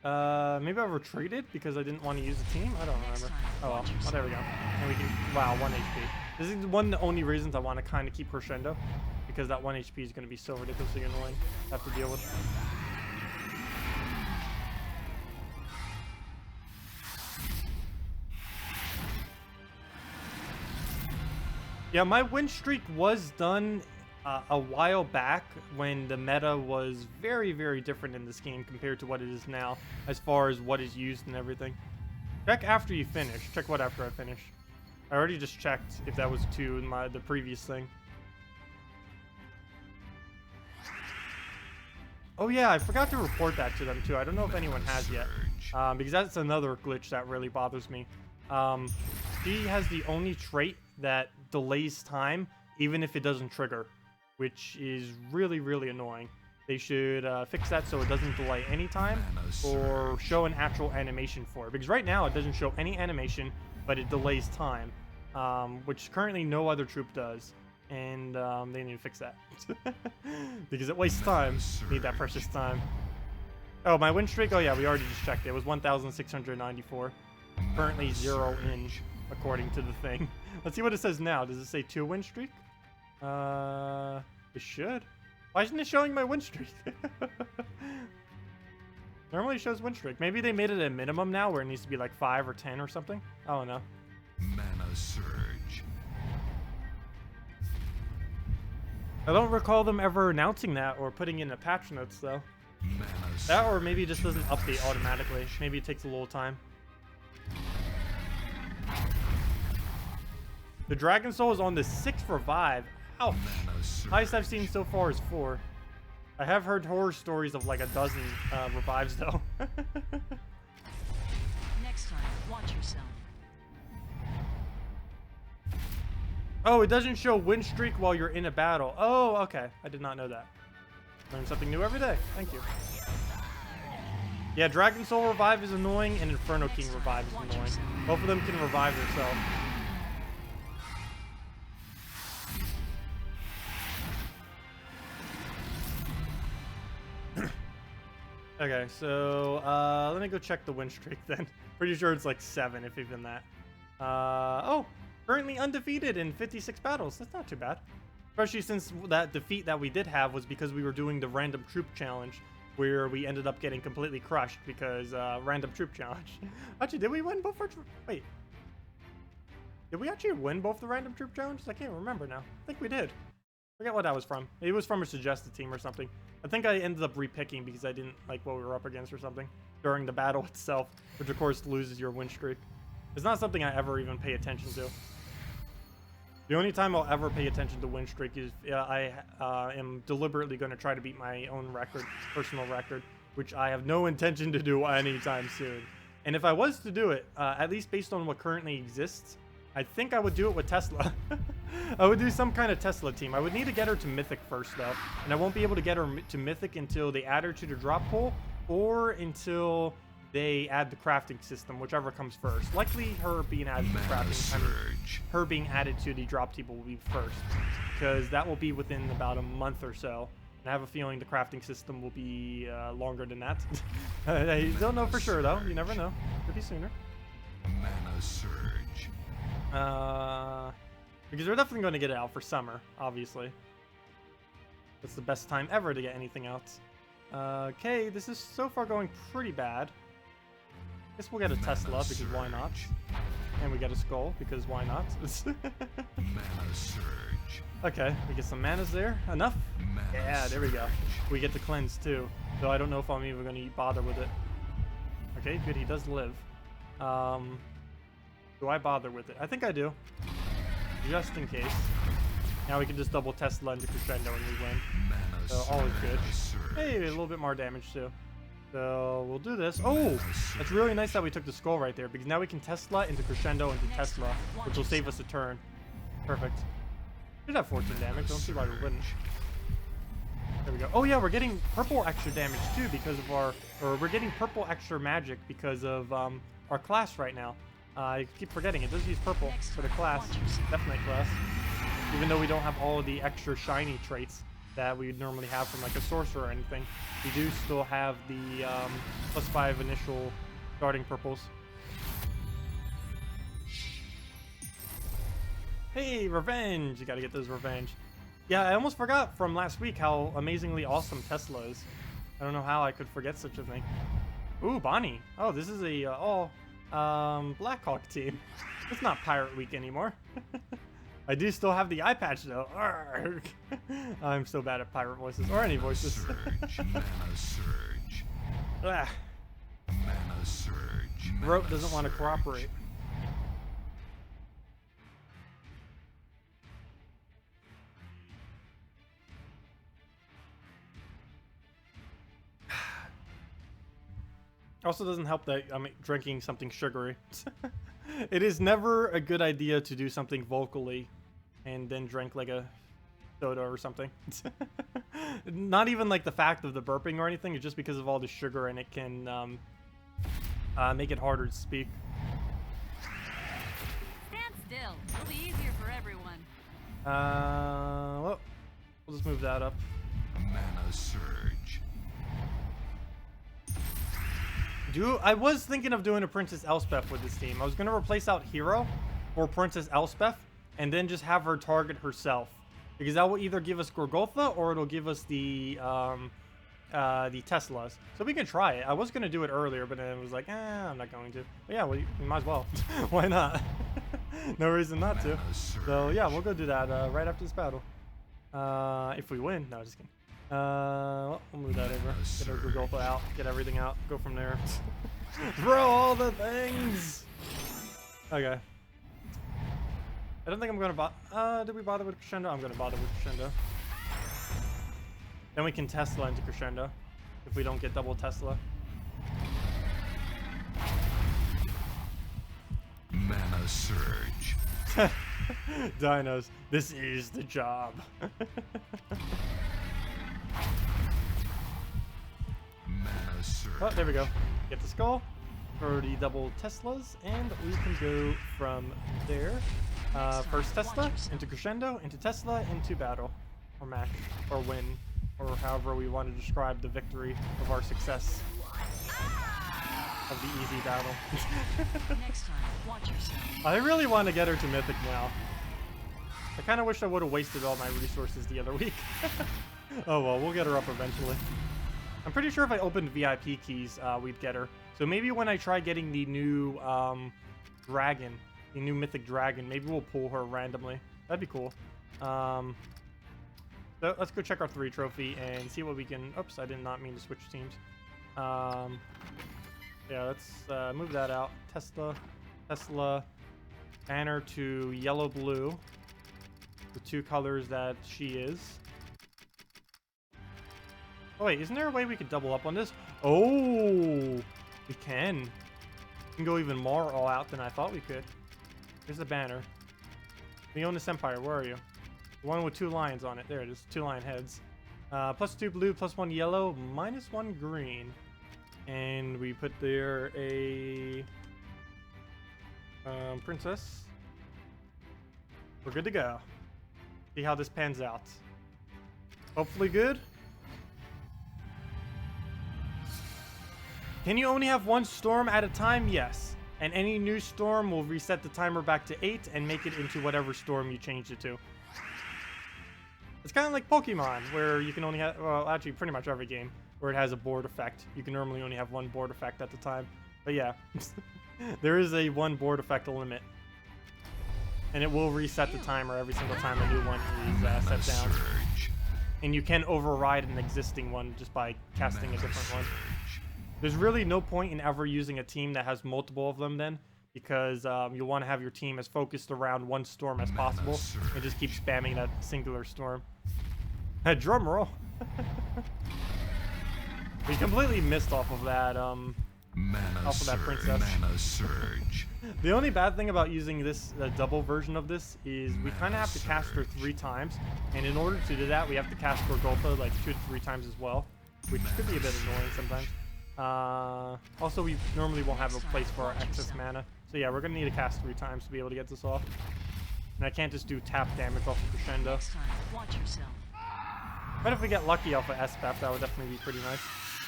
Maybe I retreated because I didn't want to use the team? I don't remember. Oh well. Oh, there we go. And we can... Wow, 1 HP. This is one of the only reasons I want to kind of keep Crescendo. Because that 1 HP is going to be so ridiculously annoying to have to deal with. Yeah, my win streak was done a while back when the meta was very, very different in this game compared to what it is now, as far as what is used and everything. Check after you finish. Check what after I finish. I already just checked if that was to the previous thing. Oh yeah, I forgot to report that to them too. I don't know if anyone has yet, because that's another glitch that really bothers me. She has the only trait that delays time, even if it doesn't trigger, which is really, really annoying. They should fix that so it doesn't delay any time, or show an actual animation for it. Because right now it doesn't show any animation, but it delays time, which currently no other troop does. And they need to fix that. Because it wastes time. Need that precious time. Oh, my win streak? Oh yeah, we already just checked it. It was 1,694. Currently 0 in, according to the thing. Let's see what it says now. Does it say 2 win streak? It should. Why isn't it showing my win streak? Normally it shows win streak. Maybe they made it a minimum now where it needs to be like 5 or 10 or something. I don't know. Mana surge. I don't recall them ever announcing that or putting in the patch notes though. That or maybe it just doesn't update automatically. Maybe it takes a little time. The Dragon Soul is on the 6th revive. Ouch. Highest I've seen so far is 4. I have heard horror stories of like a dozen revives though. Next time, watch yourself. Oh, it doesn't show win streak while you're in a battle. Oh, okay. I did not know that. Learn something new every day. Thank you. Yeah, Dragon Soul Revive is annoying, and Inferno King Revive is annoying. Both of them can revive themselves. Okay, so let me go check the win streak then. Pretty sure it's like 7, if even that. Oh, currently undefeated in 56 battles. That's not too bad. Especially since that defeat that we did have was because we were doing the random troop challenge, where we ended up getting completely crushed because random troop challenge. Actually, did we win both our wait. Did we actually win both the random troop challenges? I can't remember now. I think we did. Forget what that was from. Maybe it was from a suggested team or something. I think I ended up repicking because I didn't like what we were up against or something during the battle itself, which of course loses your win streak. It's not something I ever even pay attention to. The only time I'll ever pay attention to win streak is I am deliberately going to try to beat my own record, personal record, which I have no intention to do anytime soon. And if I was to do it, at least based on what currently exists, I think I would do it with Tesla. I would do some kind of Tesla team. I would need to get her to Mythic first, though. And I won't be able to get her to Mythic until they add her to the drop pool or until they add the crafting system, whichever comes first. Likely her being added to the crafting, her being added to the drop table will be first, because that will be within about a month or so. And I have a feeling the crafting system will be longer than that. I don't know for sure, though. You never know. Could be sooner. Mana surge. Because we're definitely going to get it out for summer, obviously. That's the best time ever to get anything out. Okay, this is so far going pretty bad. Guess we'll get a Tesla, because why not? And we get a skull, because why not? Mana surge. Okay, we get some manas there. Enough? Mana Yeah, there we go. surge. We get to cleanse too, though I don't know if I'm even going to bother with it. Okay, good, he does live. Do I bother with it? I think I do. Just in case. Now we can just double Tesla into Crescendo and we win. Mana So all is good. surge. Hey, a little bit more damage too. So we'll do this. Oh, that's really nice that we took the skull right there, because now we can Tesla into Crescendo into Tesla, which will save us a turn. Perfect. Should have 14 damage. Don't see why we wouldn't. There we go. Oh yeah, we're getting purple extra damage too because of our, or we're getting purple extra magic because of our class right now. I keep forgetting it does use purple for the class, Deathnight class. Even though we don't have all of the extra shiny traits that we would normally have from like a sorcerer or anything, we do still have the +5 initial starting purples. Hey, revenge! You gotta get those revenge. Yeah, I almost forgot from last week how amazingly awesome Tesla is. I don't know how I could forget such a thing. Ooh, Bonnie. Oh, this is a all Blackhawk team. It's not Pirate Week anymore. I do still have the eye patch though. Arrgh. I'm so bad at pirate voices or any voices. Surge. Mana surge. Ah, Mana surge. Rope Mana doesn't want to surge. cooperate. Also doesn't help that I'm drinking something sugary. It is never a good idea to do something vocally and then drink like a soda or something. Not even like the fact of the burping or anything, it's just because of all the sugar and it can make it harder to speak. Stand still. It'll be easier for everyone. Well, we'll just move that up. Mana surge. I was thinking of doing a Princess Elspeth with this team. I was going to replace out Hero for Princess Elspeth and then just have her target herself. Because that will either give us Gorgotha or it'll give us the Teslas. So we can try it. I was going to do it earlier, but then it was like, I'm not going to. But yeah, well, we might as well. Why not? No reason not to. Mana surge. So yeah, we'll go do that right after this battle. If we win. No, just kidding. Well, we'll move that over. Get our Gorgotha out. Get everything out. Go from there. Throw all the things! Okay. I don't think I'm gonna bother. Did we bother with Crescendo? I'm gonna bother with Crescendo. Then we can Tesla into Crescendo if we don't get double Tesla. Mana surge. Dinos, this is the job. Mana surge. Oh, there we go. Get the skull for the double Teslas, and we can go from there. First Tesla, into Crescendo, into Tesla, into battle. Or match, or win, or however we want to describe the victory of our success. Of the easy battle. Next time, watch yourself. I really want to get her to Mythic now. I kind of wish I would have wasted all my resources the other week. Oh well, we'll get her up eventually. I'm pretty sure if I opened VIP keys, we'd get her. So maybe when I try getting the new dragon, the new mythic dragon, maybe we'll pull her randomly. That'd be cool. So let's go check our 3 trophy and see what we can. Oops, I did not mean to switch teams. Yeah, let's move that out. Tesla, banner to yellow blue, the 2 colors that she is. Oh wait, isn't there a way we could double up on this? Oh, we can. We can go even more all out than I thought we could. Here's the banner. Leonis Empire, where are you? The one with 2 lions on it. There it is, 2 lion heads. +2 blue, +1 yellow, -1 green. And we put there a princess. We're good to go. See how this pans out. Hopefully good. Can you only have 1 storm at a time? Yes. And any new storm will reset the timer back to 8 and make it into whatever storm you changed it to. It's kind of like Pokemon, where you can only have, well, actually pretty much every game, where it has a board effect. You can normally only have 1 board effect at the time. But yeah, there is a 1 board effect limit. And it will reset the timer every single time a new one is set down. And you can override an existing one just by casting a different one. There's really no point in ever using a team that has multiple of them then, because you want to have your team as focused around 1 storm as possible and just keep spamming that singular storm. Drum roll. We completely missed off of that princess. Mana surge. The only bad thing about using this double version of this is we kind of have to cast her 3 times, and in order to do that we have to cast Gorgolfa like 2 to 3 times as well, which could be a bit annoying sometimes. Also, we normally won't have a place for our excess mana, so yeah, we're gonna need to cast 3 times to be able to get this off. And I can't just do tap damage off of Crescendo. Next time, watch yourself. But if we get lucky off of SPEP, that would definitely be pretty nice.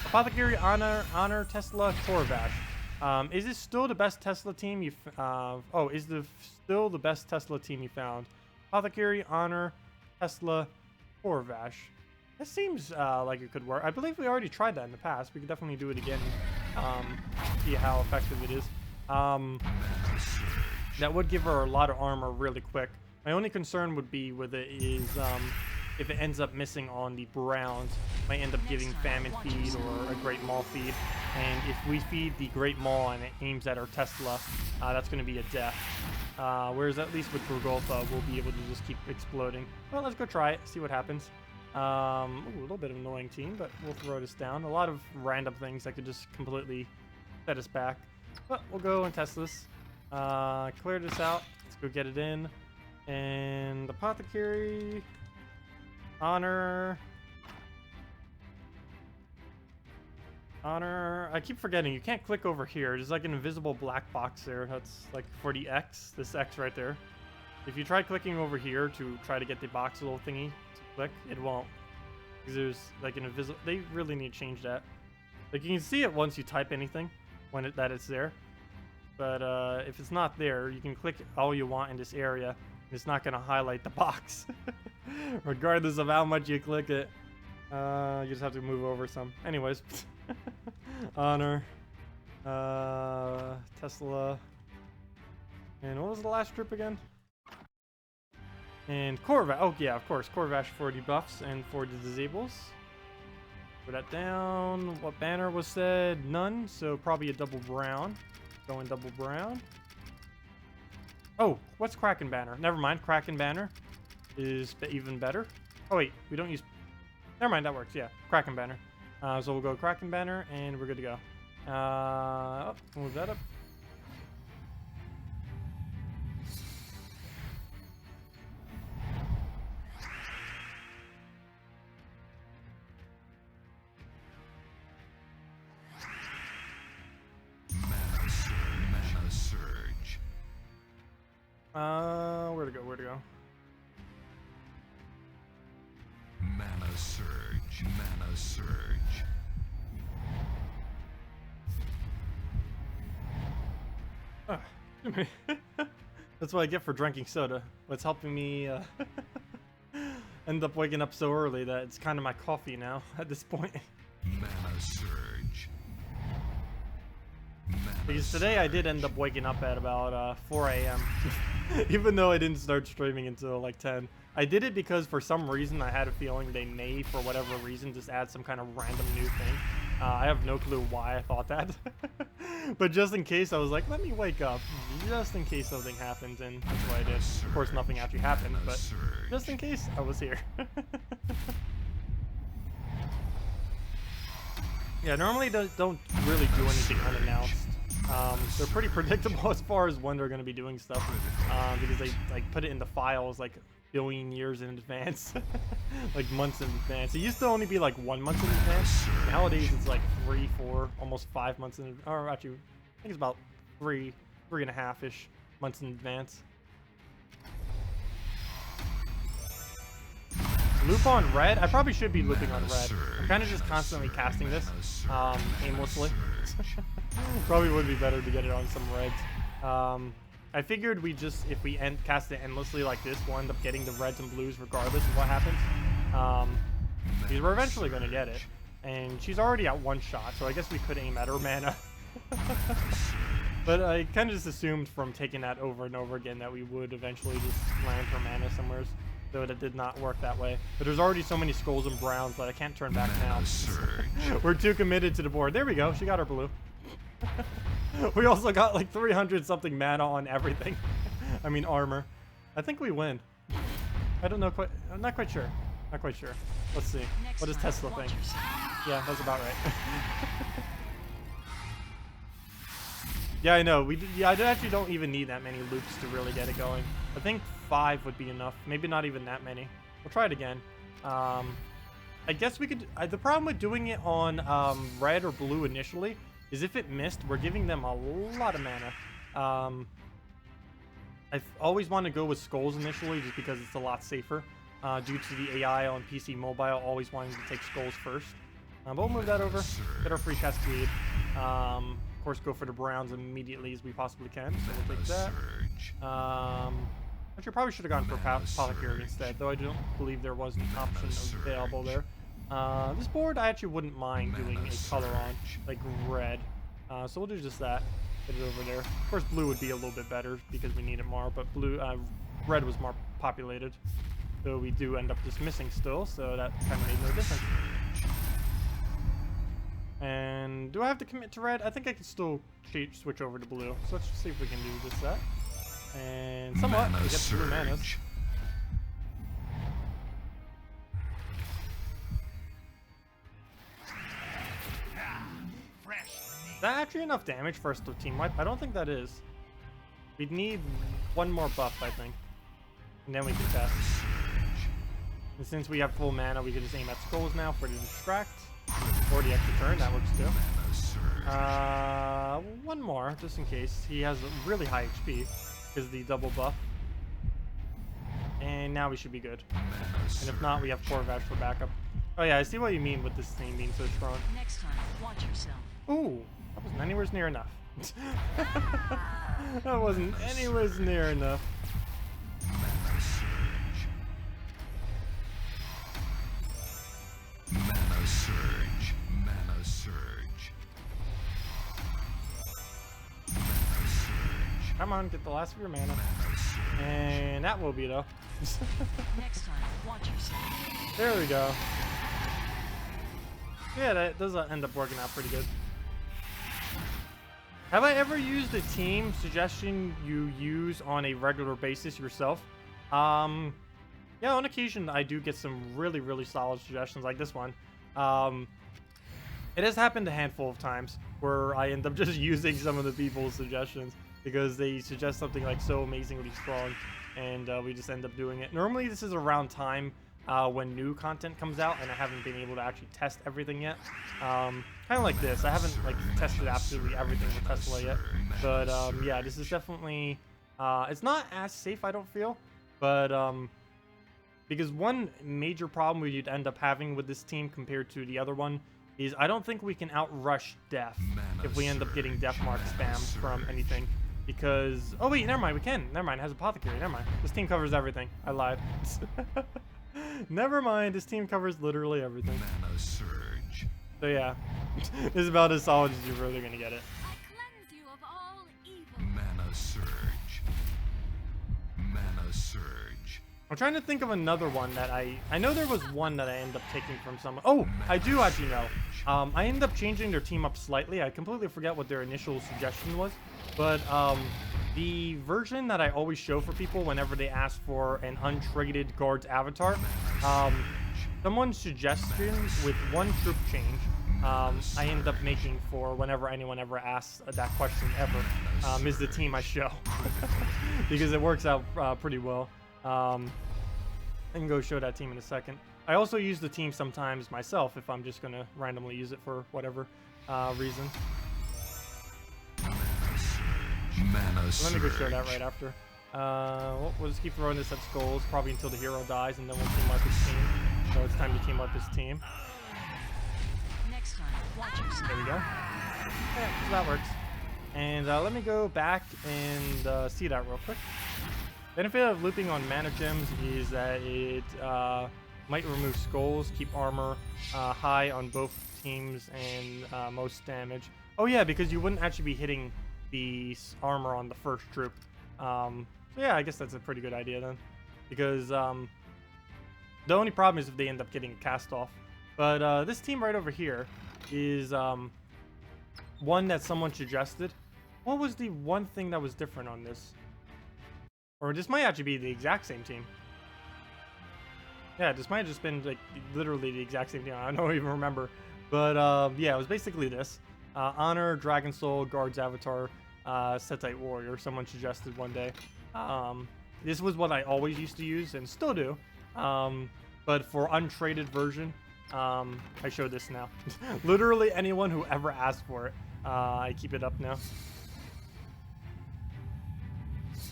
Apothecary, Honor, Tesla, Corvash. Is this still the best Tesla team you still the best Tesla team you found? Apothecary, Honor, Tesla, Corvash. This seems like it could work. I believe we already tried that in the past. We could definitely do it again. See how effective it is. That would give her a lot of armor really quick. My only concern would be with it is if it ends up missing on the browns, might end up giving Famine Feed or a Great Maul feed. And if we feed the Great Maul and it aims at our Tesla, that's going to be a death. Whereas at least with Gorgolfa, we'll be able to just keep exploding. Well, let's go try it, see what happens. Ooh, a little bit of an annoying team, but we'll throw this down. A lot of random things that could just completely set us back. But we'll go and test this. Clear this out. Let's go get it in. And Apothecary, Honor. I keep forgetting. You can't click over here. There's like an invisible black box there. That's like for the X. This X right there. If you try clicking over here to try to get the box little thingy to click, it won't. Because there's like an invisible... They really need to change that. Like you can see it once you type anything when that it's there. But if it's not there, you can click all you want in this area. And it's not going to highlight the box. Regardless of how much you click it. You just have to move over some. Anyways. Honor. Tesla. And what was the last trip again? And Corvash. Oh, yeah, of course. Corvash for the buffs and for the disables. Put that down. What banner was said? None. So probably a double brown. Going double brown. Oh, what's Kraken banner? Never mind. Kraken banner is even better. Oh, wait. We don't use... Never mind. That works. Yeah. Kraken banner. So we'll go Kraken banner and we're good to go. Move that up. Mana surge. Where to go? Where to go? Mana surge. Mana surge. That's what I get for drinking soda. What's helping me end up waking up so early that it's kind of my coffee now at this point. Mana surge. You Because today I did end up waking up at about 4 a.m. Even though I didn't start streaming until like 10. I did it because for some reason I had a feeling they may, for whatever reason, just add some kind of random new thing. I have no clue why I thought that. But just in case, I was like, let me wake up. Just in case something happens, and that's what I did. Of course, nothing actually happened, but just in case, I was here. Yeah, normally don't really do anything unannounced. They're pretty predictable as far as when they're going to be doing stuff, because they like put it in the files like billion years in advance, like months in advance. It used to only be like 1 month in advance. Nowadays it's like 3, 4, almost 5 months in, or actually, I think it's about 3.5-ish months in advance. Loop on red? I probably should be looping on red. I'm kind of just constantly casting this aimlessly. Probably would be better to get it on some reds. I figured we just, if we cast it endlessly like this, we'll end up getting the reds and blues regardless of what happens. Because we're eventually going to get it. And she's already at 1 shot, so I guess we could aim at her mana. But I kind of just assumed from taking that over and over again that we would eventually just land her mana somewhere. So it did not work that way. But there's already so many skulls and browns that I can't turn back now. We're too committed to the board. There we go. She got her blue. We also got like 300 something mana on everything. I mean armor. I think we win. I don't know quite. I'm not quite sure. Not quite sure. Let's see. What does Tesla think? Yeah, that's about right. Yeah, I know. Yeah, I actually don't even need that many loops to really get it going. I think 5 would be enough. Maybe not even that many. We'll try it again. I guess we could. The problem with doing it on red or blue initially is if it missed, we're giving them a lot of mana. I always want to go with skulls initially just because it's a lot safer due to the AI on PC Mobile always wanting to take skulls first. But we'll move that over. Get our free cascade. Of course, go for the browns immediately as we possibly can. So we'll take that. Actually, probably should have gone for Apothecary instead, though I don't believe there was an option available there. This board, I actually wouldn't mind doing a color on, like red. So we'll do just that. Get it over there. Of course, blue would be a little bit better because we need it more, but red was more populated. So we do end up just missing still, so that kind of made no difference. And do I have to commit to red? I think I can still switch over to blue. So let's just see if we can do just that. And somewhat, we get blue manas. Is that actually enough damage for us to team wipe? I don't think that is. We'd need 1 more buff, I think. And then we can test. And since we have full mana, we can just aim at skulls now for the distract. Or the extra turn, that works too. 1 more, just in case. He has a really high HP, because of the double buff. And now we should be good. And if not, we have 4 Vash for backup. Oh yeah, I see what you mean with this thing being so strong. Next time, watch yourself. Ooh, that wasn't anywhere near enough. That wasn't anywhere near enough. Mana surge. Mana surge. Mana surge. Come on, get the last of your mana. And that will be though. Next time, watch yourself. There we go. Yeah, that does end up working out pretty good. Have I ever used a team suggestion you use on a regular basis yourself? Yeah, on occasion I do get some really, really solid suggestions like this one. It has happened a handful of times where I end up just using some of the people's suggestions because they suggest something like so amazingly strong, and we just end up doing it. Normally this is around time when new content comes out and I haven't been able to actually test everything yet. Kind of like this. I haven't like tested absolutely everything with Tesla yet, but yeah, this is definitely it's not as safe, I don't feel, but because one major problem we'd end up having with this team compared to the other one is I don't think we can outrush death if we end up getting death mark spams from anything. Because, oh wait, never mind, we can. Never mind, it has Apothecary, never mind. This team covers everything. I lied. Never mind, this team covers literally everything. Mana surge. So yeah, this is about as solid as you're really gonna get it. I cleanse you of I'm trying to think of another one that I know there was one that I ended up taking from someone. Oh, I do actually know. I ended up changing their team up slightly. I completely forget what their initial suggestion was, but the version that I always show for people whenever they ask for an untraded guard's avatar, someone's suggestion with one troop change, I end up making for whenever anyone ever asks that question ever, is the team I show. Because it works out pretty well. I can go show that team in a second. I also use the team sometimes myself if I'm just going to randomly use it for whatever reason. So let me go show that right after. We'll just keep throwing this at skulls, probably until the hero dies, and then we'll team up his team. So it's time to team up his team. Next time, watch yourself. There we go. Yeah, so that works. And let me go back and see that real quick. Benefit of looping on mana gems is that it might remove skulls, keep armor high on both teams, and most damage. Oh yeah, because you wouldn't actually be hitting the armor on the first troop. So yeah, I guess that's a pretty good idea then. Because the only problem is if they end up getting cast off. But this team right over here is one that someone suggested. What was the one thing that was different on this? Or this might actually be the exact same team. Yeah, this might have just been like literally the exact same team. I don't even remember. But yeah, it was basically this. Honor, Dragon Soul, Guard's Avatar, Setite Warrior. Someone suggested one day. This was what I always used to use and still do. But for untraded version, I show this now. Literally anyone who ever asked for it, I keep it up now.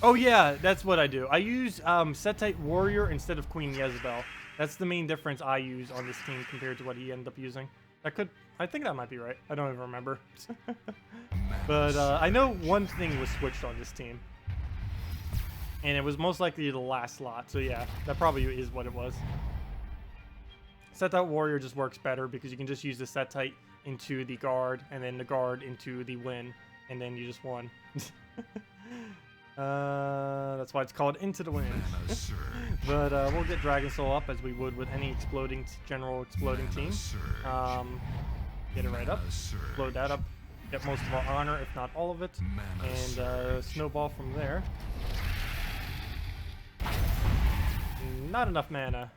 Oh yeah, that's what I do. I use Setite Warrior instead of Queen Jezebel. That's the main difference I use on this team compared to what he ended up using. I think that might be right. I don't even remember. But I know one thing was switched on this team. And it was most likely the last slot. So yeah, that probably is what it was. Setite Warrior just works better because you can just use the Setite into the guard and then the guard into the win. And then you just won. That's why it's called Into the Wind. But we'll get Dragon Soul up as we would with any general exploding team. Get it right up, explode that up, get most of our honor, if not all of it, and snowball from there. Not enough mana.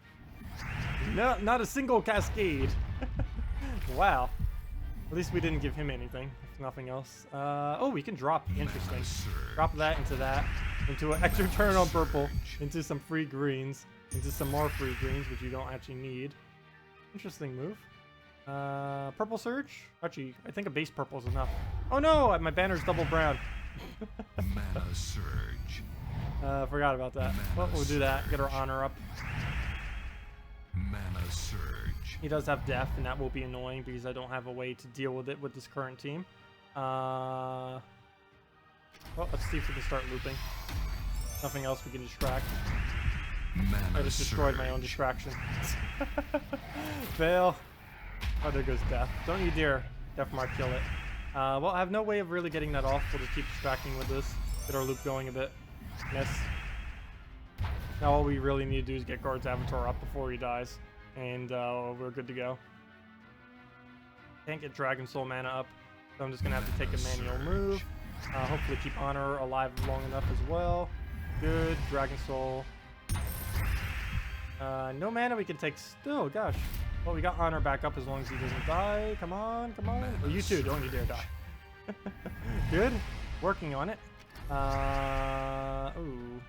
No, not a single cascade. Wow. At least we didn't give him anything, if nothing else. Oh, we can drop. Interesting. Drop that, into an extra turn on purple, into some free greens, into some more free greens, which you don't actually need. Interesting move. Purple Surge? Actually, I think a base purple is enough. Oh no, my banner's double brown. Mana Surge. Forgot about that. Well, we'll do that. Get our honor up. Mana Surge. He does have death, and that will be annoying because I don't have a way to deal with it with this current team. Well, let's see if we can start looping. Nothing else we can distract. I just destroyed my own distraction. Fail. Oh, there goes death. Don't you dare Death Mark kill it. Well, I have no way of really getting that off. We'll just keep distracting with this. Get our loop going a bit. Miss. Now all we really need to do is get Guard's Avatar up before he dies. And we're good to go. Can't get Dragon Soul mana up. So I'm just going to have to take a manual move. Hopefully keep Honor alive long enough as well. Good. Dragon Soul. No mana we can take still. Gosh. Well, we got Honor back up as long as he doesn't die. Come on, come on. Well, you too. Don't you dare die. Good. Working on it. Ooh.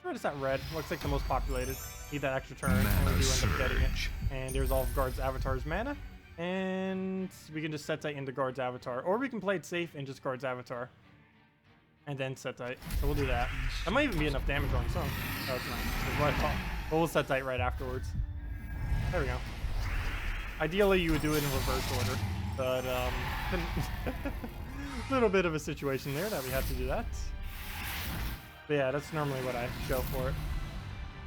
What is that red? Looks like the most populated. Need that extra turn, and we do end up getting it. And there's all of Guard's Avatar's mana. And we can just Setite into Guard's Avatar. Or we can play it safe and just Guard's Avatar. And then Setite. So we'll do that. That might even be enough damage on its own. No, it's not. That's what I thought. But we'll Setite right afterwards. There we go. Ideally, you would do it in reverse order. But, a little bit of a situation there that we have to do that. But yeah, that's normally what I show for it.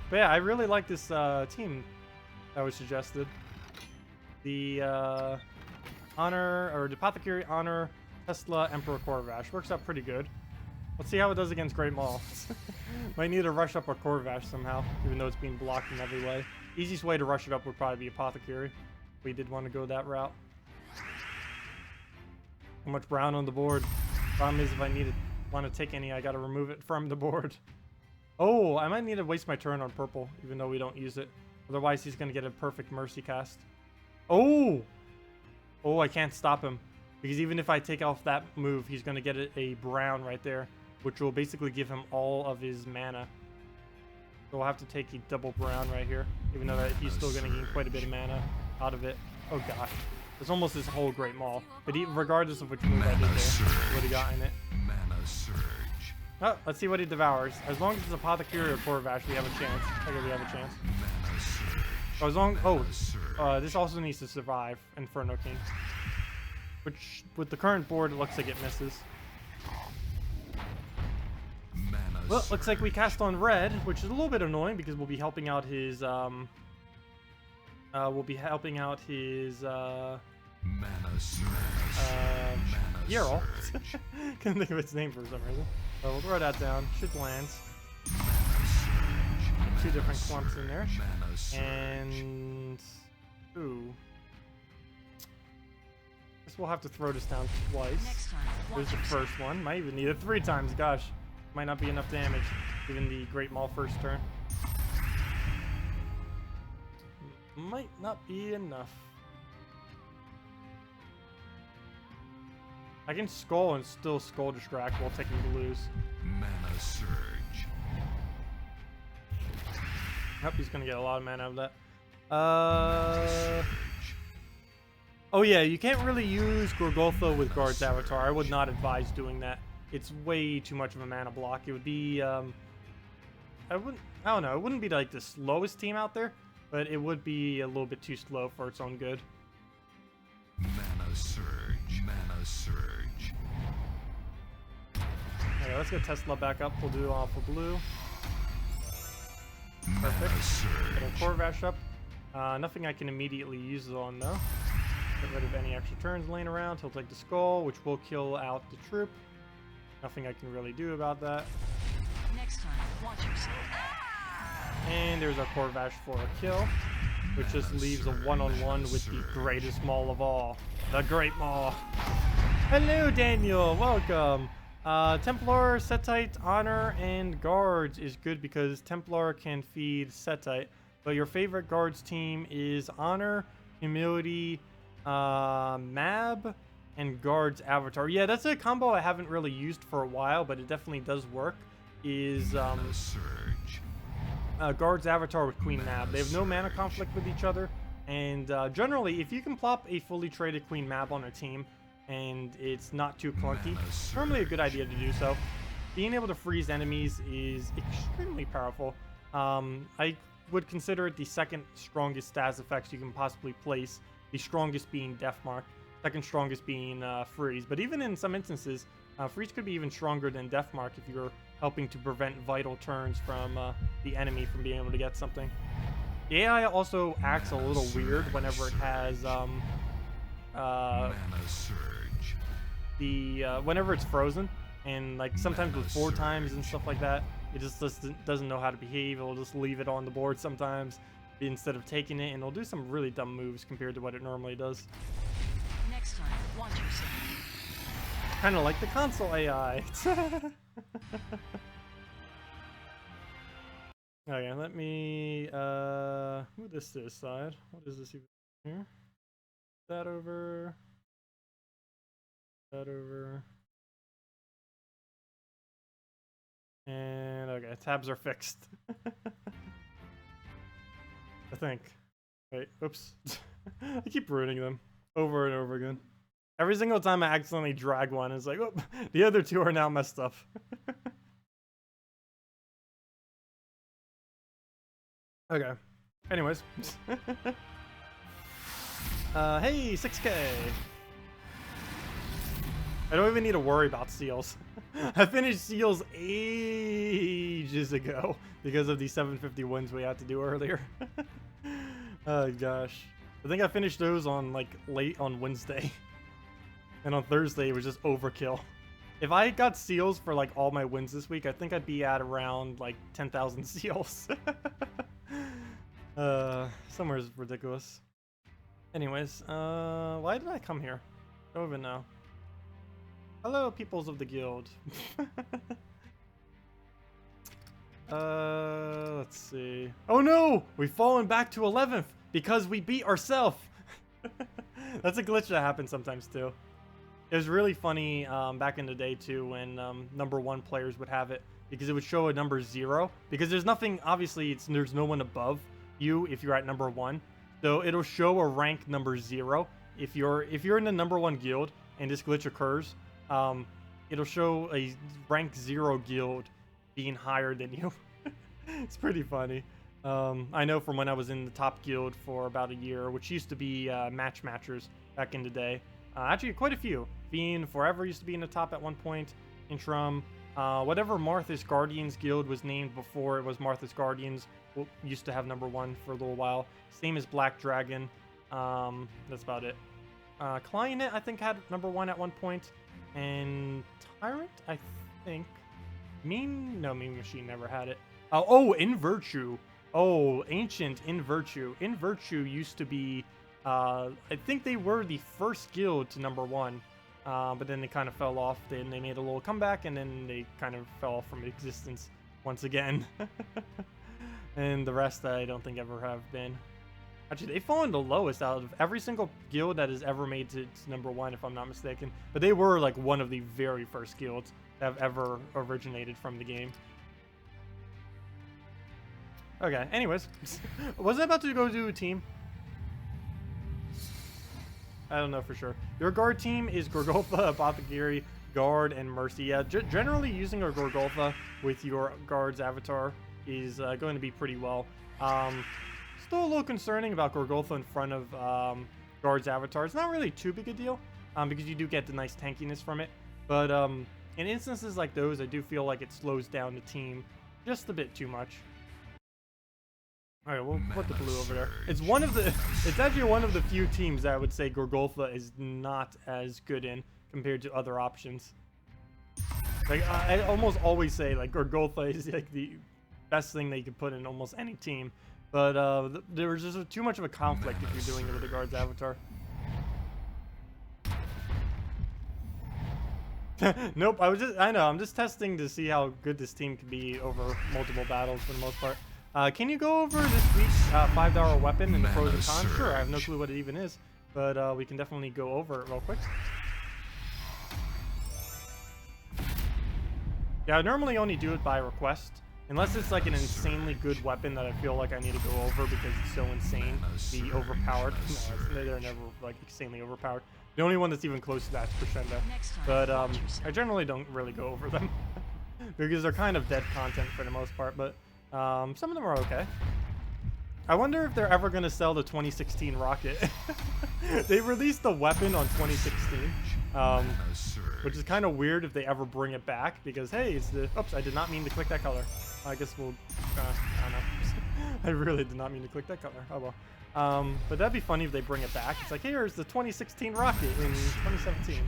But yeah, I really like this team that was suggested. The Honor, or the Apothecary, Honor, Tesla, Emperor Corvash. Works out pretty good. Let's see how it does against Great Maul. Might need to rush up our Corvash somehow, even though it's being blocked in every way. Easiest way to rush it up would probably be Apothecary. We did want to go that route. How much brown on the board? Problem is, if I want to take any, I gotta remove it from the board. Oh, I might need to waste my turn on purple, even though we don't use it. Otherwise, he's gonna get a perfect Mercy cast. Oh! Oh, I can't stop him. Because even if I take off that move, he's gonna get a brown right there, which will basically give him all of his mana. So we'll have to take a double brown right here, even though that he's still gonna gain quite a bit of mana out of it. Oh gosh. It's almost his whole Great Maul. But regardless of which move I did there, what he got in it. Mana surge. Oh, let's see what he devours. As long as it's Apothecary or Corvash, we have a chance. Okay, we have a chance. Mana surge. Oh, as long... Oh, Mana surge. this also needs to survive Inferno King. Which, with the current board, it looks like it misses. Mana Well, looks like we surge. cast on red, which is a little bit annoying because we'll be helping out his, Mana surge. Mana Yarl. surge. Couldn't think of its name for some reason. So we'll throw that down. Shit lands. Mana surge. Two Mana different clumps in there. Mana surge. And... Ooh. Guess we'll have to throw this down twice. Next time, There's watch the yourself. first one. Might even need it 3 times. Gosh. Might not be enough damage. Even the Great Maul first turn. Might not be enough. I can Skull and still Skull Distract while taking blues. Mana surge. Yep, he's gonna get a lot of mana out of that. Surge. Oh yeah, you can't really use Gorgoltho with Guard's Avatar. I would not advise doing that. It's way too much of a mana block. It would be, I don't know, it wouldn't be like the slowest team out there, but it would be a little bit too slow for its own good. Mana surge. Mana surge. Okay, let's get Tesla back up. We'll do Alpha Blue. Mana Perfect. surge. Get our Corvash up. Nothing I can immediately use it on though. Get rid of any extra turns laying around. He'll take the Skull, which will kill out the troop. Nothing I can really do about that. Next time, watch yourself. And there's our Corvash for a kill, which just leaves a one-on-one with the greatest Maul of all, the Great Maul. Hello, Daniel. Welcome. Templar, Setite, Honor, and Guards is good because Templar can feed Setite, but your favorite Guards team is Honor, Humility, Mab, and Guards Avatar. Yeah, that's a combo I haven't really used for a while, but it definitely does work. Is Mana surge. Guards Avatar with Queen Mab. They have no mana conflict with each other, and generally, if you can plop a fully traded Queen Mab on a team, and it's not too clunky, it's normally a good idea to do so. Being able to freeze enemies is extremely powerful. I would consider it the second strongest stats effects you can possibly place, the strongest being Deathmark, second strongest being Freeze. But even in some instances, Freeze could be even stronger than Deathmark if you're helping to prevent vital turns from the enemy from being able to get something. The AI also acts a little weird whenever it has Mana surge. whenever it's frozen, and like sometimes with 4 times and stuff like that, it just doesn't know how to behave. It'll just leave it on the board sometimes instead of taking it, and it'll do some really dumb moves compared to what it normally does. Next time, watch yourself. Kind of like the console AI. Okay, let me move this to this side. What is this even here? That over. That over. And okay, tabs are fixed. I think. Wait, oops. I keep ruining them over and over again. Every single time I accidentally drag one, it's like, oh, the other 2 are now messed up. Okay. Anyways. Hey, 6K. I don't even need to worry about seals. I finished seals ages ago because of the 750 wins we had to do earlier. Oh gosh. I think I finished those on like late on Wednesday. And on Thursday it was just overkill. If I got seals for like all my wins this week, I think I'd be at around like 10,000 seals. Somewhere is ridiculous. Anyways, why did I come here? I don't even know. Hello, peoples of the guild. Let's see. Oh no! We've fallen back to 11th because we beat ourselves. That's a glitch that happens sometimes too. It was really funny back in the day too when number 1 players would have it because it would show a number 0 because there's nothing, obviously there's no one above you if you're at number 1. So it'll show a rank number 0 if you're in the number 1 guild and this glitch occurs. It'll show a rank 0 guild being higher than you. It's pretty funny. I know from when I was in the top guild for about a year, which used to be matchers back in the day. Actually, quite a few. Fiend Forever used to be in the top at one point. Intrum. Whatever Martha's Guardians guild was named before it was Martha's Guardians used to have number 1 for a little while. Same as Black Dragon. That's about it. Client, I think, had number 1 at one point. And Tyrant, I think. Mean Machine never had it. Oh, In Virtue. Oh, Ancient In Virtue. In Virtue used to be, I think they were the first guild to number 1. But then they kind of fell off. Then they made a little comeback, and then they kind of fell off from existence once again. And the rest I don't think ever have been. Actually, they've fallen the lowest out of every single guild that has ever made it to number 1, if I'm not mistaken. But they were like one of the very first guilds that have ever originated from the game. Okay, anyways. Was I about to go do a team? I don't know for sure. Your guard team is Gorgolfa, Apothecary, Guard, and Mercy. Yeah, generally using a Gorgolfa with your guard's avatar is going to be pretty well. Still a little concerning about Gorgolfa in front of guard's avatar. It's not really too big a deal because you do get the nice tankiness from it. But in instances like those, I do feel like it slows down the team just a bit too much. All right, we'll put the blue over there. It's actually one of the few teams that I would say Gorgolfa is not as good in compared to other options. Like I almost always say like Gorgolfa is like the best thing that you could put in almost any team, but there was just too much of a conflict if you're doing it with the guard's avatar. Nope, I'm just testing to see how good this team can be over multiple battles for the most part. Can you go over this week's $5 weapon and the pros and cons? Sure, I have no clue what it even is, but we can definitely go over it real quick. Yeah, I normally only do it by request, unless it's like an insanely good weapon that I feel like I need to go over because it's so insane, be overpowered. No, they're never like insanely overpowered. The only one that's even close to that is Crescendo, but I generally don't really go over them because they're kind of dead content for the most part, but some of them are okay. I wonder if they're ever going to sell the 2016 rocket. They released the weapon on 2016, which is kind of weird if they ever bring it back because, hey, it's the... Oops, I did not mean to click that color. I guess we'll... I don't know. I really did not mean to click that color. Oh, well. But that'd be funny if they bring it back. It's like, here's the 2016 rocket in 2017.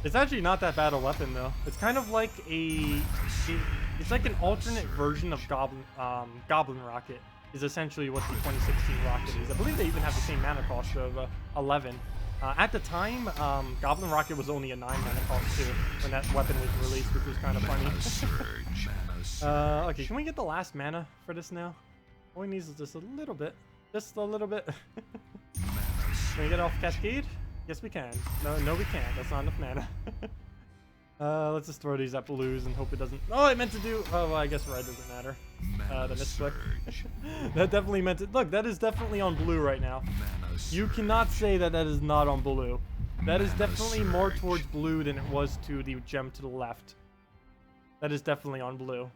It's actually not that bad a weapon, though. It's kind of like it's like an alternate version of Goblin Rocket is essentially what the 2016 rocket is. I believe they even have the same mana cost of 11. At the time, Goblin Rocket was only a 9 mana cost too when that weapon was released, which was kind of funny. Okay, can we get the last mana for this now? All we need is just a little bit. Just a little bit. Can we get off Cascade? Yes, we can. No, we can't. That's not enough mana. Let's just throw these at blues and hope it doesn't... Oh, I meant to do... Oh, well, I guess red doesn't matter. The misclick. That definitely meant it. Look, that is definitely on blue right now. You cannot say that that is not on blue. That is definitely more towards blue than it was to the gem to the left. That is definitely on blue.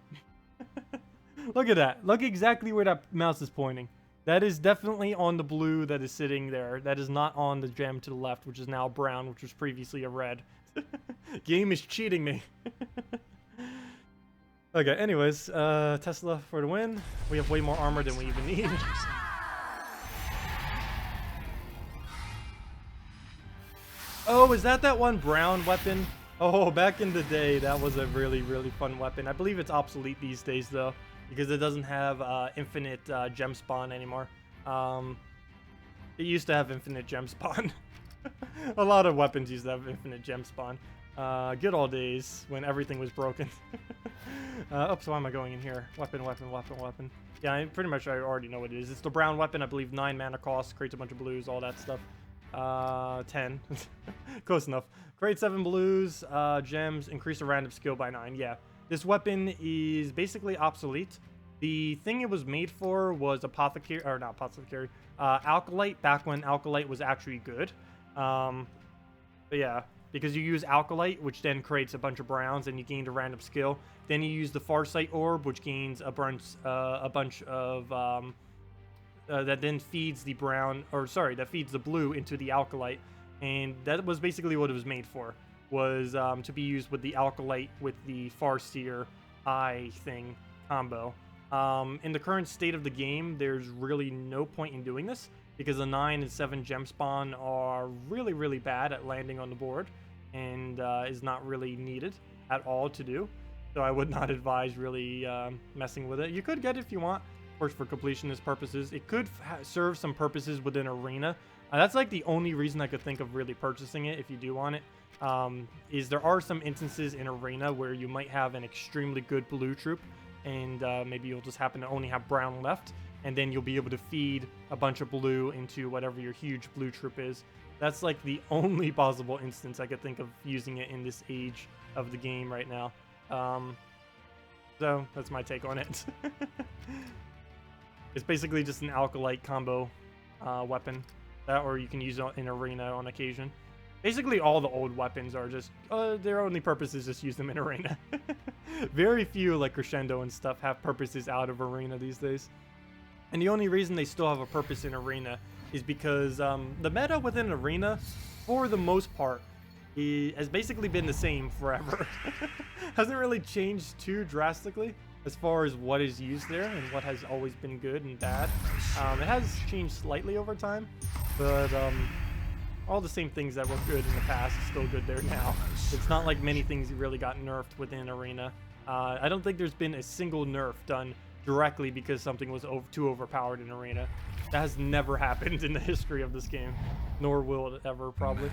Look at that. Look exactly where that mouse is pointing. That is definitely on the blue that is sitting there. That is not on the gem to the left, which is now brown, which was previously a red. Game is cheating me. Okay, anyways, Tesla for the win. We have way more armor than we even need. Oh, is that one brown weapon? Oh, back in the day, that was a really, really fun weapon. I believe it's obsolete these days, though, because it doesn't have infinite gem spawn anymore. It used to have infinite gem spawn. A lot of weapons used to have infinite gem spawn. Good old days when everything was broken. Oops, why am I going in here? Weapon, weapon, weapon, weapon. Yeah, I already know what it is. It's the brown weapon, I believe, 9 mana cost, creates a bunch of blues, all that stuff. 10. Close enough. Create 7 blues, gems, increase the random skill by 9. Yeah, this weapon is basically obsolete. The thing it was made for was apothecary, or not apothecary, alkalite, back when alkalite was actually good. But yeah, because you use alkalite, which then creates a bunch of browns, and you gained a random skill. Then you use the Farsight orb, which gains a bunch of that then feeds the brown, or sorry, that feeds the blue into the alkalite, and that was basically what it was made for. Was to be used with the alkalite with the Farseer eye thing combo. In the current state of the game, there's really no point in doing this, because the 9 and 7 gem spawn are really, really bad at landing on the board, and is not really needed at all to do. So I would not advise really messing with it. You could get it if you want, of course, for completionist purposes. It could serve some purposes within Arena. That's like the only reason I could think of really purchasing it if you do want it. Is there are some instances in Arena where you might have an extremely good blue troop, and maybe you'll just happen to only have brown left, and then you'll be able to feed a bunch of blue into whatever your huge blue troop is. That's like the only possible instance I could think of using it in this age of the game right now. So that's my take on it. It's basically just an alkalite combo weapon, or you can use it in Arena on occasion. Basically all the old weapons are just, their only purpose is just use them in Arena. Very few, like Crescendo and stuff, have purposes out of Arena these days. And the only reason they still have a purpose in Arena is because the meta within Arena, for the most part, has basically been the same forever. Hasn't really changed too drastically as far as what is used there and what has always been good and bad. It has changed slightly over time, but all the same things that were good in the past is still good there now. It's not like many things really got nerfed within Arena. I don't think there's been a single nerf done directly because something was too overpowered in Arena. That has never happened in the history of this game, nor will it ever, probably.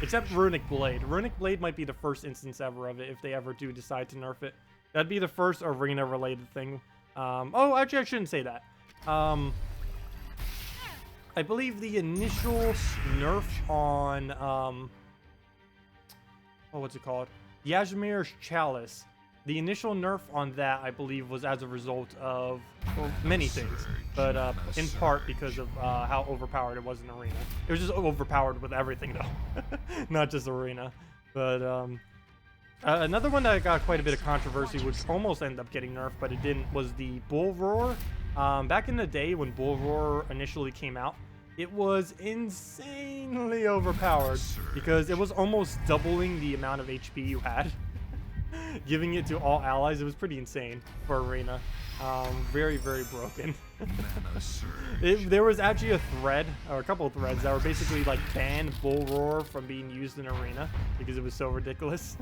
Except Runic Blade. Runic Blade might be the first instance ever of it if they ever do decide to nerf it. That'd be the first Arena-related thing. Oh, actually, I shouldn't say that. I believe the initial nerf on, oh, what's it called? Yajimir's Chalice. The initial nerf on that, I believe, was as a result of, well, many things, but in part because of how overpowered it was in Arena. It was just overpowered with everything, though, not just Arena. But another one that got quite a bit of controversy, which almost ended up getting nerfed, but it didn't, was the Bull Roar. Back in the day when Bull Roar initially came out, it was insanely overpowered because it was almost doubling the amount of HP you had. Giving it to all allies, it was pretty insane for Arena. Very, very broken. There was actually a thread, or a couple of threads, that were basically like banned Bull Roar from being used in Arena because it was so ridiculous.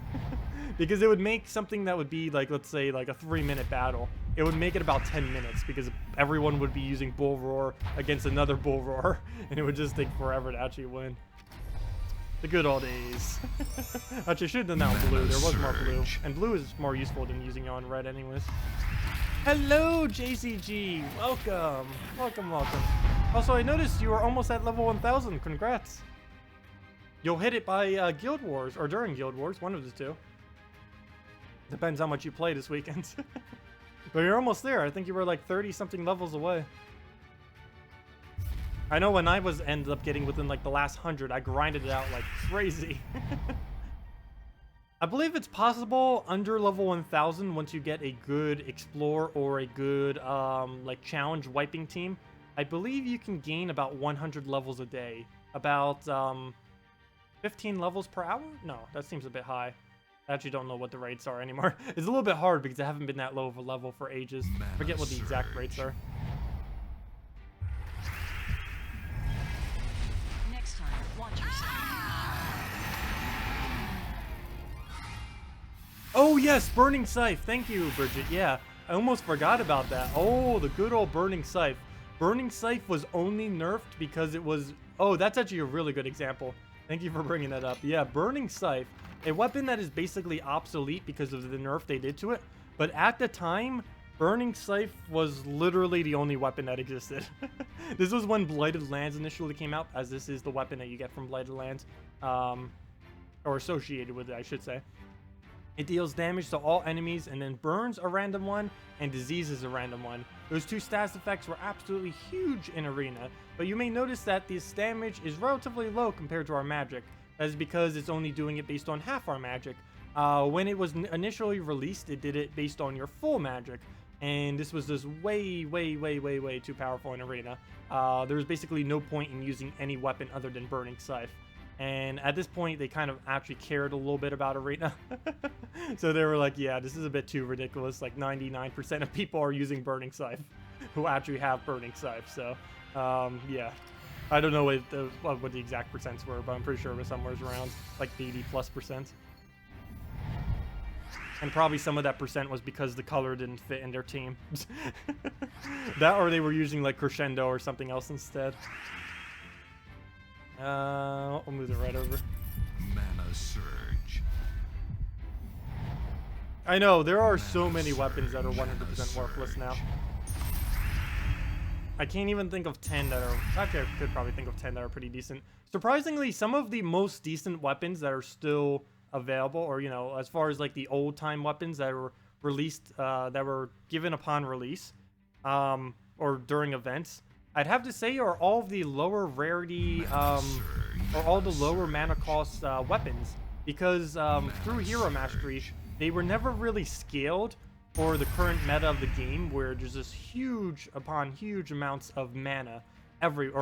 Because it would make something that would be like, let's say, like a 3-minute battle. It would make it about 10 minutes because everyone would be using Bull Roar against another Bull Roar, and it would just take forever to actually win. The good old days. Actually, I should have done that on blue. There was more blue. And blue is more useful than using it on red anyways. Hello, JCG. Welcome. Welcome, welcome. Also, I noticed you were almost at level 1000. Congrats. You'll hit it by Guild Wars, or during Guild Wars, one of the two. Depends how much you play this weekend. But you're almost there. I think you were like 30-something levels away. I know when I ended up getting within like the last 100, I grinded it out like crazy. I believe it's possible under level 1000 once you get a good Explorer or a good like challenge wiping team. I believe you can gain about 100 levels a day. About 15 levels per hour? No, that seems a bit high. I actually don't know what the rates are anymore. It's a little bit hard because I haven't been that low of a level for ages. I forget what the exact rates are. Next time, watch yourself. Oh yes, Burning Scythe. Thank you, Bridget. Yeah, I almost forgot about that. Oh, the good old Burning Scythe. Burning Scythe was only nerfed because it was... Oh, that's actually a really good example. Thank you for bringing that up. Yeah, Burning Scythe, a weapon that is basically obsolete because of the nerf they did to it. But at the time, Burning Scythe was literally the only weapon that existed. This was when Blighted Lands initially came out, as this is the weapon that you get from Blighted Lands. Or associated with it, I should say. It deals damage to all enemies and then burns a random one and diseases a random one. Those two stats effects were absolutely huge in Arena, but you may notice that this damage is relatively low compared to our magic. That is because it's only doing it based on half our magic. When it was initially released, it did it based on your full magic, and this was just way too powerful in Arena. There was basically no point in using any weapon other than Burning Scythe. And at this point, they kind of actually cared a little bit about Arena. So they were like, yeah, this is a bit too ridiculous. Like 99% of people are using Burning Scythe who actually have Burning Scythe. So, yeah. I don't know what the exact percents were, but I'm pretty sure it was somewhere around like 80+%. And probably some of that percent was because the color didn't fit in their team. That, or they were using like Crescendo or something else instead. I'll move it right over. Mana surge. I know, there are so many weapons that are 100% worthless now. I can't even think of 10 that are... Actually, I could probably think of 10 that are pretty decent. Surprisingly, some of the most decent weapons that are still available, or, you know, as far as, like, the old-time weapons that were released, that were given upon release, or during events, I'd have to say are all of the lower rarity, or all the lower mana cost weapons. Because through Hero Mastery, they were never really scaled for the current meta of the game, where there's this huge upon huge amounts of mana,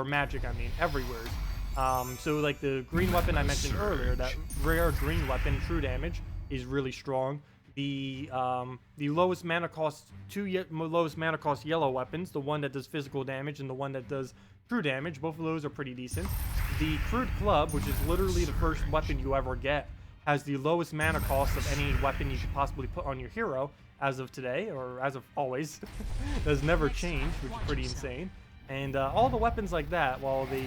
magic, I mean, everywhere. So like the green weapon I mentioned earlier, that rare green weapon, true damage, is really strong. The lowest mana cost, lowest mana cost yellow weapons, the one that does physical damage and the one that does true damage, both of those are pretty decent. The crude club, which is literally the first weapon you ever get, has the lowest mana cost of any weapon you could possibly put on your hero as of today, or as of always. Has never changed, which is pretty insane. And all the weapons like that, while they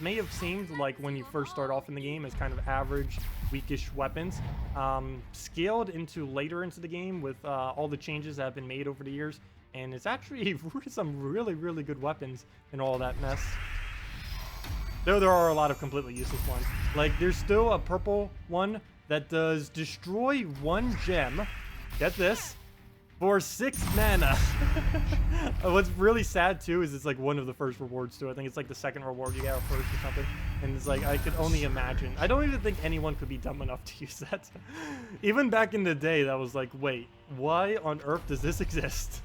may have seemed like when you first start off in the game as kind of average, weakish weapons, scaled into later into the game with all the changes that have been made over the years, and it's actually some really good weapons in all that mess. Though there are a lot of completely useless ones. Like, there's still a purple one that does destroy 1 gem, get this, for 6 mana. What's really sad too is it's like one of the first rewards too. I think it's like the second reward you get or first or something. And it's like, I could only imagine. I don't even think anyone could be dumb enough to use that. Even back in the day, that was like, wait, why on earth does this exist?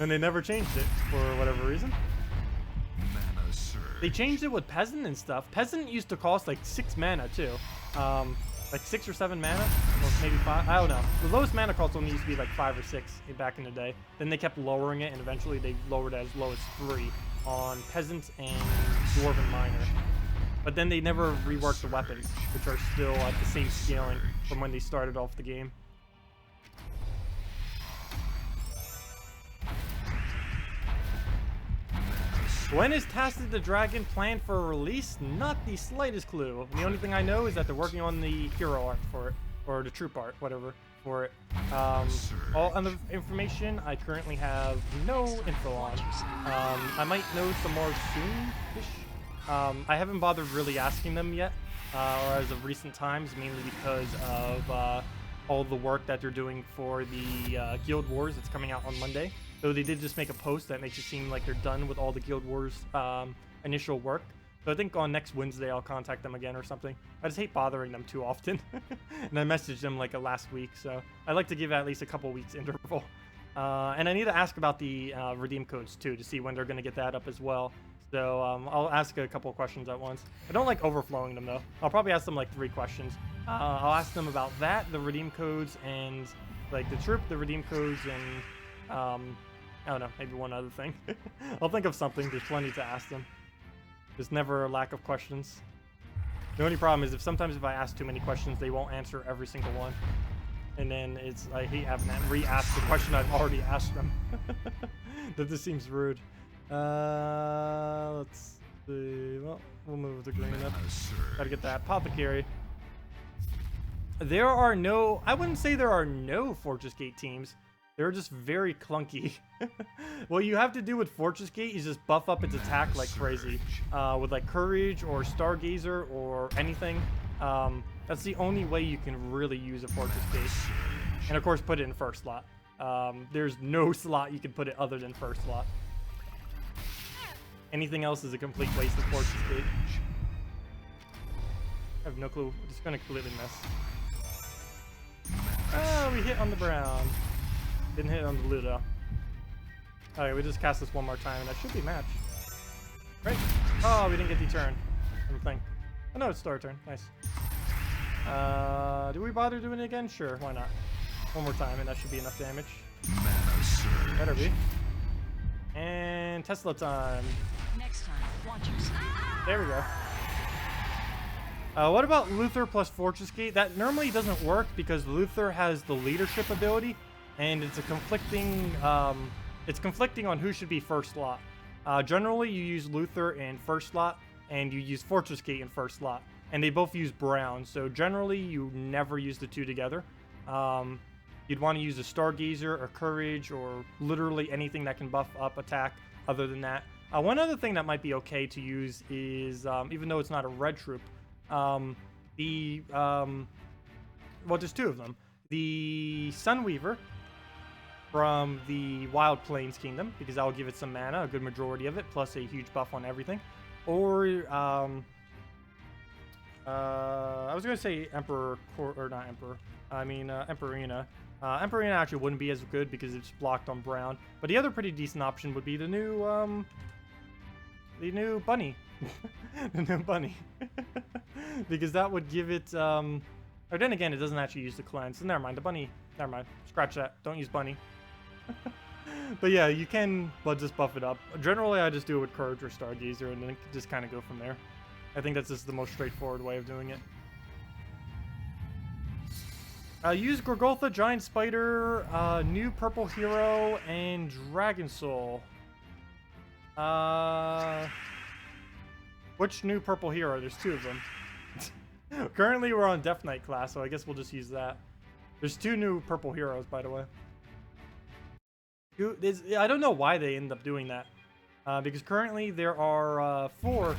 And they never changed it for whatever reason. Mana surge. They changed it with Peasant and stuff. Peasant used to cost like 6 mana too. Like 6 or 7 mana, or maybe 5. I don't know. The lowest mana cost only used to be like 5 or 6 back in the day. Then they kept lowering it, and eventually they lowered it as low as 3 on Peasant and Dwarven Miner. But then they never reworked the weapons, which are still at the same scaling from when they started off the game. When is Tacet the Dragon planned for a release? Not the slightest clue. The only thing I know is that they're working on the hero art for it, or the troop art, whatever, for it. All other information I currently have no info on. I might know some more soon-ish. I haven't bothered really asking them yet, or as of recent times, mainly because of all the work that they're doing for the Guild Wars that's coming out on Monday. So they did just make a post that makes it seem like they're done with all the Guild Wars initial work. So I think on next Wednesday I'll contact them again or something. I just hate bothering them too often. And I messaged them like last week, so I like to give at least a couple weeks interval. And I need to ask about the redeem codes too, to see when they're going to get that up as well. So I'll ask a couple of questions at once. I don't like overflowing them though. I'll probably ask them like 3 questions. I'll ask them about that, the redeem codes, and like the troop, the redeem codes, and I don't know, maybe one other thing. I'll think of something. There's plenty to ask them. There's never a lack of questions. The only problem is sometimes if I ask too many questions, they won't answer every single one. And then it's I hate having to re-ask the question I've already asked them. That just seems rude. Let's see. Well, we'll move the green up. Gotta get that apothecary. There are no, I wouldn't say there are no Fortress Gate teams. They're just very clunky. What you have to do with Fortress Gate is just buff up its attack like crazy. With like Courage or Stargazer or anything. That's the only way you can really use a Fortress Gate. And of course put it in first slot. There's no slot you can put it other than first slot. Anything else is a complete waste of Fortress Gate. I have no clue. I'm just gonna completely miss. Oh, we hit on the brown. Didn't hit on the blue though. Alright, we just cast this one more time and that should be match. Right? Oh, we didn't get the turn. Everything. Oh no, it's Star turn. Nice. Do we bother doing it again? Sure, why not? One more time and that should be enough damage. Better be. And Tesla time. Next time, watch yourself. There we go. What about Luther plus Fortress Gate? That normally doesn't work because Luther has the leadership ability, and it's a conflicting. It's conflicting on who should be first slot. Generally, you use Luther in first slot, and you use Fortress Gate in first slot, and they both use Brown. So generally, you never use the two together. You'd want to use a Stargazer or Courage or literally anything that can buff up attack. Other than that, one other thing that might be okay to use is even though it's not a red troop. Well, there's two of them. The Sunweaver from the Wild Plains Kingdom, because that will give it some mana, a good majority of it, plus a huge buff on everything. Or, I was going to say Emperor, or not Emperor, I mean Emperorina. Emperorina actually wouldn't be as good because it's blocked on brown. But the other pretty decent option would be the new bunny. The new bunny. Because that would give it, or then again, it doesn't actually use the cleanse. So never mind, the bunny, never mind. Scratch that. Don't use bunny. But yeah, you can, but just buff it up. Generally, I just do it with Courage or Stargazer and then just kind of go from there. I think that's just the most straightforward way of doing it. Use Gorgoltha, Giant Spider, new purple hero, and Dragon Soul. Which new purple hero? There's two of them. Currently, we're on Deathnight class, so I guess we'll just use that. There's two new purple heroes, by the way. I don't know why they end up doing that. Because currently there are four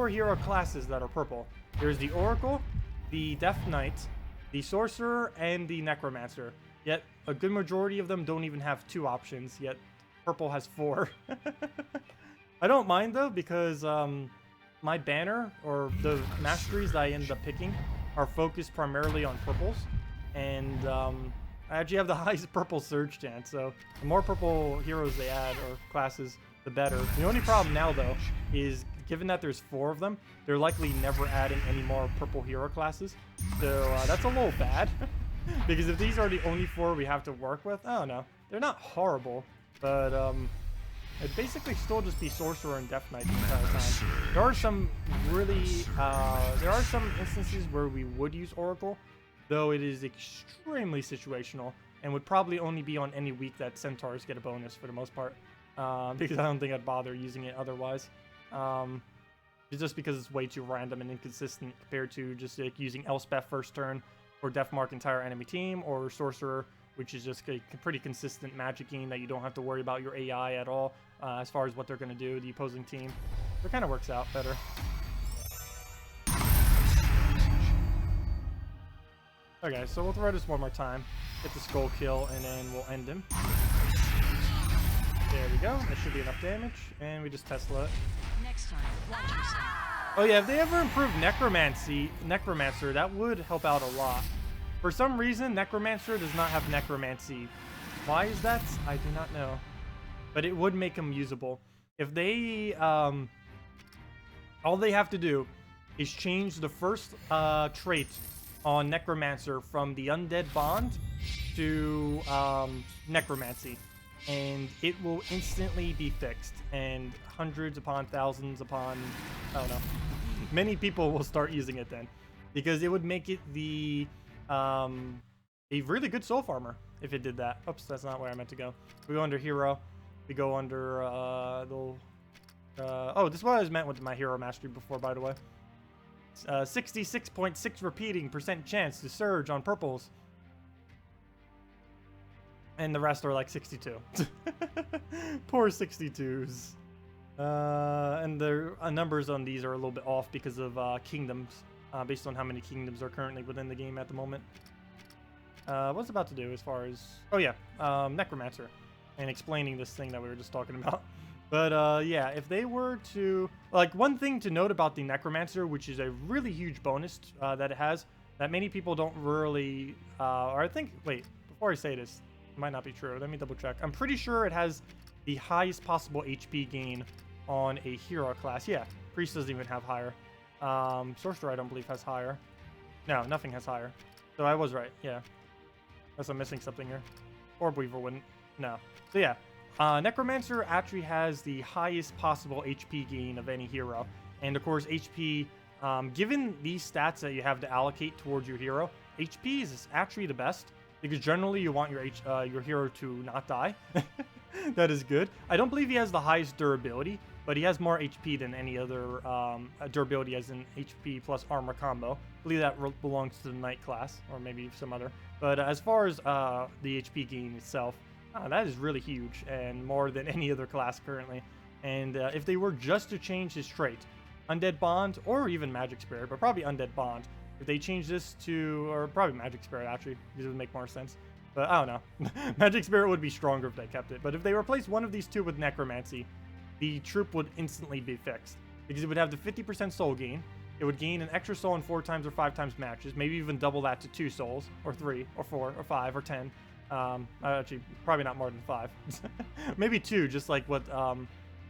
hero classes that are purple. There's the Oracle, the Deathnight, the Sorcerer, and the Necromancer. Yet a good majority of them don't even have two options, yet purple has four. I don't mind though, because my banner, or the masteries that I ended up picking, are focused primarily on purples. And I actually have the highest purple surge chance, so the more purple heroes they add, or classes, the better. The only problem now though, is given that there's four of them, they're likely never adding any more purple hero classes. So that's a little bad. Because if these are the only four we have to work with, I don't know. They're not horrible, but it'd basically still just be Sorcerer and Deathnight the entire time. There are some really, there are some instances where we would use Oracle, though it is extremely situational and would probably only be on any week that Centaurs get a bonus for the most part. Because I don't think I'd bother using it otherwise. It's just because it's way too random and inconsistent compared to just like using Elspeth first turn or Deathmark entire enemy team, or Sorcerer, which is just a pretty consistent magicking that you don't have to worry about your AI at all as far as what they're going to do, the opposing team. So it kind of works out better. Okay, so we'll throw this one more time, get the skull kill, and then we'll end him. There we go. That should be enough damage, and we just Tesla it. Next time, watch yourself. Oh yeah, if they ever improve Necromancer, that would help out a lot. For some reason, Necromancer does not have Necromancy. Why is that? I do not know. But it would make him usable. If they, all they have to do is change the first trait on Necromancer from the Undead Bond to Necromancy. And it will instantly be fixed. And hundreds upon thousands upon, I don't know. many people will start using it then, because it would make it the a really good soul farmer if it did that. Oops, that's not where I meant to go. We go under hero. We go under oh, this is what I was meant with my hero mastery before, by the way. 66.6 repeating % chance to surge on purples. And the rest are like 62. Poor 62s. And the numbers on these are a little bit off because of kingdoms, based on how many kingdoms are currently within the game at the moment. What's it about to do as far as... Oh yeah, Necromancer. And explaining this thing that we were just talking about. But yeah, if they were to... Like, one thing to note about the Necromancer, which is a really huge bonus that it has, that many people don't really... or I think... Wait, before I say this, it might not be true. Let me double check. I'm pretty sure it has the highest possible HP gain on a hero class. Yeah, Priest doesn't even have higher. Sorcerer, I don't believe, has higher. No, nothing has higher. So I was right, yeah. Unless I'm missing something here. Orb Weaver wouldn't. No. So yeah, Necromancer actually has the highest possible HP gain of any hero. And of course, HP, given these stats that you have to allocate towards your hero, HP is actually the best. Because generally you want your hero to not die. That is good. I don't believe he has the highest durability, but he has more HP than any other durability as in HP plus armor combo. I believe that belongs to the Knight class, or maybe some other. But as far as the HP gain itself, that is really huge, and more than any other class currently. And if they were just to change his trait, Undead Bond, or even Magic Spirit, but probably Undead Bond, if they change this to, or probably Magic Spirit actually, because it would make more sense. But I don't know. Magic Spirit would be stronger if they kept it. But if they replace one of these two with Necromancy, the troop would instantly be fixed. Because it would have the 50% soul gain. It would gain an extra soul in 4 times or 5 times matches. Maybe even double that to 2 souls, or 3, or 4, or 5, or 10. Actually, probably not more than 5. Maybe 2, just like what,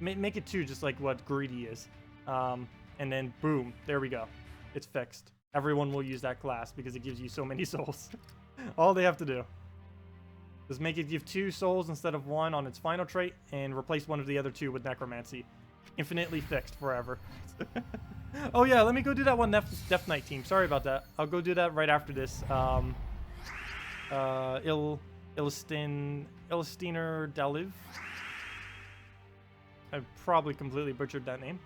make it 2, just like what Greedy is. And then boom, there we go. It's fixed. Everyone will use that class because it gives you so many souls. All they have to do is make it give 2 souls instead of 1 on its final trait, and replace one of the other 2 with Necromancy. Infinitely fixed forever. Oh yeah, let me go do that one Deathnight team. Sorry about that. I'll go do that right after this. Ilistiner Daliv. I probably completely butchered that name.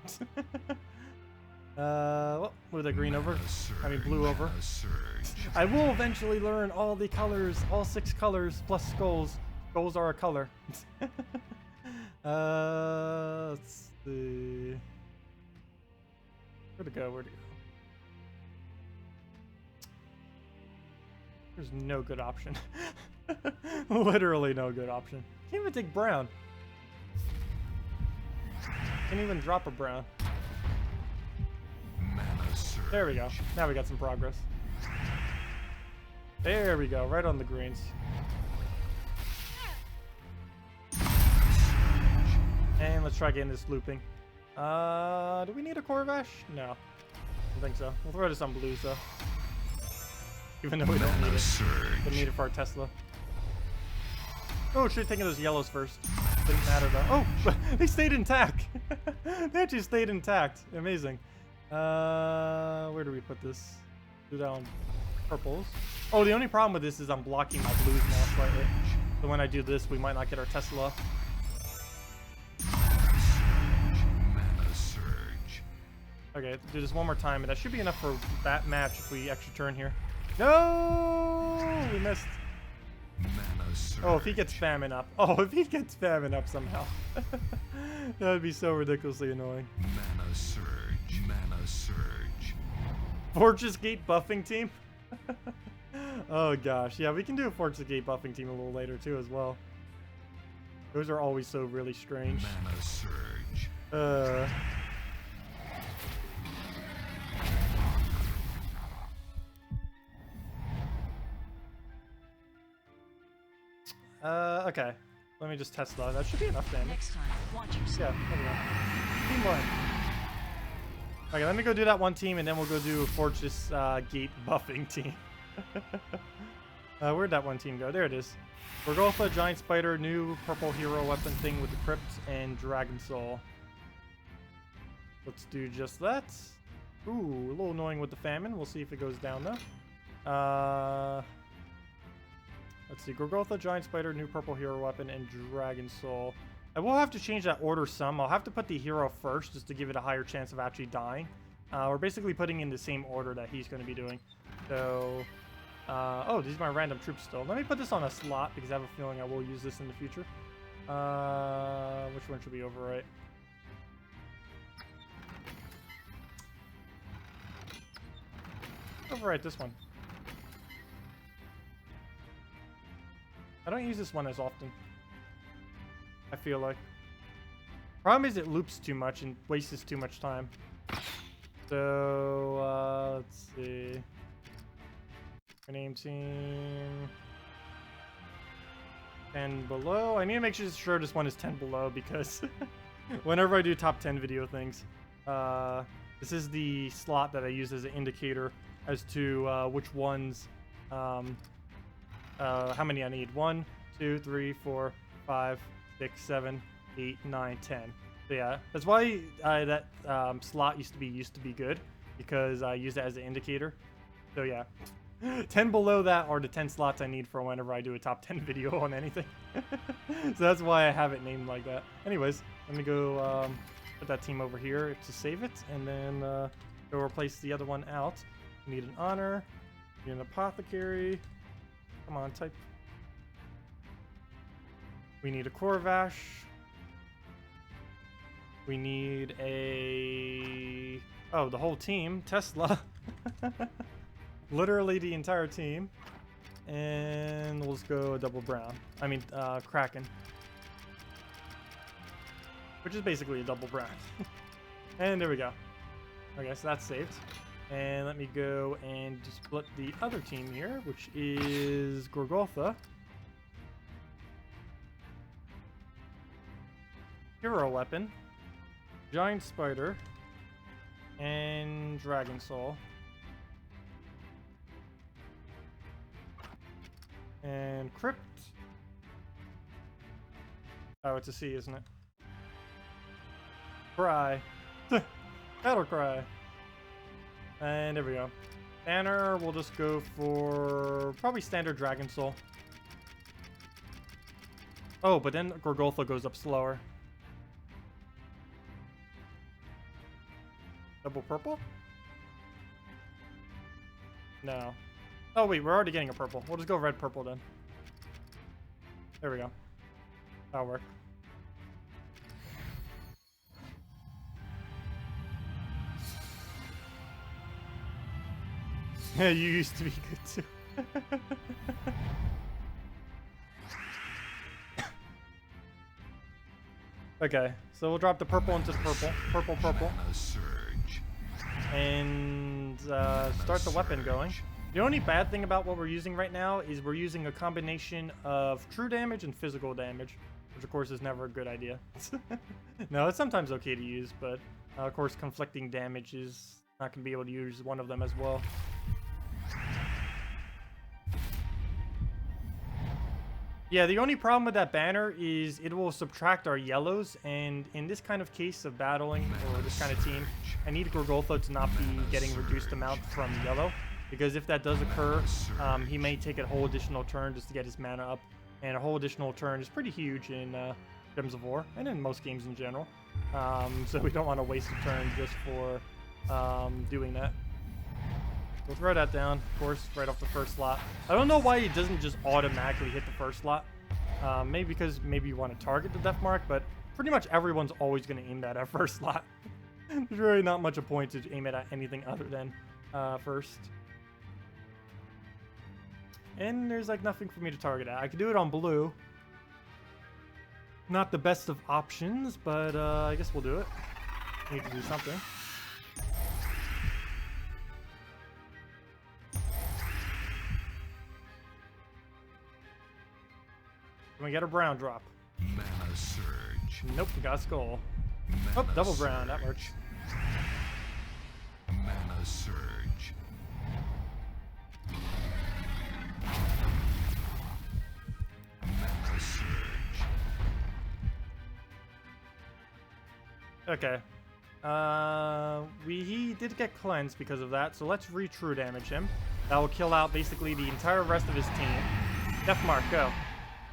Well, with a green over. I mean blue over. I will eventually learn all the colors, all 6 colors plus skulls. Skulls are a color. Let's see. Where'd it go? Where'd it go? There's no good option. Literally no good option. Can't even take brown. Can't even drop a brown. There we go. Now we got some progress. There we go. Right on the greens. And let's try getting this looping. Do we need a Corvash? No. I don't think so. We'll throw this on blues though. Even though we don't need it. We need it for our Tesla. Oh, should have taken those yellows first. Didn't matter though. Oh, they stayed intact. They actually stayed intact. Amazing. Where do we put this? Do that on purples. Oh, the only problem with this is I'm blocking my blues now slightly. So when I do this, we might not get our Tesla. Okay, do this one more time, and that should be enough for that match if we extra turn here. No, we missed. Oh, if he gets famine up. Oh, if he gets famine up somehow. That would be so ridiculously annoying. Mana surge. Mana surge. Fortress Gate buffing team? Oh gosh, yeah, we can do a Fortress Gate buffing team a little later too as well. Those are always so really strange. Mana surge. Okay. Let me just test that. That should be enough damage. Next time, watch yourself. Yeah, there we go. Team 1. Okay, let me go do that one team, and then we'll go do a Fortress Gate buffing team. Where'd that one team go? There it is. Bergolfa, Giant Spider, new purple hero weapon thing with the Crypt, and Dragon Soul. Let's do just that. Ooh, a little annoying with the famine. We'll see if it goes down though. Let's see. Gorgotha, Giant Spider, new purple hero weapon, and Dragon Soul. I will have to change that order some. I'll have to put the hero first just to give it a higher chance of actually dying. We're basically putting in the same order that he's going to be doing. So, oh, these are my random troops still. Let me put this on a slot because I have a feeling I will use this in the future. Which one should we overwrite? Overwrite this one. I don't use this one as often. I feel like. Problem is it loops too much and wastes too much time. So, let's see. Name team. 10 below. I need to make sure this one is 10 below because whenever I do top 10 video things, this is the slot that I use as an indicator as to which ones, how many I need. 1, 2, 3, 4, 5, 6, 7, 8, 9, 10. So yeah, that's why that slot used to be good because I use it as an indicator. So yeah, 10 below that are the 10 slots I need for whenever I do a top 10 video on anything. So that's why I have it named like that. Anyways, let me go put that team over here to save it, and then go replace the other one out. We need an honor, we need an apothecary. Come on, type. We need a Corvash. We need a... Oh, the whole team. Tesla. Literally the entire team. And we'll just go double brown. I mean, Kraken. Which is basically a double brown. And there we go. Okay, so that's saved. And let me go and split the other team here, which is Gorgotha. Hero weapon. Giant Spider. And Dragon Soul. And Crypt. Oh, it's a C, isn't it? Cry. Battle Cry. And there we go. Banner, we'll just go for probably standard Dragon Soul. Oh, but then Gorgotha goes up slower. Double purple? No. Oh wait, we're already getting a purple. We'll just go red purple then. There we go. That'll work. Yeah, you used to be good too. Okay, so we'll drop the purple into the purple. Purple, purple. And start the weapon going. The only bad thing about what we're using right now is we're using a combination of true damage and physical damage, which of course is never a good idea. No, it's sometimes okay to use, but of course conflicting damage is not going to be able to use one of them as well. Yeah, the only problem with that banner is it will subtract our yellows, and in this kind of case of battling, or this kind of team, I need Gorgotha to not be getting reduced amount from yellow, because if that does occur, he may take a whole additional turn just to get his mana up, and a whole additional turn is pretty huge in Gems of War, and in most games in general, so we don't want to waste a turn just for doing that. We'll throw that down, of course, right off the first slot. I don't know why it doesn't just automatically hit the first slot. Maybe because you want to target the death mark, but pretty much everyone's always going to aim that at first slot. There's really not much a point to aim it at anything other than first. And there's like nothing for me to target at. I could do it on blue. Not the best of options, but I guess we'll do it. Need to do something. Can we get a brown drop? Mana surge. Nope, we got a skull. Mana Oh, double brown, that works. Mana surge. Mana surge. Okay. He did get cleansed because of that, so let's re-true damage him. That will kill out basically the entire rest of his team. Death Mark, go.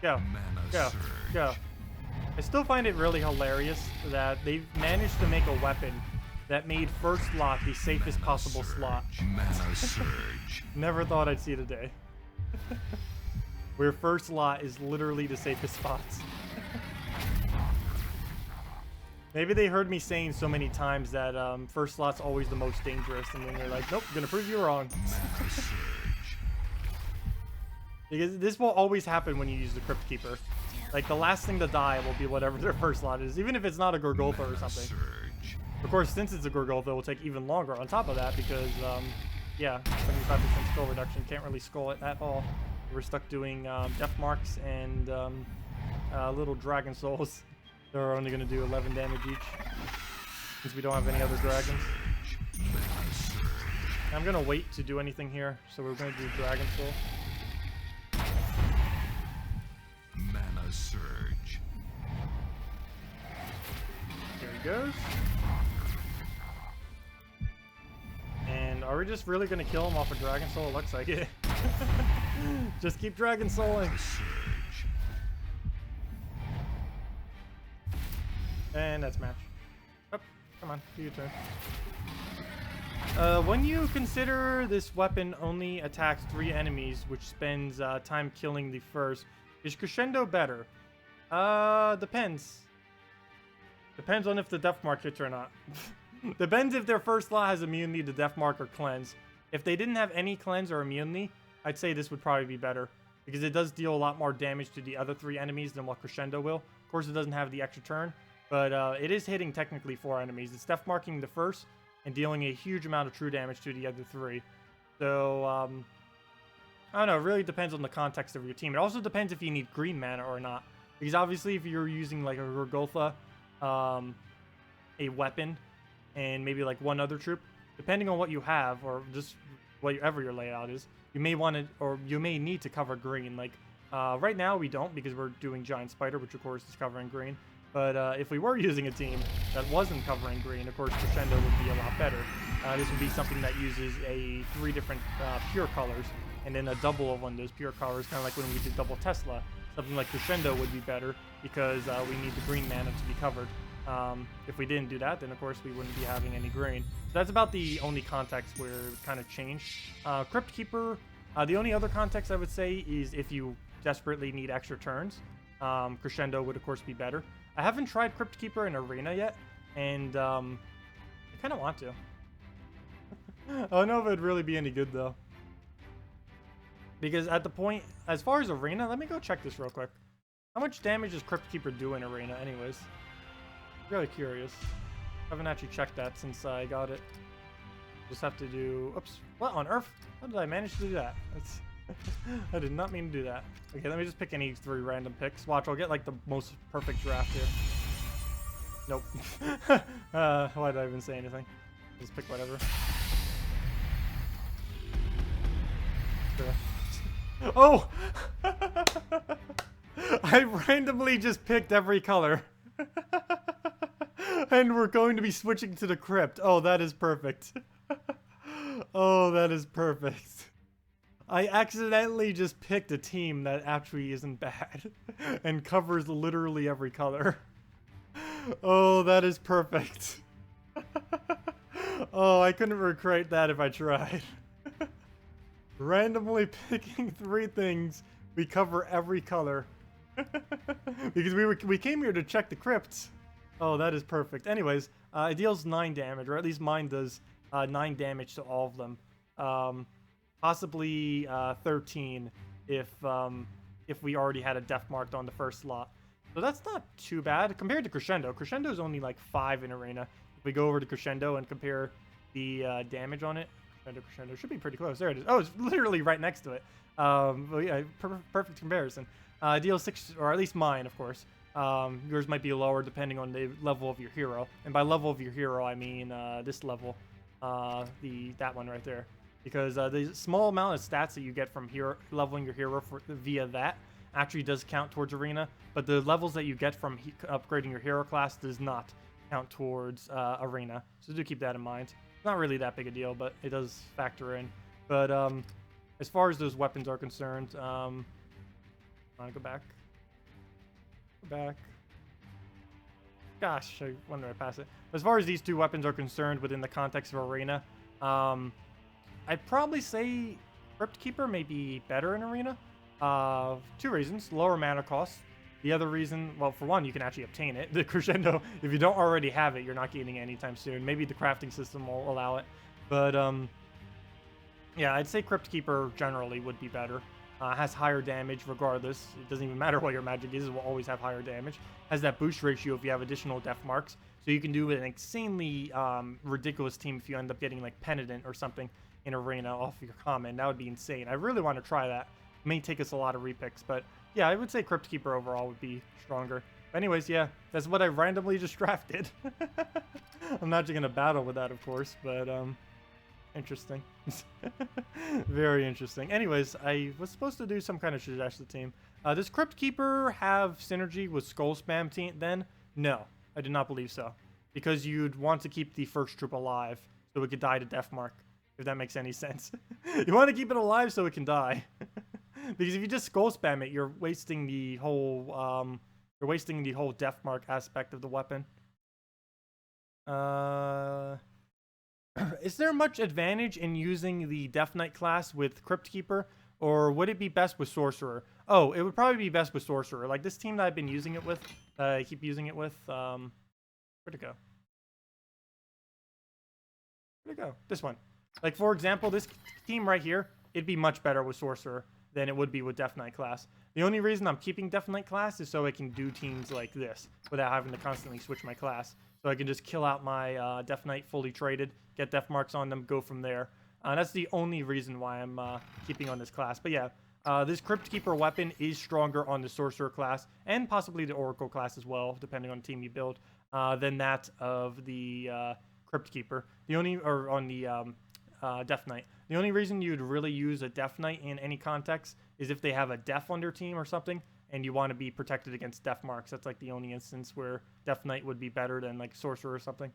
Go. Mana Go. surge. Go. I still find it really hilarious that they've managed to make a weapon that made first slot the safest Mana possible surge. slot. Mana surge. Never thought I'd see the day. Where first slot is literally the safest spots. Maybe they heard me saying so many times that first slot's always the most dangerous, and then they're like, nope, gonna prove you wrong. Mana surge. Because this will always happen when you use the Crypt Keeper. Like, the last thing to die will be whatever their first slot is, even if it's not a Gorgolfa or Mana something. surge. Of course, since it's a Gorgolfa, it will take even longer on top of that because, yeah, 75% skull reduction. Can't really skull it at all. We're stuck doing Death Marks and little Dragon Souls. They're only going to do 11 damage each since we don't have any other dragons. Mana surge. I'm going to wait to do anything here, so we're going to do Dragon Soul. Mana surge. Here he goes. And are we just really going to kill him off of Dragon Soul? It looks like it. Just keep Dragon Souling. Surge. And that's match. Oh, come on, do your turn. When you consider this weapon only attacks 3 enemies, which spends time killing the first, is Crescendo better? Depends. Depends on if the Death Mark hits or not. Depends if their first slot has immunity to Death Mark or Cleanse. If they didn't have any Cleanse or immunity, I'd say this would probably be better. Because it does deal a lot more damage to the other 3 enemies than what Crescendo will. Of course, it doesn't have the extra turn. But it is hitting technically 4 enemies. It's Death Marking the first and dealing a huge amount of true damage to the other 3. So, I don't know. It really depends on the context of your team. It also depends if you need green mana or not. Because obviously, if you're using like a Gorgolfa, a weapon, and maybe like one other troop, depending on what you have or just whatever your layout is, you may want to, or you may need to cover green. Like right now we don't because we're doing Giant Spider, which of course is covering green. But if we were using a team that wasn't covering green, of course Crescendo would be a lot better. This would be something that uses 3 different pure colors and then a double of one of those pure colors, kind of like when we did double Tesla. Something like Crescendo would be better because we need the green mana to be covered. If we didn't do that, then of course we wouldn't be having any green. So that's about the only context where it kind of changed. Crypt Keeper, the only other context I would say is if you desperately need extra turns. Crescendo would of course be better. I haven't tried Crypt Keeper in Arena yet, and I kind of want to. I don't know if it'd really be any good though. Because at the point, as far as Arena, let me go check this real quick. How much damage does Crypt Keeper do in Arena anyways? Really curious. Haven't actually checked that since I got it. Just have to do... Oops. What on earth? How did I manage to do that? That's... I did not mean to do that. Okay, let me just pick any 3 random picks. Watch, I'll get like the most perfect draft here. Nope. Why did I even say anything? Just pick whatever. Sure. Oh! I randomly just picked every color. And we're going to be switching to the crypt. Oh, that is perfect. Oh, that is perfect. I accidentally just picked a team that actually isn't bad and covers literally every color. Oh, that is perfect. Oh, I couldn't recreate that if I tried. Randomly picking 3 things, we cover every color. Because we came here to check the crypts. Oh, that is perfect. Anyways, it deals 9 damage, or at least mine does 9 damage to all of them. Possibly 13 if we already had a death marked on the first slot. So that's not too bad compared to Crescendo. Crescendo is only like 5 in Arena. If we go over to Crescendo and compare the damage on it, Crescendo should be pretty close. There it is. Oh, it's literally right next to it. But yeah, perfect comparison. Deals 6, or at least mine, of course. Yours might be lower depending on the level of your hero. And by level of your hero, I mean this level, that one right there. Because the small amount of stats that you get from leveling your hero via that actually does count towards Arena, but the levels that you get from upgrading your hero class does not. count towards arena. So do keep that in mind. It's not really that big a deal, but it does factor in. But as far as those weapons are concerned, go back. Go back. Gosh, when did I pass it? As far as these two weapons are concerned within the context of arena, I'd probably say Crypt Keeper may be better in arena. 2 reasons: lower mana cost. The other reason, well, for one, you can actually obtain it. The Crescendo, if you don't already have it, you're not getting it anytime soon. Maybe the crafting system will allow it. But, yeah, I'd say Crypt Keeper generally would be better. Has higher damage regardless. It doesn't even matter what your magic is, it will always have higher damage. Has that boost ratio if you have additional death marks. So you can do an insanely ridiculous team if you end up getting, like, Penitent or something in arena off your common. That would be insane. I really want to try that. It may take us a lot of repicks, but yeah, I would say Crypt Keeper overall would be stronger. But anyways, yeah, that's what I randomly just drafted. I'm not just going to battle with that, of course, but interesting. Very interesting. Anyways, I was supposed to do some kind of suggested team. Does Crypt Keeper have synergy with Skull Spam team then? No, I do not believe so. Because you'd want to keep the first troop alive so it could die to Death Mark, if that makes any sense. You want to keep it alive so it can die. Because if you just Skull Spam it, you're wasting the whole Death Mark aspect of the weapon. Is there much advantage in using the Deathnight class with Crypt Keeper, or would it be best with Sorcerer? Oh, it would probably be best with Sorcerer. Like this team that I've been using it with, I keep using it with, where'd it go? Where'd it go? This one. Like, for example, this team right here, it'd be much better with Sorcerer than it would be with Deathnight class. The only reason I'm keeping Deathnight class is so I can do teams like this without having to constantly switch my class. So I can just kill out my Deathnight fully traded, get death marks on them, go from there. That's the only reason why I'm keeping on this class. But yeah, this Crypt Keeper weapon is stronger on the Sorcerer class, and possibly the Oracle class as well, depending on the team you build, than that of the Crypt Keeper. On the Deathnight. The only reason you'd really use a Deathnight in any context is if they have a Death on their team or something, and you want to be protected against Death Marks. That's like the only instance where Deathnight would be better than like Sorcerer or something.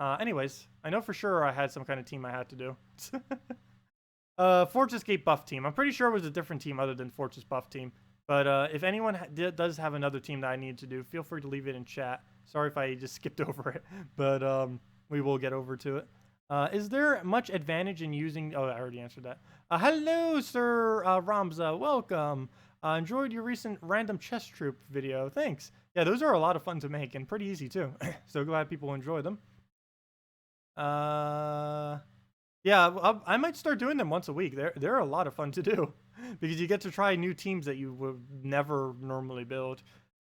Anyways, I know for sure I had some kind of team I had to do. Fortress Gate buff team. I'm pretty sure it was a different team other than Fortress buff team. But if anyone does have another team that I need to do, feel free to leave it in chat. Sorry if I just skipped over it, but we will get over to it. Is there much advantage in using... Oh, I already answered that. Hello, Sir Ramza. Welcome. Enjoyed your recent random chess troop video. Thanks. Yeah, those are a lot of fun to make and pretty easy, too. So glad people enjoy them. Yeah, I might start doing them once a week. They're a lot of fun to do. Because you get to try new teams that you would never normally build.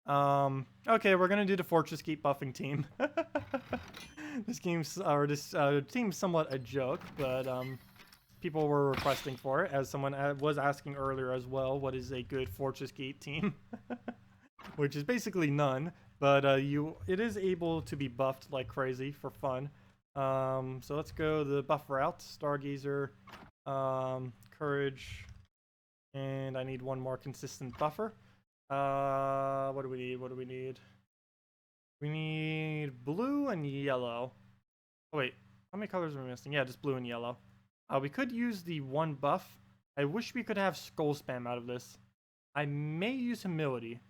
Okay, we're going to do the Fortress Gate buffing team. This team's somewhat a joke, but people were requesting for it, as someone was asking earlier as well, what is a good Fortress Gate team? Which is basically none, but it is able to be buffed like crazy for fun. So let's go the buff route. Stargazer, Courage, and I need one more consistent buffer. What do we need? What do we need? We need blue and yellow. Oh wait, how many colors are we missing? Yeah, just blue and yellow. We could use the one buff. I wish we could have Skull Spam out of this. I may use Humility.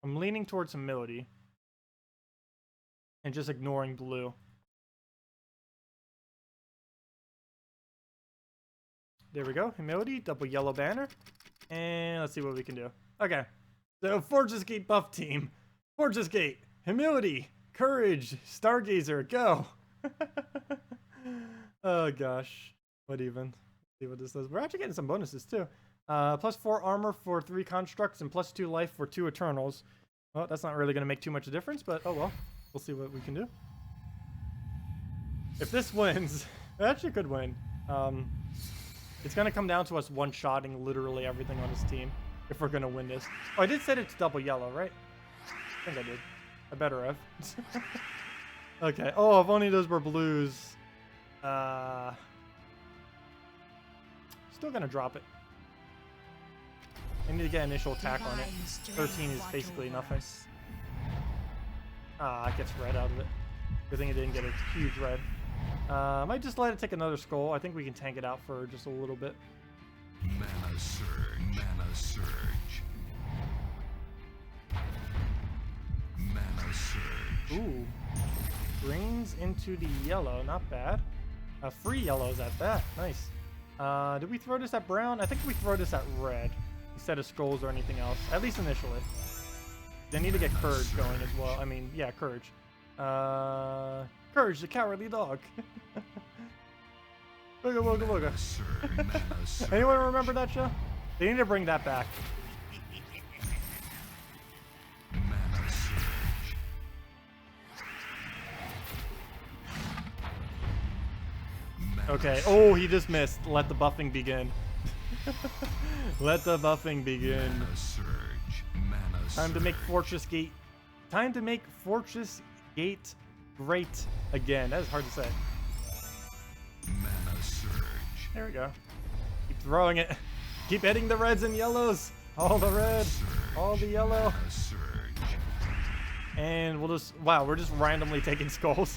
I'm leaning towards Humility. And just ignoring blue. There we go. Humility, double yellow banner. And let's see what we can do. Okay. So Fortress Gate buff team. Fortress Gate. Humility, Courage, Stargazer, go! Oh gosh, what even? Let's see what this does. We're actually getting some bonuses too. +4 armor for 3 constructs and +2 life for 2 Eternals. Well, that's not really going to make too much difference, but oh well. We'll see what we can do. If this wins, it actually could win. It's going to come down to us one-shotting literally everything on this team if we're going to win this. Oh, I did set it to double yellow, right? I think I did. I better have. Okay. Oh, if only those were blues. Still gonna drop it. I need to get initial attack on it. 13 is basically nothing. Ah, it gets red out of it. Good thing it didn't get a huge red. Might just let it take another skull. I think we can tank it out for just a little bit. Mana surge. Mana surge. Mana surge. Ooh. Greens into the yellow. Not bad. Free yellows at that. Nice. Did we throw this at brown? I think we throw this at red instead of skulls or anything else. At least initially. They need to get courage going as well. I mean, yeah, courage. Courage, the cowardly dog. Booga booga booga. Anyone remember that show? They need to bring that back. Mana surge. Mana Okay. Oh, he just missed. Let the buffing begin. Let the buffing begin. Mana surge. Mana surge. Time to make Fortress Gate. Time to make Fortress Gate great again. That is hard to say. Mana surge. There we go. Keep throwing it. Keep hitting the reds and yellows. All the red, all the yellow. Mana surge. And we'll just, wow, we're just randomly taking skulls.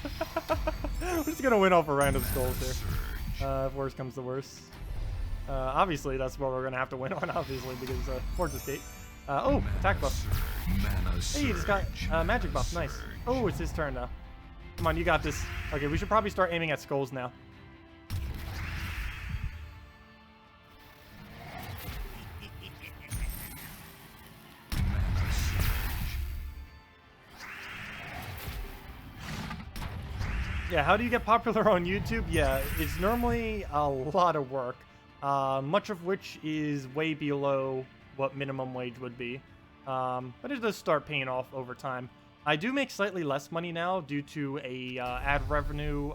We're just gonna win off of random skulls here. If worse comes to worse. Obviously, that's what we're gonna have to win on, obviously, because Fortress Gate. Oh, attack buff. Mana Hey, he just got magic buff. Nice. Oh, it's his turn now. Come on, you got this. Okay, we should probably start aiming at skulls now. Mana surge. Yeah, how do you get popular on YouTube? Yeah, it's normally a lot of work, much of which is way below what minimum wage would be. But it does start paying off over time. I do make slightly less money now due to a ad revenue.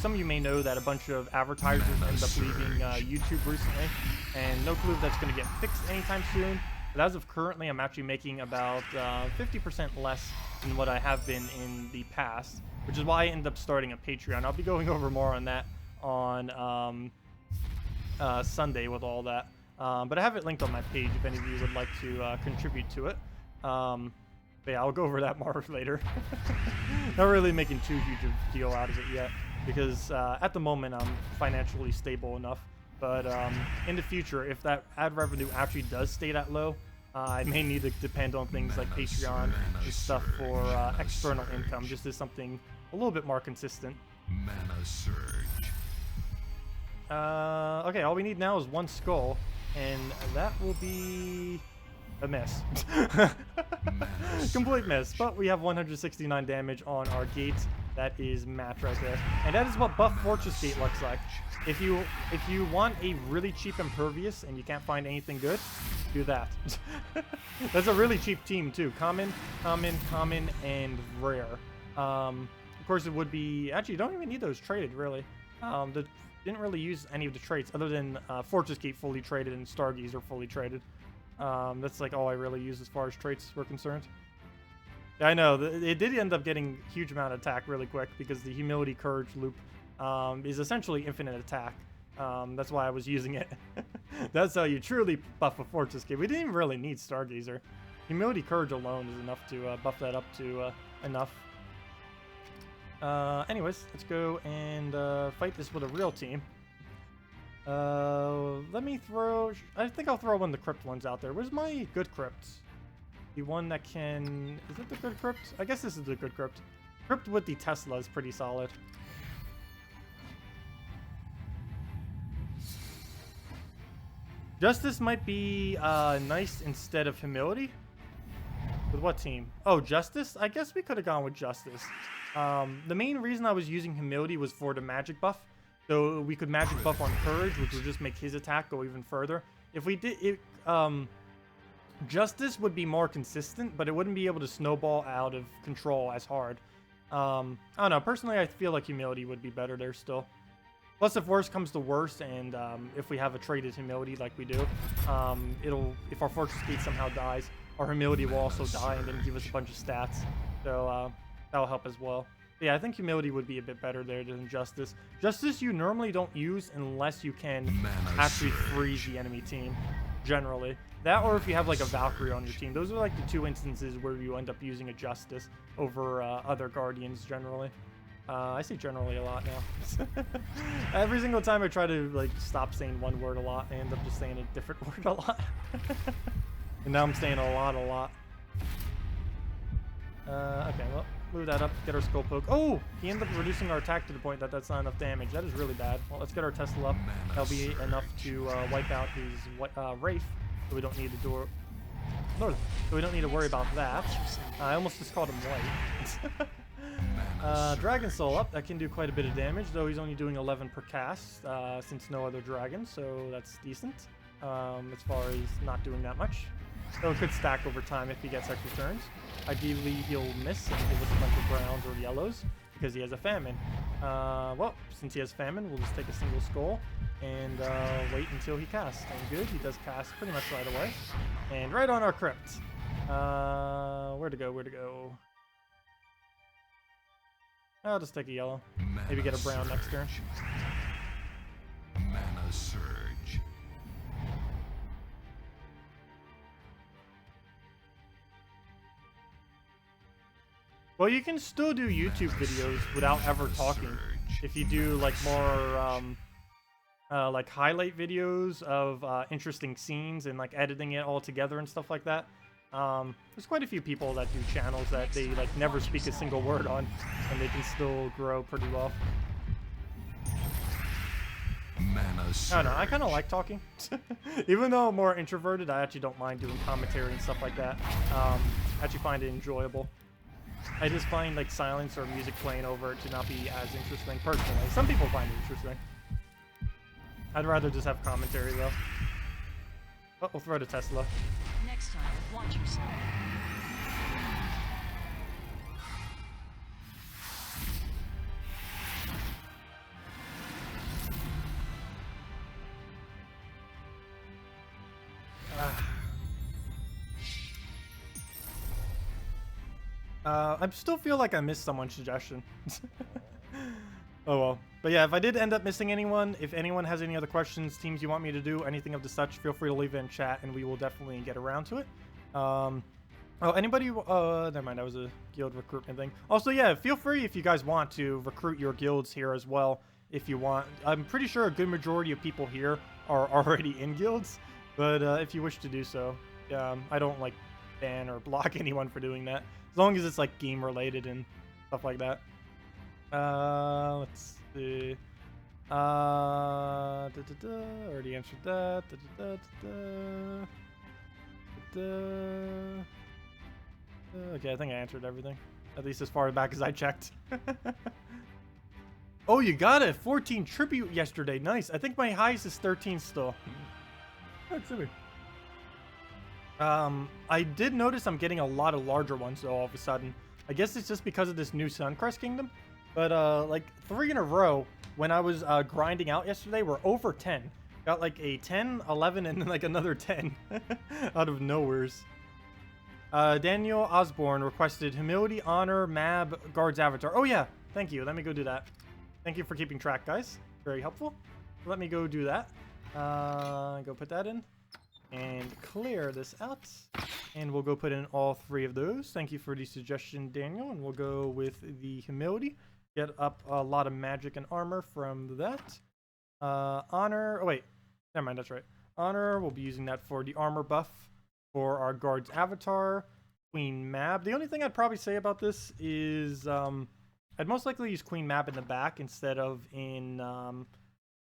Some of you may know that a bunch of advertisers ended up leaving YouTube recently, and no clue if that's going to get fixed anytime soon. But as of currently, I'm actually making about 50% less than what I have been in the past, which is why I ended up starting a Patreon. I'll be going over more on that on Sunday with all that. But I have it linked on my page if any of you would like to contribute to it. But yeah, I'll go over that more later. Not really making too huge a deal out of it yet, because at the moment I'm financially stable enough. But in the future, if that ad revenue actually does stay that low, I may need to depend on things like Patreon and stuff for external income, just as something a little bit more consistent. Mana surge. Okay, all we need now is one skull, and that will be a miss. Complete miss, but we have 169 damage on our gate. That is match right there, and that is what buff Fortress Gate looks like. If you want a really cheap impervious and you can't find anything good, do that. That's a really cheap team too. Common, and rare. Of course, it would be actually you don't even need those traded really. Didn't really use any of the traits other than Fortress Gate fully traded and Stargazer fully traded. That's like all I really use as far as traits were concerned. Yeah, I know, it did end up getting a huge amount of attack really quick because the Humility Courage loop is essentially infinite attack. That's why I was using it. That's how you truly buff a Fortress Gate. We didn't even really need Stargazer. Humility Courage alone is enough to buff that up to enough. Anyways, let's go and fight this with a real team. Let me throw... I think I'll throw one of the crypt ones out there. Where's my good crypt? The one that can... Is it the good crypt? I guess this is the good crypt. Crypt with the Tesla is pretty solid. Justice might be nice instead of Humility. With what team? Oh, Justice? I guess we could have gone with Justice. The main reason I was using Humility was for the magic buff. So we could magic buff on Courage, which would just make his attack go even further. If we did it, Justice would be more consistent, but it wouldn't be able to snowball out of control as hard. I don't know. Personally, I feel like Humility would be better there still. Plus, if worse comes to worse, and if we have a traded Humility like we do, if our Fortress Gate somehow dies, our Humility will also die and then give us a bunch of stats. So that'll help as well. But yeah, I think Humility would be a bit better there than Justice. Justice you normally don't use unless you can actually freeze the enemy team. generally. That, or if you have like a Valkyrie on your team. Those are like the two instances where you end up using a Justice over other Guardians generally. I say generally a lot now. Every single time I try to like stop saying one word a lot, I end up just saying a different word a lot. And now I'm saying a lot. Okay, well, move that up, get our skull poke. Oh, he ended up reducing our attack to the point that that's not enough damage. That is really bad. Well, let's get our Tesla up. That'll be enough to wipe out his Wraith, so we don't need to do it. No, so we don't need to worry about that. I almost just called him white. Dragon Soul up. That can do quite a bit of damage, though he's only doing 11 per cast, since no other dragon, so that's decent. As far as not doing that much. So it could stack over time if he gets extra turns. Ideally, he'll miss and give us a bunch of browns or yellows because he has a famine. Well, since he has famine, we'll just take a single skull and wait until he casts. And good, he does cast pretty much right away. And right on our crypt. Where to go? I'll just take a yellow. Maybe get a brown next turn. Mana Surge. Well, you can still do YouTube videos without ever talking. If you do like more like highlight videos of interesting scenes and like editing it all together and stuff like that. There's quite a few people that do channels that they like never speak a single word on, and they can still grow pretty well. Mana Surge. I don't know, I kind of like talking. Even though I'm more introverted, I actually don't mind doing commentary and stuff like that. I actually find it enjoyable. I just find like silence or music playing over it to not be as interesting personally. Some people find it interesting. I'd rather just have commentary though. Oh, we'll throw the Tesla. Next time, watch yourself. I still feel like I missed someone's suggestion. Oh well. But yeah, if I did end up missing anyone, if anyone has any other questions, teams you want me to do, anything of the such, feel free to leave it in chat and we will definitely get around to it. Oh, anybody, never mind, that was a guild recruitment thing. Also, yeah, feel free if you guys want to recruit your guilds here as well, if you want. I'm pretty sure a good majority of people here are already in guilds, but if you wish to do so, I don't like ban or block anyone for doing that. As long as it's like game related and stuff like that. Let's see. Already answered that. Okay, I think I answered everything. At least as far back as I checked. Oh, you got it! 14 tribute yesterday. Nice. I think my highest is 13 still. That's me. I did notice I'm getting a lot of larger ones though all of a sudden. I guess it's just because of this new Suncrest Kingdom. But like 3 in a row when I was grinding out yesterday were over 10. Got like a 10, 11, and then like another 10 out of nowheres. Daniel Osborne requested Humility, Honor, Mab, Guard's Avatar. Oh yeah, thank you. Let me go do that. Thank you for keeping track, guys. Very helpful. Let me go do that. Go put that in. And clear this out. And we'll go put in all 3 of those. Thank you for the suggestion, Daniel. And we'll go with the Humility. Get up a lot of magic and armor from that. Honor. Oh, wait. Never mind. That's right. Honor. We'll be using that for the armor buff for our Guard's Avatar. Queen Mab. The only thing I'd probably say about this is I'd most likely use Queen Mab in the back instead of in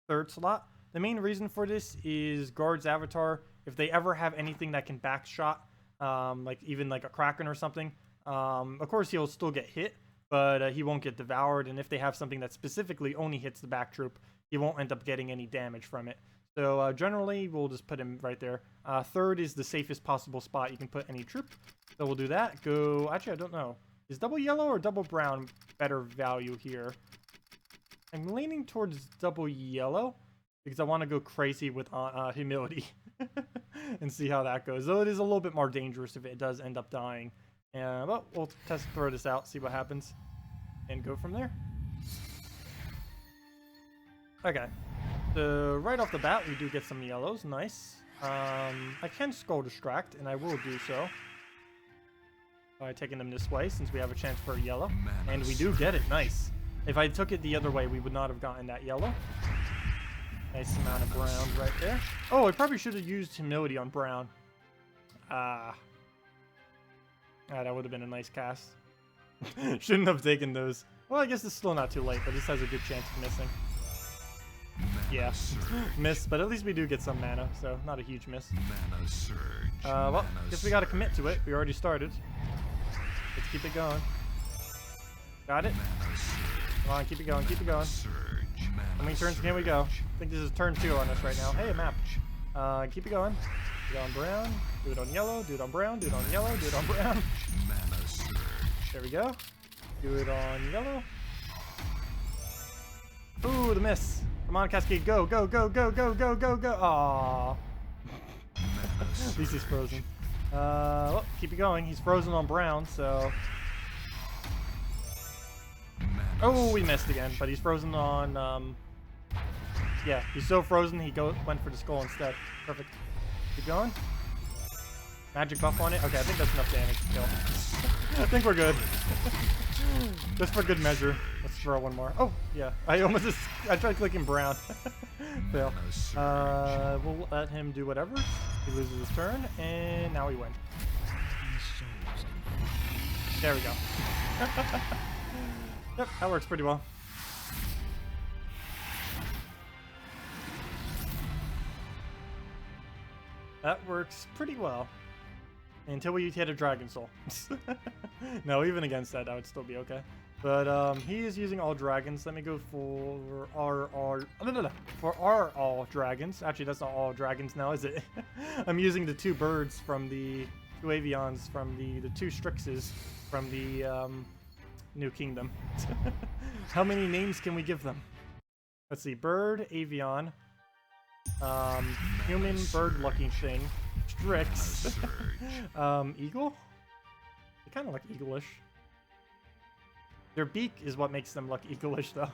3rd slot. The main reason for this is Guard's Avatar. If they ever have anything that can backshot, like even like a Kraken or something, of course he'll still get hit, but he won't get devoured. And if they have something that specifically only hits the back troop, he won't end up getting any damage from it. So generally, we'll just put him right there. 3rd is the safest possible spot you can put any troop. So we'll do that. Go. Actually, I don't know. Is double yellow or double brown better value here? I'm leaning towards double yellow, because I want to go crazy with Humility and see how that goes. Though it is a little bit more dangerous if it does end up dying. But we'll throw this out, see what happens, and go from there. Okay. So right off the bat, we do get some yellows. Nice. I can Skull Distract, and I will do so by taking them this way, since we have a chance for a yellow. And we do get it. Nice. If I took it the other way, we would not have gotten that yellow. Nice amount of brown right there. Oh, I probably should have used Humility on brown. That would have been a nice cast. Shouldn't have taken those. Well, I guess it's still not too late, but this has a good chance of missing. Yeah, miss, but at least we do get some mana, so not a huge miss. Mana surge. Well, guess we gotta commit to it. We already started. Let's keep it going. Got it? Come on, keep it going, keep it going. How many turns can we go? I think this is turn 2 on us right now. Hey, a map. Keep it going. Do it on brown, do it on yellow, do it on brown, do it on yellow, do it on brown. Mana surge. There we go. Do it on yellow. Ooh, the miss. Come on, Cascade, go, go, go, go, go, go, go, go. Aww. At least he's frozen. Well, keep it going. He's frozen on brown, so... Oh, we missed again, but he's frozen on, yeah, he's so frozen, he went for the skull instead. Perfect. Keep going. Magic buff on it. Okay, I think that's enough damage to kill. I think we're good. Just for good measure. Let's throw one more. Oh, yeah. I tried clicking brown. Fail. We'll let him do whatever. He loses his turn, and now we win. There we go. Yep, that works pretty well. That works pretty well. Until we hit a Dragon Soul. No, even against that, that would still be okay. But he is using all dragons. Let me go for our all dragons. Actually, that's not all dragons now, is it? I'm using the 2 birds from the 2 avians from the 2 strixes from the New Kingdom. How many names can we give them? Let's see. Bird, avian, human, bird-looking thing, strix, eagle. They kind of look eagle-ish. Their beak is what makes them look eagle-ish, though.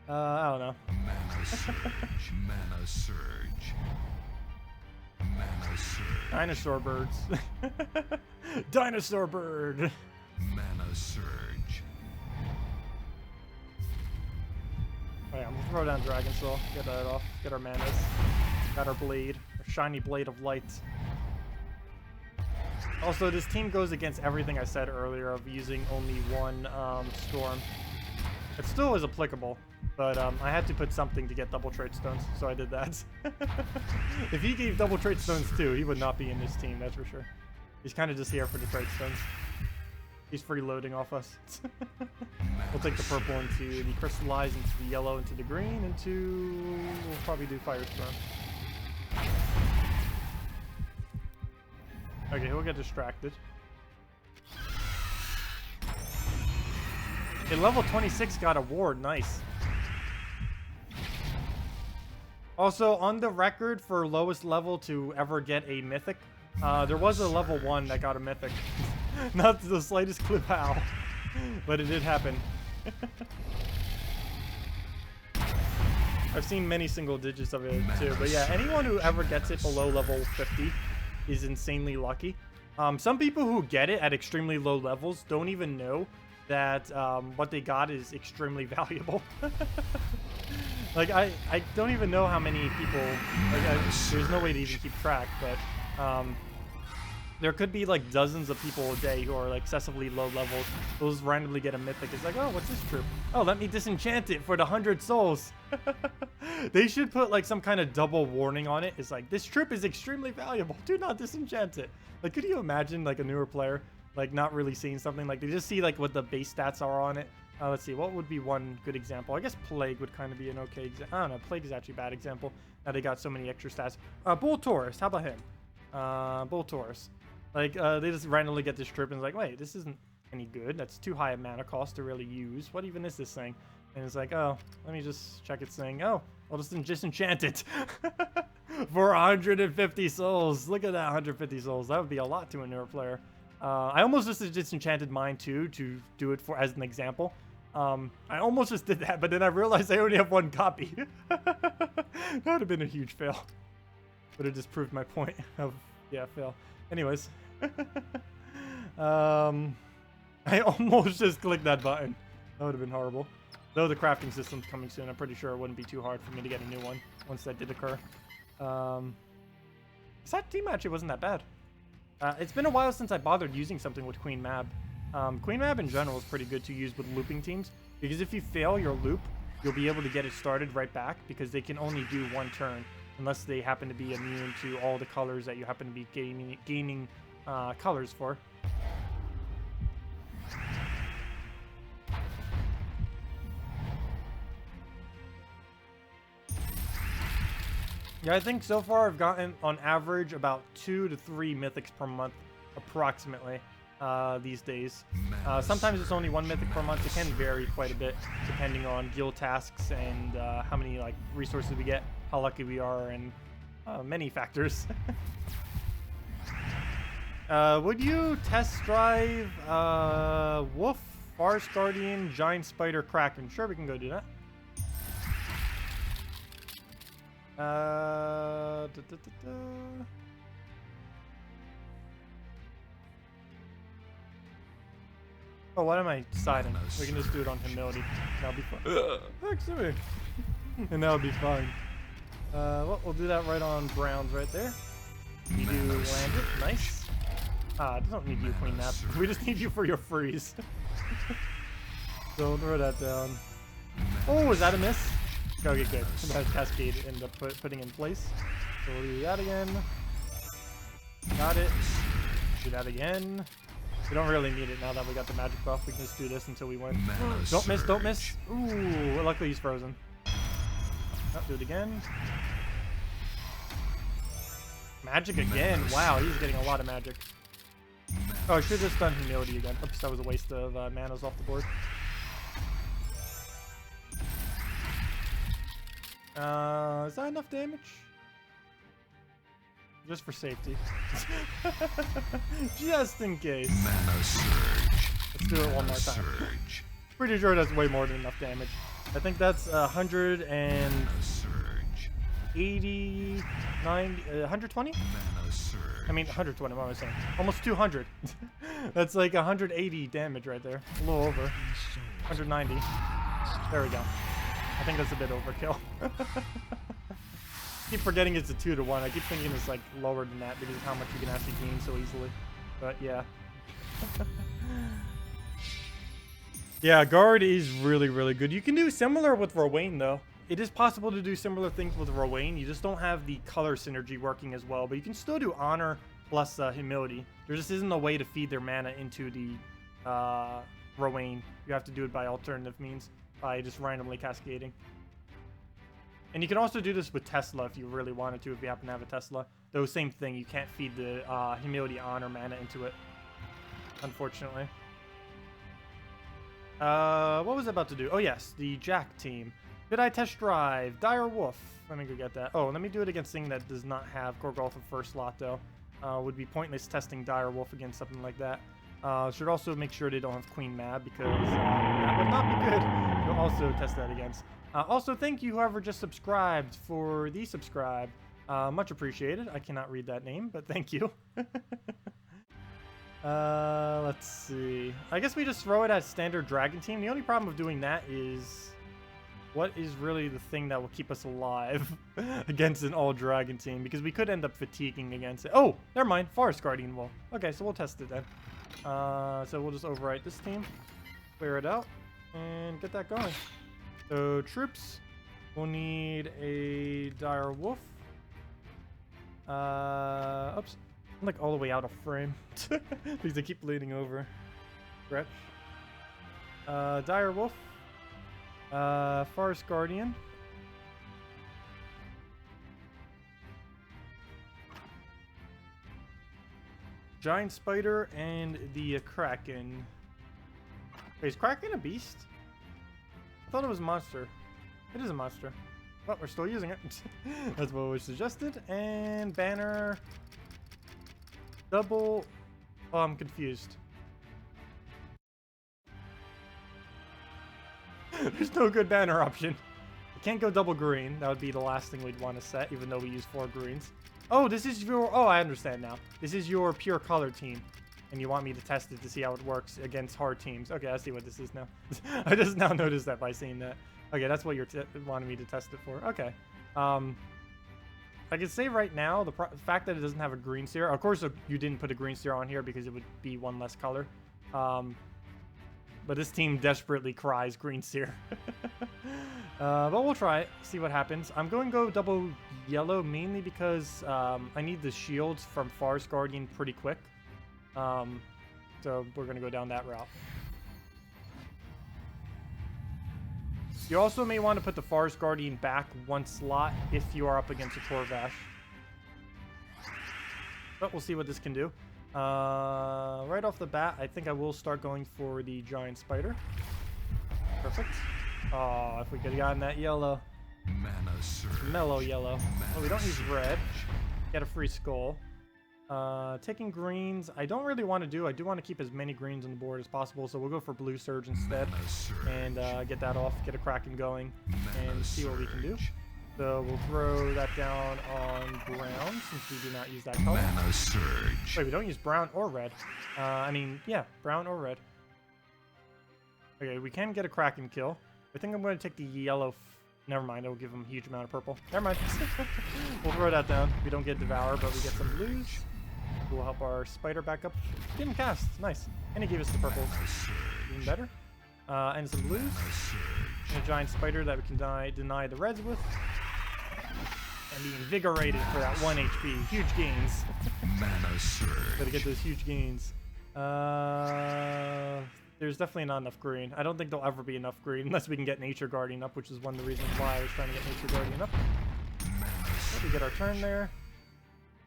I don't know. Mana surge. Mana surge. Mana surge. Dinosaur birds. Dinosaur bird. Mana surge. Oh yeah, I'm gonna throw down Dragon Soul. Get that off. Get our manas. Got our blade. Our shiny blade of light. Also, this team goes against everything I said earlier of using only one storm. It still is applicable, but I had to put something to get double trait stones, so I did that. If he gave double trait stones too, he would not be in this team, that's for sure. He's kind of just here for the trait stones. He's freeloading off us. We'll take the purple into the crystallize, into the yellow, into the green, into... We'll probably do Firestorm. Okay, he'll get distracted. Okay, level 26 got a ward. Nice. Also, on the record for lowest level to ever get a mythic, there was a level 1 that got a mythic. Not the slightest clue how, but it did happen. I've seen many single digits of it too, but yeah, anyone who ever gets it below level 50 is insanely lucky. Some people who get it at extremely low levels don't even know that what they got is extremely valuable. Like, I don't even know how many people, like, there's no way to even keep track, but there could be like dozens of people a day who are like excessively low levels. Those randomly get a mythic. It's like, oh, what's this troop? Oh, let me disenchant it for the 100 souls. They should put like some kind of double warning on it. It's like, this troop is extremely valuable. Do not disenchant it. Like, could you imagine like a newer player like not really seeing something? Like, they just see like what the base stats are on it. Let's see, what would be one good example? I guess Plague would kind of be an okay example. I don't know, Plague is actually a bad example. Now they got so many extra stats. Bull Taurus, how about him? Bull Taurus. Like, they just randomly get this trip and it's like, wait, this isn't any good. That's too high a mana cost to really use. What even is this thing? And it's like, oh, let me just check its thing. Oh, I'll just disenchant it for 150 souls. Look at that, 150 souls. That would be a lot to a newer player. I almost just disenchanted mine too to do it for as an example. I almost just did that, but then I realized I only have one copy. That would have been a huge fail. Would have disproved my point of, yeah, fail. Anyways. I almost just clicked that button. That would have been horrible. Though the crafting system's coming soon, I'm pretty sure it wouldn't be too hard for me to get a new one once that did occur. That team actually wasn't that bad. It's been a while since I bothered using something with Queen Mab. Queen Mab in general is pretty good to use with looping teams, because if you fail your loop, you'll be able to get it started right back, because they can only do one turn, unless they happen to be immune to all the colors that you happen to be gaining colors for. Yeah, I think so far I've gotten, on average, about 2 to 3 mythics per month, approximately, these days. Sometimes it's only 1 mythic per month. It can vary quite a bit, depending on guild tasks and how many like resources we get, how lucky we are, and many factors. Would you test drive Wolf, Forest Guardian, Giant Spider, Kraken? Sure, we can go do that. Oh, what am I deciding? We can just do it on humility. That'll be fun. Excuse me. And that'll be fine. Well, we'll do that right on Browns right there. You do land it. Nice. I don't need you, Queen Nap. We just need you for your freeze. So we'll throw that down. Oh, is that a miss? Okay, good. That Cascade ended up putting in place. So we'll do that again. Got it. Do that again. We don't really need it now that we got the magic buff. We can just do this until we win. Don't miss, don't miss. Ooh, luckily he's frozen. Oh, do it again. Magic again. Wow, he's getting a lot of magic. Oh, I should have just done humility again. Oops, that was a waste of manas off the board. Is that enough damage? Just for safety. Just in case. Mana surge. Let's do it one more time. Pretty sure that's way more than enough damage. I think that's 180, 90, 120? I mean 120, what am I saying? Almost 200. That's like 180 damage right there. A little over. 190. There we go. I think that's a bit overkill. Keep forgetting it's a 2 to 1. I keep thinking it's like lower than that because of how much you can actually gain so easily. But yeah. Yeah, guard is really, really good. You can do similar with Rowan though. It is possible to do similar things with Rowan. You just don't have the color synergy working as well. But you can still do honor plus humility. There just isn't a way to feed their mana into the Rowan. You have to do it by alternative means, by just randomly cascading. And you can also do this with Tesla if you really wanted to, if you happen to have a Tesla. Though same thing, you can't feed the humility honor mana into it, unfortunately. What was I about to do? Oh yes, the Jack team. Did I test drive Dire Wolf? Let me go get that. Oh, let me do it against thing that does not have Gorgolf in first slot though. Would be pointless testing Dire Wolf against something like that. Should also make sure they don't have Queen Mab because that would not be good. You'll also test that against. Also, thank you whoever just subscribed for the subscribe. Much appreciated. I cannot read that name, but thank you. Let's see. I guess we just throw it as standard dragon team. The only problem with doing that is what is really the thing that will keep us alive against an all dragon team, because we could end up fatiguing against it. Oh, never mind. Forest Guardian will. Okay, so we'll test it then. So we'll just overwrite this team, clear it out, and get that going. So troops, we'll need a Dire Wolf. Oops, I'm like all the way out of frame because I keep leaning over. Stretch. Dire Wolf. Forest Guardian. Giant Spider and the Kraken. Wait, is Kraken a beast? I thought it was a monster. It is a monster. But we're still using it. That's what was suggested. And banner. Double. Oh, I'm confused. There's no good banner option. We can't go double green. That would be the last thing we'd want to set, even though we use 4 greens. Oh, this is your... Oh, I understand now. This is your pure color team. And you want me to test it to see how it works against hard teams. Okay, I see what this is now. I just now noticed that by seeing that. Okay, that's what you're wanting me to test it for. Okay. I can say right now, the fact that it doesn't have a green seer. Of course, you didn't put a green seer on here because it would be one less color. But this team desperately cries green seer. But we'll try it, see what happens. I'm going to go double yellow mainly because I need the shields from Forest Guardian pretty quick. So we're going to go down that route. You also may want to put the Forest Guardian back one slot if you are up against a Torvash. But we'll see what this can do. Right off the bat, I think I will start going for the Giant Spider. Perfect. Oh, if we could have gotten that yellow. Mana surge. Mellow yellow. Oh, we don't use red. Get a free skull. Taking greens, I don't really want to do. I do want to keep as many greens on the board as possible, so we'll go for blue surge instead. And get that off, get a Kraken going, and see what we can do. So we'll throw that down on brown, since we do not use that color. Mana surge. Wait, we don't use brown or red. I mean, yeah, brown or red. Okay, we can get a Kraken kill. I think I'm going to take the yellow. Never mind, it'll give him a huge amount of purple. Never mind. We'll throw that down. We don't get Devour, but we get some blues. We'll help our spider back up. Didn't cast. Nice. And he gave us the purples. Even better. And some blues. And a giant spider that we can deny the reds with. And be invigorated for that 1 HP. Huge gains. Mana surge. Gotta get those huge gains. There's definitely not enough green. I don't think there'll ever be enough green unless we can get Nature Guardian up, which is one of the reasons why I was trying to get Nature Guardian up. So we get our turn there.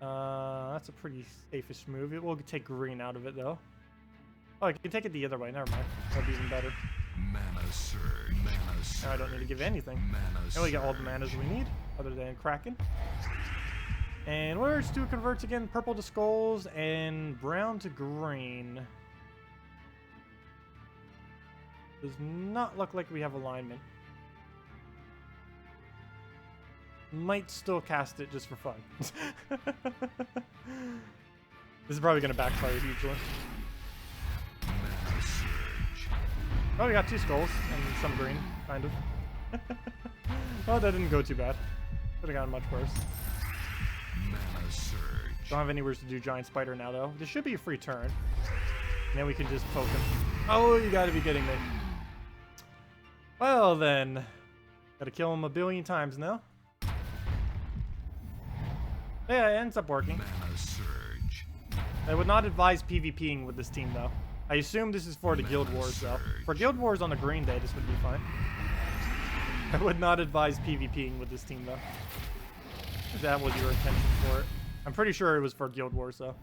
That's a pretty safe-ish move. It will take green out of it, though. Oh, I can take it the other way. Never mind. That'll be even better. Mana surge. Mana surge. Now I don't need to give anything. Mana And we get all the manas we need, other than Kraken. And where's two converts again? Purple to skulls and brown to green. Does not look like we have alignment. Might still cast it just for fun. This is probably going to backfire hugely. Mana surge. Oh, we got two skulls and some green, kind of. Oh, that didn't go too bad. Could have gotten much worse. Mana surge. Don't have anywhere to do Giant Spider now, though. This should be a free turn. And then we can just poke him. Oh, you gotta be kidding me. Well, then. Gotta kill him a billion times now. Yeah, it ends up working. Mana surge. I would not advise PvPing with this team, though. I assume this is for the Guild Wars, though. For Guild Wars on a green day, this would be fine. I would not advise PvPing with this team, though. If that was your intention for it. I'm pretty sure it was for Guild Wars, though.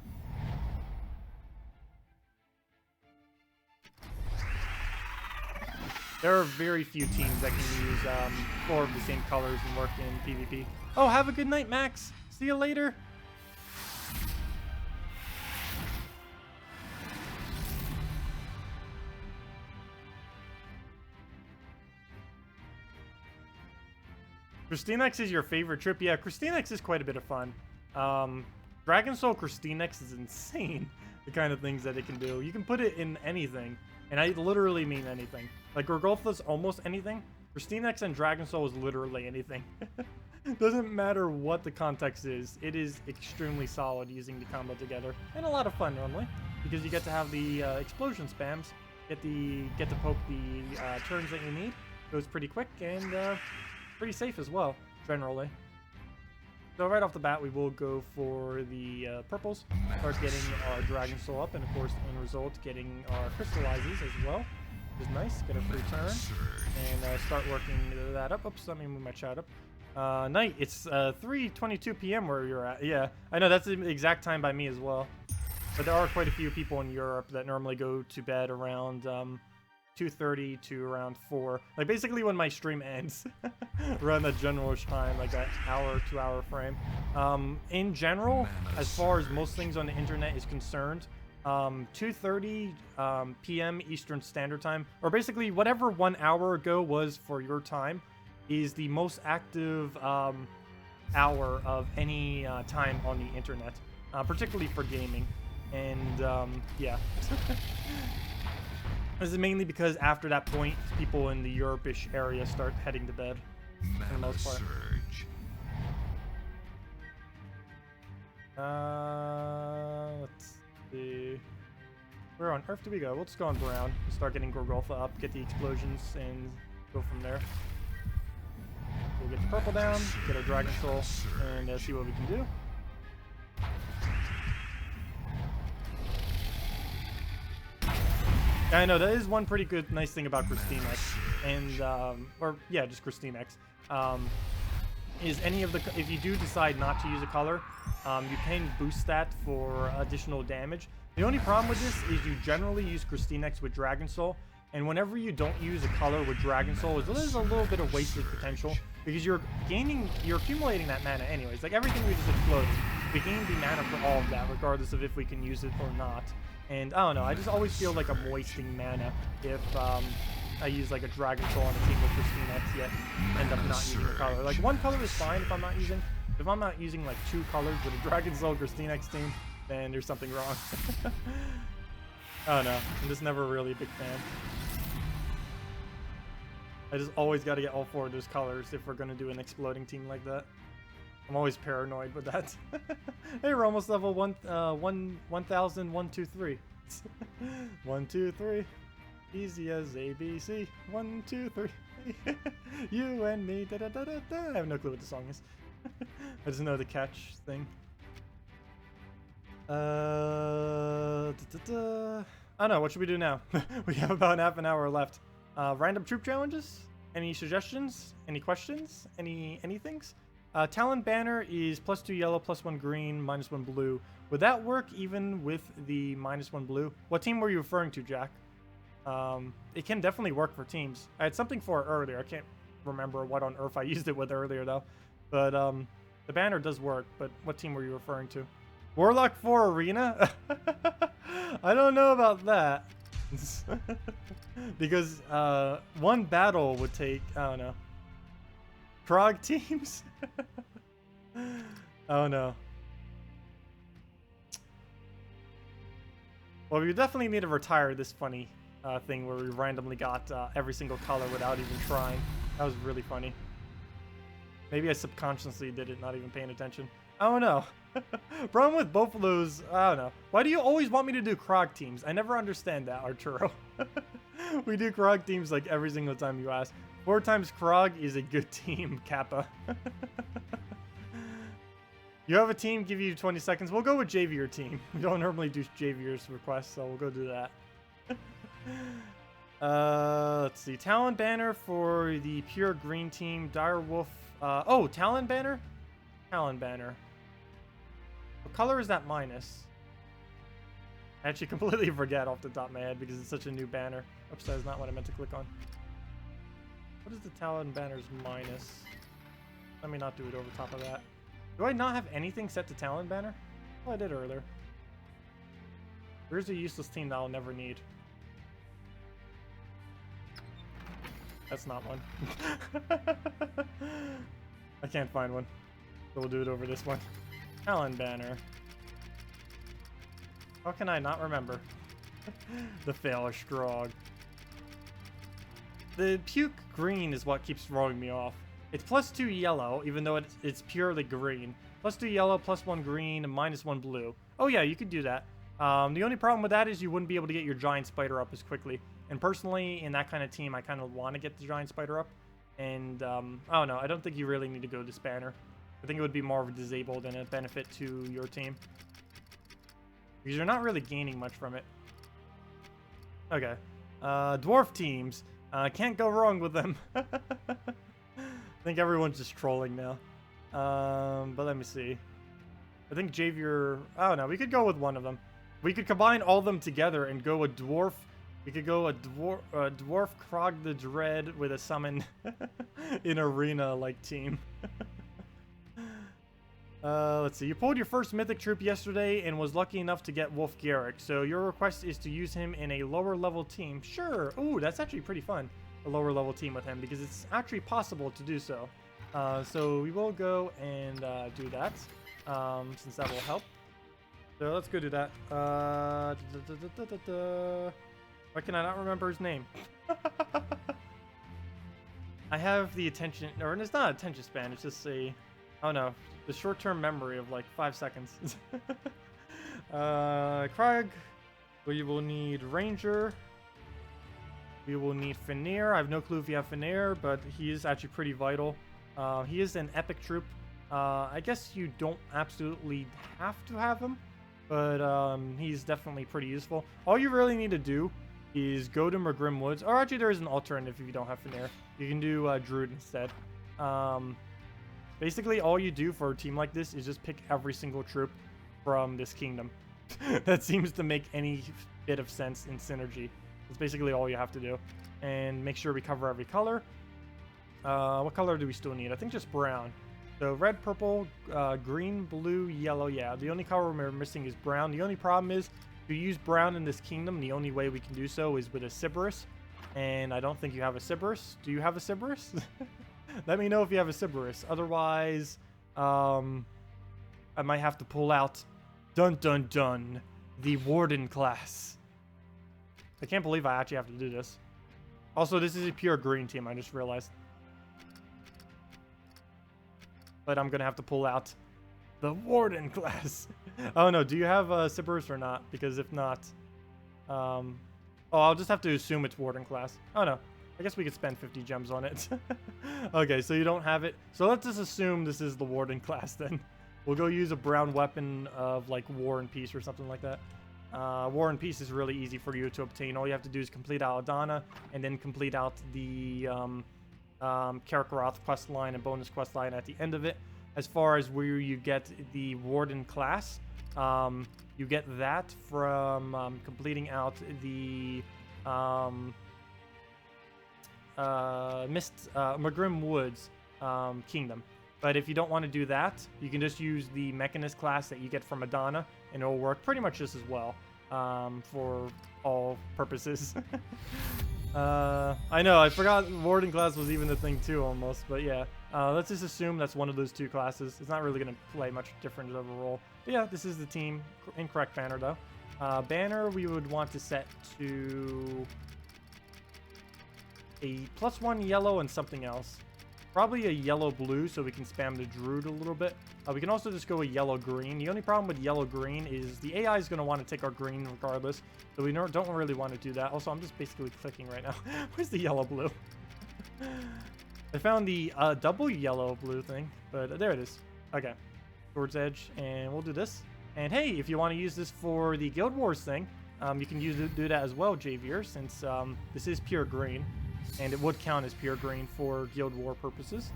There are very few teams that can use 4 of the same colors and work in PvP. Oh, have a good night, Max. See you later. Christinex is your favorite trip? Yeah, Christinex is quite a bit of fun. Dragon Soul Christinex is insane. The kind of things that it can do. You can put it in anything. And I literally mean anything. Like, Gorgolfa's almost anything. Christinex and Dragon Soul is literally anything. Doesn't matter what the context is. It is extremely solid using the combo together. And a lot of fun, normally. Because you get to have the explosion spams. Get to poke the turns that you need. Goes pretty quick and pretty safe as well, generally. So right off the bat, we will go for the purples. Start getting our Dragon Soul up, and of course, the end result, getting our Crystallizes as well. Which is nice. Get a free turn. And start working that up. Oops, let me move my chat up. Night, it's 3:22 p.m. where you're at. Yeah, I know, that's the exact time by me as well. But there are quite a few people in Europe that normally go to bed around 2:30 to around 4. Like, basically when my stream ends. Around that general-ish time, like that hour, 2-hour frame. In general, as far as most things on the internet is concerned, 2:30 p.m. Eastern Standard Time, or basically whatever 1 hour ago was for your time, is the most active hour of any time on the internet, particularly for gaming. And yeah. This is mainly because after that point, people in the Europe-ish area start heading to bed. For the Mana most part. surge. Let's see. Where on earth do we go? We'll just go on Brown. We'll start getting Gorgolfa up, get the explosions, and go from there. We'll get the purple down, get our Dragon Soul, and see what we can do. Yeah, I know, that is one pretty good, nice thing about Christine X. And, or, yeah, just Christine X. Is any of the, if you do decide not to use a color, you can boost that for additional damage. The only problem with this is you generally use Christine X with Dragon Soul, and whenever you don't use a color with Dragon Soul, there's a little bit of wasted potential, because you're accumulating that mana anyways. Like, everything we just exploded, we gain the mana for all of that, regardless of if we can use it or not. And, I don't know, I just always feel like I'm wasting mana if, I use like a Dragon Soul on a team with Christine X, yet end up not using a color. Like, one color is fine if I'm not using like 2 colors with a Dragon Soul Christine X team, then there's something wrong. Oh no, I'm just never really a big fan. I just always got to get all 4 of those colors if we're gonna do an exploding team like that. I'm always paranoid with that. Hey, we're almost level 1,123. 1, 2, 3. Easy as ABC. 1, 2, 3. You and me. Da, da, da, da, da. I have no clue what the song is. I just know the catch thing. I don't know. What should we do now? We have about half an hour left. Random troop challenges? Any suggestions? Any questions? Anythings? Talon banner is +2 yellow, +1 green, -1 blue. Would that work even with the -1 blue? What team were you referring to, Jack? It can definitely work for teams. I had something for it earlier. I can't remember what on earth I used it with earlier, though. But the banner does work. But what team were you referring to? Warlock 4 Arena? I don't know about that. Because one battle would take, I don't know. Krog teams? Oh no. Well, we definitely need to retire this funny thing where we randomly got every single color without even trying. That was really funny. Maybe I subconsciously did it, not even paying attention. I don't know. Problem with both of those, I don't know. Why do you always want me to do Krog teams? I never understand that, Arturo. We do Krog teams like every single time you ask. 4 times Krog is a good team, Kappa. You have a team, give you 20 seconds. We'll go with Javier team. We don't normally do Javier's requests, so we'll go do that. Let's see. Talon banner for the pure green team. Direwolf. Oh, Talon banner? Talon banner. What color is that minus? I actually completely forget off the top of my head because it's such a new banner. Oops, that is not what I meant to click on. What is the Talon banner's minus? Let me not do it over top of that. Do I not have anything set to Talon banner? Oh, I did earlier. Where's a useless team that I'll never need? That's not one. I can't find one. So we'll do it over this one. Talon banner. How can I not remember? The failure strong. The puke green is what keeps throwing me off. It's +2 yellow, even though it's purely green. +2 yellow, +1 green, and -1 blue. Oh yeah, you could do that. The only problem with that is you wouldn't be able to get your giant spider up as quickly. And personally, in that kind of team, I kind of want to get the giant spider up. And I don't know. I don't think you really need to go this banner. I think it would be more of a disabled and a benefit to your team. Because you're not really gaining much from it. Okay. Dwarf teams. Can't go wrong with them. I think everyone's just trolling now. But let me see. I think Javier... I don't know. We could go with one of them. We could combine all of them together and go a dwarf... We could go a dwarf Krog the Dread with a summon in arena-like team. Let's see. You pulled your first mythic troop yesterday and was lucky enough to get Wolf Garrick. So your request is to use him in a lower level team. Sure. Ooh, that's actually pretty fun. A lower level team with him because it's actually possible to do so. So we will go and do that, since that will help. So let's go do that. Why can I not remember his name? I have the attention, or it's not attention span, it's just a, oh no, the short-term memory of like 5 seconds. Krag, we will need Ranger. We will need Fenrir. I have no clue if you have Fenrir, but he is actually pretty vital. He is an epic troop. I guess you don't absolutely have to have him, but he's definitely pretty useful. All you really need to do is go to Magrim Woods, or actually there is an alternative if you don't have Fenrir. You can do Druid instead. Basically, all you do for a team like this is just pick every single troop from this kingdom. That seems to make any bit of sense in synergy. That's basically all you have to do. And make sure we cover every color. What color do we still need? I think just brown. So red, purple, green, blue, yellow. Yeah, the only color we're missing is brown. The only problem is, if you use brown in this kingdom, the only way we can do so is with a Sybaris. And I don't think you have a Sybaris. Do you have a Sybaris? Let me know if you have a Sybaris. Otherwise, I might have to pull out, dun dun dun, the Warden class. I can't believe I actually have to do this. Also, this is a pure green team, I just realized. But I'm going to have to pull out the Warden class. Oh no, do you have a Sybaris or not? Because if not, oh, I'll just have to assume it's Warden class. Oh no, I guess we could spend 50 gems on it. Okay, so you don't have it. So let's just assume this is the Warden class then. We'll go use a brown weapon of like War and Peace or something like that. War and Peace is really easy for you to obtain. All you have to do is complete Aladana and then complete out the Kakarot quest line and bonus quest line at the end of it. As far as where you get the Warden class, you get that from completing out the Magrim Woods kingdom. But if you don't want to do that, you can just use the Mechanist class that you get from Adana, and it'll work pretty much just as well for all purposes. I know, I forgot Warden class was even a thing too, almost. But yeah, let's just assume that's one of those two classes. It's not really going to play much different overall. But yeah, this is the team. Incorrect banner, though. Banner, we would want to set to a +1 yellow and something else. Probably a yellow-blue, so we can spam the Druid a little bit. We can also just go a yellow-green. The only problem with yellow-green is the AI is going to want to take our green regardless, so we don't really want to do that. Also, I'm just basically clicking right now. Where's the yellow-blue? I found the double yellow-blue thing, but there it is. Okay, Sword's Edge, and we'll do this. And hey, if you want to use this for the Guild Wars thing, you can do that as well, Javier, since this is pure green. And it would count as pure green for Guild War purposes.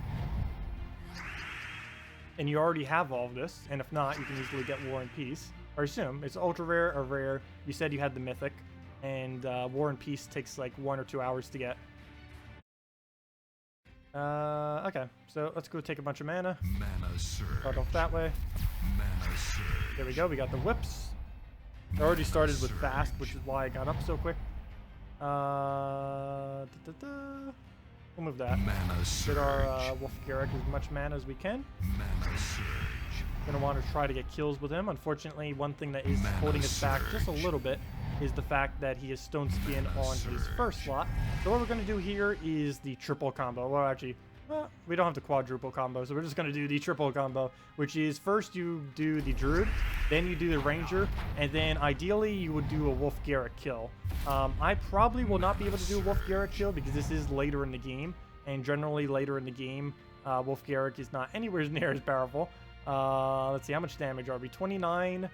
And you already have all of this, and if not, you can easily get War and Peace. Or assume it's ultra rare or rare. You said you had the mythic, and War and Peace takes like 1 or 2 hours to get. Okay, so let's go take a bunch of mana. Mana surge. Start off that way. Mana surge. There we go. We got the whips. I already started with fast, which is why I got up so quick. We'll move that. Mana surge. Get our Wolf Garrick as much mana as we can. Mana surge. Gonna want to try to get kills with him. Unfortunately, one thing that is Mana holding us back just a surge. little bit is the fact that he has Stone Skin Mana on his surge. first slot. So what we're gonna do here is the triple combo. Well, actually, we don't have the quadruple combo, so we're just gonna do the triple combo, which is first you do the Druid, then you do the Ranger, and then ideally you would do a Wolf Garrick kill. I probably will not be able to do a Wolf Garrick kill because this is later in the game, and generally later in the game, Wolf Garrick is not anywhere near as powerful. Let's see, how much damage are we? 29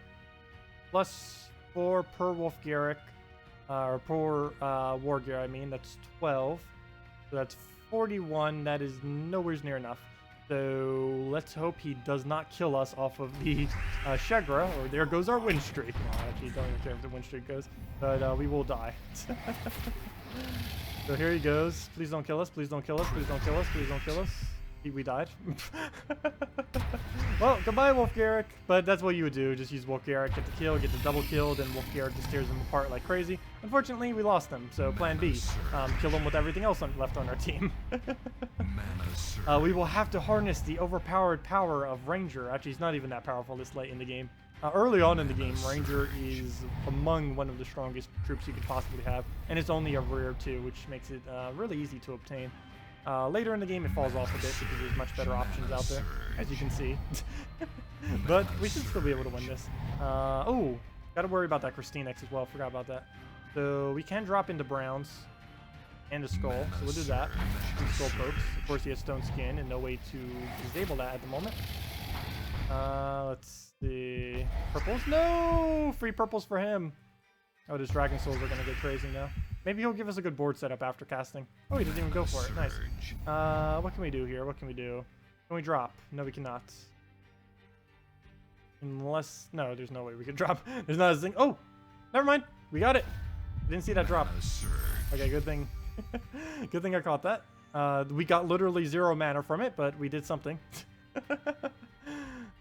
plus 4 per Wolf Garrick, or per War Gear, I mean, that's 12. So that's 41, that is nowhere near enough. So let's hope he does not kill us off of the Shegra, or there goes our win streak. No, I actually don't even care if the win streak goes, but we will die. So here he goes. Please don't kill us, please don't kill us, please don't kill us, please don't kill us. We died. Well, goodbye, Wolf Garrick. But that's what you would do. Just use Wolf Garrick, get the kill, get the double kill, then Wolf Garrick just tears them apart like crazy. Unfortunately, we lost them. So plan B. Kill them with everything else left on our team. We will have to harness the overpowered power of Ranger. Actually, he's not even that powerful this late in the game. Early on in the game, Ranger is among one of the strongest troops you could possibly have. And it's only a rare too, which makes it really easy to obtain. Later in the game, it falls off a bit because there's much better options out there, as you can see. But we should still be able to win this. Oh, gotta worry about that Christinex as well. Forgot about that. So we can drop into Browns and a Skull, so we'll do that. Some Skull pokes. Of course, he has Stone Skin and no way to disable that at the moment. Let's see. Purples? No! Free purples for him. Oh, his Dragon Souls are gonna get crazy now. Maybe he'll give us a good board setup after casting. Oh, he doesn't even go for it. Nice. What can we do here? What can we do? Can we drop? No, we cannot. Unless... No, there's no way we could drop. There's not a thing. Oh! Never mind. We got it. Didn't see that drop. Okay, good thing. Good thing I caught that. We got literally 0 mana from it, but we did something.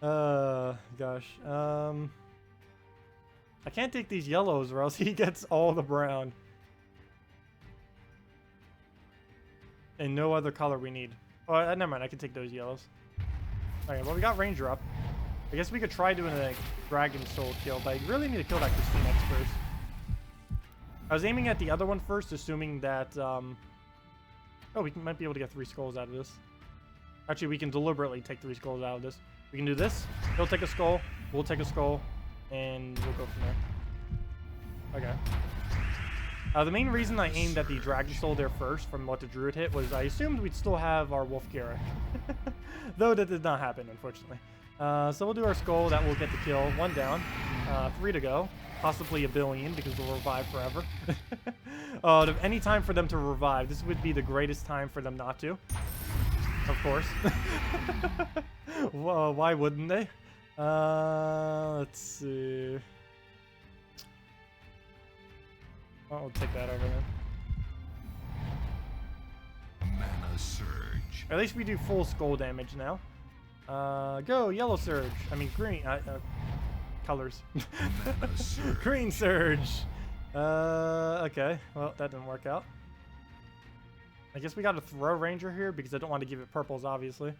Gosh. I can't take these yellows or else he gets all the brown. And no other color we need. Oh, never mind. I can take those yellows. Okay, well, we got Ranger up. I guess we could try doing a Dragon Soul kill, but I really need to kill that Christinex first. I was aiming at the other one first, assuming that... Oh, we might be able to get 3 skulls out of this. Actually, we can deliberately take 3 skulls out of this. We can do this. He'll take a skull. We'll take a skull. And we'll go from there. Okay. The main reason I aimed at the Dragon Soul there first from what the Druid hit was I assumed we'd still have our Wolf Garrick. Though that did not happen, unfortunately. So we'll do our skull. That will get the kill. 1 down. 3 to go. Possibly a billion because we'll revive forever. Any time for them to revive, this would be the greatest time for them not to. Of course. Well, why wouldn't they? Let's see. I'll take that over then. Mana surge. At least we do full skull damage now. Go yellow surge. I mean green. Colors. Green surge. Okay. Well, that didn't work out. I guess we got to throw Ranger here because I don't want to give it purples, obviously.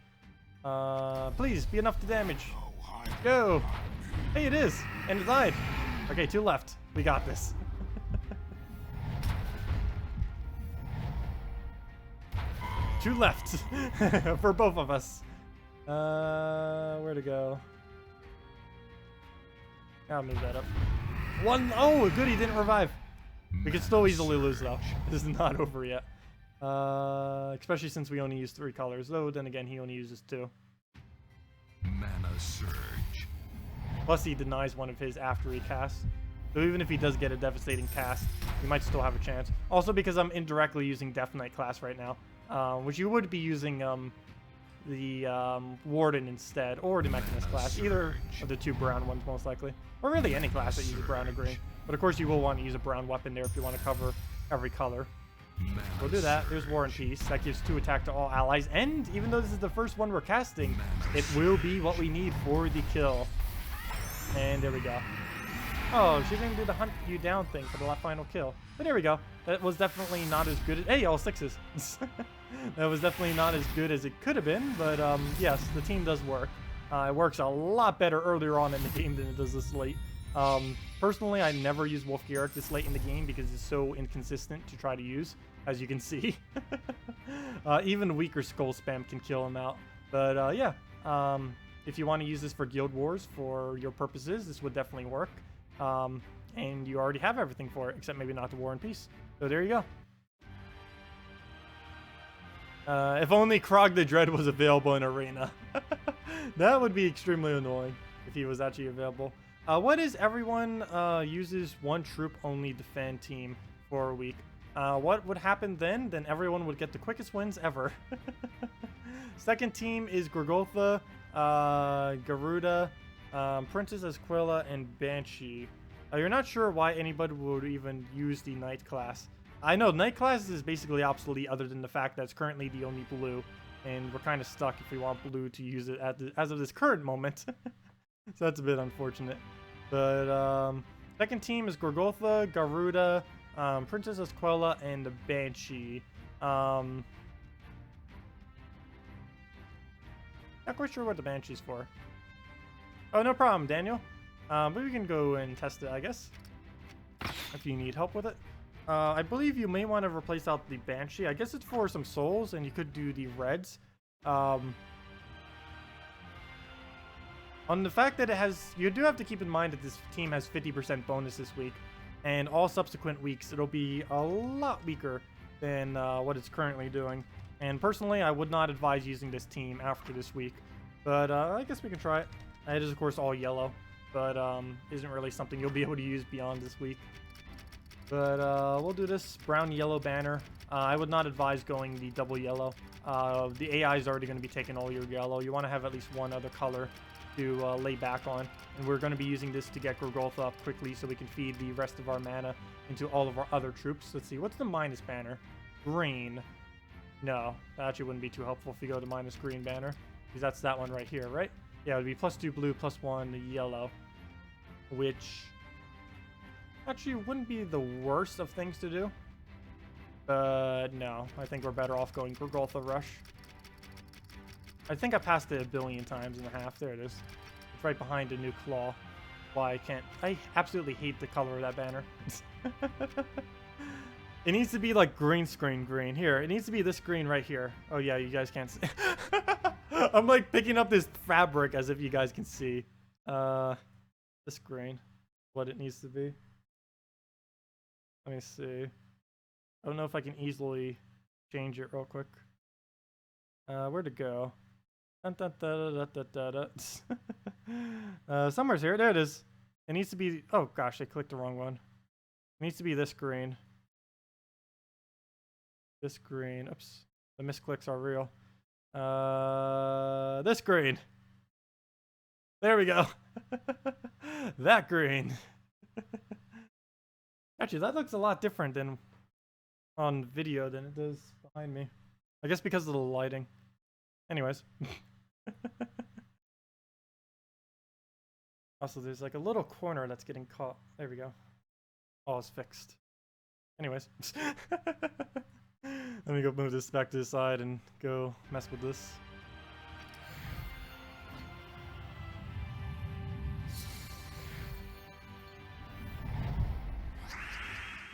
Please be enough to damage. Go. Hey, it is, and it died. Okay, 2 left. We got this. 2 left for both of us. Where to go? I'll move that up. 1. Oh, good. He didn't revive. We could still easily lose though. This is not over yet. Especially since we only use 3 colors. Though then again, he only uses 2. Mana surge. Plus, he denies one of his after he casts. So even if he does get a devastating cast, we might still have a chance. Also because I'm indirectly using Deathnight class right now. Which you would be using the Warden instead, or the Mechanist class. Either of the 2 brown ones, most likely. Or really any class that uses brown or green. But of course you will want to use a brown weapon there if you want to cover every color. We'll do that. There's War and Peace. That gives 2 attack to all allies. And even though this is the first one we're casting, it will be what we need for the kill. And there we go. Oh, she didn't do the hunt you down thing for the final kill. But there we go. That was definitely not as good as... Hey, all 6s. That was definitely not as good as it could have been. But yes, the team does work. It works a lot better earlier on in the game than it does this late. Personally, I never use Wolf Garrick this late in the game because it's so inconsistent to try to use, as you can see. Even weaker skull spam can kill him out. But yeah, if you want to use this for Guild Wars for your purposes, this would definitely work. And you already have everything for it, except maybe not the War and Peace. So there you go. If only Krog the Dread was available in Arena. That would be extremely annoying if he was actually available. What is everyone uses 1 troop only defend team for a week? What would happen then? Then everyone would get the quickest wins ever. Second team is Gorgotha, Garuda, Princess Esquila, and Banshee. You're not sure why anybody would even use the Knight class. I know, Knight class is basically obsolete other than the fact that it's currently the only blue and we're kind of stuck if we want blue to use it as of this current moment. So that's a bit unfortunate. But second team is Gorgotha, Garuda, Princess Esquella, and the Banshee. Not quite sure what the Banshee's for. Oh, no problem, Daniel. But we can go and test it, I guess, if you need help with it. I believe you may want to replace out the Banshee. I guess it's for some souls, and you could do the reds. On the fact that it has, you do have to keep in mind that this team has 50% bonus this week, and all subsequent weeks it'll be a lot weaker than what it's currently doing. And personally, I would not advise using this team after this week, but I guess we can try it. It is of course all yellow, but isn't really something you'll be able to use beyond this week. But we'll do this brown yellow banner. I would not advise going the double yellow. The AI is already going to be taking all your yellow. You want to have at least one other color to lay back on, and we're going to be using this to get Gorgotha up quickly so we can feed the rest of our mana into all of our other troops. Let's see, what's the minus banner? Green. No, that actually wouldn't be too helpful if you go to minus green banner, because that's that one right here, right? Yeah, it would be +2 blue, +1 yellow, which actually wouldn't be the worst of things to do. But no, I think we're better off going Gorgotha Rush. I think I passed it 1 billion times and a half. There it is. It's right behind a new claw. Why I can't... I absolutely hate the color of that banner. It needs to be like green screen green. Here, it needs to be this green right here. Oh yeah, you guys can't see. I'm like picking up this fabric as if you guys can see. This green. What it needs to be. Let me see. I don't know if I can easily change it real quick. Where'd it go? Somewhere's here. There it is. It needs to be... Oh gosh, I clicked the wrong one. It needs to be this green. This green. Oops. The misclicks are real. This green. There we go. That green. Actually, that looks a lot different than on video than it does behind me. I guess because of the lighting. Anyways. Also, there's like a little corner that's getting caught. There we go. All is fixed. Anyways. Let me go move this back to the side and go mess with this.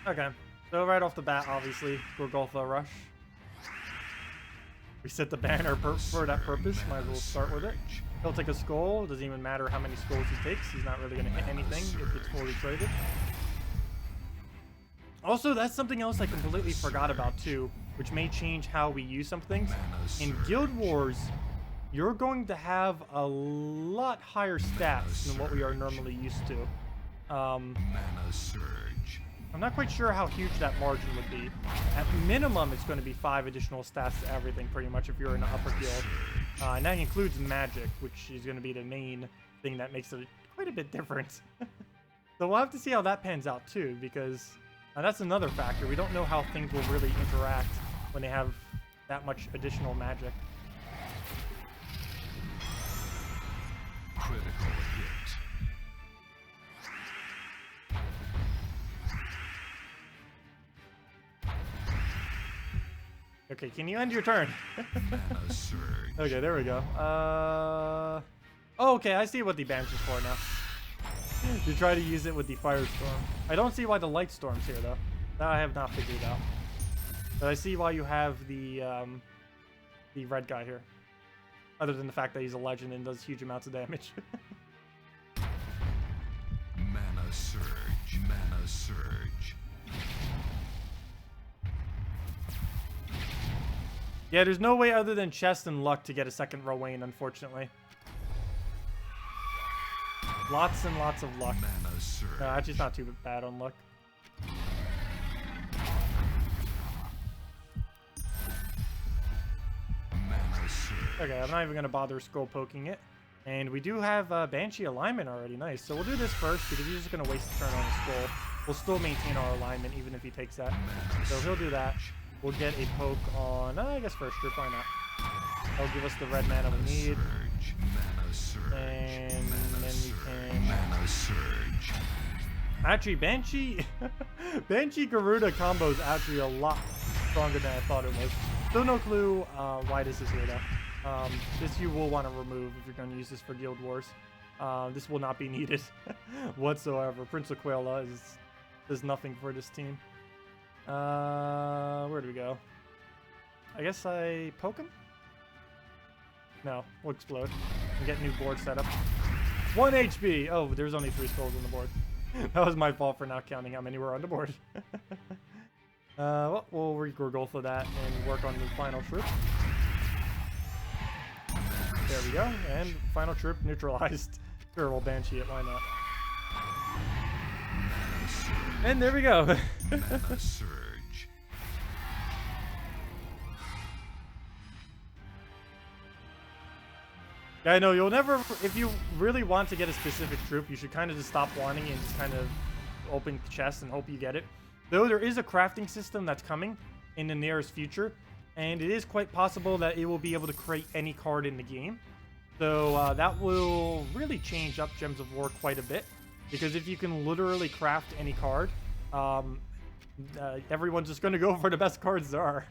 Okay, so right off the bat, obviously, Gorgotha Rush. We set the banner for that purpose, might as well start with it. He'll take a skull, doesn't even matter how many skulls he takes, he's not really going to hit anything if it's fully traded. Also, that's something else I completely forgot about too, which may change how we use some things. In Guild Wars, you're going to have a lot higher stats than what we are normally used to. I'm not quite sure how huge that margin would be. At minimum, it's going to be 5 additional stats to everything, pretty much, if you're in the upper guild. And that includes magic, which is going to be the main thing that makes it quite a bit different. So we'll have to see how that pans out, too, because that's another factor. We don't know how things will really interact when they have that much additional magic. Critical hit. Okay, can you end your turn? Okay, there we go. Oh, okay, I see what the Banshee's for now. You try to use it with the Firestorm. I don't see why the Light Storm's here, though. That I have not figured out. But I see why you have the red guy here. Other than the fact that he's a legend and does huge amounts of damage. Mana surge. Mana surge. Yeah, there's no way other than chest and luck to get a second Rowan, unfortunately. Lots and lots of luck. No, actually it's not too bad on luck. Okay, I'm not even going to bother skull poking it. And we do have Banshee alignment already. Nice. So we'll do this first because he's just going to waste a turn on the skull. We'll still maintain our alignment even if he takes that. So he'll do that. We'll get a poke on, I guess, first trip. Why not? That'll give us the red mana we need. Surge. Mana surge. And Mana then we surge. can... Mana surge. Actually, Banshee... Banshee Garuda combo is actually a lot stronger than I thought it was. Still no clue why this is here, though. This you will want to remove if you're going to use this for Guild Wars. This will not be needed whatsoever. Prince Aquila does nothing for this team. Where do we go? I guess I poke him? No, we'll explode and get new board set up. 1 HP! Oh, there's only 3 skulls on the board. That was my fault for not counting how many were on the board. Well, we'll regurgle that and work on the final troop. There we go, and final troop neutralized. Sure, we'll Banshee it, why not? And there we go. Mana surge. Yeah, I know, you'll never, if you really want to get a specific troop, you should kind of just stop wanting and just kind of open chests and hope you get it. Though there is a crafting system that's coming in the nearest future, and it is quite possible that it will be able to create any card in the game. So that will really change up Gems of War quite a bit, because if you can literally craft any card, everyone's just going to go for the best cards there are.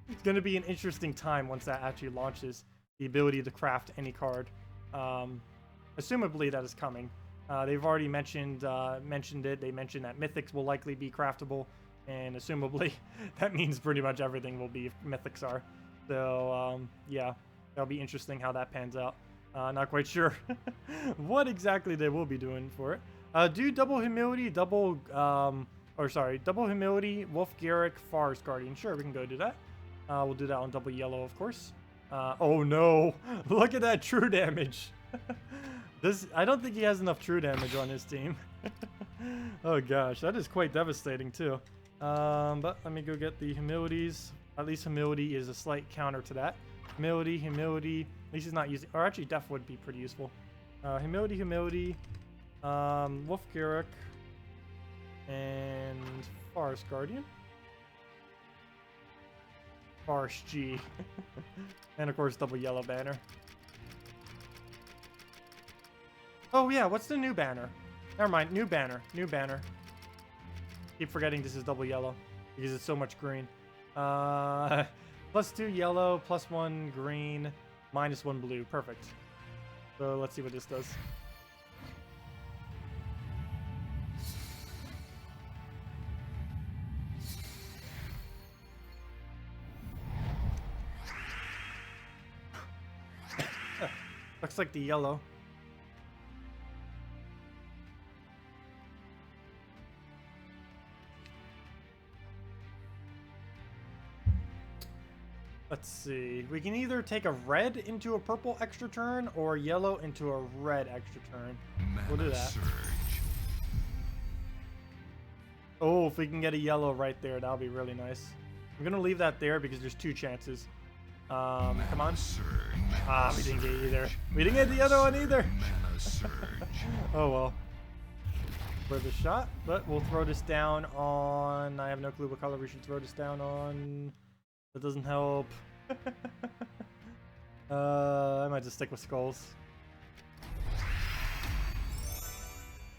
It's going to be an interesting time once that actually launches, the ability to craft any card. Assumably that is coming. They've already mentioned it. They mentioned that mythics will likely be craftable, and assumably that means pretty much everything will be if mythics are. So yeah, that'll be interesting how that pans out. Not quite sure what exactly they will be doing for it. Do double humility, double humility, Wolf Garrick, Forest Guardian. Sure, we can go do that. We'll do that on double yellow, of course. Oh no! Look at that true damage. I don't think he has enough true damage on his team. Oh gosh, that is quite devastating too. But let me go get the humilities. At least humility is a slight counter to that. Humility. At least he's not using, or actually Def would be pretty useful. Humility. Wolf Garrick. And Forest Guardian. Forest G. And of course double yellow banner. Oh yeah, what's the new banner? Never mind, new banner. Keep forgetting this is double yellow because it's so much green. +2 yellow, +1 green, -1 blue. Perfect. So let's see what this does. Looks like the yellow. Let's see. We can either take a red into a purple extra turn or yellow into a red extra turn. We'll do that. Surge. Oh, if we can get a yellow right there, that'll be really nice. I'm going to leave that there because there's 2 chances. Come on. Surge. We didn't get either. We didn't get the other one either. Mana surge. Oh well. Worth a shot, but we'll throw this down on... I have no clue what color we should throw this down on. That doesn't help. I might just stick with skulls.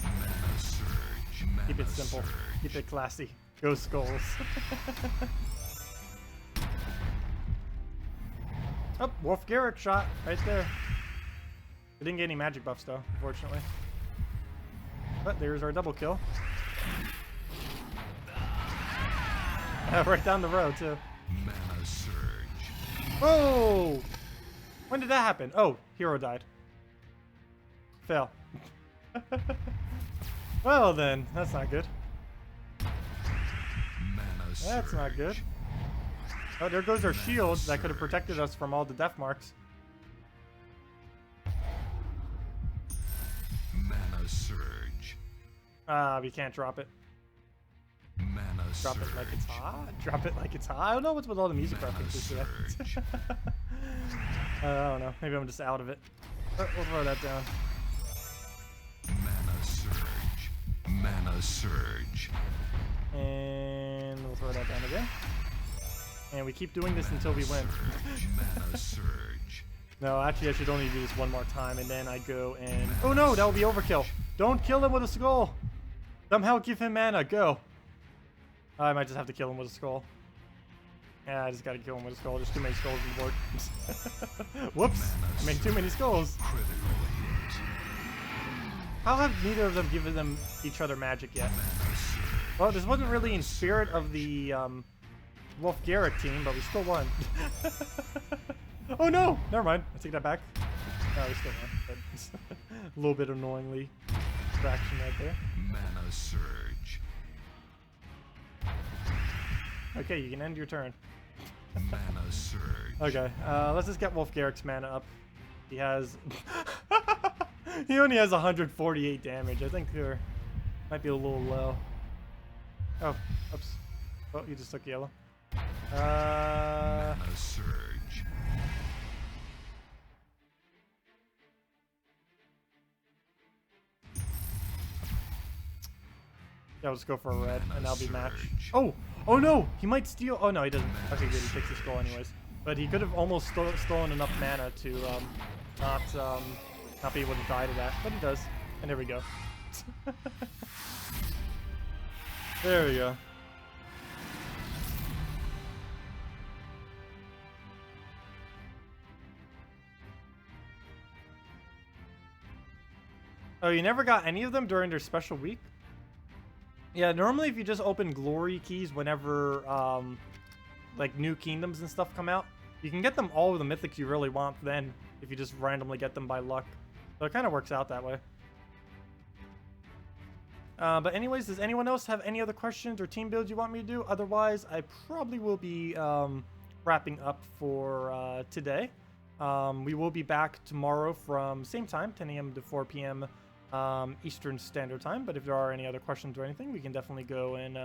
Mana surge. Keep it Mana simple. surge. Keep it classy. Go skulls. Oh, Wolf Garrick shot right there. We didn't get any magic buffs though, unfortunately. But there's our double kill. Right down the road too. Mana surge. Whoa! When did that happen? Oh, hero died. Fail. Well then, that's not good. Mana surge. That's not good. Oh, there goes our shields that could have protected us from all the death marks. Mana surge. We can't drop it. Mana Drop surge. it like it's hot. Drop it like it's hot. I don't know what's with all the music references today. surge. I don't know. Maybe I'm just out of it. But we'll throw that down. Mana surge. Mana surge. And we'll throw that down again. And we keep doing this until we win. Mana surge. No, actually, I should only do this one more time, and then I go and... Oh no, that would be overkill. Don't kill him with a skull. Somehow give him mana. Go. I might just have to kill him with a skull. Yeah, I just gotta kill him with a skull. There's too many skulls on the board. Whoops. I made too many skulls. Critical hit. How have neither of them given them each other magic yet? Mana surge. Well, this wasn't really in spirit of the Wolf Garrett team, but we still won. Oh no! Never mind. I take that back. No, we still won. But a little bit annoyingly distraction right there. Mana surge. Okay, you can end your turn. Mana surge. Okay, let's just get Wolf Garrick's mana up. He has... he only has 148 damage. I think there might be a little low. Oh, oops. Oh, you just took yellow. Mana surge. Yeah, let's go for a red, and that'll be match. Surge. Oh! Oh no! He might steal... Oh no, he doesn't. Okay, good. He takes the skull anyways. But he could have almost stolen enough mana to not be able to die to that. But he does. And there we go. There we go. Oh, you never got any of them during their special week? Yeah, normally if you just open glory keys whenever like new kingdoms and stuff come out, you can get them all with the mythics you really want then if you just randomly get them by luck. So it kind of works out that way. But anyways, does anyone else have any other questions or team builds you want me to do? Otherwise, I probably will be wrapping up for today. We will be back tomorrow from same time, 10 a.m. to 4 p.m. Eastern Standard Time. But if there are any other questions or anything, we can definitely go and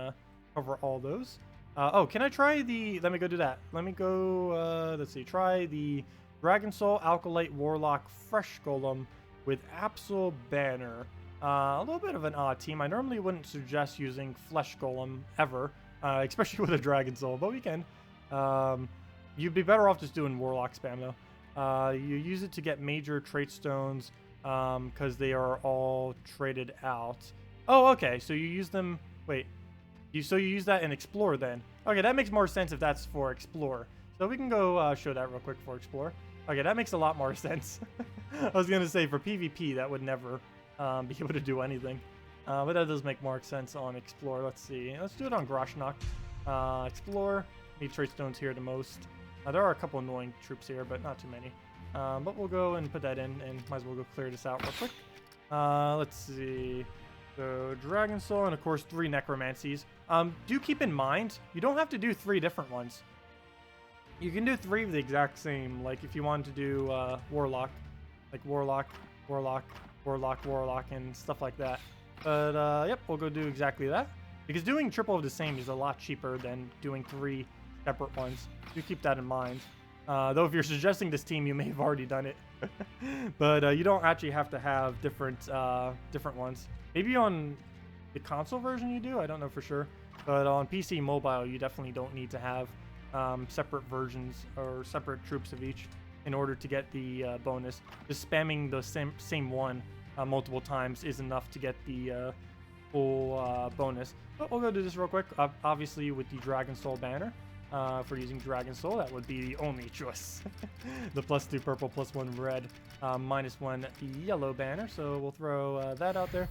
cover all those. Oh, can I try the... Let me go do that. Let me go... let's see. Try the Dragon Soul Alkalite Warlock Fresh Golem with Absol Banner. A little bit of an odd team. I normally wouldn't suggest using Flesh Golem ever, especially with a Dragon Soul, but we can. You'd be better off just doing Warlock spam though. You use it to get major trait stones because they are all traded out. Oh, okay. So you use them. Wait. So you use that in Explore then. Okay, that makes more sense if that's for Explore. So we can go show that real quick for Explore. Okay, that makes a lot more sense. I was gonna say for PvP that would never be able to do anything. But that does make more sense on Explore. Let's see. Let's do it on Groshnok. Explore. Need trade stones here the most. There are a couple annoying troops here, but not too many. But we'll go and put that in, and might as well go clear this out real quick. Let's see. So Dragon Soul, and of course 3 Necromancies. Do keep in mind, you don't have to do 3 different ones. You can do 3 of the exact same. Like if you wanted to do Warlock, like Warlock, Warlock, Warlock, Warlock, and stuff like that. But yep, we'll go do exactly that. Because doing triple of the same is a lot cheaper than doing 3 separate ones. Do keep that in mind. Though if you're suggesting this team, you may have already done it. But you don't actually have to have different ones. Maybe on the console version you do, I don't know for sure. But on PC mobile, you definitely don't need to have separate versions or separate troops of each in order to get the bonus. Just spamming the same one multiple times is enough to get the full bonus. But we'll go do this real quick. Obviously with the Dragon Soul banner. For using Dragon Soul, that would be the only choice. The +2 purple, +1 red, -1 yellow banner. So we'll throw that out there.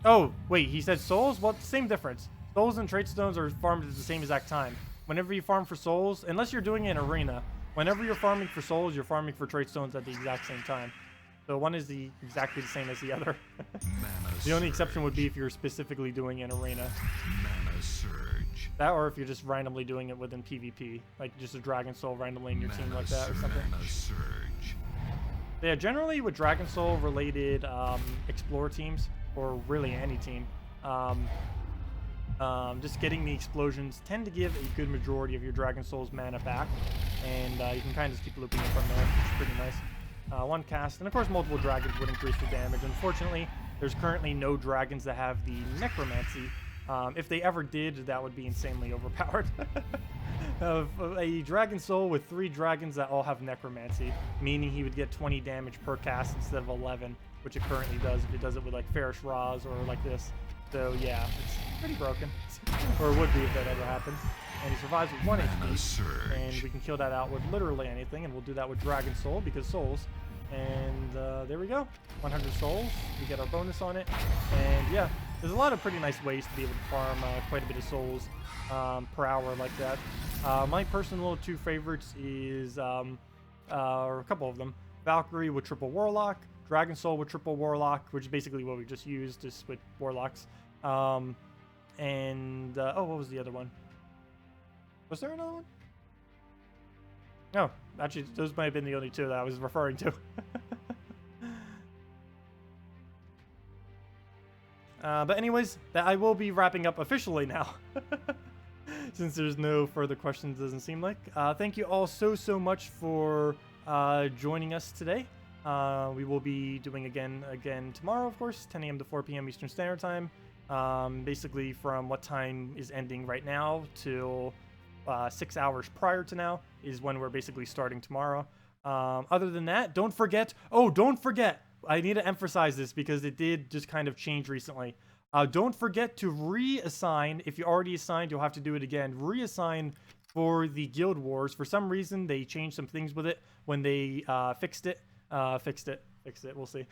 Oh, wait, he said souls? Well, same difference. Souls and trait stones are farmed at the same exact time. Whenever you farm for souls, unless you're doing it in arena, whenever you're farming for souls, you're farming for trait stones at the exact same time. So one is exactly the same as the other. The only exception would be if you're specifically doing it in arena. Mana surge. That, or if you're just randomly doing it within PvP, like just a Dragon Soul randomly in your team like that or something. Mana surge. Yeah, generally with Dragon Soul related Explore teams, or really any team, just getting the explosions tend to give a good majority of your Dragon Soul's mana back, and you can kind of just keep looping it from there, which is pretty nice. 1 cast, and of course multiple dragons would increase your damage. Unfortunately, there's currently no dragons that have the Necromancy If they ever did, that would be insanely overpowered. A dragon soul with 3 dragons that all have necromancy, meaning he would get 20 damage per cast instead of 11, which it currently does if it does it with like Farish Raz or like this. So yeah, it's pretty broken, or it would be if that ever happened. And he survives with 1 HP, and we can kill that out with literally anything, and we'll do that with Dragon Soul because souls. And there we go, 100 souls. We get our bonus on it, and yeah, there's a lot of pretty nice ways to be able to farm quite a bit of souls per hour like that. My personal 2 favorites is or a couple of them: Valkyrie with triple Warlock, Dragon Soul with triple Warlock, which is basically what we just used just with Warlocks. Oh, what was the other one? Was there another one? No, actually, those might have been the only 2 that I was referring to. But anyways, I will be wrapping up officially now. Since there's no further questions, doesn't seem like. Thank you all so much for joining us today. We will be doing again tomorrow, of course, 10 a.m. to 4 p.m. Eastern Standard Time. Basically from what time is ending right now till 6 hours prior to now is when we're basically starting tomorrow. Other than that, don't forget, I need to emphasize this because it did just kind of change recently. Don't forget to reassign. If you already assigned, you'll have to do it again. Reassign for the Guild Wars. For some reason, they changed some things with it when they fixed it. We'll see.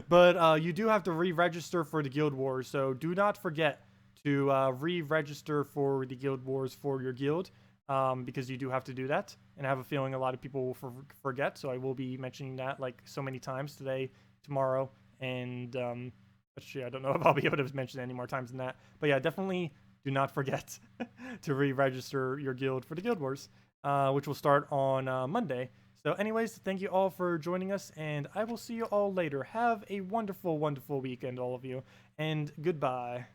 But you do have to re-register for the Guild Wars, so do not forget to re-register for the Guild Wars for your guild, because you do have to do that. And I have a feeling a lot of people will forget, so I will be mentioning that like so many times today, tomorrow, and actually I don't know if I'll be able to mention it any more times than that. But yeah, definitely do not forget to re-register your guild for the Guild Wars, which will start on Monday. So anyways, thank you all for joining us, and I will see you all later. Have a wonderful weekend, all of you, and goodbye.